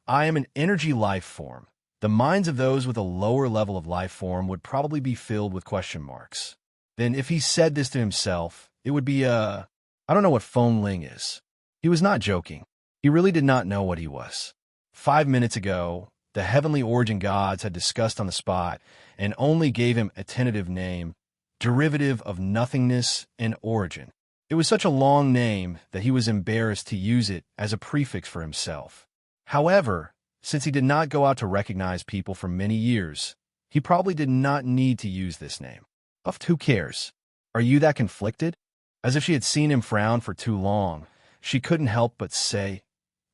"I am an energy life form," the minds of those with a lower level of life form would probably be filled with question marks. Then if he said this to himself, it would be I don't know what Fengling is. He was not joking. He really did not know what he was. 5 minutes ago, the heavenly origin gods had discussed on the spot and only gave him a tentative name, derivative of nothingness and origin. It was such a long name that he was embarrassed to use it as a prefix for himself. However, since he did not go out to recognize people for many years, he probably did not need to use this name. Of who cares? Are you that conflicted? As if she had seen him frown for too long, she couldn't help but say,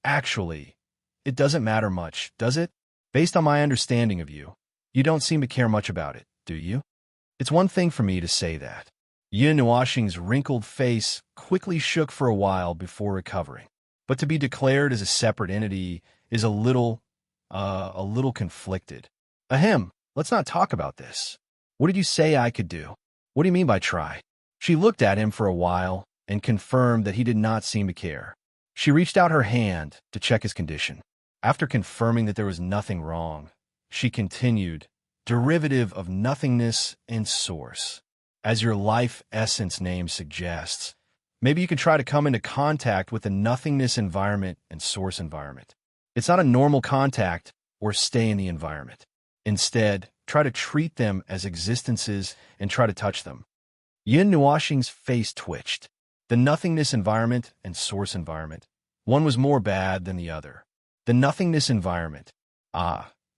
"Actually, it doesn't matter much, does it? Based on my understanding of you, you don't seem to care much about it, do you?" It's one thing for me to say that. Yin Nuoxing's wrinkled face quickly shook for a while before recovering. But to be declared as a separate entity is a little conflicted. Ahem, let's not talk about this. What did you say I could do? What do you mean by try? She looked at him for a while and confirmed that he did not seem to care. She reached out her hand to check his condition. After confirming that there was nothing wrong, she continued, "Derivative of nothingness and source. As your life essence name suggests, maybe you can try to come into contact with the nothingness environment and source environment. It's not a normal contact or stay in the environment. Instead, try to treat them as existences and try to touch them." Yin Nuoxing's face twitched. The nothingness environment and source environment. One was more bad than the other. The nothingness environment.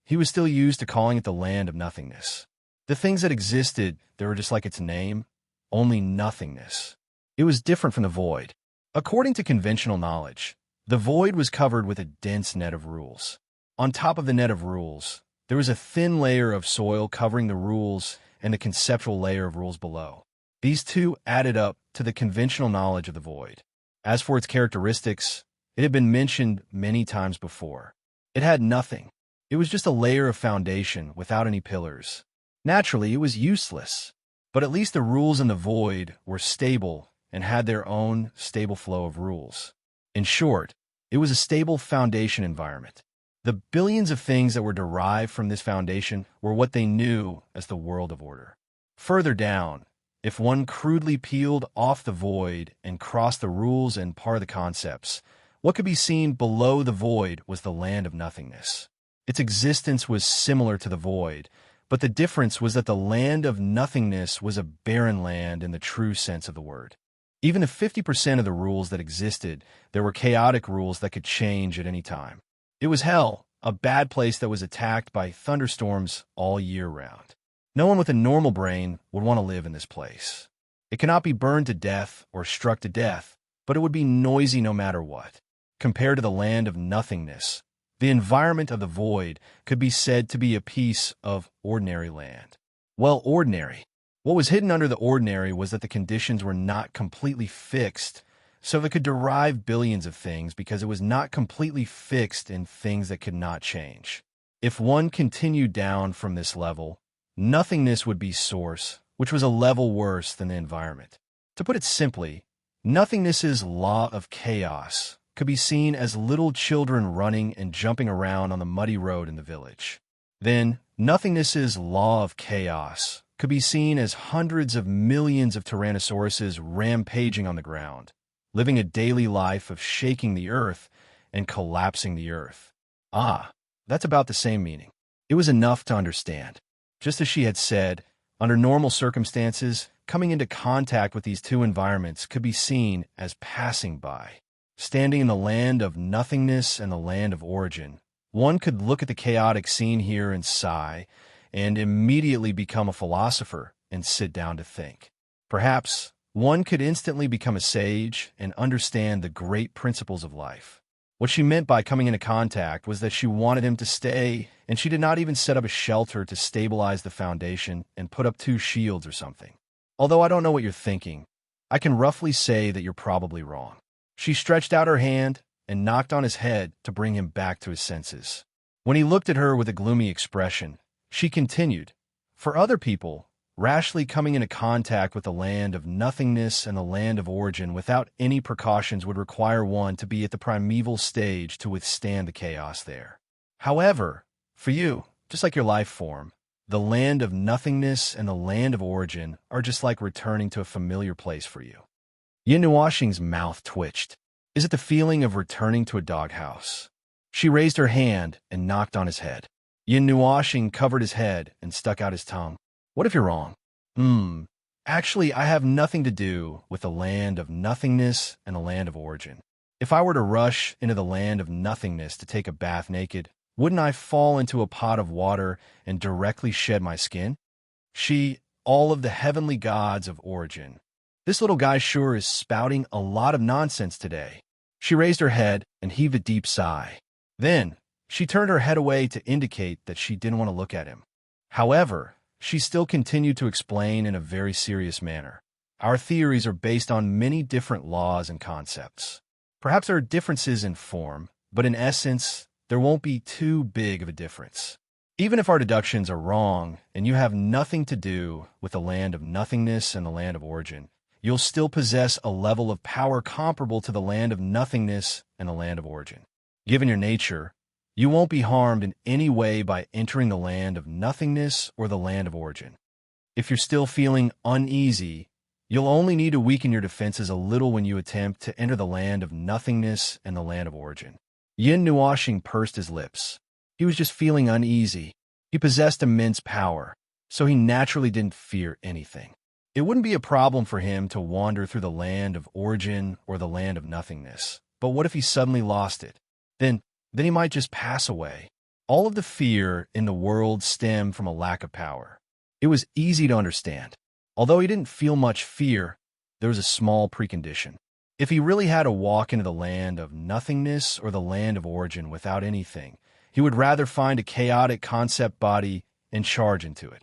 He was still used to calling it the land of nothingness. The things that existed, they were just like its name, only nothingness. It was different from the void. According to conventional knowledge, the void was covered with a dense net of rules. On top of the net of rules, there was a thin layer of soil covering the rules and the conceptual layer of rules below. These two added up to the conventional knowledge of the void. As for its characteristics, it had been mentioned many times before. It had nothing. It was just a layer of foundation without any pillars. Naturally, it was useless, but at least the rules in the void were stable and had their own stable flow of rules. In short, it was a stable foundation environment. The billions of things that were derived from this foundation were what they knew as the world of order. Further down, if one crudely peeled off the void and crossed the rules and part of the concepts, what could be seen below the void was the land of nothingness. Its existence was similar to the void, but the difference was that the land of nothingness was a barren land in the true sense of the word. Even if 50% of the rules that existed, there were chaotic rules that could change at any time. It was hell, a bad place that was attacked by thunderstorms all year round. No one with a normal brain would want to live in this place. It cannot be burned to death or struck to death, but it would be noisy no matter what. Compared to the land of nothingness, the environment of the void could be said to be a piece of ordinary land. Well, ordinary. What was hidden under the ordinary was that the conditions were not completely fixed, so it could derive billions of things because it was not completely fixed in things that could not change. If one continued down from this level, nothingness would be source, which was a level worse than the environment. To put it simply, nothingness's law of chaos could be seen as little children running and jumping around on the muddy road in the village. Then, nothingness's law of chaos could be seen as hundreds of millions of tyrannosauruses rampaging on the ground, living a daily life of shaking the earth and collapsing the earth. That's about the same meaning. It was enough to understand. Just as she had said, under normal circumstances, coming into contact with these two environments could be seen as passing by. Standing in the land of nothingness and the land of origin, one could look at the chaotic scene here and sigh, and immediately become a philosopher and sit down to think. Perhaps one could instantly become a sage and understand the great principles of life. What she meant by coming into contact was that she wanted him to stay, and she did not even set up a shelter to stabilize the foundation and put up 2 shields or something. Although I don't know what you're thinking, I can roughly say that you're probably wrong. She stretched out her hand and knocked on his head to bring him back to his senses. When he looked at her with a gloomy expression, she continued, "For other people, rashly coming into contact with the land of nothingness and the land of origin without any precautions would require one to be at the primeval stage to withstand the chaos there. However, for you, just like your life form, the land of nothingness and the land of origin are just like returning to a familiar place for you." Yin Nuoxing's mouth twitched. Is it the feeling of returning to a doghouse? She raised her hand and knocked on his head. Yin Nuoxing covered his head and stuck out his tongue. "What if you're wrong?" Actually, I have nothing to do with the land of nothingness and the land of origin. If I were to rush into the land of nothingness to take a bath naked, wouldn't I fall into a pot of water and directly shed my skin? All of the heavenly gods of origin. This little guy sure is spouting a lot of nonsense today. She raised her head and heaved a deep sigh. Then, she turned her head away to indicate that she didn't want to look at him. However, she still continued to explain in a very serious manner. Our theories are based on many different laws and concepts. Perhaps there are differences in form, but in essence, there won't be too big of a difference. Even if our deductions are wrong and you have nothing to do with the land of nothingness and the land of origin, you'll still possess a level of power comparable to the land of nothingness and the land of origin. Given your nature, you won't be harmed in any way by entering the land of nothingness or the land of origin. If you're still feeling uneasy, you'll only need to weaken your defenses a little when you attempt to enter the land of nothingness and the land of origin. Yin Nuoxing pursed his lips. He was just feeling uneasy. He possessed immense power, so he naturally didn't fear anything. It wouldn't be a problem for him to wander through the land of origin or the land of nothingness. But what if he suddenly lost it? Then he might just pass away. All of the fear in the world stemmed from a lack of power. It was easy to understand. Although he didn't feel much fear, there was a small precondition. If he really had to walk into the land of nothingness or the land of origin without anything, he would rather find a chaotic concept body and charge into it.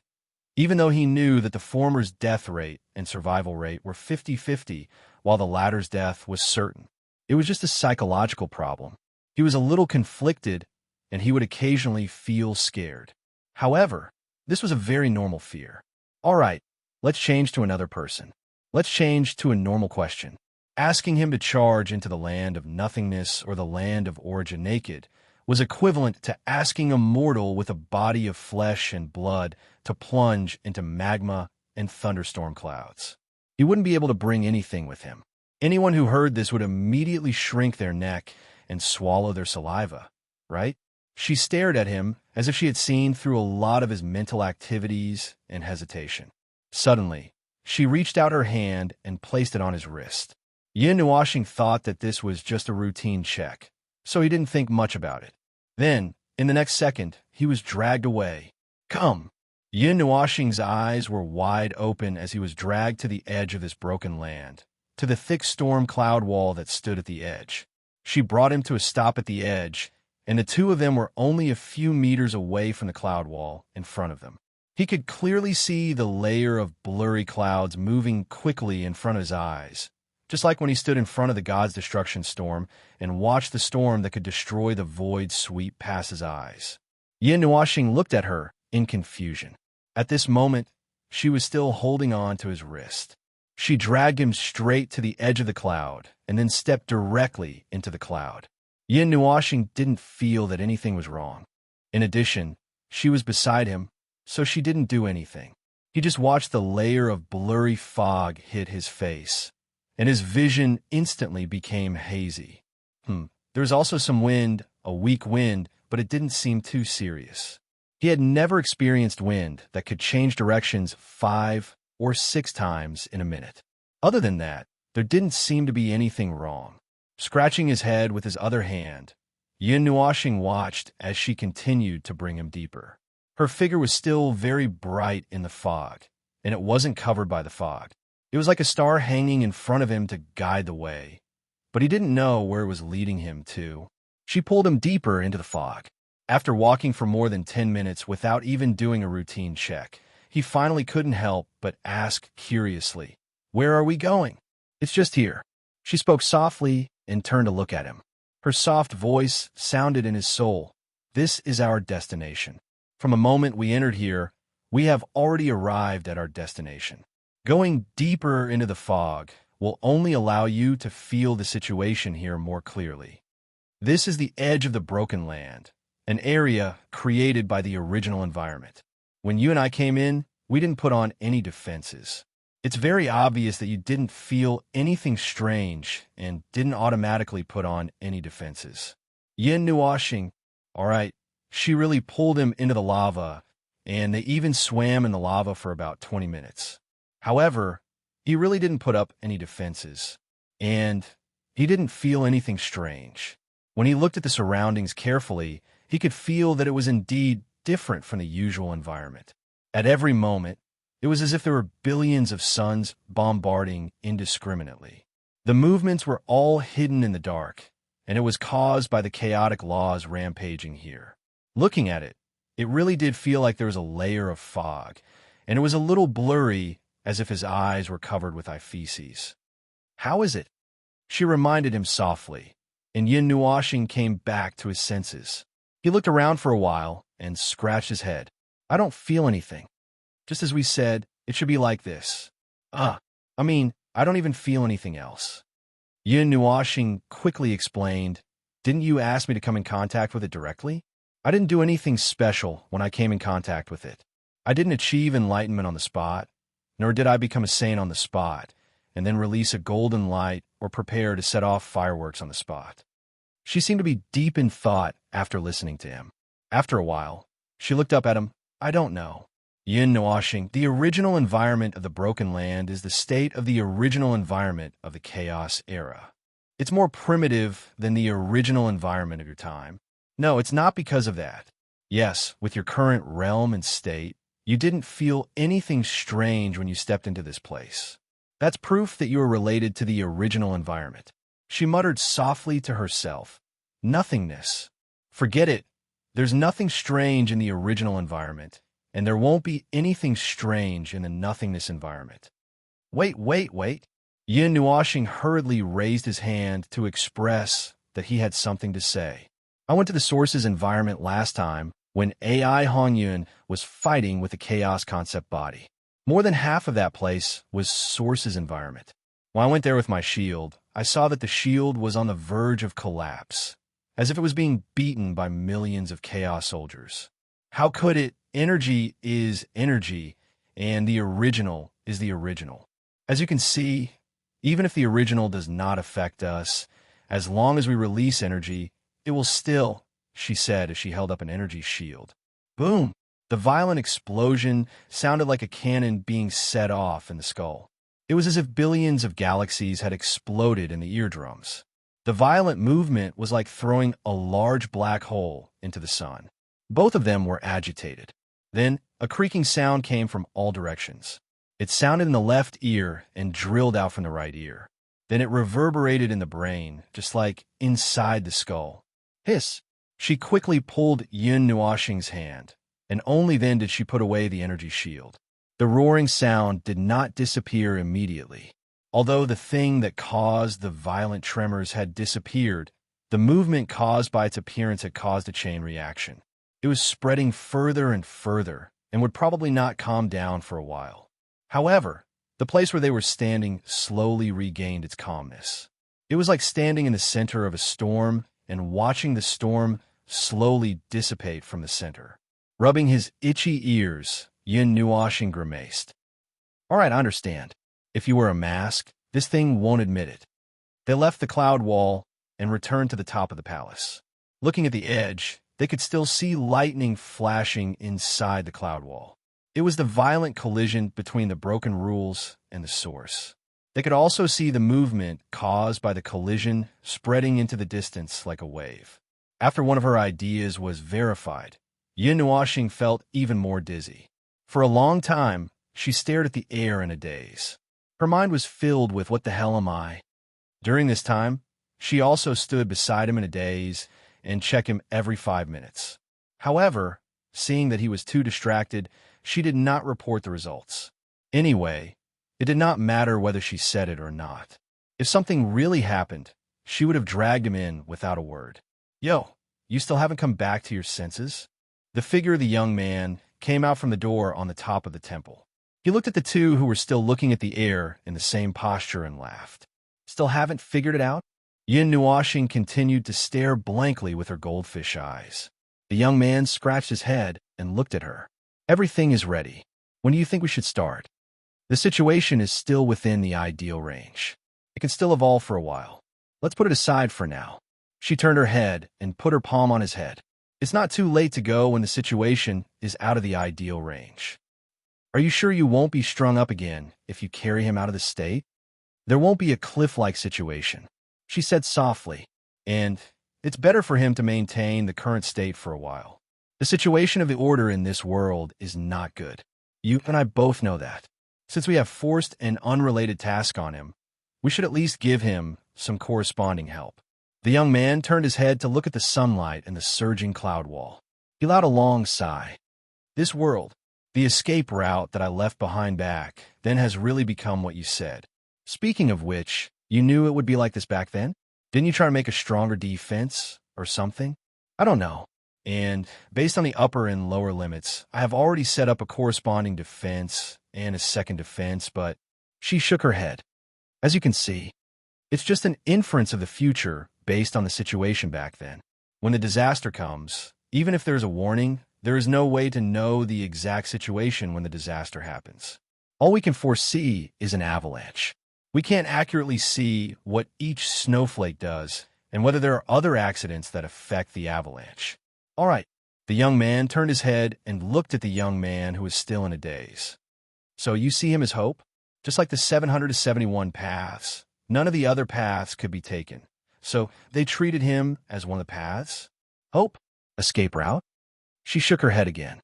Even though he knew that the former's death rate and survival rate were 50-50, while the latter's death was certain. It was just a psychological problem. He was a little conflicted, and he would occasionally feel scared. However, this was a very normal fear. All right, let's change to another person. Let's change to a normal question. Asking him to charge into the land of nothingness or the land of origin naked was equivalent to asking a mortal with a body of flesh and blood to plunge into magma and thunderstorm clouds. He wouldn't be able to bring anything with him. Anyone who heard this would immediately shrink their neck and swallow their saliva, right? She stared at him as if she had seen through a lot of his mental activities and hesitation. Suddenly, she reached out her hand and placed it on his wrist. Yin Nuoxing thought that this was just a routine check, so he didn't think much about it. Then, in the next second, he was dragged away. Come! Yin Nuoxing's eyes were wide open as he was dragged to the edge of this broken land, to the thick storm cloud wall that stood at the edge. She brought him to a stop at the edge, and the two of them were only a few meters away from the cloud wall in front of them. He could clearly see the layer of blurry clouds moving quickly in front of his eyes, just like when he stood in front of the god's destruction storm and watched the storm that could destroy the void sweep past his eyes. Yin Nuoxing looked at her in confusion. At this moment, she was still holding on to his wrist. She dragged him straight to the edge of the cloud and then stepped directly into the cloud. Yin Nuoxing didn't feel that anything was wrong. In addition, she was beside him, so she didn't do anything. He just watched the layer of blurry fog hit his face, and his vision instantly became hazy. There was also some wind, a weak wind, but it didn't seem too serious. He had never experienced wind that could change directions 5 or 6 times in a minute. Other than that, there didn't seem to be anything wrong. Scratching his head with his other hand, Yin Nuoxing watched as she continued to bring him deeper. Her figure was still very bright in the fog, and it wasn't covered by the fog. It was like a star hanging in front of him to guide the way, but he didn't know where it was leading him to. She pulled him deeper into the fog. After walking for more than 10 minutes without even doing a routine check, he finally couldn't help but ask curiously, "Where are we going?" "It's just here." She spoke softly and turned to look at him. Her soft voice sounded in his soul. "This is our destination. From the moment we entered here, we have already arrived at our destination. Going deeper into the fog will only allow you to feel the situation here more clearly. This is the edge of the broken land, an area created by the original environment. When you and I came in, we didn't put on any defenses. It's very obvious that you didn't feel anything strange and didn't automatically put on any defenses." Yin Nuoxing, all right, she really pulled him into the lava, and they even swam in the lava for about 20 minutes. However, he really didn't put up any defenses, and He didn't feel anything strange. When he looked at the surroundings carefully, he could feel that it was indeed different from the usual environment. At every moment, it was as if there were billions of suns bombarding indiscriminately. The movements were all hidden in the dark, and it was caused by the chaotic laws rampaging here. Looking at it, it really did feel like there was a layer of fog, and it was a little blurry, as if his eyes were covered with feces. "How is it?" she reminded him softly, and Yin Nuoxing came back to his senses. He looked around for a while and scratched his head. "I don't feel anything. Just as we said, it should be like this. I don't even feel anything else." Yin Nuoxing quickly explained, "Didn't you ask me to come in contact with it directly? I didn't do anything special when I came in contact with it. I didn't achieve enlightenment on the spot, nor did I become a saint on the spot, and then release a golden light or prepare to set off fireworks on the spot." She seemed to be deep in thought after listening to him. After a while, she looked up at him. "I don't know." Yin Nuoxing, the original environment of the Broken Land is the state of the original environment of the Chaos era. It's more primitive than the original environment of your time. No, it's not because of that. Yes, with your current realm and state, you didn't feel anything strange when you stepped into this place. That's proof that you are related to the original environment. She muttered softly to herself, "Nothingness. Forget it. There's nothing strange in the original environment, and there won't be anything strange in the nothingness environment." Wait. Yin Nuoxing hurriedly raised his hand to express that he had something to say. "I went to the Source's environment last time when AI Hongyun was fighting with the Chaos concept body. More than half of that place was Source's environment. When I went there with my shield, I saw that the shield was on the verge of collapse, as if it was being beaten by millions of Chaos soldiers. How could it? Energy is energy, and the original is the original. As you can see, even if the original does not affect us, as long as we release energy, it will still," she said as she held up an energy shield. Boom! The violent explosion sounded like a cannon being set off in the skull. It was as if billions of galaxies had exploded in the eardrums. The violent movement was like throwing a large black hole into the sun. Both of them were agitated. Then, a creaking sound came from all directions. It sounded in the left ear and drilled out from the right ear. Then it reverberated in the brain, just like inside the skull. Hiss! She quickly pulled Yin Nuoxing's hand, and only then did she put away the energy shield. The roaring sound did not disappear immediately. Although the thing that caused the violent tremors had disappeared, the movement caused by its appearance had caused a chain reaction. It was spreading further and further, and would probably not calm down for a while. However, the place where they were standing slowly regained its calmness. It was like standing in the center of a storm and watching the storm slowly dissipate from the center. Rubbing his itchy ears, Yin Nuoxing grimaced. "All right, I understand. If you wear a mask, this thing won't admit it." They left the cloud wall and returned to the top of the palace. Looking at the edge, they could still see lightning flashing inside the cloud wall. It was the violent collision between the broken rules and the source. They could also see the movement caused by the collision spreading into the distance like a wave. After one of her ideas was verified, Yin Nuoxing felt even more dizzy. For a long time, she stared at the air in a daze. Her mind was filled with "what the hell am I?" During this time, she also stood beside him in a daze and checked him every 5 minutes. However, seeing that he was too distracted, she did not report the results. Anyway, it did not matter whether she said it or not. If something really happened, she would have dragged him in without a word. "Yo, you still haven't come back to your senses?" The figure of the young man came out from the door on the top of the temple. He looked at the two who were still looking at the air in the same posture and laughed. "Still haven't figured it out?" Yin Nuoxing continued to stare blankly with her goldfish eyes. The young man scratched his head and looked at her. "Everything is ready. When do you think we should start? The situation is still within the ideal range. It can still evolve for a while. Let's put it aside for now." She turned her head and put her palm on his head. "It's not too late to go when the situation is out of the ideal range. Are you sure you won't be strung up again if you carry him out of the state? There won't be a cliff-like situation. she said softly, and it's better for him to maintain the current state for a while. The situation of the Order in this world is not good. You and I both know that. Since we have forced an unrelated task on him, we should at least give him some corresponding help. The young man turned his head to look at the sunlight and the surging cloud wall. He allowed a long sigh. This world, the escape route that I left behind back, then has really become what you said. Speaking of which, you knew it would be like this back then? Didn't you try to make a stronger defense or something? I don't know. And based on the upper and lower limits, I have already set up a corresponding defense and a second defense, but she shook her head. As you can see, it's just an inference of the future based on the situation back then. When the disaster comes, even if there's a warning, there is no way to know the exact situation when the disaster happens. All we can foresee is an avalanche. We can't accurately see what each snowflake does and whether there are other accidents that affect the avalanche. All right. The young man turned his head and looked at the young man who was still in a daze. So you see him as hope? Just like the 771 paths, none of the other paths could be taken. So they treated him as one of the paths? Hope? Escape route? She shook her head again.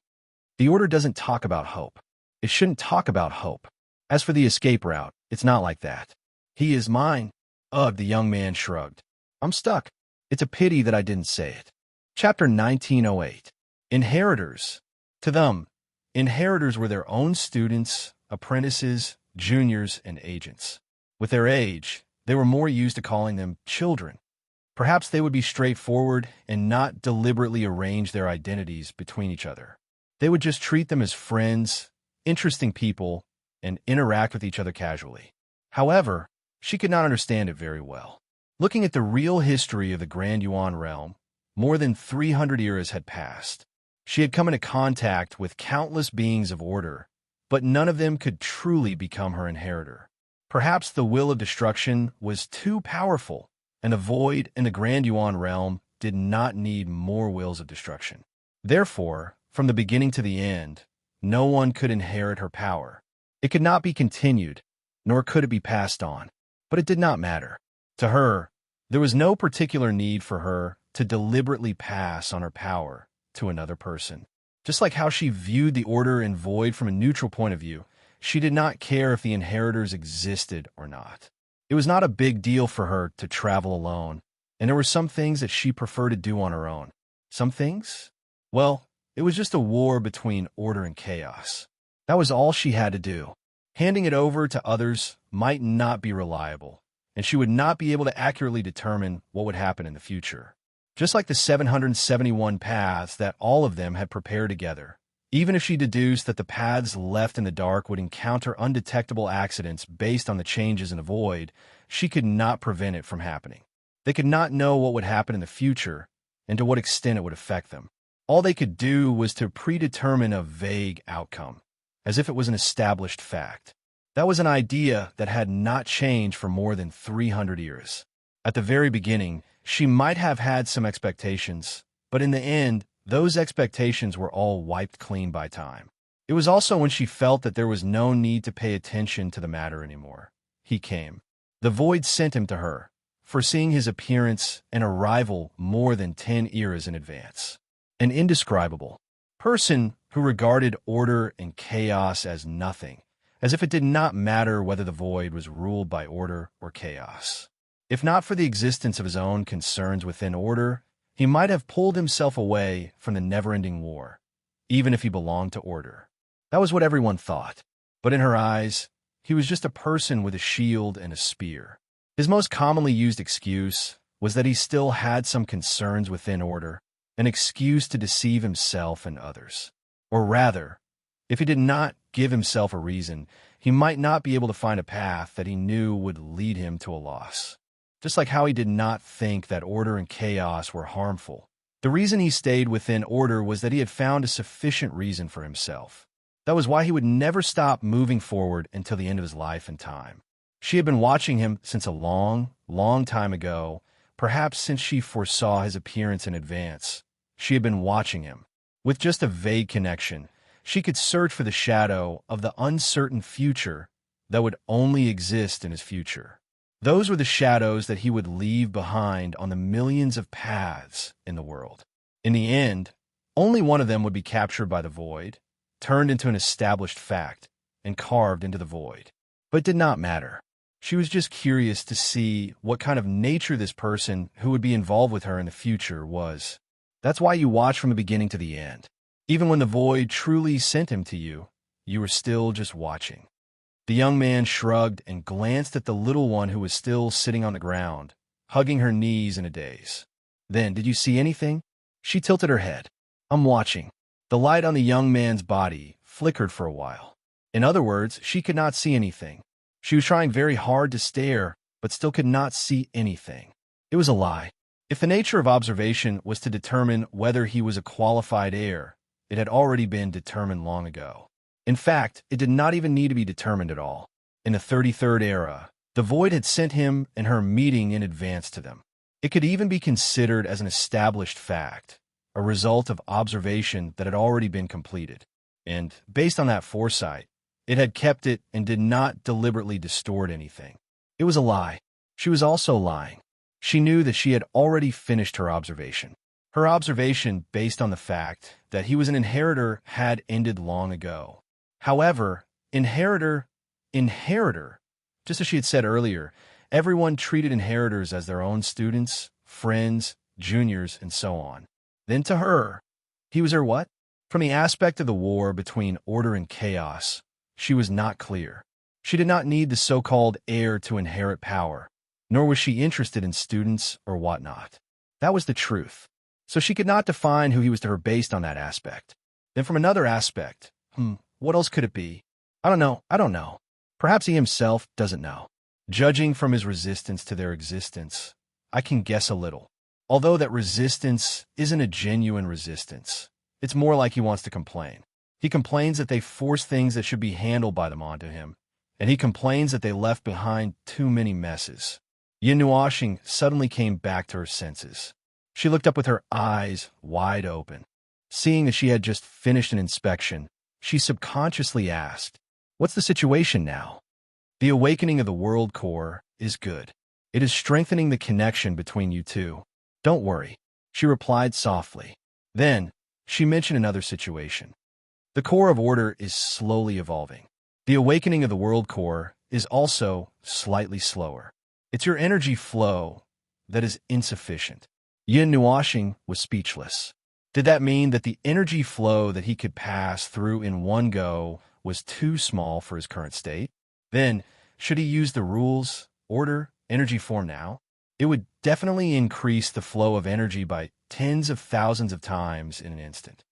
The Order doesn't talk about hope. It shouldn't talk about hope. As for the escape route, it's not like that. He is mine. Ugh, the young man shrugged. I'm stuck. It's a pity that I didn't say it. Chapter 1908. Inheritors. To them, inheritors were their own students, apprentices, juniors, and agents. With their age, they were more used to calling them children. Perhaps they would be straightforward and not deliberately arrange their identities between each other. They would just treat them as friends, interesting people, and interact with each other casually. However, she could not understand it very well. Looking at the real history of the Grand Yuan realm, more than 300 eras had passed. She had come into contact with countless beings of order, but none of them could truly become her inheritor. Perhaps the will of destruction was too powerful, and the void in the Grand Yuan realm did not need more wills of destruction. Therefore, from the beginning to the end, no one could inherit her power. It could not be continued, nor could it be passed on. But it did not matter. To her, there was no particular need for her to deliberately pass on her power to another person. Just like how she viewed the Order and void from a neutral point of view, she did not care if the inheritors existed or not. It was not a big deal for her to travel alone, and there were some things that she preferred to do on her own. Some things? Well, it was just a war between order and chaos. That was all she had to do. Handing it over to others might not be reliable, and she would not be able to accurately determine what would happen in the future. Just like the 771 paths that all of them had prepared together. Even if she deduced that the paths left in the dark would encounter undetectable accidents based on the changes in the void, she could not prevent it from happening. They could not know what would happen in the future and to what extent it would affect them. All they could do was to predetermine a vague outcome, as if it was an established fact. That was an idea that had not changed for more than 300 years. At the very beginning, she might have had some expectations, but in the end, those expectations were all wiped clean by time. It was also when she felt that there was no need to pay attention to the matter anymore. He came. The void sent him to her, foreseeing his appearance and arrival more than 10 eras in advance. An indescribable person who regarded order and chaos as nothing, as if it did not matter whether the void was ruled by order or chaos. If not for the existence of his own concerns within order, he might have pulled himself away from the never-ending war, even if he belonged to order. That was what everyone thought. But in her eyes, he was just a person with a shield and a spear. His most commonly used excuse was that he still had some concerns within order, an excuse to deceive himself and others. Or rather, if he did not give himself a reason, he might not be able to find a path that he knew would lead him to a loss. Just like how he did not think that order and chaos were harmful. The reason he stayed within order was that he had found a sufficient reason for himself. That was why he would never stop moving forward until the end of his life and time. She had been watching him since a long, long time ago, perhaps since she foresaw his appearance in advance. She had been watching him. With just a vague connection, she could search for the shadow of the uncertain future that would only exist in his future. Those were the shadows that he would leave behind on the millions of paths in the world. In the end, only one of them would be captured by the void, turned into an established fact, and carved into the void. But it did not matter. She was just curious to see what kind of nature this person who would be involved with her in the future was. That's why you watch from the beginning to the end. Even when the void truly sent him to you, you were still just watching. The young man shrugged and glanced at the little one who was still sitting on the ground, hugging her knees in a daze. Then, did you see anything? She tilted her head. I'm watching. The light on the young man's body flickered for a while. In other words, she could not see anything. She was trying very hard to stare, but still could not see anything. It was a lie. If the nature of observation was to determine whether he was a qualified heir, it had already been determined long ago. In fact, it did not even need to be determined at all. In the 33rd era, the void had sent him and her meeting in advance to them. It could even be considered as an established fact, a result of observation that had already been completed. And, based on that foresight, it had kept it and did not deliberately distort anything. It was a lie. She was also lying. She knew that she had already finished her observation. Her observation, based on the fact that he was an inheritor, had ended long ago. However, inheritor, just as she had said earlier, everyone treated inheritors as their own students, friends, juniors, and so on. Then to her, he was her what? From the aspect of the war between order and chaos, she was not clear. She did not need the so-called heir to inherit power, nor was she interested in students or whatnot. That was the truth. So she could not define who he was to her based on that aspect. Then from another aspect, what else could it be? I don't know. Perhaps he himself doesn't know. Judging from his resistance to their existence, I can guess a little. Although that resistance isn't a genuine resistance, it's more like he wants to complain. He complains that they force things that should be handled by them onto him, and he complains that they left behind too many messes. Yin Nuoxing suddenly came back to her senses. She looked up with her eyes wide open. Seeing that she had just finished an inspection, she subconsciously asked, "What's the situation now?" "The awakening of the world core is good. It is strengthening the connection between you two. Don't worry," she replied softly. Then, she mentioned another situation. "The core of order is slowly evolving. The awakening of the world core is also slightly slower. It's your energy flow that is insufficient." Yin Nuoxing was speechless. Did that mean that the energy flow that he could pass through in one go was too small for his current state? Then, should he use the rules, order, energy form now? It would definitely increase the flow of energy by tens of thousands of times in an instant.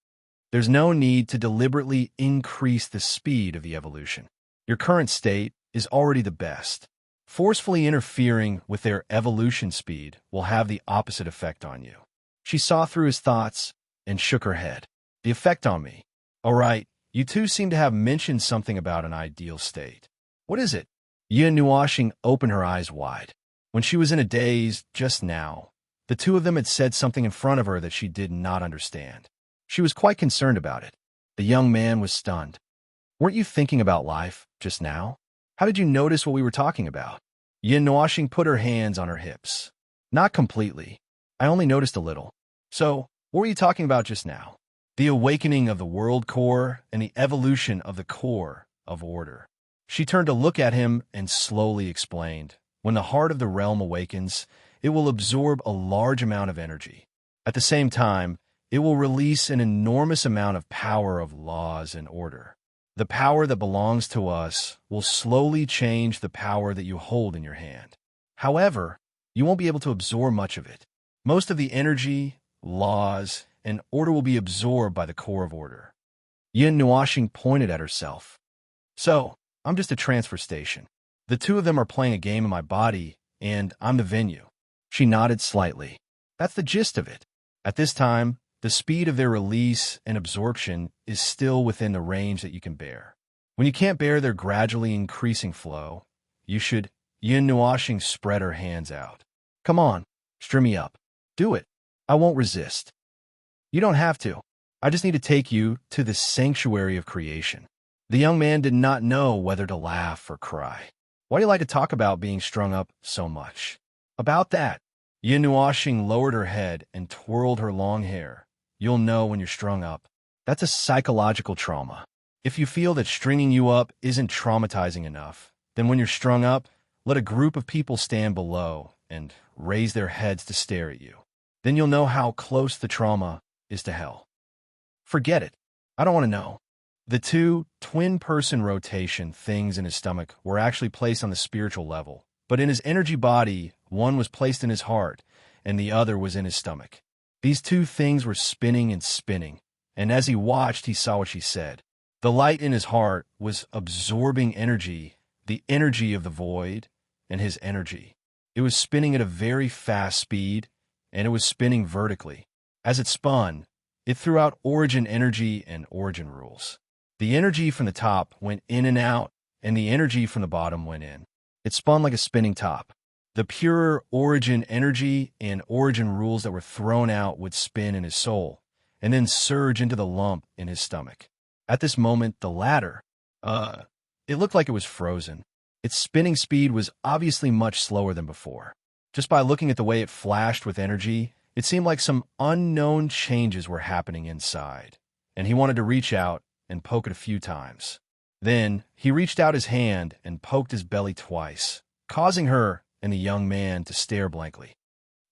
There's no need to deliberately increase the speed of the evolution. Your current state is already the best. Forcefully interfering with their evolution speed will have the opposite effect on you. She saw through his thoughts and shook her head. "The effect on me? All right, you two seem to have mentioned something about an ideal state. What is it?" Yin Nuoxing opened her eyes wide. When she was in a daze just now, the two of them had said something in front of her that she did not understand. She was quite concerned about it. The young man was stunned. "Weren't you thinking about life just now? How did you notice what we were talking about?" Yin Nuoxing put her hands on her hips. "Not completely. I only noticed a little. So, what were you talking about just now?" "The awakening of the world core and the evolution of the core of order." She turned to look at him and slowly explained, "When the heart of the realm awakens, it will absorb a large amount of energy. At the same time, it will release an enormous amount of power of laws and order. The power that belongs to us will slowly change the power that you hold in your hand. However, you won't be able to absorb much of it. Most of the energy, laws, and order will be absorbed by the core of order." Yin Nuoxing pointed at herself. "So, I'm just a transfer station. The two of them are playing a game in my body, and I'm the venue." She nodded slightly. "That's the gist of it. At this time, the speed of their release and absorption is still within the range that you can bear. When you can't bear their gradually increasing flow, you should..." Yin Nuoxing spread her hands out. "Come on, stir me up. Do it. I won't resist." "You don't have to. I just need to take you to the sanctuary of creation." The young man did not know whether to laugh or cry. Why do you like to talk about being strung up so much? About that. Yin Nuashing lowered her head and twirled her long hair. You'll know when you're strung up. That's a psychological trauma. If you feel that stringing you up isn't traumatizing enough, then when you're strung up, let a group of people stand below and raise their heads to stare at you. Then you'll know how close the trauma is to hell. Forget it. I don't want to know. The two twin-person rotation things in his stomach were actually placed on the spiritual level, but in his energy body, one was placed in his heart, and the other was in his stomach. These two things were spinning and spinning, and as he watched, he saw what she said. The light in his heart was absorbing energy, the energy of the void, and his energy. It was spinning at a very fast speed, and it was spinning vertically. As it spun, it threw out origin energy and origin rules. The energy from the top went in and out, and the energy from the bottom went in. It spun like a spinning top. The pure origin energy and origin rules that were thrown out would spin in his soul, and then surge into the lump in his stomach. At this moment, the latter, it looked like it was frozen. Its spinning speed was obviously much slower than before. Just by looking at the way it flashed with energy, it seemed like some unknown changes were happening inside, and he wanted to reach out and poke it a few times. Then he reached out his hand and poked his belly twice, causing her and the young man to stare blankly.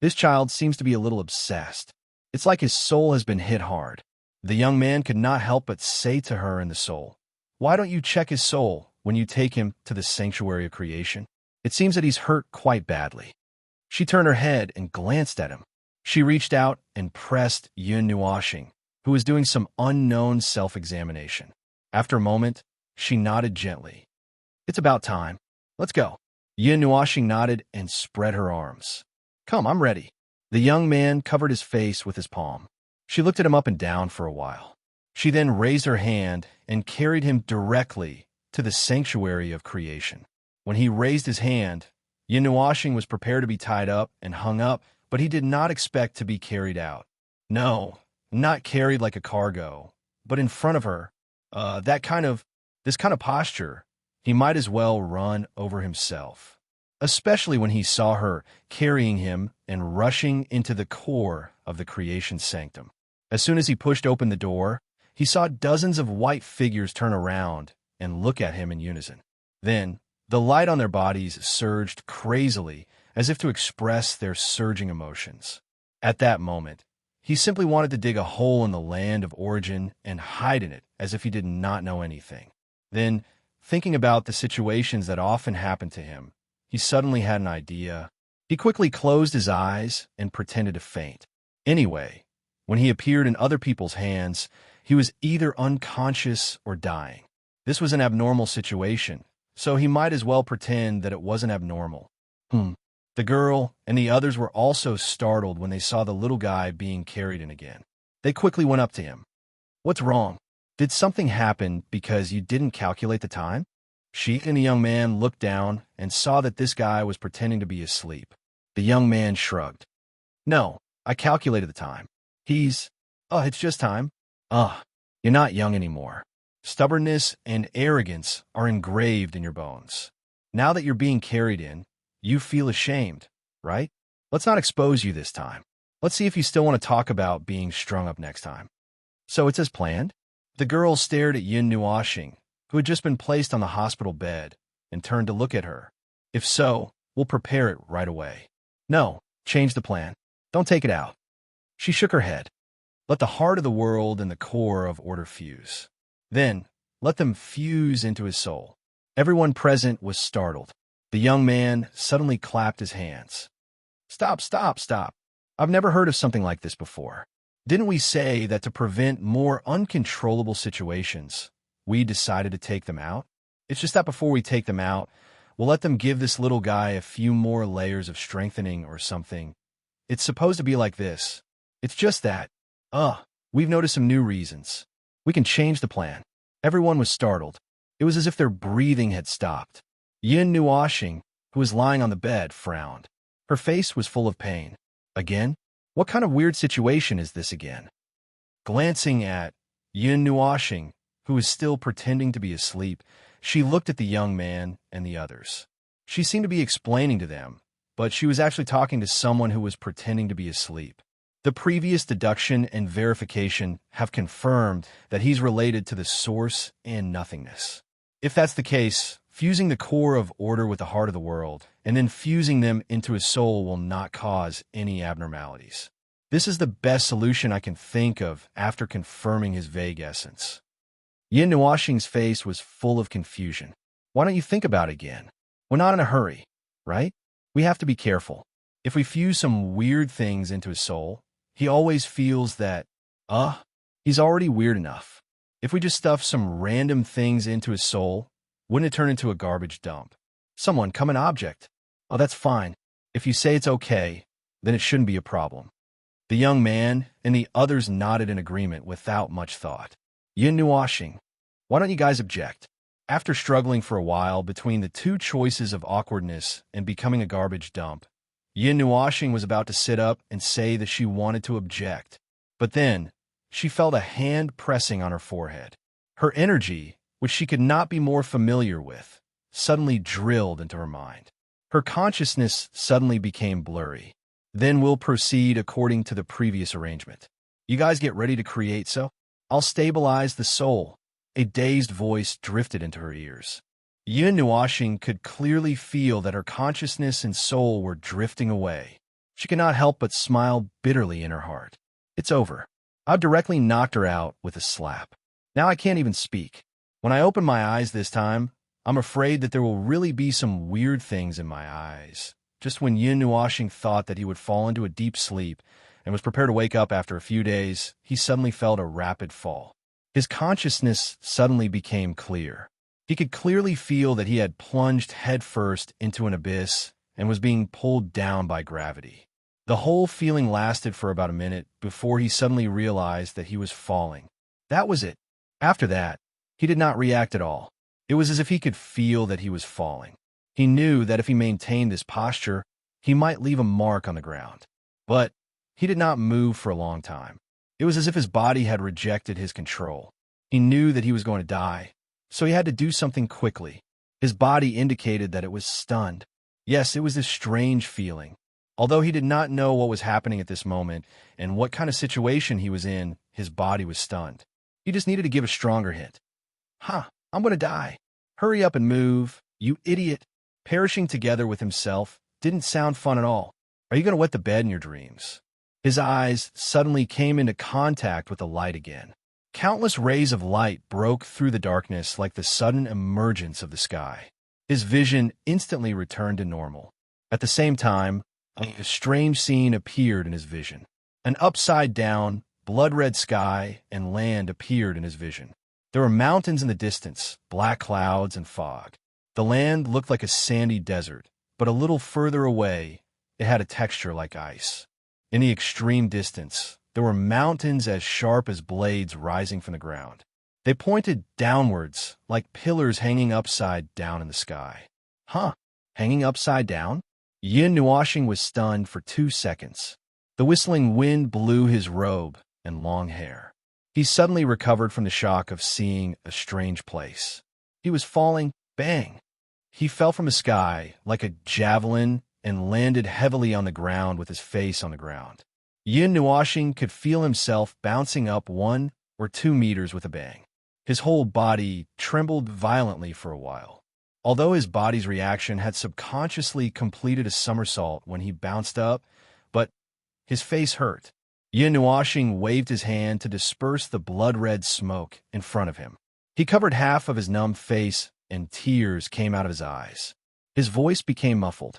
This child seems to be a little obsessed. It's like his soul has been hit hard. The young man could not help but say to her in the soul, "Why don't you check his soul when you take him to the sanctuary of creation? It seems that he's hurt quite badly." She turned her head and glanced at him. She reached out and pressed Yun Nuashing, who was doing some unknown self-examination. After a moment, she nodded gently. "It's about time. Let's go." Yun Nuashing nodded and spread her arms. "Come, I'm ready." The young man covered his face with his palm. She looked at him up and down for a while. She then raised her hand and carried him directly to the sanctuary of creation. When he raised his hand, Yun Nuashing was prepared to be tied up and hung up, but he did not expect to be carried out. No, not carried like a cargo, but in front of her. This kind of posture, he might as well run over himself, especially when he saw her carrying him and rushing into the core of the creation sanctum. As soon as he pushed open the door, he saw dozens of white figures turn around and look at him in unison. Then, the light on their bodies surged crazily, as if to express their surging emotions. At that moment, he simply wanted to dig a hole in the land of origin and hide in it as if he did not know anything. Then, thinking about the situations that often happened to him, he suddenly had an idea. He quickly closed his eyes and pretended to faint. Anyway, when he appeared in other people's hands, he was either unconscious or dying. This was an abnormal situation, so he might as well pretend that it wasn't abnormal. The girl and the others were also startled when they saw the little guy being carried in again. They quickly went up to him. "What's wrong? Did something happen because you didn't calculate the time?" She and the young man looked down and saw that this guy was pretending to be asleep. The young man shrugged. "No, I calculated the time. It's just time. You're not young anymore. Stubbornness and arrogance are engraved in your bones. Now that you're being carried in, you feel ashamed, right? Let's not expose you this time. Let's see if you still want to talk about being strung up next time." "So it's as planned?" The girl stared at Yun Nuashing, who had just been placed on the hospital bed, and turned to look at her. "If so, we'll prepare it right away." "No, change the plan. Don't take it out." She shook her head. "Let the heart of the world and the core of order fuse. Then, let them fuse into his soul." Everyone present was startled. The young man suddenly clapped his hands. Stop. I've never heard of something like this before. Didn't we say that to prevent more uncontrollable situations, we decided to take them out? It's just that before we take them out, we'll let them give this little guy a few more layers of strengthening or something. It's supposed to be like this. It's just that, we've noticed some new reasons. We can change the plan." Everyone was startled. It was as if their breathing had stopped. Yin Nuashing, who was lying on the bed, frowned. Her face was full of pain. "Again? What kind of weird situation is this again?" Glancing at Yin Nuashing, who was still pretending to be asleep, she looked at the young man and the others. She seemed to be explaining to them, but she was actually talking to someone who was pretending to be asleep. The previous deduction and verification have confirmed that he's related to the source and nothingness. If that's the case, fusing the core of order with the heart of the world, and then fusing them into his soul will not cause any abnormalities. This is the best solution I can think of after confirming his vague essence. Yin Nuoxing's face was full of confusion. Why don't you think about it again? We're not in a hurry, right? We have to be careful. If we fuse some weird things into his soul, he always feels that, he's already weird enough. If we just stuff some random things into his soul, wouldn't it turn into a garbage dump? Someone come an object. Oh, that's fine. If you say it's okay, then it shouldn't be a problem. The young man and the others nodded in agreement without much thought. Yin Nuoxing, why don't you guys object? After struggling for a while between the two choices of awkwardness and becoming a garbage dump, Yin Nuoxing was about to sit up and say that she wanted to object. But then, she felt a hand pressing on her forehead. Her energy, which she could not be more familiar with, suddenly drilled into her mind. Her consciousness suddenly became blurry. Then we'll proceed according to the previous arrangement. You guys get ready to create, so? I'll stabilize the soul. A dazed voice drifted into her ears. Yin Nuoxing could clearly feel that her consciousness and soul were drifting away. She could not help but smile bitterly in her heart. It's over. I've directly knocked her out with a slap. Now I can't even speak. When I open my eyes this time, I'm afraid that there will really be some weird things in my eyes. Just when Yin Nuoxing thought that he would fall into a deep sleep and was prepared to wake up after a few days, he suddenly felt a rapid fall. His consciousness suddenly became clear. He could clearly feel that he had plunged headfirst into an abyss and was being pulled down by gravity. The whole feeling lasted for about a minute before he suddenly realized that he was falling. That was it. After that, he did not react at all. It was as if he could feel that he was falling. He knew that if he maintained this posture, he might leave a mark on the ground. But he did not move for a long time. It was as if his body had rejected his control. He knew that he was going to die, so he had to do something quickly. His body indicated that it was stunned. Yes, it was this strange feeling. Although he did not know what was happening at this moment and what kind of situation he was in, his body was stunned. He just needed to give a stronger hint. I'm going to die. Hurry up and move, you idiot. Perishing together with himself didn't sound fun at all. Are you going to wet the bed in your dreams? His eyes suddenly came into contact with the light again. Countless rays of light broke through the darkness like the sudden emergence of the sky. His vision instantly returned to normal. At the same time, a strange scene appeared in his vision. An upside-down, blood-red sky and land appeared in his vision. There were mountains in the distance, black clouds and fog. The land looked like a sandy desert, but a little further away, it had a texture like ice. In the extreme distance, there were mountains as sharp as blades rising from the ground. They pointed downwards, like pillars hanging upside down in the sky. Hanging upside down? Yin Nuoxing was stunned for 2 seconds. The whistling wind blew his robe and long hair. He suddenly recovered from the shock of seeing a strange place. He was falling, bang! He fell from the sky like a javelin and landed heavily on the ground with his face on the ground. Yin Nuoxing could feel himself bouncing up 1 or 2 meters with a bang. His whole body trembled violently for a while. Although his body's reaction had subconsciously completed a somersault when he bounced up, but his face hurt. Yin Nuoxing waved his hand to disperse the blood-red smoke in front of him. He covered half of his numb face and tears came out of his eyes. His voice became muffled.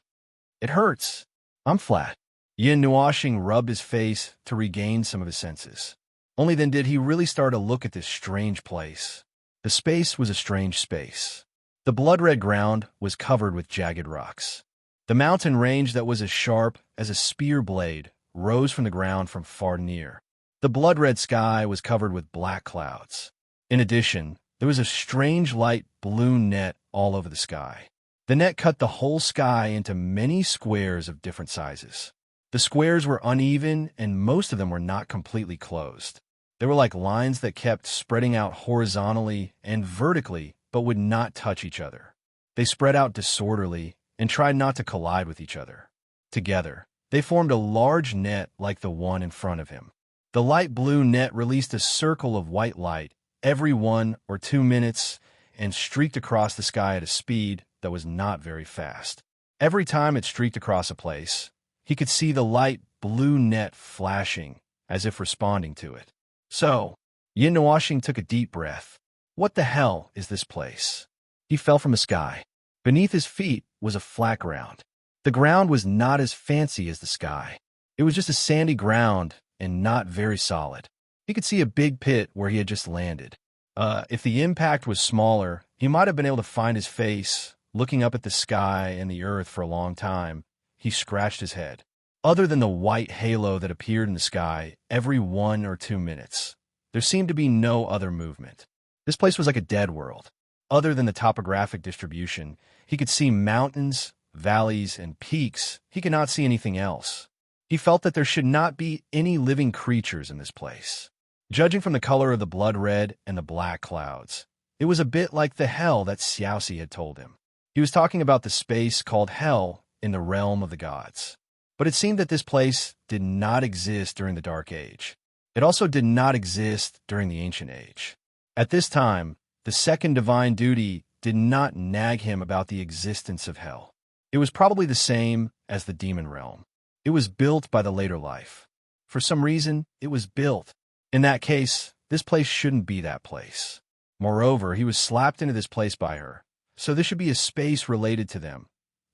It hurts. I'm flat. Yin Nuoxing rubbed his face to regain some of his senses. Only then did he really start to look at this strange place. The space was a strange space. The blood-red ground was covered with jagged rocks. The mountain range that was as sharp as a spear blade rose from the ground from far near. The blood-red sky was covered with black clouds. In addition, there was a strange light blue net all over the sky. The net cut the whole sky into many squares of different sizes. The squares were uneven and most of them were not completely closed. They were like lines that kept spreading out horizontally and vertically but would not touch each other. They spread out disorderly and tried not to collide with each other. Together, they formed a large net like the one in front of him. The light blue net released a circle of white light every 1 or 2 minutes and streaked across the sky at a speed that was not very fast. Every time it streaked across a place, he could see the light blue net flashing as if responding to it. So, Yin Nuashing took a deep breath. What the hell is this place? He fell from the sky. Beneath his feet was a flat ground. The ground was not as fancy as the sky. It was just a sandy ground and not very solid. He could see a big pit where he had just landed. If the impact was smaller, he might have been able to find his face, looking up at the sky and the earth for a long time. He scratched his head. Other than the white halo that appeared in the sky every 1 or 2 minutes, there seemed to be no other movement. This place was like a dead world. Other than the topographic distribution, he could see mountains, valleys, and peaks. He could not see anything else. He felt that there should not be any living creatures in this place. Judging from the color of the blood red and the black clouds, it was a bit like the hell that Xiaoxi had told him. He was talking about the space called hell in the realm of the gods. But it seemed that this place did not exist during the Dark Age. It also did not exist during the Ancient Age. At this time, the second divine duty did not nag him about the existence of hell. It was probably the same as the demon realm. It was built by the later life. For some reason, it was built. In that case, this place shouldn't be that place. Moreover, he was slapped into this place by her, so this should be a space related to them.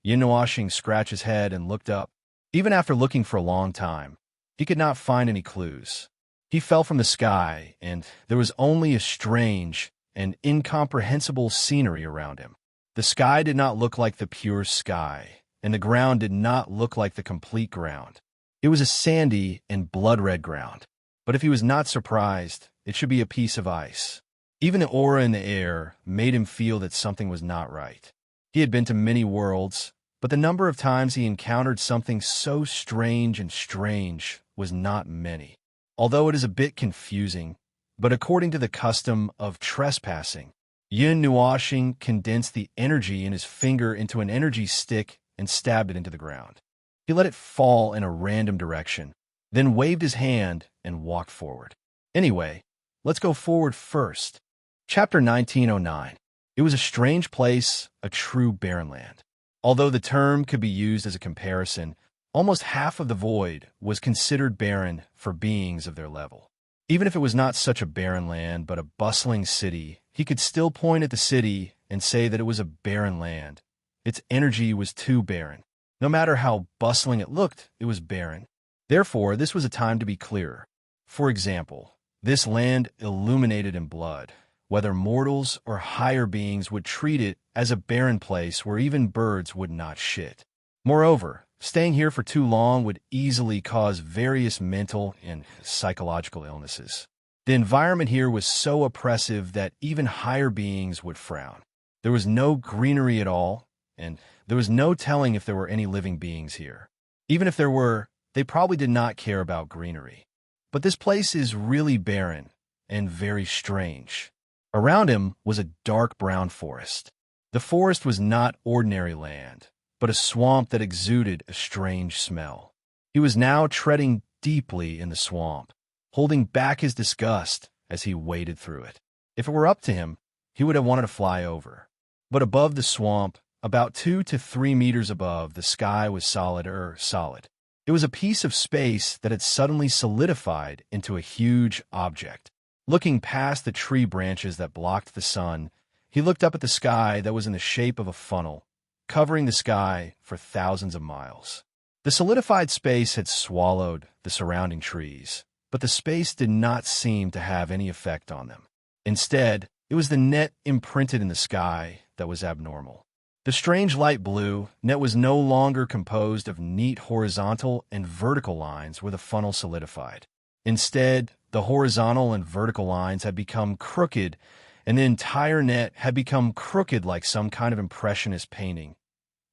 Yin Nuashing scratched his head and looked up. Even after looking for a long time, he could not find any clues. He fell from the sky, and there was only a strange and incomprehensible scenery around him. The sky did not look like the pure sky, and the ground did not look like the complete ground. It was a sandy and blood-red ground. But if he was not surprised, it should be a piece of ice. Even the aura in the air made him feel that something was not right. He had been to many worlds, but the number of times he encountered something so strange was not many. Although it is a bit confusing, but according to the custom of trespassing, Yin Nuashing condensed the energy in his finger into an energy stick and stabbed it into the ground. He let it fall in a random direction, then waved his hand and walked forward. Anyway, let's go forward first. Chapter 1909. It was a strange place, a true barren land. Although the term could be used as a comparison, almost half of the void was considered barren for beings of their level. Even if it was not such a barren land, but a bustling city, he could still point at the city and say that it was a barren land. Its energy was too barren. No matter how bustling it looked, it was barren. Therefore, this was a time to be clearer. For example, this land illuminated in blood. Whether mortals or higher beings would treat it as a barren place where even birds would not shit. Moreover, staying here for too long would easily cause various mental and psychological illnesses. The environment here was so oppressive that even higher beings would frown. There was no greenery at all, and there was no telling if there were any living beings here. Even if there were, they probably did not care about greenery. But this place is really barren and very strange. Around him was a dark brown forest. The forest was not ordinary land, but a swamp that exuded a strange smell. He was now treading deeply in the swamp, holding back his disgust as he waded through it. If it were up to him, he would have wanted to fly over. But above the swamp, about 2 to 3 meters above, the sky was solid. It was a piece of space that had suddenly solidified into a huge object. Looking past the tree branches that blocked the sun, he looked up at the sky that was in the shape of a funnel, covering the sky for thousands of miles. The solidified space had swallowed the surrounding trees, but the space did not seem to have any effect on them. Instead, it was the net imprinted in the sky that was abnormal. The strange light blue net was no longer composed of neat horizontal and vertical lines where the funnel solidified. Instead, the horizontal and vertical lines had become crooked, and the entire net had become crooked like some kind of impressionist painting.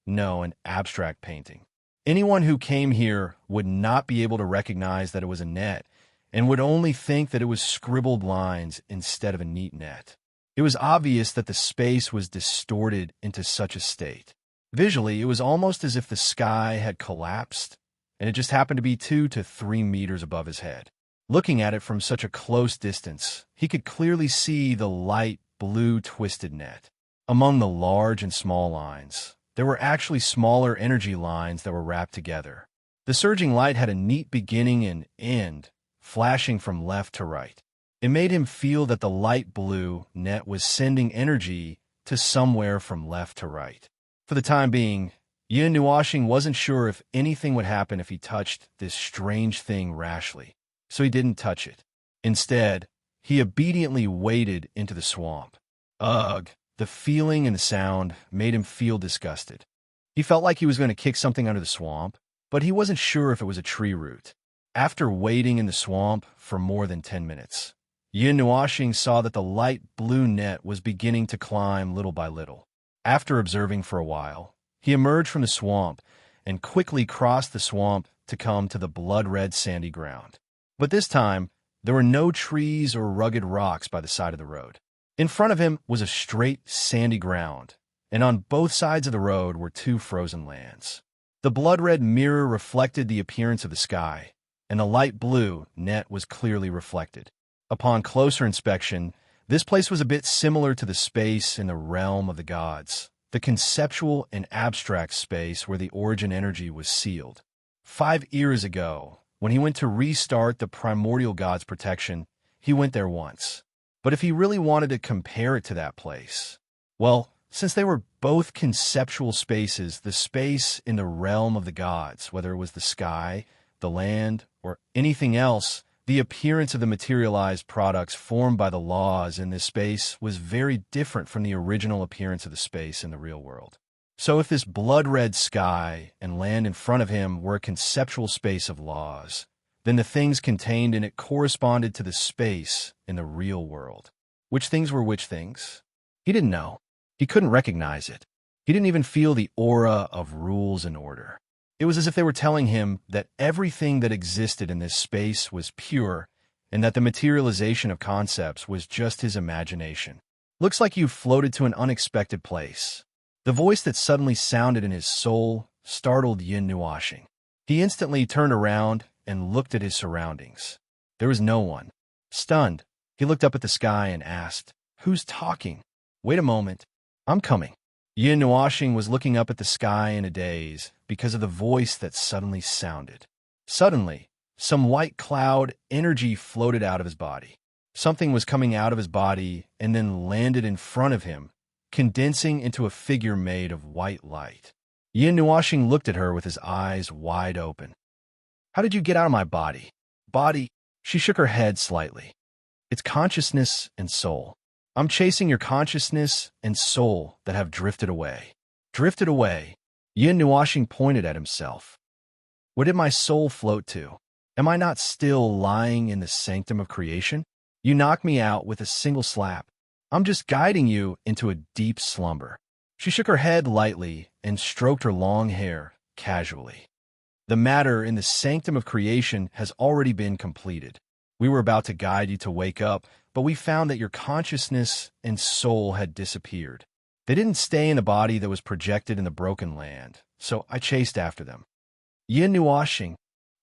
No, an abstract painting. Anyone who came here would not be able to recognize that it was a net, and would only think that it was scribbled lines instead of a neat net. It was obvious that the space was distorted into such a state. Visually, it was almost as if the sky had collapsed, and it just happened to be 2 to 3 meters above his head. Looking at it from such a close distance, he could clearly see the light blue twisted net. Among the large and small lines, there were actually smaller energy lines that were wrapped together. The surging light had a neat beginning and end, flashing from left to right. It made him feel that the light blue net was sending energy to somewhere from left to right. For the time being, Yin Nuashing wasn't sure if anything would happen if he touched this strange thing rashly, so he didn't touch it. Instead, he obediently waded into the swamp. Ugh! The feeling and the sound made him feel disgusted. He felt like he was going to kick something under the swamp, but he wasn't sure if it was a tree root. After wading in the swamp for more than 10 minutes, Yin Nuashing saw that the light blue net was beginning to climb little by little. After observing for a while, he emerged from the swamp and quickly crossed the swamp to come to the blood-red sandy ground. But this time, there were no trees or rugged rocks by the side of the road. In front of him was a straight, sandy ground, and on both sides of the road were 2 frozen lands. The blood-red mirror reflected the appearance of the sky, and the light blue net was clearly reflected. Upon closer inspection, this place was a bit similar to the space in the realm of the gods, the conceptual and abstract space where the origin energy was sealed. 5 years ago, when he went to restart the primordial god's protection, he went there once. But if he really wanted to compare it to that place, well, since they were both conceptual spaces, the space in the realm of the gods, whether it was the sky, the land, or anything else, the appearance of the materialized products formed by the laws in this space was very different from the original appearance of the space in the real world. So if this blood-red sky and land in front of him were a conceptual space of laws, then the things contained in it corresponded to the space in the real world. Which things were which things? He didn't know. He couldn't recognize it. He didn't even feel the aura of rules and order. It was as if they were telling him that everything that existed in this space was pure and that the materialization of concepts was just his imagination. Looks like you floated to an unexpected place. The voice that suddenly sounded in his soul startled Yin Nuashing. He instantly turned around and looked at his surroundings. There was no one. Stunned, he looked up at the sky and asked, "Who's talking?" "Wait a moment. I'm coming." Yin Nuashing was looking up at the sky in a daze because of the voice that suddenly sounded. Suddenly, some white cloud energy floated out of his body. Something was coming out of his body and then landed in front of him, condensing into a figure made of white light. Yin Nuashing looked at her with his eyes wide open. "How did you get out of my body?" "Body?" She shook her head slightly. "It's consciousness and soul. I'm chasing your consciousness and soul that have drifted away." "Drifted away?" Yin Nuashing pointed at himself. "Where did my soul float to? Am I not still lying in the sanctum of creation? You knocked me out with a single slap. I'm just guiding you into a deep slumber." She shook her head lightly and stroked her long hair casually. "The matter in the sanctum of creation has already been completed. We were about to guide you to wake up, but we found that your consciousness and soul had disappeared. They didn't stay in the body that was projected in the broken land, so I chased after them." Yin Nuashing.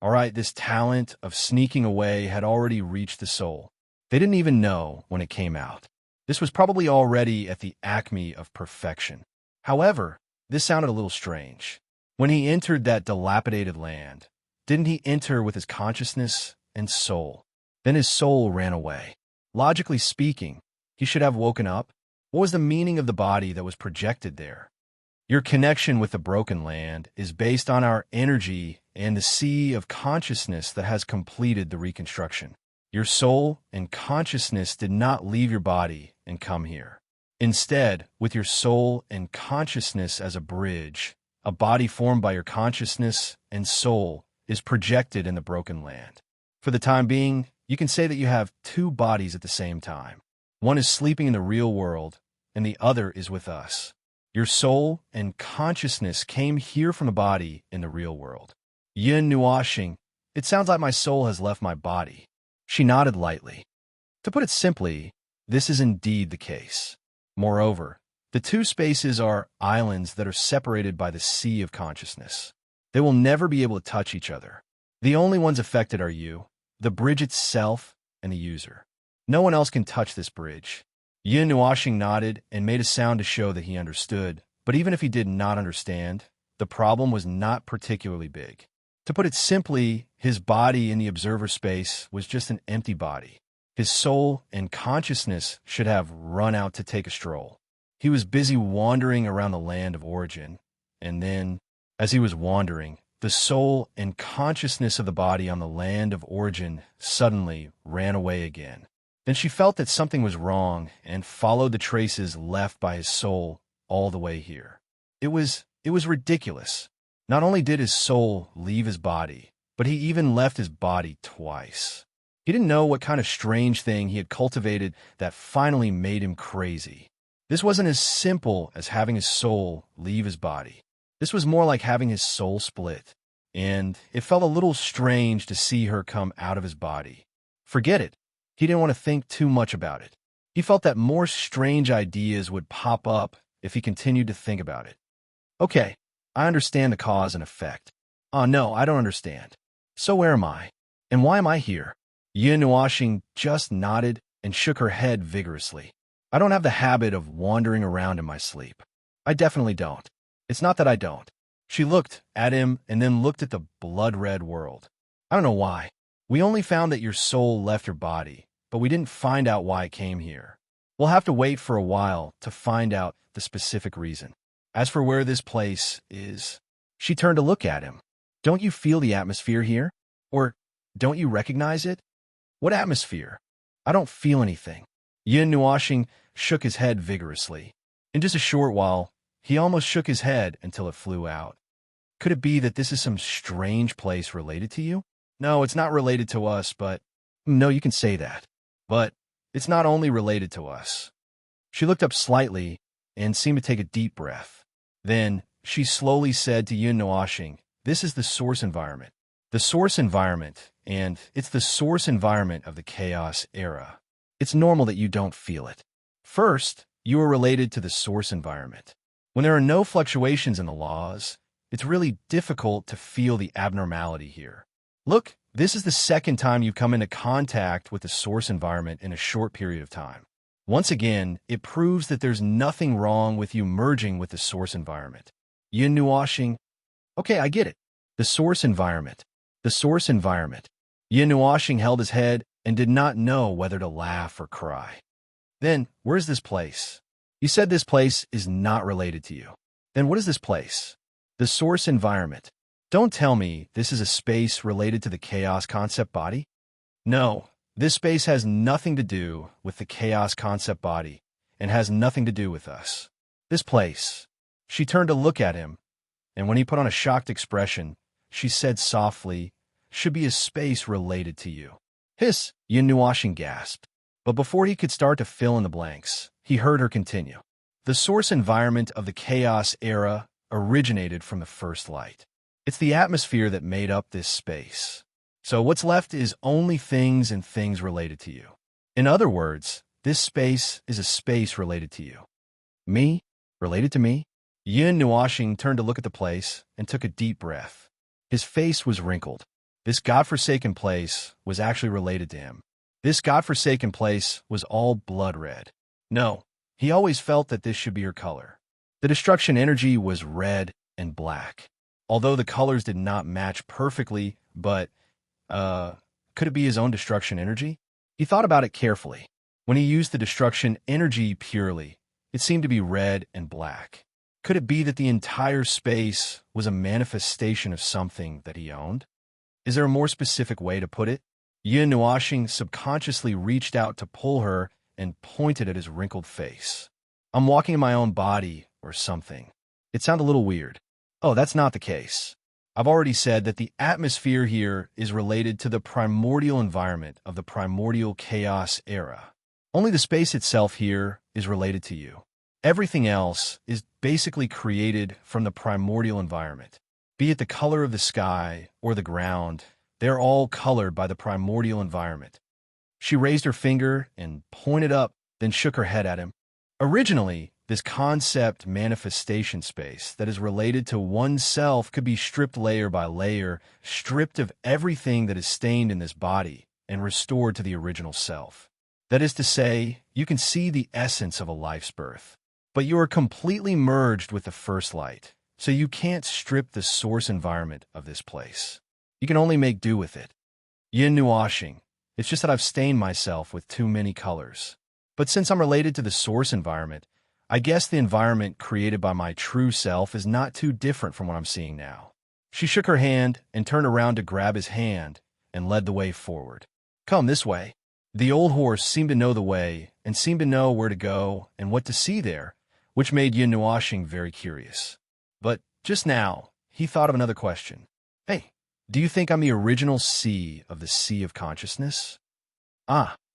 All right, this talent of sneaking away had already reached the soul. They didn't even know when it came out. This was probably already at the acme of perfection. However, this sounded a little strange. When he entered that dilapidated land, didn't he enter with his consciousness and soul? Then his soul ran away. Logically speaking, he should have woken up. What was the meaning of the body that was projected there? Your connection with the broken land is based on our energy and the sea of consciousness that has completed the reconstruction. Your soul and consciousness did not leave your body and come here. Instead, with your soul and consciousness as a bridge, a body formed by your consciousness and soul is projected in the broken land. For the time being, you can say that you have 2 bodies at the same time. One is sleeping in the real world, and the other is with us. Your soul and consciousness came here from the body in the real world. Yin Nuashing, it sounds like my soul has left my body. She nodded lightly. To put it simply, this is indeed the case. Moreover, The two spaces are islands that are separated by the sea of consciousness. They will never be able to touch each other. The only ones affected are you, the bridge itself, and the user. No one else can touch this bridge. Yin Nuashing nodded and made a sound to show that he understood, but even if he did not understand, the problem was not particularly big. To put it simply, his body in the observer space was just an empty body. His soul and consciousness should have run out to take a stroll. He was busy wandering around the land of origin, and then, as he was wandering, the soul and consciousness of the body on the land of origin suddenly ran away again. Then she felt that something was wrong and followed the traces left by his soul all the way here. It was ridiculous. Not only did his soul leave his body, but he even left his body twice. He didn't know what kind of strange thing he had cultivated that finally made him crazy. This wasn't as simple as having his soul leave his body. This was more like having his soul split, and it felt a little strange to see her come out of his body. Forget it. He didn't want to think too much about it. He felt that more strange ideas would pop up if he continued to think about it. Okay, I understand the cause and effect. Oh no, I don't understand. So where am I? And why am I here? Yin Nuashing just nodded and shook her head vigorously. I don't have the habit of wandering around in my sleep. I definitely don't. It's not that I don't. She looked at him and then looked at the blood-red world. I don't know why. We only found that your soul left your body, but we didn't find out why it came here. We'll have to wait for a while to find out the specific reason. As for where this place is, she turned to look at him. Don't you feel the atmosphere here? Or don't you recognize it? What atmosphere? I don't feel anything. Yin Nuashing shook his head vigorously. In just a short while, he almost shook his head until it flew out. Could it be that this is some strange place related to you? No, it's not related to us, but... No, you can say that. But it's not only related to us. She looked up slightly and seemed to take a deep breath. Then she slowly said to Yin Nuashing, this is the source environment. The source environment, and it's the source environment of the chaos era. It's normal that you don't feel it. First, you are related to the source environment. When there are no fluctuations in the laws, it's really difficult to feel the abnormality here. Look, this is the second time you've come into contact with the source environment in a short period of time. Once again, it proves that there's nothing wrong with you merging with the source environment. Yin Nuashing, okay, I get it. The source environment. The source environment. Yin Nuashing held his head and did not know whether to laugh or cry. Then, where's this place? You said this place is not related to you. Then what is this place? The source environment. Don't tell me this is a space related to the chaos concept body? No, this space has nothing to do with the chaos concept body and has nothing to do with us. This place. She turned to look at him, and when he put on a shocked expression, she said softly, should be a space related to you. Hiss, Yin Nuashing gasped. But before he could start to fill in the blanks, he heard her continue. The source environment of the chaos era originated from the first light. It's the atmosphere that made up this space. So what's left is only things and things related to you. In other words, this space is a space related to you. Me? Related to me? Yin Nuashing turned to look at the place and took a deep breath. His face was wrinkled. This godforsaken place was actually related to him. This godforsaken place was all blood red. No, he always felt that this should be her color. The destruction energy was red and black. Although the colors did not match perfectly, but, could it be his own destruction energy? He thought about it carefully. When he used the destruction energy purely, it seemed to be red and black. Could it be that the entire space was a manifestation of something that he owned? Is there a more specific way to put it? Yin Nuashing subconsciously reached out to pull her and pointed at his wrinkled face. I'm walking in my own body or something. It sounded a little weird. Oh, that's not the case. I've already said that the atmosphere here is related to the primordial environment of the primordial chaos era. Only the space itself here is related to you. Everything else is basically created from the primordial environment. Be it the color of the sky or the ground, they're all colored by the primordial environment. She raised her finger and pointed up, then shook her head at him. Originally, this concept manifestation space that is related to oneself could be stripped layer by layer, stripped of everything that is stained in this body, and restored to the original self. That is to say, you can see the essence of a life's birth, but you are completely merged with the first light, so you can't strip the source environment of this place. You can only make do with it. Yin nuashing. It's just that I've stained myself with too many colors. But since I'm related to the source environment, I guess the environment created by my true self is not too different from what I'm seeing now. She shook her hand and turned around to grab his hand and led the way forward. Come this way. The old horse seemed to know the way and seemed to know where to go and what to see there, which made Yin nuashing very curious. But just now, he thought of another question. Hey, do you think I'm the original sea of the sea of consciousness?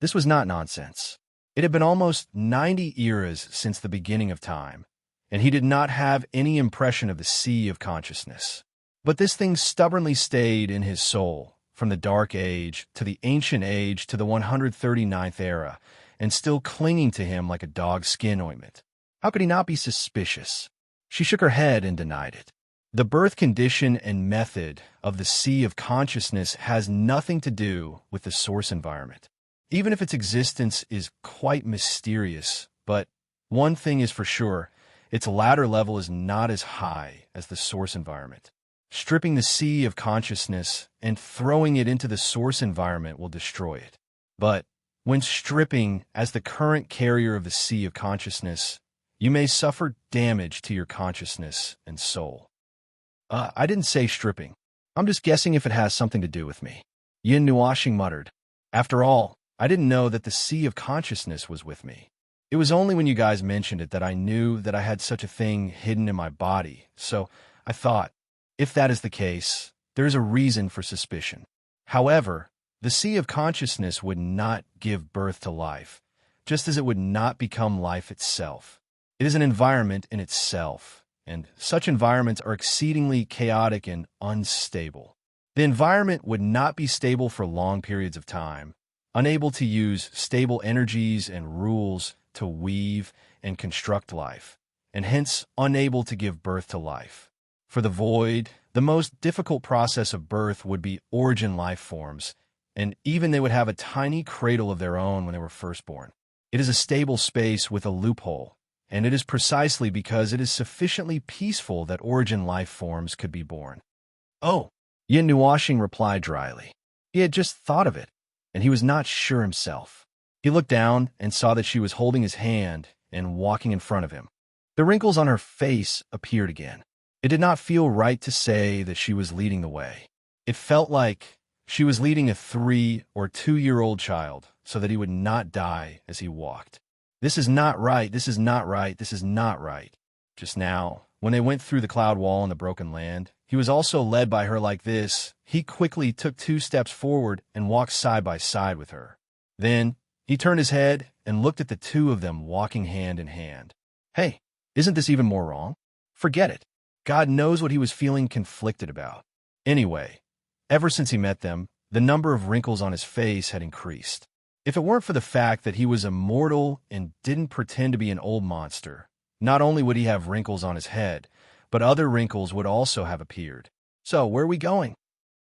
This was not nonsense. It had been almost 90 eras since the beginning of time, and he did not have any impression of the sea of consciousness. But this thing stubbornly stayed in his soul, from the Dark Age to the Ancient Age to the 139th era, and still clinging to him like a dog's skin ointment. How could he not be suspicious? She shook her head and denied it. The birth condition and method of the sea of consciousness has nothing to do with the source environment. Even if its existence is quite mysterious, but one thing is for sure, its ladder level is not as high as the source environment. Stripping the sea of consciousness and throwing it into the source environment will destroy it. But when stripping as the current carrier of the sea of consciousness, you may suffer damage to your consciousness and soul. I didn't say stripping. I'm just guessing if it has something to do with me. Yin nuashing muttered. After all, I didn't know that the sea of consciousness was with me. It was only when you guys mentioned it that I knew that I had such a thing hidden in my body, so I thought, if that is the case, there is a reason for suspicion. However, the sea of consciousness would not give birth to life, just as it would not become life itself. It is an environment in itself, and such environments are exceedingly chaotic and unstable. The environment would not be stable for long periods of time, unable to use stable energies and rules to weave and construct life, and hence unable to give birth to life. For the void, the most difficult process of birth would be origin life forms, and even they would have a tiny cradle of their own when they were first born. It is a stable space with a loophole, and it is precisely because it is sufficiently peaceful that origin life forms could be born. Oh, Yin nuashing replied dryly. He had just thought of it, and he was not sure himself. He looked down and saw that she was holding his hand and walking in front of him. The wrinkles on her face appeared again. It did not feel right to say that she was leading the way. It felt like she was leading a 3- or 2-year-old child so that he would not die as he walked. This is not right, this is not right, this is not right. Just now, when they went through the cloud wall in the broken land, he was also led by her like this. He quickly took 2 steps forward and walked side by side with her. Then, he turned his head and looked at the two of them walking hand in hand. Hey, isn't this even more wrong? Forget it. God knows what he was feeling conflicted about. Anyway, ever since he met them, the number of wrinkles on his face had increased. If it weren't for the fact that he was immortal and didn't pretend to be an old monster, not only would he have wrinkles on his head, but other wrinkles would also have appeared. So, where are we going?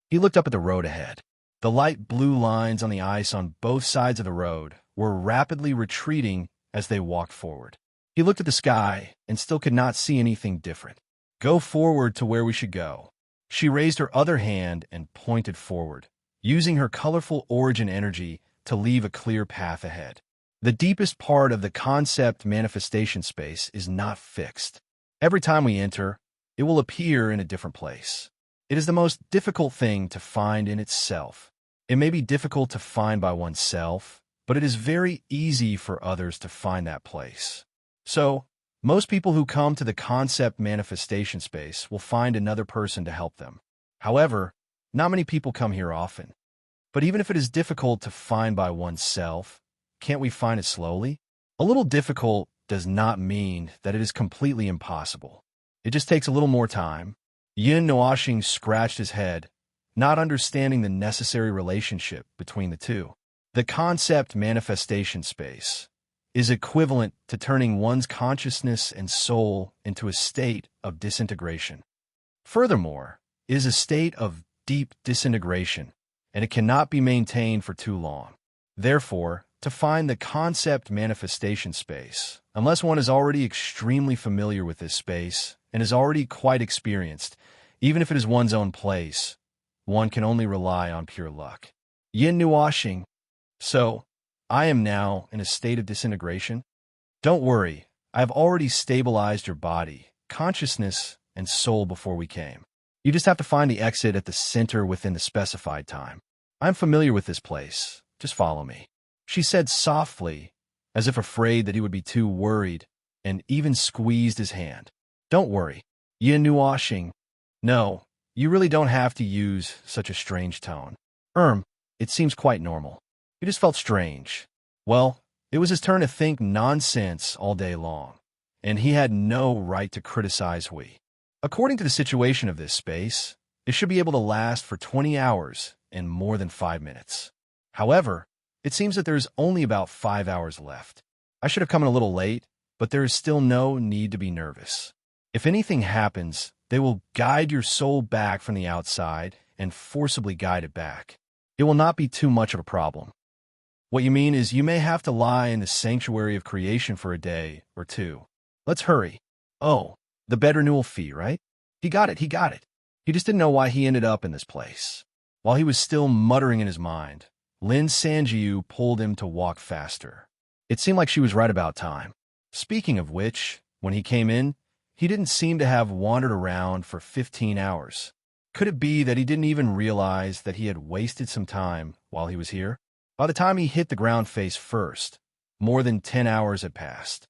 He looked up at the road ahead. The light blue lines on the ice on both sides of the road were rapidly retreating as they walked forward. He looked at the sky and still could not see anything different. Go forward to where we should go. She raised her other hand and pointed forward, using her colorful origin energy to leave a clear path ahead. The deepest part of the concept manifestation space is not fixed. Every time we enter, it will appear in a different place. It is the most difficult thing to find in itself. It may be difficult to find by oneself, but it is very easy for others to find that place. So, most people who come to the concept manifestation space will find another person to help them. However, not many people come here often. But even if it is difficult to find by oneself, can't we find it slowly? A little difficult does not mean that it is completely impossible. It just takes a little more time. Yin nuashing scratched his head, not understanding the necessary relationship between the two. The concept manifestation space. is equivalent to turning one's consciousness and soul into a state of disintegration. Furthermore, it is a state of deep disintegration, and it cannot be maintained for too long. Therefore, to find the concept manifestation space, unless one is already extremely familiar with this space and is already quite experienced, even if it is one's own place, one can only rely on pure luck. Yin Nuashing. So, I am now in a state of disintegration? Don't worry, I have already stabilized your body, consciousness, and soul before we came. You just have to find the exit at the center within the specified time. I'm familiar with this place. Just follow me. She said softly, as if afraid that he would be too worried, and even squeezed his hand. Don't worry. Yin Nuashing. No, you really don't have to use such a strange tone. It seems quite normal. He just felt strange. Well, it was his turn to think nonsense all day long, and he had no right to criticize Hui. According to the situation of this space, it should be able to last for 20 hours and more than 5 minutes. However, it seems that there is only about 5 hours left. I should have come in a little late, but there is still no need to be nervous. If anything happens, they will guide your soul back from the outside and forcibly guide it back. It will not be too much of a problem. What you mean is you may have to lie in the sanctuary of creation for a day or two. Let's hurry. Oh, the bed renewal fee, right? He got it. He just didn't know why he ended up in this place. While he was still muttering in his mind, Lin Sanjiu pulled him to walk faster. It seemed like she was right about time. Speaking of which, when he came in, he didn't seem to have wandered around for 15 hours. Could it be that he didn't even realize that he had wasted some time while he was here? By the time he hit the ground face first, more than 10 hours had passed.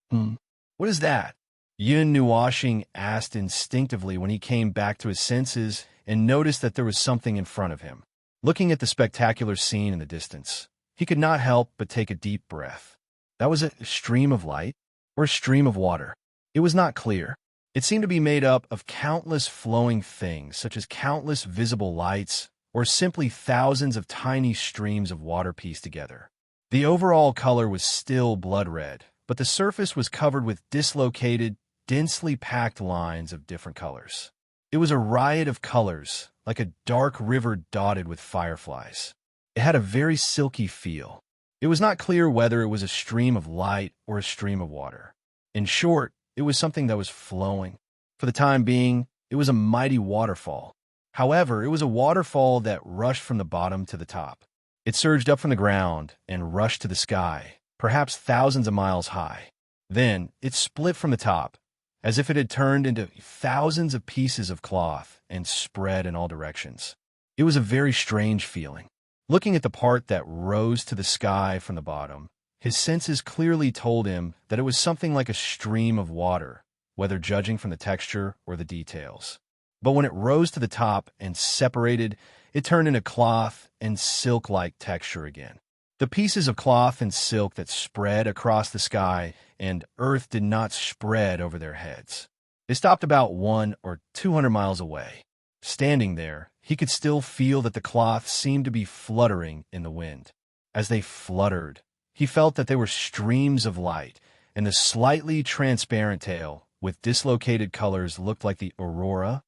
What is that? Yin Nuashing asked instinctively when he came back to his senses and noticed that there was something in front of him. Looking at the spectacular scene in the distance, he could not help but take a deep breath. That was a stream of light or a stream of water. It was not clear. It seemed to be made up of countless flowing things, such as countless visible lights or simply thousands of tiny streams of water pieced together. The overall color was still blood red, but the surface was covered with dislocated, densely packed lines of different colors. It was a riot of colors, like a dark river dotted with fireflies. It had a very silky feel. It was not clear whether it was a stream of light or a stream of water. In short, it was something that was flowing. For the time being, it was a mighty waterfall. However, it was a waterfall that rushed from the bottom to the top. It surged up from the ground and rushed to the sky, perhaps thousands of miles high. Then, it split from the top, as if it had turned into thousands of pieces of cloth and spread in all directions. It was a very strange feeling. Looking at the part that rose to the sky from the bottom, his senses clearly told him that it was something like a stream of water, whether judging from the texture or the details. But when it rose to the top and separated, it turned into cloth and silk-like texture again. The pieces of cloth and silk that spread across the sky and earth did not spread over their heads. They stopped about 100 or 200 miles away. Standing there, he could still feel that the cloth seemed to be fluttering in the wind. As they fluttered, he felt that they were streams of light, and the slightly transparent tail, with dislocated colors, looked like the aurora.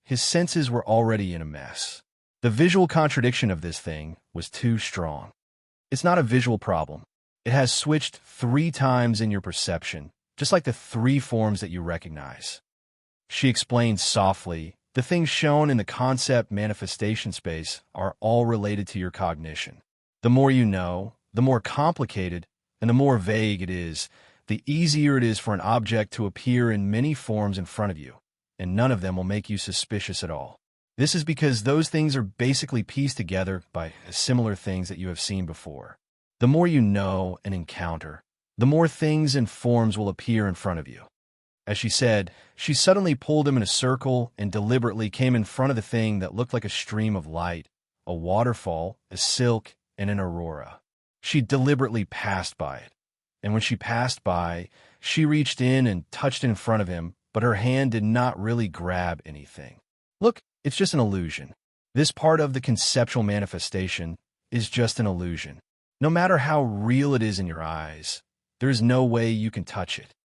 His senses were already in a mess. The visual contradiction of this thing was too strong. It's not a visual problem. It has switched 3 times in your perception, just like the 3 forms that you recognize. She explained softly, the things shown in the concept manifestation space are all related to your cognition. The more you know, the more complicated and the more vague it is, the easier it is for an object to appear in many forms in front of you, and none of them will make you suspicious at all. This is because those things are basically pieced together by similar things that you have seen before. The more you know and encounter, the more things and forms will appear in front of you. As she said, she suddenly pulled him in a circle and deliberately came in front of the thing that looked like a stream of light, a waterfall, a silk, and an aurora. She deliberately passed by it, and when she passed by, she reached in and touched in front of him, but her hand did not really grab anything. Look, it's just an illusion. This part of the conceptual manifestation is just an illusion. No matter how real it is in your eyes, there is no way you can touch it.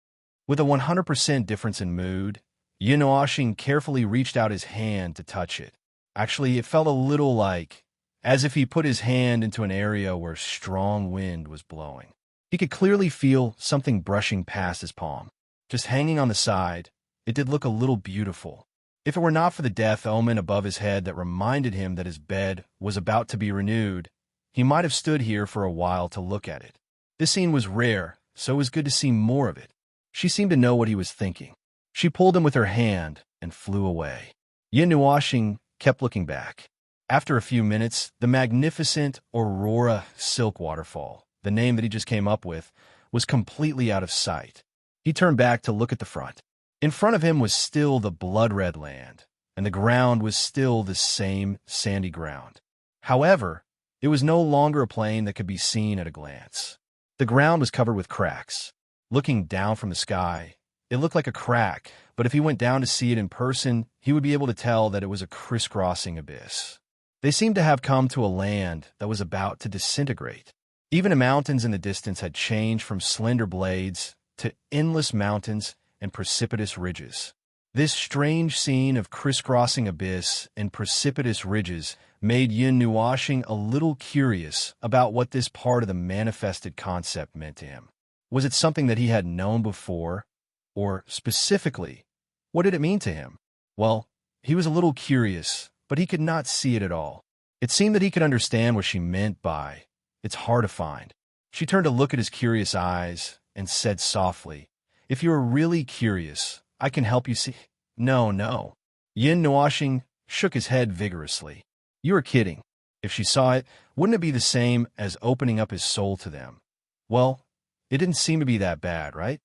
With a 100% difference in mood, Yin Nuoxing carefully reached out his hand to touch it. Actually, it felt a little like as if he put his hand into an area where strong wind was blowing. He could clearly feel something brushing past his palm. Just hanging on the side, it did look a little beautiful. If it were not for the death omen above his head that reminded him that his bed was about to be renewed, he might have stood here for a while to look at it. This scene was rare, so it was good to see more of it. She seemed to know what he was thinking. She pulled him with her hand and flew away. Yin Nuoxing kept looking back. After a few minutes, the magnificent Aurora Silk Waterfall, the name that he just came up with, was completely out of sight. He turned back to look at the front. In front of him was still the blood-red land, and the ground was still the same sandy ground. However, it was no longer a plain that could be seen at a glance. The ground was covered with cracks. Looking down from the sky, it looked like a crack, but if he went down to see it in person, he would be able to tell that it was a crisscrossing abyss. They seemed to have come to a land that was about to disintegrate. Even the mountains in the distance had changed from slender blades to endless mountains and precipitous ridges. This strange scene of crisscrossing abyss and precipitous ridges made Yin Nuoxing a little curious about what this part of the manifested concept meant to him. Was it something that he had known before? Or, specifically, what did it mean to him? Well, he was a little curious, but he could not see it at all. It seemed that he could understand what she meant by, "It's hard to find." She turned to look at his curious eyes and said softly, "If you are really curious, I can help you see." No. Yin Nuoxing shook his head vigorously. "You are kidding. If she saw it, wouldn't it be the same as opening up his soul to them?" Well, it didn't seem to be that bad, right?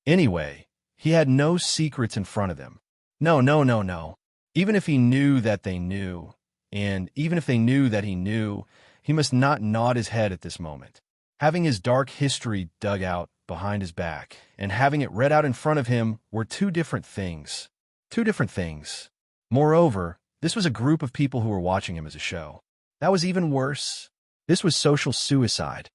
Anyway, he had no secrets in front of them. No. Even if he knew that they knew, and even if they knew that he knew, he must not nod his head at this moment. Having his dark history dug out behind his back and having it read out in front of him were two different things. Moreover, this was a group of people who were watching him as a show. That was even worse. This was social suicide.